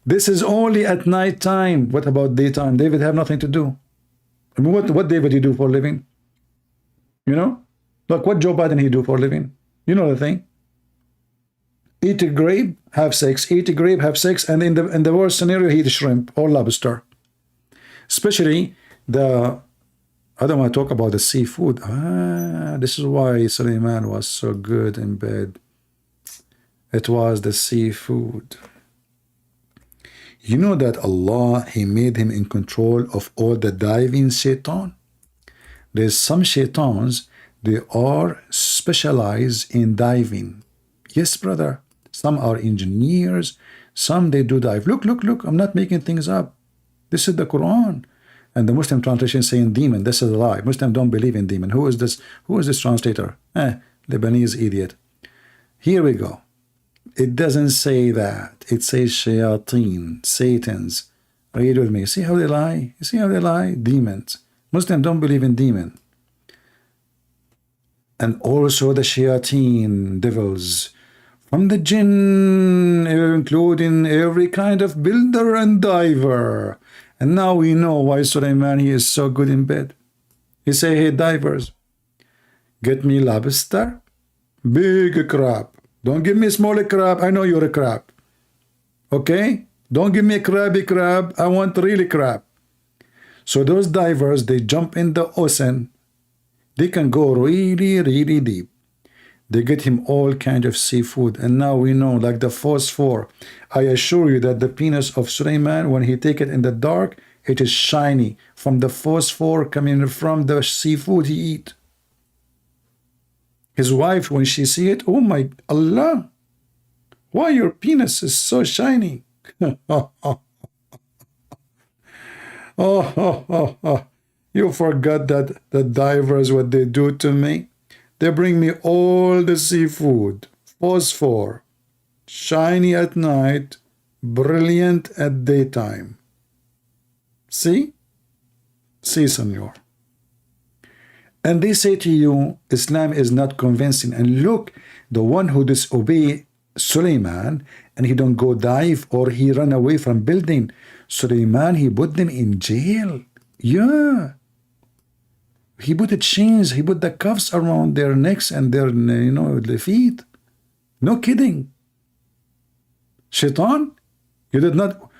S16: This is only at night time. What about daytime? David have nothing to do. I mean, what David he do for a living? You know? Like what Joe Biden he do for a living? You know the thing. Eat a grape, have sex. Eat a grape, have sex, and in the worst scenario, he eat shrimp or lobster. Especially the, I don't want to talk about the seafood. This is why Sulaiman was so good in bed. It was the seafood. You know that Allah, he made him in control of all the diving shaitan. There's some shaitans, they are specialized in diving. Yes, brother. Some are engineers, some they do dive. Look, I'm not making things up. This is the Quran. And the Muslim translation saying demon. This is a lie. Muslim don't believe in demon. Who is this? Who is this translator? Lebanese idiot. Here we go. It doesn't say that. It says shayateen, Satans. Read with me. See how they lie? You see how they lie? Demons. Muslims don't believe in demon. And also the shayateen, devils. From the jinn, including every kind of builder and diver. And now we know why Sulaiman, he is so good in bed. He say, hey, divers, get me lobster, big crab. Don't give me small crab. I know you're a crab. Okay? Don't give me a crabby crab. I want really crab. So those divers, they jump in the ocean. They can go really, really deep. They get him all kind of seafood. And now we know, like the phosphor. I assure you that the penis of Sulaiman, when he take it in the dark, it is shiny from the phosphor coming from the seafood he eat. His wife, when she see it, oh my Allah, why your penis is so shiny? You forgot that the divers, what they do to me? They bring me all the seafood, phosphor, shiny at night, brilliant at daytime. See? See, senor. And they say to you, Islam is not convincing. And look, the one who disobey Sulaiman, and he don't go dive or he run away from building, Sulaiman, he put them in jail. Yeah. He put the chains, he put the cuffs around their necks and their, their feet. No kidding. Shaitan, you did not.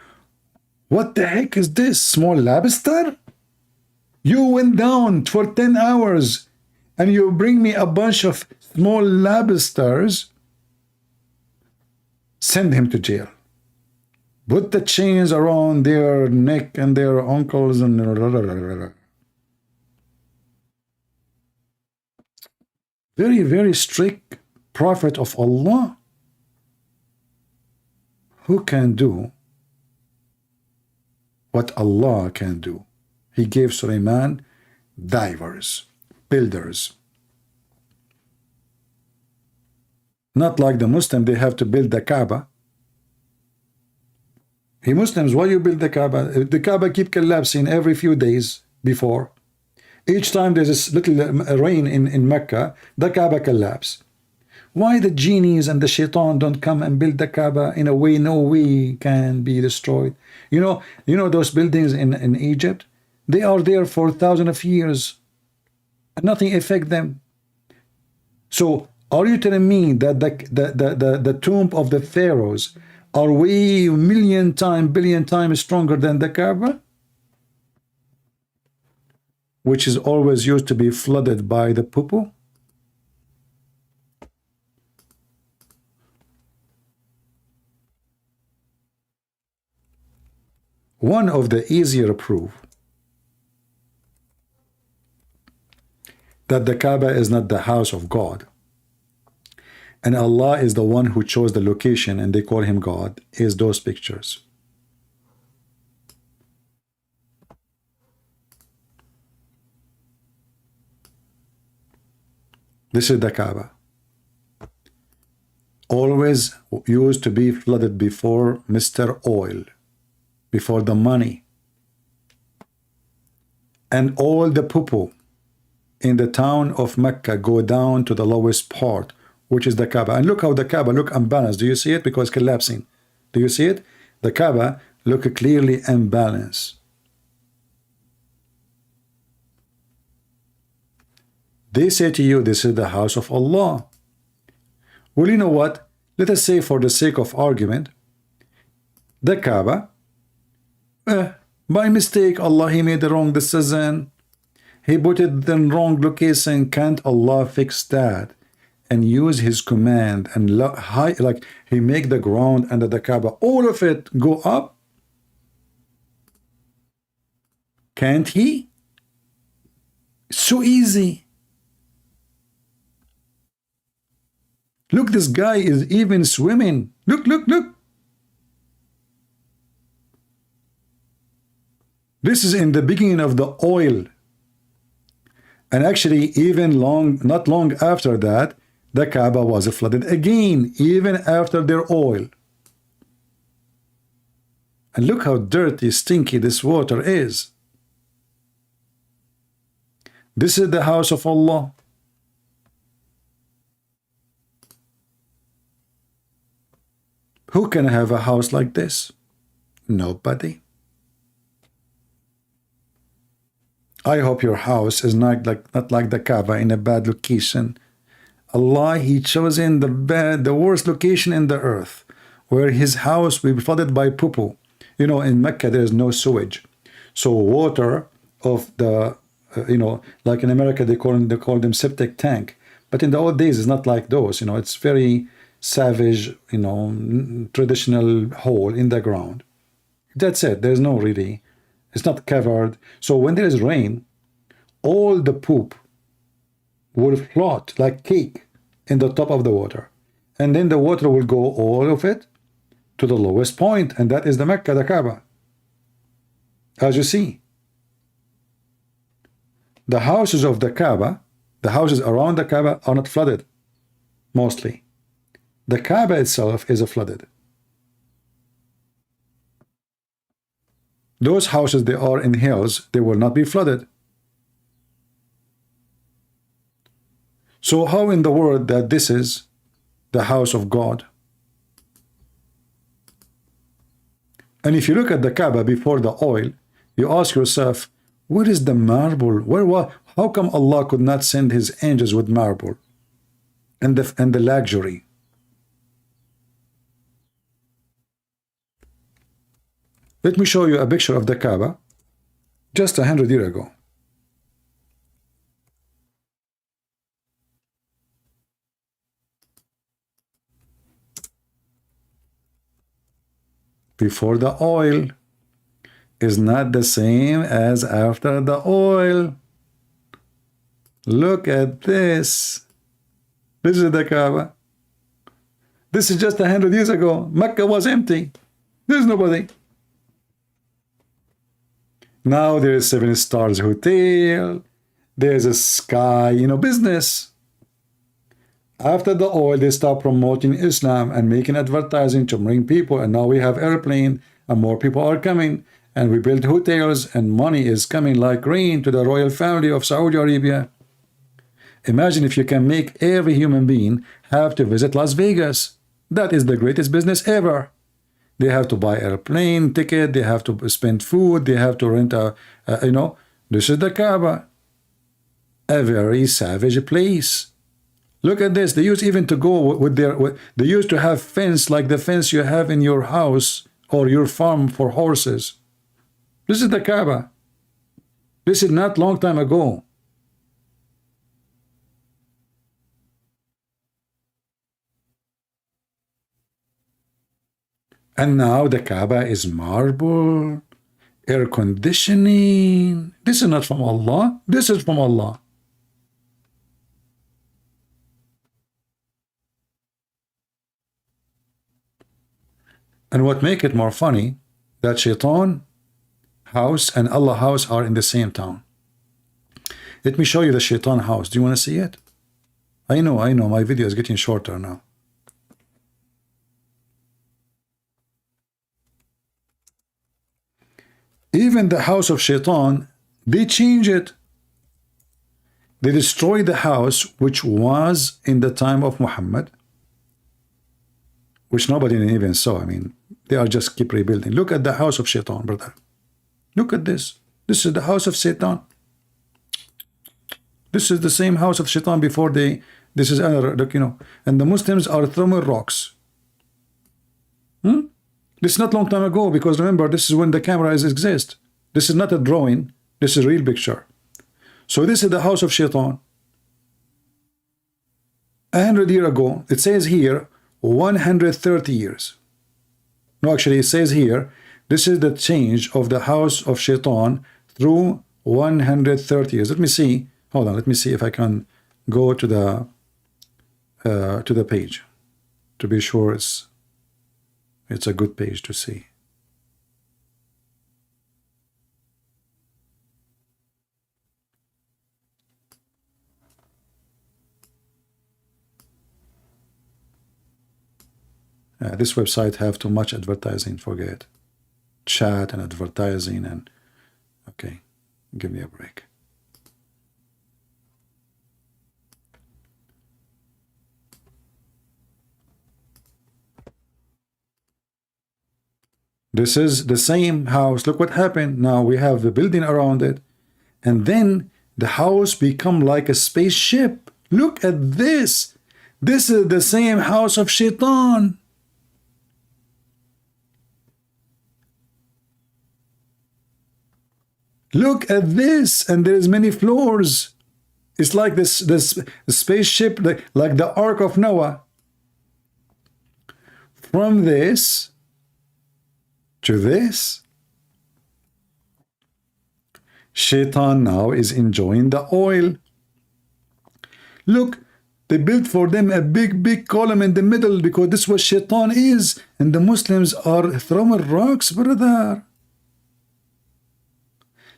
S16: What the heck is this? Small lobster? You went down for 10 hours and you bring me a bunch of small lobsters. Send him to jail. Put the chains around their neck and their ankles and very, very strict prophet of Allah. Who can do what Allah can do? He gave Sulaiman divers, builders. Not like the Muslim, they have to build the Kaaba. Hey Muslims, why you build the Kaaba? The Kaaba keep collapsing every few days before. Each time there's a little rain in Mecca, the Kaaba collapse. Why the genies and the shaitan don't come and build the Kaaba in a way no way can be destroyed? You know those buildings in Egypt? They are there for thousands of years and nothing affect them. So are you telling me that the tomb of the pharaohs are way billion times stronger than the Kaaba, which is always used to be flooded by the poo-poo? One of the easier proof that the Kaaba is not the house of God and Allah is the one who chose the location and they call him God is those pictures. This is the Kaaba. Always used to be flooded before Mr. Oil, before the money, and all the poo-poo in the town of Mecca go down to the lowest part, which is the Kaaba. And look how the Kaaba look unbalanced. Do you see it? Because it's collapsing. Do you see it? The Kaaba look clearly unbalanced. They say to you, this is the house of Allah. Well, you know what? Let us say, for the sake of argument, the Kaaba, by mistake, Allah, he made the wrong decision. He put it in the wrong location. Can't Allah fix that and use his command and like he make the ground under the Kaaba, all of it go up? Can't he? So easy. Look, this guy is even swimming. Look, look, look. This is in the beginning of the oil. And actually, even not long after that, the Kaaba was flooded again, even after their oil. And look how dirty, stinky this water is. This is the house of Allah. Who can have a house like this? Nobody. I hope your house is not like the Kaaba in a bad location. Allah, he chosen the worst location in the earth, where his house will be flooded by poo-poo. You know, in Mecca there is no sewage, so water of the like in America they call them septic tank, but in the old days it's not like those. It's very savage, traditional hole in the ground. That's it. There's no really, it's not covered. So when there is rain, all the poop will float like cake in the top of the water, and then the water will go, all of it, to the lowest point, and that is the Mecca, the Kaaba. As you see, the houses of the Kaaba, the houses around the Kaaba are not flooded, mostly. The Kaaba itself is flooded. Those houses, they are in hills, they will not be flooded. So how in the world that this is the house of God? And if you look at the Kaaba before the oil, you ask yourself, where is the marble? How come Allah could not send his angels with marble and the luxury? Let me show you a picture of the Kaaba just 100 years ago. Before the oil is not the same as after the oil. Look at this. This is the Kaaba. This is just 100 years ago. Mecca was empty. There's nobody. Now there is 7 stars hotel. There's a sky, business. After the oil, they start promoting Islam and making advertising to bring people. And now we have airplane and more people are coming. And we build hotels and money is coming like rain to the royal family of Saudi Arabia. Imagine if you can make every human being have to visit Las Vegas. That is the greatest business ever. They have to buy airplane ticket, they have to spend food, they have to rent a you know, this is the Kaaba. A very savage place. Look at this. They used even to go with their, they used to have fence like the fence you have in your house or your farm for horses. This is the Kaaba. This is not long time ago. And now the Kaaba is marble, air conditioning. This is not from Allah. This is from Allah. And what make it more funny, that Shaitan house and Allah house are in the same town. Let me show you the Shaitan house. Do you want to see it? I know, my video is getting shorter now. Even the house of Shaitan, they change it. They destroy the house which was in the time of Muhammad, which nobody even saw. I mean, they are just keep rebuilding. Look at the house of Shaitan, brother. Look at this. This is the house of Satan. This is the same house of Shaitan before they, this is another, look, you know, and the Muslims are throwing rocks. This is not long time ago, because remember, this is when the cameras exist. This is not a drawing. This is a real picture. So this is the house of Shaitan. 100 years ago, it says here, 130 years. No, actually, it says here, this is the change of the house of Shaitan through 130 years. Let me see. Hold on. Let me see if I can go to the page to be sure it's a good page to see. This website have too much advertising, forget. Chat and advertising and okay, give me a break. This is the same house. Look what happened. Now we have the building around it, and then the house become like a spaceship. Look at this. This is the same house of Shaitan. Look at this, and there is many floors. It's like this spaceship, like the Ark of Noah. From this to this, Shaitan now is enjoying the oil. Look, they built for them a big column in the middle because this is what Shaitan is, and the Muslims are throwing rocks, brother.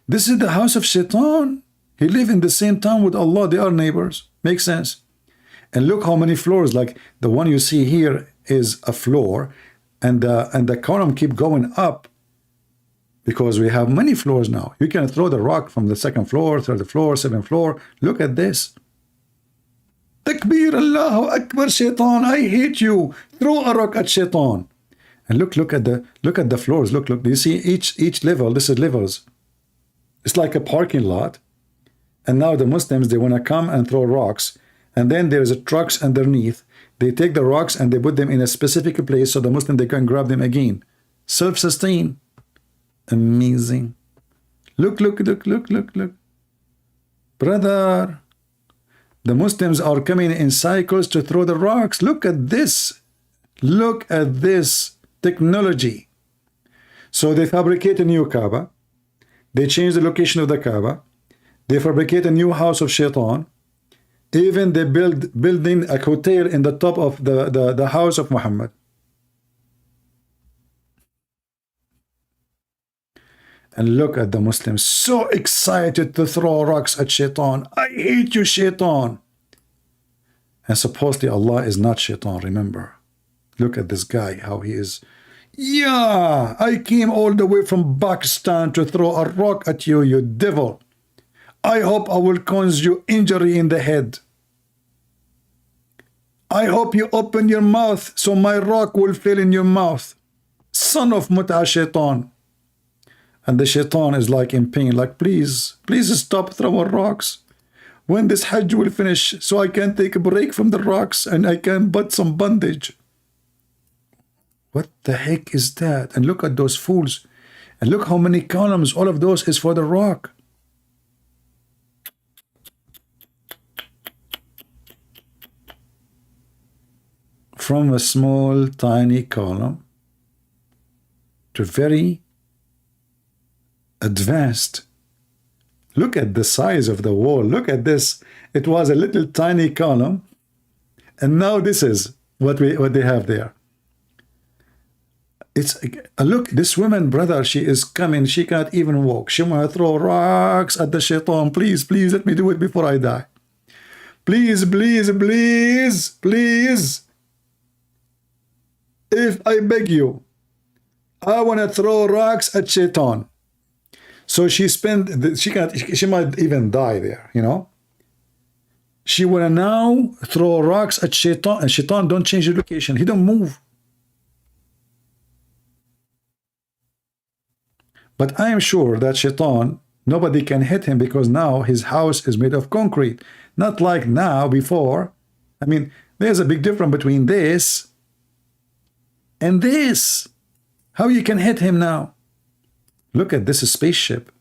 S16: This is the house of Shaitan. He live in the same town with Allah. They are neighbors. Makes sense. And look how many floors. Like the one you see here is a floor, and the column keep going up because we have many floors now. You can throw the rock from the second floor, third floor, seventh floor. Look at this. Takbir, Allahu Akbar, Shaitan. I hate you. Throw a rock at Shaitan. And look at the floors. Look. Do you see each level? This is levels. It's like a parking lot. And now the Muslims, they want to come and throw rocks. And then there's a trucks underneath. They take the rocks and they put them in a specific place so the Muslim, they can grab them again. Self-sustain. Amazing. Look. Brother, the Muslims are coming in cycles to throw the rocks. Look at this. Look at this technology. So they fabricate a new Kaaba. They change the location of the Kaaba. They fabricate a new house of Shaitan. Even they building a hotel in the top of the house of Muhammad. And look at the Muslims, so excited to throw rocks at Shaitan. I hate you, Shaitan. And supposedly Allah is not Shaitan, remember. Look at this guy, how he is. Yeah, I came all the way from Pakistan to throw a rock at you, you devil. I hope I will cause you injury in the head. I hope you open your mouth so my rock will fill in your mouth. Son of Mut'a Shaitan. And the Shaitan is like in pain, like, please stop throwing rocks. When this Hajj will finish, so I can take a break from the rocks and I can put some bandage. What the heck is that? And look at those fools. And look how many columns. All of those is for the rock. From a small, tiny column to very advanced. Look at the size of the wall. Look at this. It was a little tiny column. And now this is what they have there. It's look, this woman, brother, she is coming. She can't even walk. She want to throw rocks at the Shaitan. Please let me do it before I die. Please. If I beg you, I want to throw rocks at Shaitan. So she might even die there, you know. She want to now throw rocks at Shaitan, and Shaitan don't change the location. He don't move. But I am sure that Shaitan, nobody can hit him because now his house is made of concrete. Not like now, before. I mean, there's a big difference between this and this. How you can hit him now? Look at this spaceship.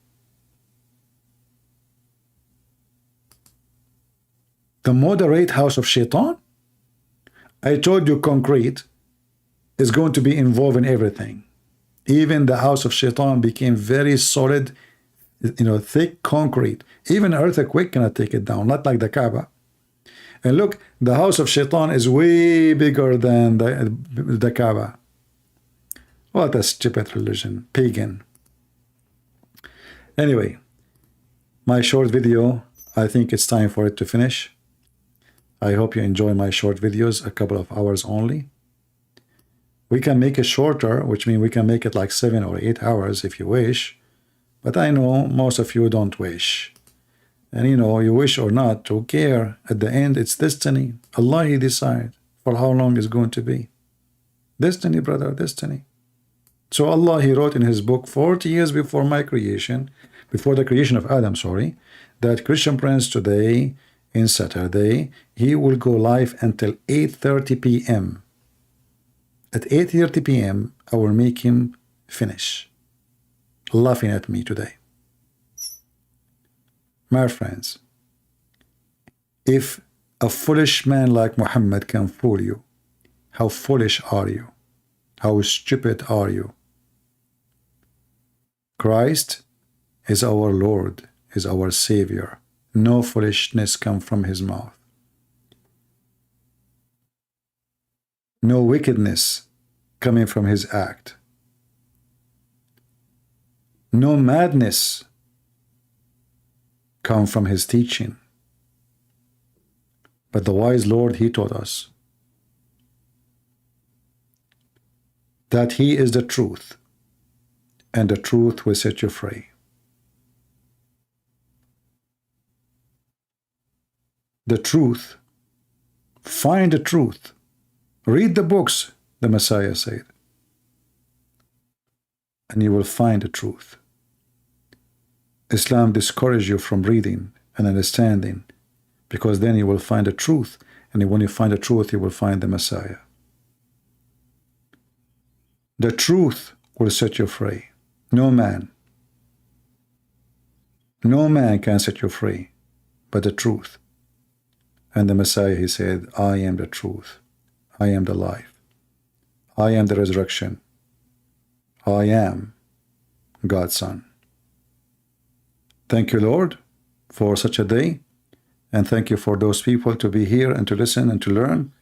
S16: The moderate house of Shaitan? I told you concrete is going to be involved in everything. Even the house of Shaitan became very solid, you know, thick concrete. Even an earthquake cannot take it down, not like the Kaaba. And look, the house of Shaitan is way bigger than the Kaaba. What a stupid religion, pagan. Anyway, my short video, I think it's time for it to finish. I hope you enjoy my short videos, a couple of hours only. We can make it shorter, which means we can make it like 7 or 8 hours if you wish. But I know most of you don't wish. And you know, you wish or not, who care? At the end, it's destiny. Allah, He decide for how long it's going to be. Destiny, brother, destiny. So Allah, He wrote in His book 40 years before my creation, before the creation of Adam, sorry, that Christian Prince today, in Saturday, he will go live until 8:30 p.m. At 8:30 p.m., I will make him finish laughing at me today. My friends, if a foolish man like Muhammad can fool you, how foolish are you? How stupid are you? Christ is our Lord, is our Savior. No foolishness comes from His mouth. No wickedness coming from His act. No madness come from His teaching. But the wise Lord, He taught us that He is the truth, and the truth will set you free. The truth. Find the truth. Read the books, the Messiah said, and you will find the truth. Islam discourages you from reading and understanding, because then you will find the truth, and when you find the truth, you will find the Messiah. The truth will set you free. No man can set you free but the truth. And the Messiah, He said, I am the truth. I am the life. I am the resurrection. I am God's Son. Thank you, Lord, for such a day. And thank you for those people to be here and to listen and to learn.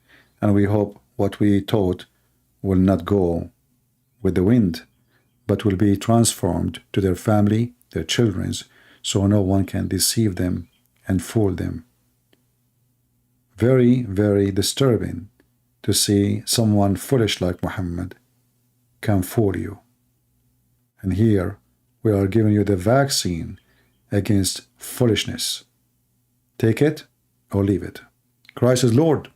S16: And we hope what we taught will not go with the wind, but will be transformed to their family, their children's, so no one can deceive them and fool them. Very, very disturbing to see someone foolish like Muhammad can fool you. And here we are giving you the vaccine against foolishness. Take it or leave it. Christ is Lord.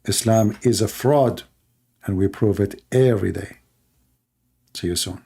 S16: Islam is a fraud, and we prove it every day. See you soon.